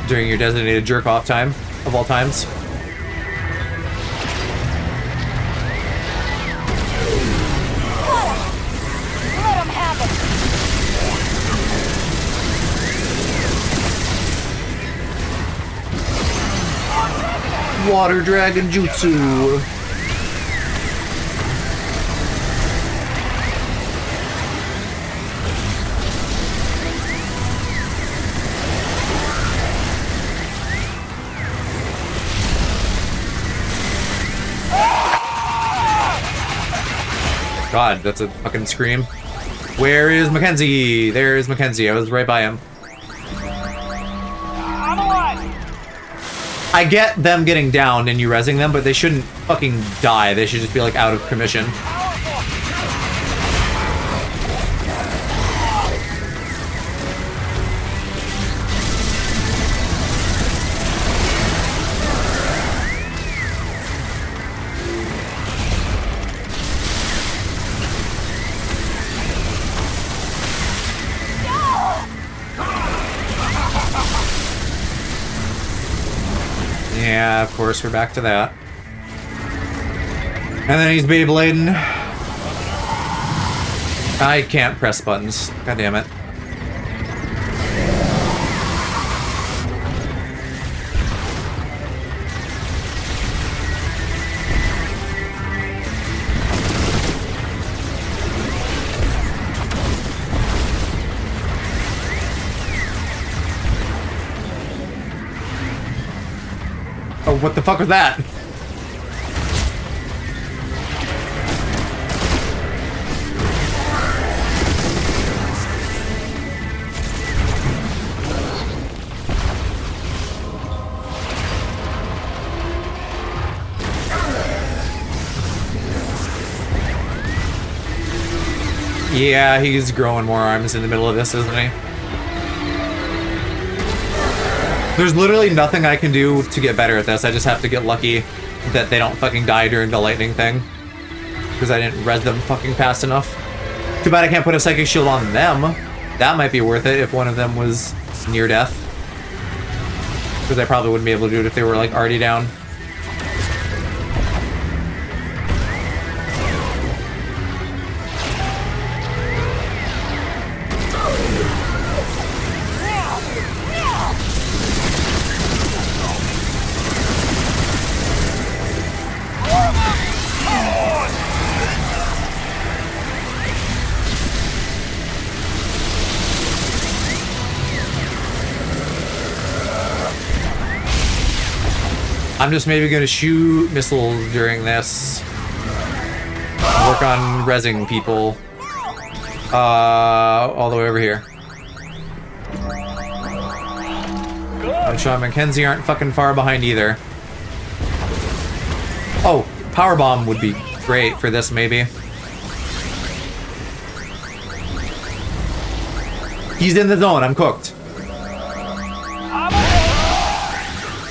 during your designated jerk-off time of all times? Let him have it. Water Dragon Jutsu. God, that's a fucking scream. Where is Mackenzie? There is Mackenzie. I was right by him. I'm alive! I get them getting down and you rezzing them, but they shouldn't fucking die. They should just be like out of commission. Yeah, of course, we're back to that. And then he's Beyblading. I can't press buttons. God damn it. Oh, what the fuck was that? Yeah, he's growing more arms in the middle of this, isn't he? There's literally nothing I can do to get better at this. I just have to get lucky that they don't fucking die during the lightning thing. Because I didn't res them fucking fast enough. Too bad I can't put a psychic shield on them. That might be worth it if one of them was near death. Because I probably wouldn't be able to do it if they were like already down. I'm just maybe gonna shoot missiles during this. Work on rezzing people. All the way over here. And Sean and Mackenzie aren't fucking far behind either. Oh, power bomb would be great for this maybe. He's in the zone, I'm cooked.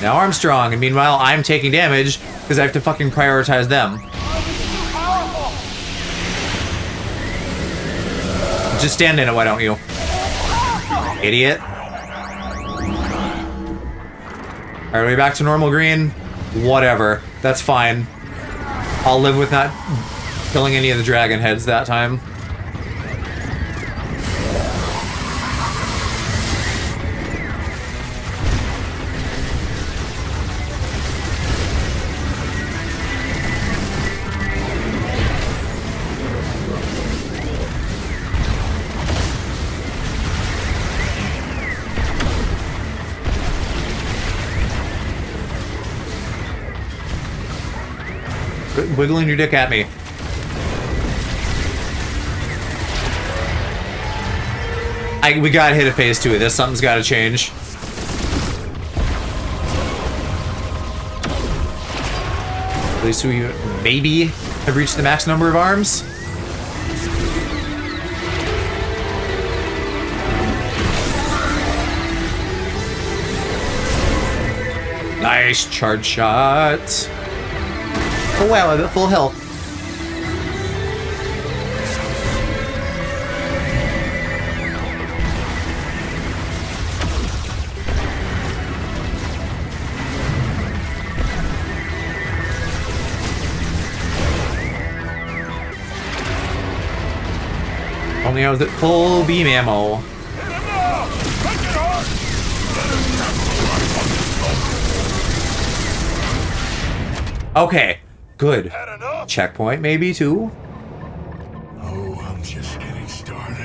Now Armstrong, and meanwhile I'm taking damage because I have to fucking prioritize them. Just stand in it, why don't you? Idiot. Alright, are we back to normal green? Whatever. That's fine. I'll live with not killing any of the dragon heads that time. Quit wiggling your dick at me. We gotta hit a phase 2 of this. Something's gotta change. At least we maybe have reached the max number of arms. Nice charge shot. Oh wow, I'm at full health. Only I was at full beam ammo. Okay, good. Checkpoint maybe too. Oh, I'm just getting started.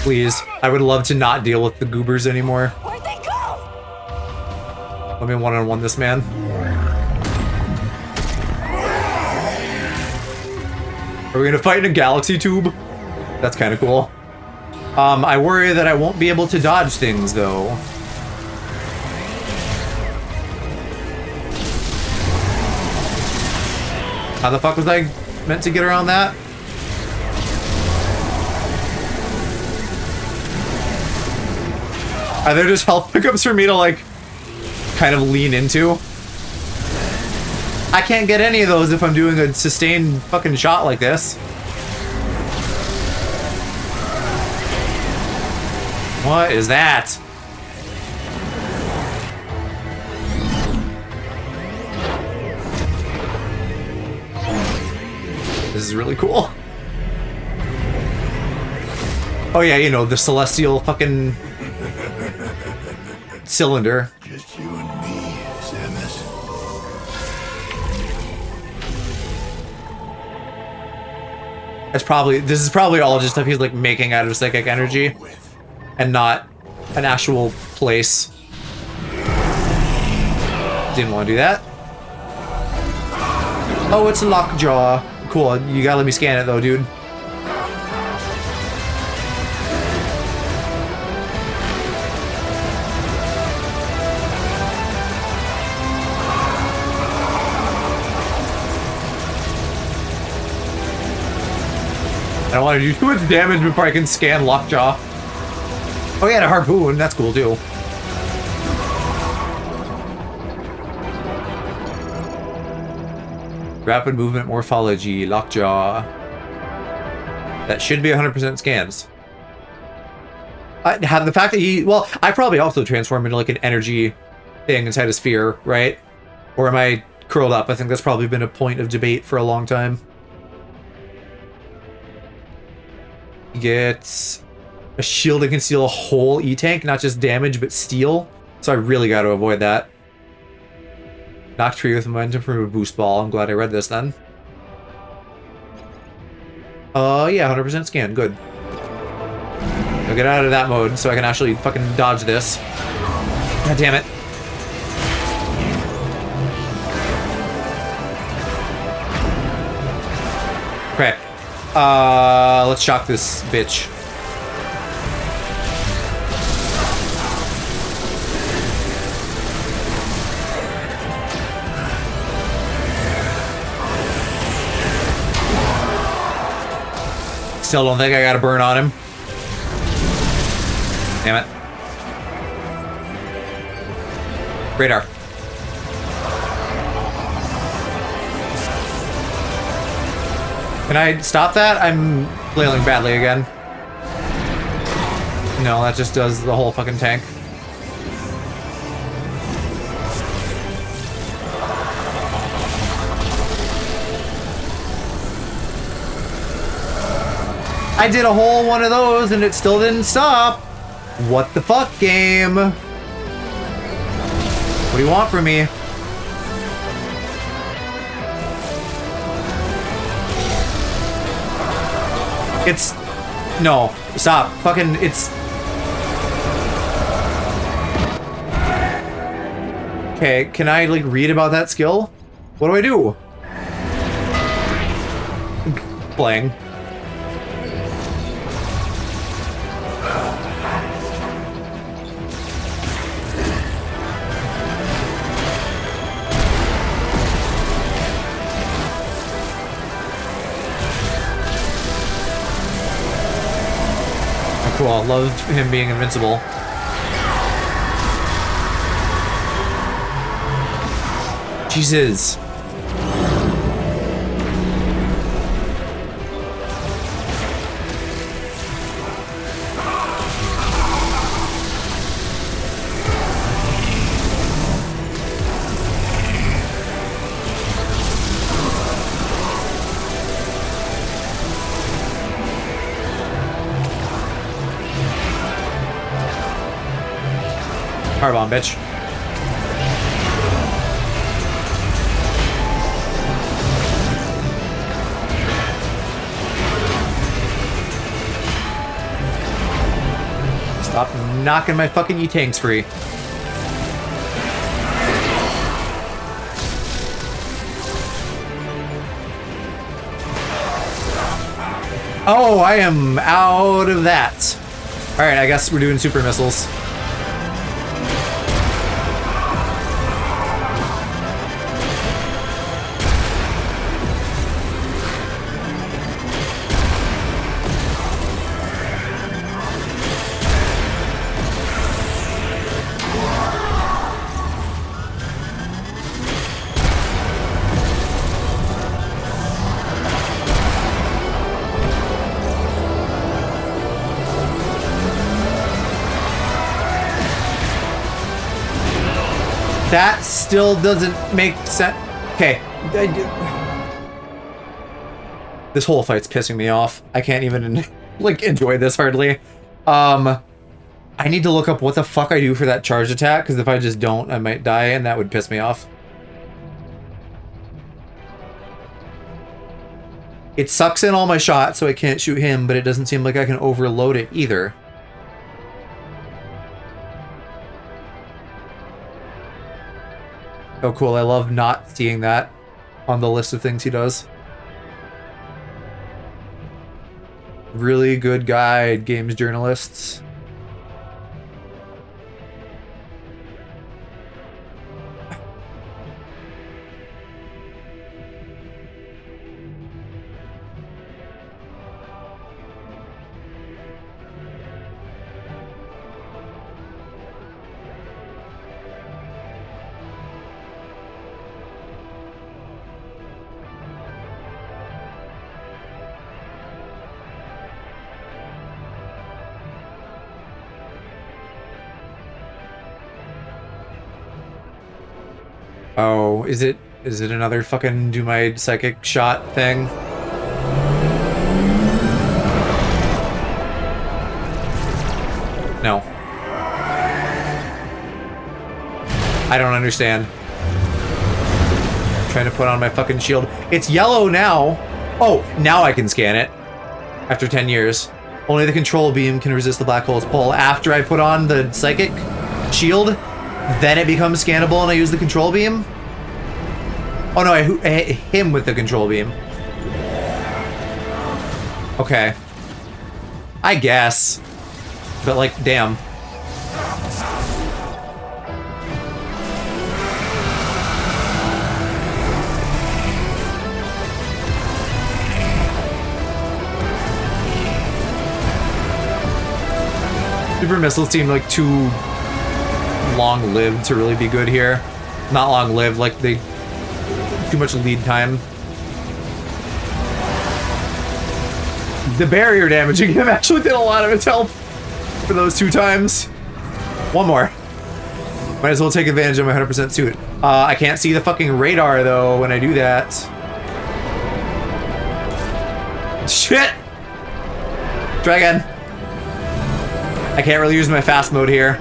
Please, I would love to not deal with the goobers anymore. Where'd they go? Let me one-on-one this man. Are we gonna fight in a galaxy tube? That's kind of cool. I worry that I won't be able to dodge things, though. How the fuck was I meant to get around that? Are there just health pickups for me to, like, kind of lean into? I can't get any of those if I'm doing a sustained fucking shot like this. What is that? This is really cool. Oh yeah, you know, the celestial fucking cylinder. Just you and me, Samus. This is probably all just stuff he's like making out of psychic energy and not an actual place. Didn't want to do that. Oh, it's a lockjaw. Cool, you gotta let me scan it though, dude. I don't want to do too much damage before I can scan Lockjaw. Oh yeah, and a harpoon. That's cool too. Rapid movement morphology, Lockjaw. That should be 100% scans. The fact that he... Well, I probably also transform into like an energy thing inside a sphere, right? Or am I curled up? I think that's probably been a point of debate for a long time. Gets a shield that can steal a whole E-tank, not just damage, but steal. So I really got to avoid that. Knocked free with momentum from a boost ball. I'm glad I read this then. Yeah, 100% scan. Good. I'll get out of that mode so I can actually fucking dodge this. God damn it. Okay. Let's shock this bitch. Still don't think I got a burn on him. Damn it. Radar. Can I stop that? I'm flailing badly again. No, that just does the whole fucking tank. I did a whole one of those and it still didn't stop. What the fuck, game? What do you want from me? It's... No. Stop. Fucking... It's... Okay, can I, like, read about that skill? What do I do? Playing. Cool. Loved him being invincible. Jesus. Power bomb, bitch. Stop knocking my fucking E-tanks free. Oh, I am out of that. Alright, I guess we're doing super missiles. That still doesn't make sense. Okay. This whole fight's pissing me off. I can't even, like, enjoy this hardly. I need to look up what the fuck I do for that charge attack, because if I just don't, I might die, and that would piss me off. It sucks in all my shots, so I can't shoot him, but it doesn't seem like I can overload it either. Oh, cool. I love not seeing that on the list of things he does. Really good guide, games journalists. Oh, is it another fucking do my psychic shot thing? No. I don't understand. I'm trying to put on my fucking shield. It's yellow now. Oh, now I can scan it. After 10 years. Only the control beam can resist the black hole's pull. After I put on the psychic shield, then it becomes scannable and I use the control beam? Oh no, I hit him with the control beam. Okay. I guess. But like, damn. Super missiles seem like too long-lived to really be good here. Not long-lived, like they too much lead time. The barrier damaging him actually did a lot of its health for those 2 times. One more. Might as well take advantage of my 100% suit. I can't see the fucking radar though when I do that. Shit! Try again. I can't really use my fast mode here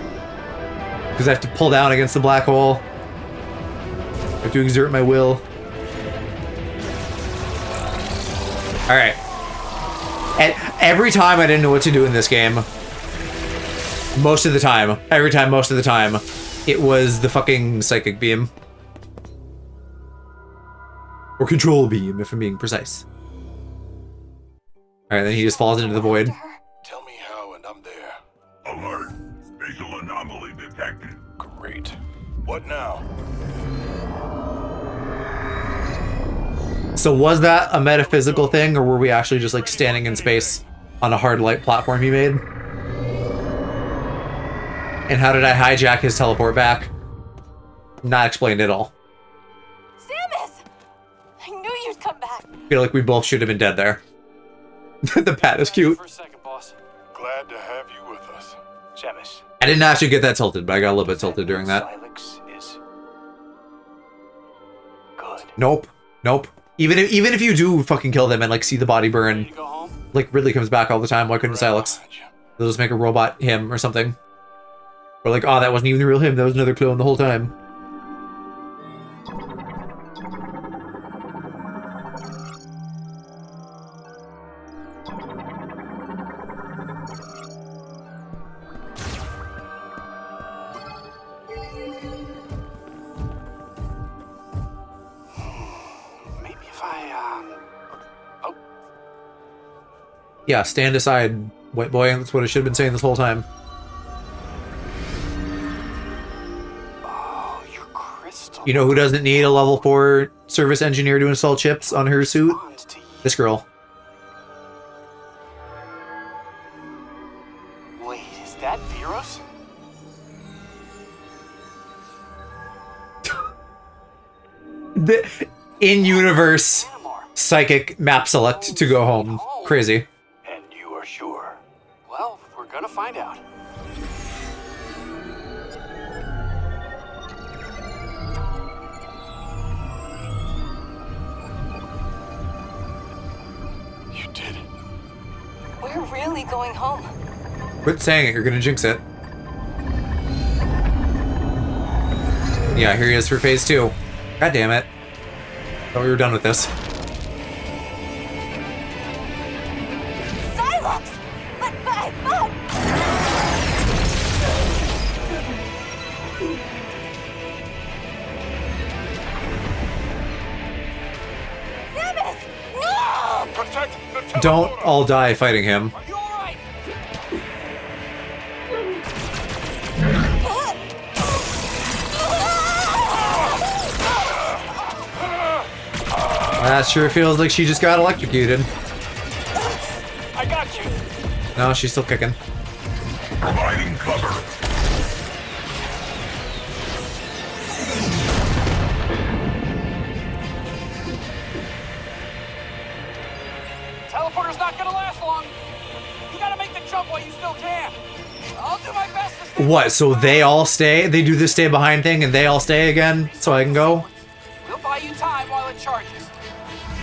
because I have to pull down against the black hole. I have to exert my will. Alright. And every time I didn't know what to do in this game. Most of the time. Every time, most of the time. It was the fucking psychic beam. Or control beam, if I'm being precise. Alright, then he just falls into the void. Tell me how, and I'm there. Alert. Spatial anomaly detected. Great. What now? So was that a metaphysical thing, or were we actually just like standing in space on a hard light platform he made? And how did I hijack his teleport back? Not explained at all. Samus! I knew you'd come back. Feel like we both should have been dead there. The pat is cute. For a second, boss. Glad to have you with us. Samus. I didn't actually get that tilted, but I got a little bit tilted during that. Silex is good. Nope. Nope. Even if you do fucking kill them and like see the body burn, Go home. like Ridley comes back all the time, why couldn't Silex? They'll just make a robot him or something. Or like, oh, that wasn't even the real him, that was another clone the whole time. Maybe if I, oh, Yeah, stand aside, white boy. That's what I should have been saying this whole time. oh, your crystal. You know who doesn't need a level 4 service engineer to install chips on her suit? responds to you. This girl. Wait, is that Veros? The in-universe Animar. psychic map select to go home. Crazy. And you are sure? Well, we're gonna find out. You did it. We're really going home. Quit saying it, you're gonna jinx it. Yeah, here he is for phase 2. God damn it. Thought we were done with this. Silex! But! Samus! No! Protect the teleporter. Don't all die fighting him. Are you alright? That sure feels like she just got electrocuted. I got you. No, she's still kicking. Providing cover. Teleporter's not gonna last long. You gotta make the jump while you still can. I'll do my best to stay. What, so they all stay? They do the stay behind thing and they all stay again so I can go? We'll buy you time while it charges.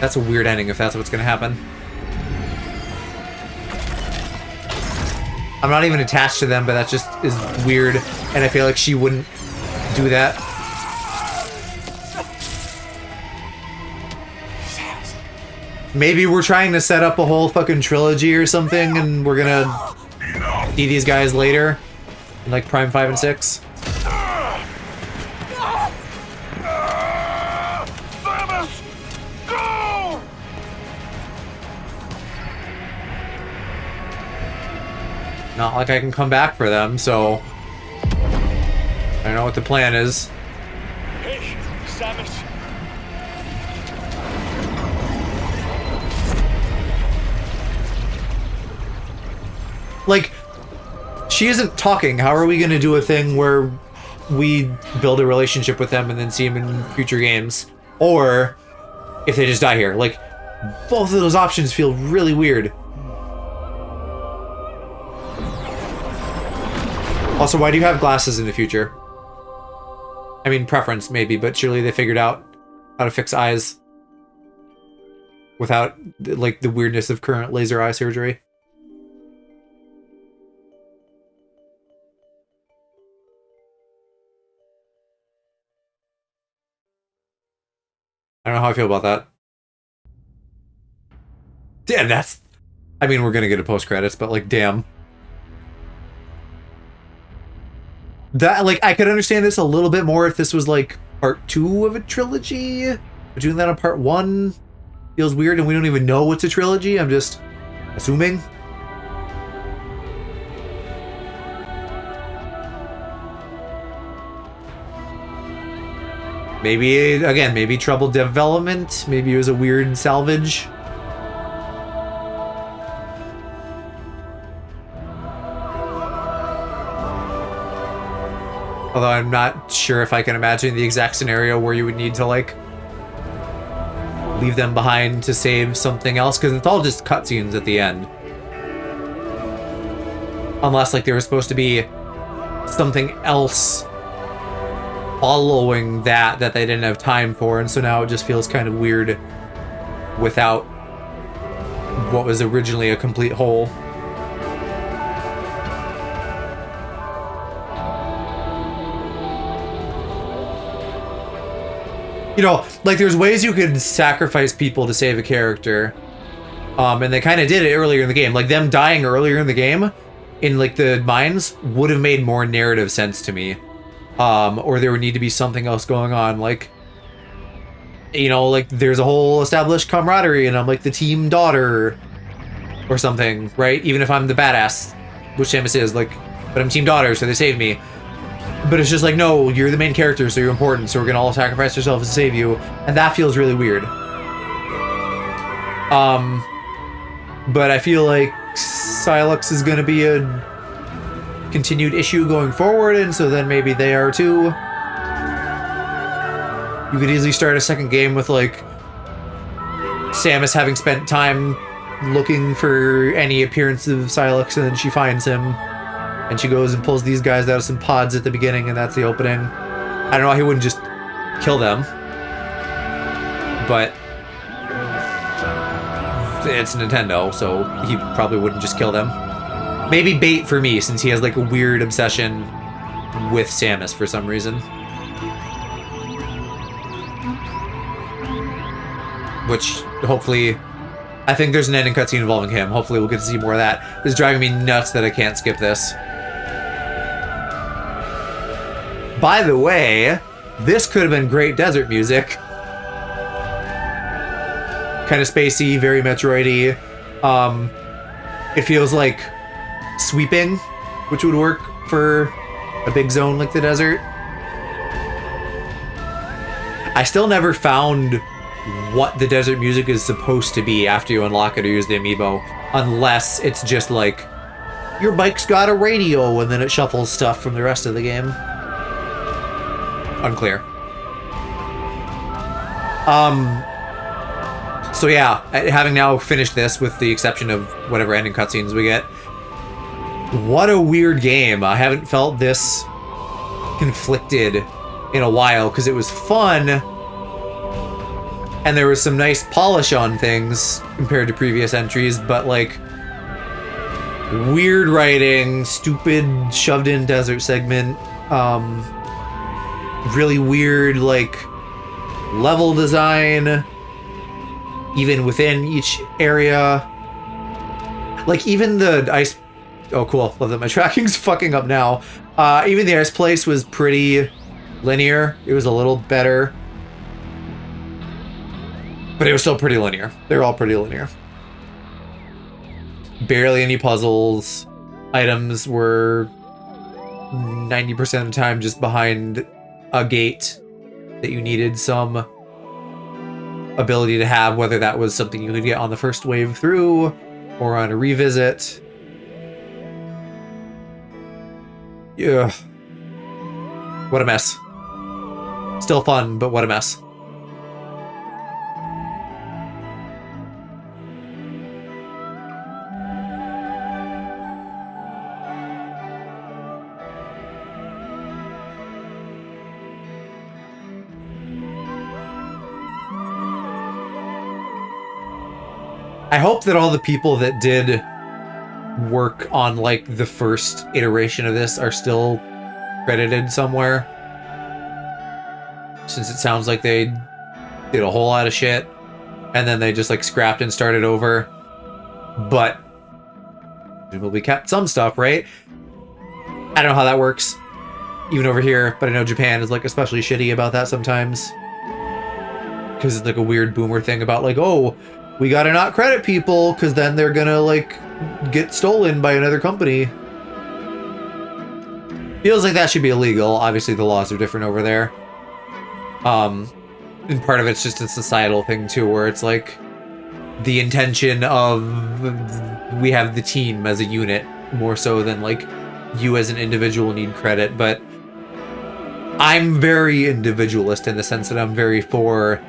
That's a weird ending if that's what's gonna happen. I'm not even attached to them, but that just is weird, and I feel like she wouldn't do that. Maybe we're trying to set up a whole fucking trilogy or something, and we're gonna see these guys later, in like Prime 5 and 6. Samus! Go! Not like I can come back for them, so I don't know what the plan is. Hey, Samus. Like, she isn't talking. How are we gonna do a thing where we build a relationship with them and then see them in future games? Or if they just die here. Like, both of those options feel really weird. Also, why do you have glasses in the future? I mean, preference maybe, but surely they figured out how to fix eyes without, like, the weirdness of current laser eye surgery. I don't know how I feel about that. Yeah, that's... I mean, we're gonna get a post-credits, but, like, damn. That, like, I could understand this a little bit more if this was, like, part 2 of a trilogy. But doing that on part 1 feels weird, and we don't even know it's a trilogy. I'm just assuming. Maybe, again, maybe troubled development. Maybe it was a weird salvage. Although I'm not sure if I can imagine the exact scenario where you would need to, like, leave them behind to save something else, because it's all just cutscenes at the end. Unless, like, there was supposed to be something else following that they didn't have time for, and so now it just feels kind of weird without what was originally a complete whole. You know, like, there's ways you could sacrifice people to save a character. And they kind of did it earlier in the game. Like, them dying earlier in the game, in, like, the mines, would have made more narrative sense to me. Or there would need to be something else going on. Like, you know, like, there's a whole established camaraderie, and I'm, like, the team daughter or something, right? Even if I'm the badass, which Samus is, like, but I'm team daughter, so they saved me. But it's just like, no, you're the main character, so you're important, so we're gonna all sacrifice ourselves to save you. And that feels really weird. But I feel like Sylux is gonna be a continued issue going forward, and so then maybe they are too. You could easily start a second game with, like, Samus having spent time looking for any appearance of Sylux, and then she finds him. And she goes and pulls these guys out of some pods at the beginning, and that's the opening. I don't know why he wouldn't just kill them. But it's Nintendo, so he probably wouldn't just kill them. Maybe bait for me, since he has, like, a weird obsession with Samus for some reason. Which, hopefully... I think there's an ending cutscene involving him. Hopefully we'll get to see more of that. It's driving me nuts that I can't skip this. By the way, this could have been great desert music. Kind of spacey, very Metroid-y. It feels like sweeping, which would work for a big zone like the desert. I still never found what the desert music is supposed to be after you unlock it or use the amiibo, unless it's just like, your bike's got a radio, and then it shuffles stuff from the rest of the game. Unclear. So yeah, having now finished this, with the exception of whatever ending cutscenes we get, what a weird game. I haven't felt this conflicted in a while, because it was fun, and there was some nice polish on things compared to previous entries, but, like, weird writing, stupid shoved in desert segment, really weird, like, level design, even within each area. Like, even the ice... Oh, cool. Love that my tracking's fucking up now. Even the ice place was pretty linear. It was a little better. But it was still pretty linear. They're all pretty linear. Barely any puzzles. Items were 90% of the time just behind a gate that you needed some ability to have, whether that was something you could get on the first wave through or on a revisit. Yeah. What a mess. Still fun, but what a mess. I hope that all the people that did work on, like, the first iteration of this are still credited somewhere. Since it sounds like they did a whole lot of shit, and then they just, like, scrapped and started over. But presumably kept some stuff, right? I don't know how that works, even over here, but I know Japan is, like, especially shitty about that sometimes. Because it's, like, a weird boomer thing about, like, oh, we gotta not credit people, because then they're gonna, like, get stolen by another company. Feels like that should be illegal. Obviously, the laws are different over there. And part of it's just a societal thing, too, where it's, like, the intention of we have the team as a unit, more so than, like, you as an individual need credit. But I'm very individualist in the sense that I'm very for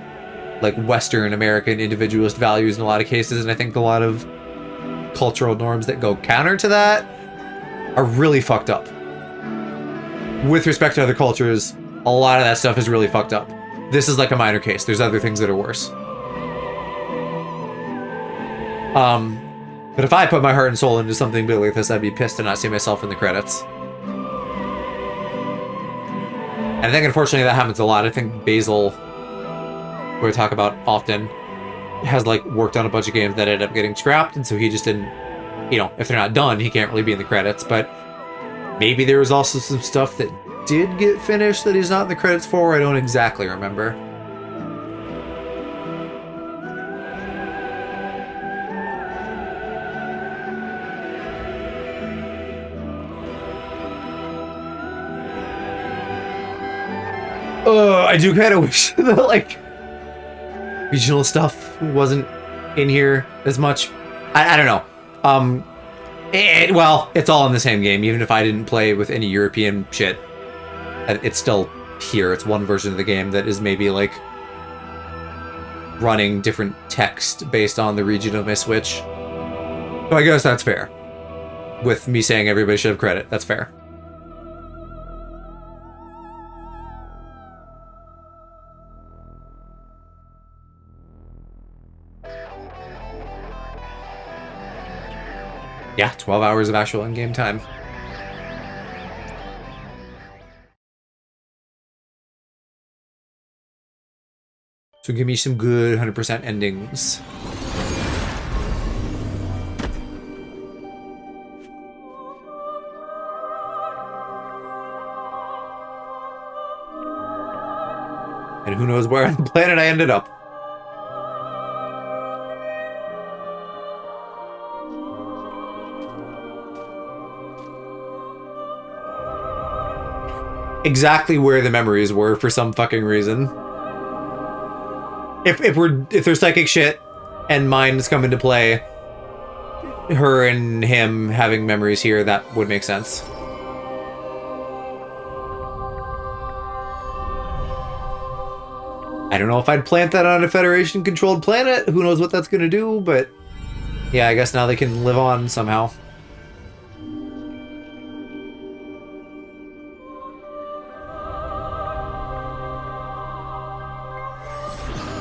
like Western American individualist values in a lot of cases, and I think a lot of cultural norms that go counter to that are really fucked up. With respect to other cultures, a lot of that stuff is really fucked up. This is like a minor case. There's other things that are worse. But if I put my heart and soul into something big like this, I'd be pissed to not see myself in the credits. And I think unfortunately that happens a lot. I think Basil, who I talk about often, has like worked on a bunch of games that ended up getting scrapped, and so he just didn't, you know, if they're not done, he can't really be in the credits. But maybe there was also some stuff that did get finished that he's not in the credits for. I don't exactly remember. I do kind of wish that like regional stuff wasn't in here as much. I don't know. Well, it's all in the same game. Even if I didn't play with any European shit, it's still here. It's one version of the game that is maybe like running different text based on the region of my Switch. So I guess that's fair. With me saying everybody should have credit, that's fair. Yeah, 12 hours of actual in-game time. So give me some good 100% endings. And who knows where on the planet I ended up. Exactly where the memories were for some fucking reason. If there's psychic shit and minds come into play, her and him having memories here, that would make sense. I don't know if I'd plant that on a Federation controlled planet. Who knows what that's gonna do, but yeah, I guess now they can live on somehow.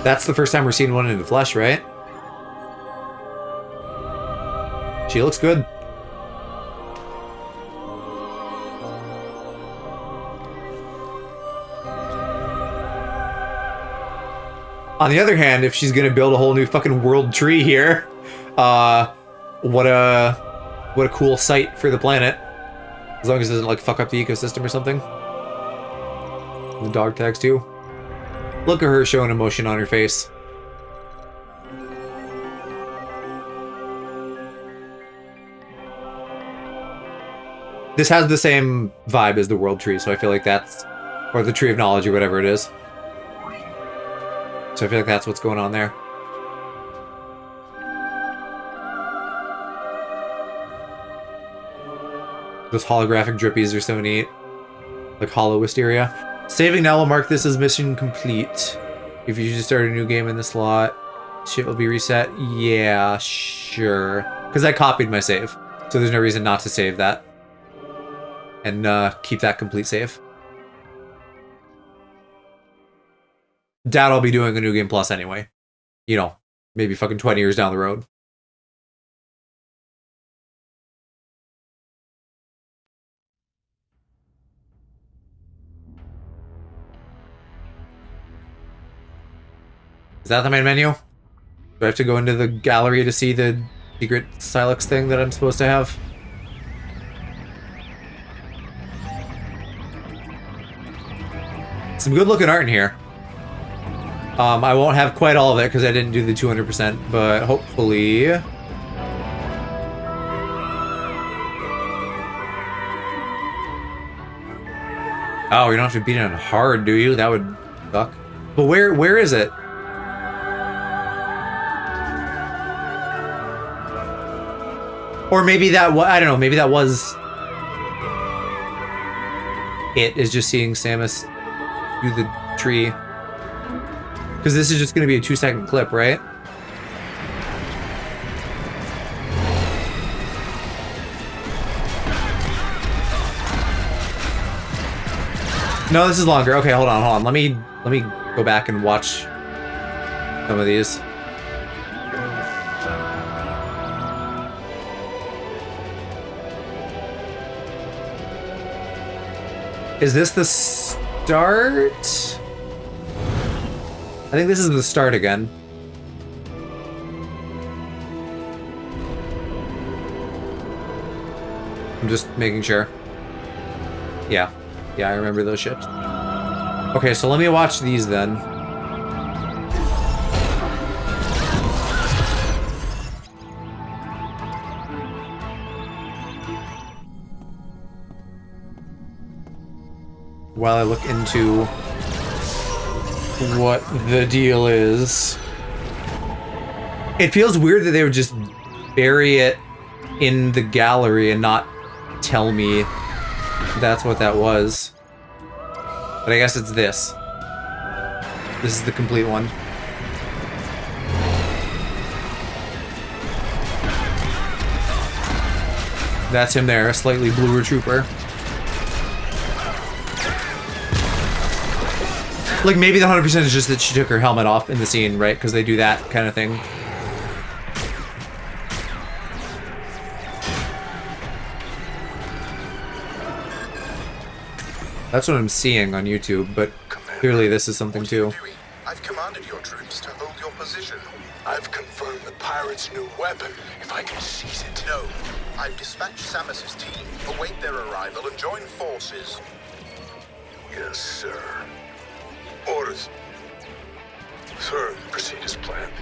That's the first time we're seeing one in the flesh, right? She looks good. On the other hand, if she's gonna build a whole new fucking world tree here, what a cool site for the planet. As long as it doesn't like fuck up the ecosystem or something. The dog tags too. Look at her showing emotion on her face. This has the same vibe as the World Tree, so I feel like that's... Or the Tree of Knowledge, or whatever it is. So I feel like that's what's going on there. Those holographic drippies are so neat. Like Hollow Wisteria. Saving now will mark this as mission complete. If you just start a new game in the slot, shit will be reset. Yeah, sure. Because I copied my save. So there's no reason not to save that. And keep that complete save. Doubt I'll be doing a New Game Plus anyway. You know, maybe fucking 20 years down the road. Is that the main menu? Do I have to go into the gallery to see the secret Silex thing that I'm supposed to have? Some good looking art in here. I won't have quite all of it because I didn't do the 200%, but hopefully... Oh, you don't have to beat it on hard, do you? That would suck. But where is it? Or maybe that I don't know, maybe that was... It is just seeing Samus do the tree. Because this is just going to be a 2-second clip, right? No, this is longer. Okay, hold on. Let me go back and watch some of these. Is this the start? I think this is the start again. I'm just making sure. Yeah, I remember those ships. Okay, so let me watch these then. While I look into what the deal is. It feels weird that they would just bury it in the gallery and not tell me that's what that was. But I guess it's this. This is the complete one. That's him there, a slightly bluer trooper. Like, maybe the 100% is just that she took her helmet off in the scene, right? Because they do that kind of thing. That's what I'm seeing on YouTube, but clearly this is something too. I've commanded your troops to hold your position. I've confirmed the pirates' new weapon. If I can seize it. No. I've dispatched Samus's team. Await their arrival and join forces. Yes, sir. Orders. Sir, proceed as planned.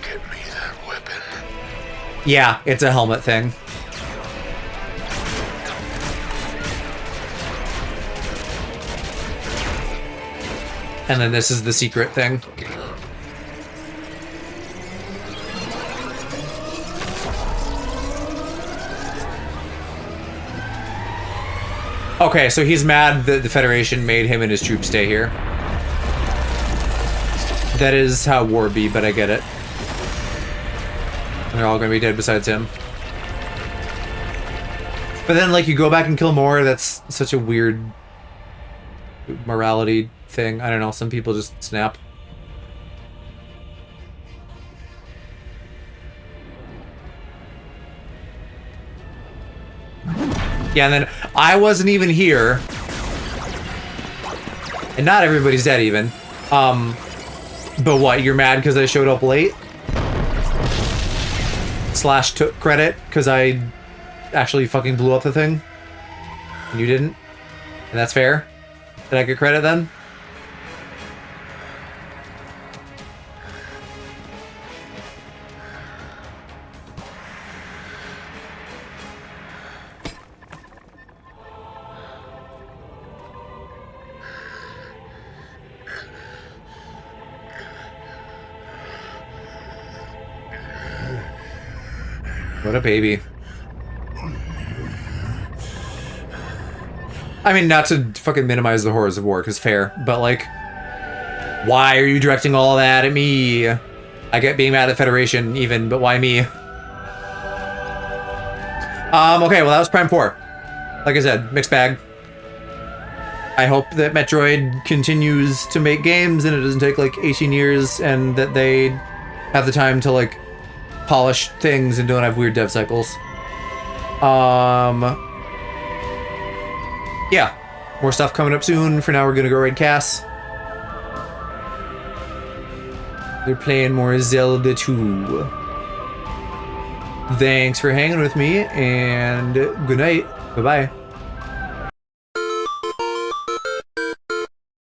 Get me that weapon. Yeah, it's a helmet thing. And then this is the secret thing. Okay, so he's mad that the Federation made him and his troops stay here. That is how war be, but I get it. They're all gonna be dead besides him. But then, like, you go back and kill more, that's such a weird morality thing. I don't know, some people just snap. Yeah, and then I wasn't even here. And not everybody's dead even. But what, you're mad because I showed up late? Slash took credit because I actually fucking blew up the thing? And you didn't? And that's fair? Did I get credit then? What a baby. I mean, not to fucking minimize the horrors of war, because fair, but like, why are you directing all that at me? I get being mad at the Federation even, but why me? Okay, well that was Prime 4. Like I said, mixed bag. I hope that Metroid continues to make games and it doesn't take like 18 years and that they have the time to like polish things and don't have weird dev cycles. Yeah, more stuff coming up soon. For now, we're gonna go raid Cass. They're playing more Zelda 2. Thanks for hanging with me, and good night. Bye-bye.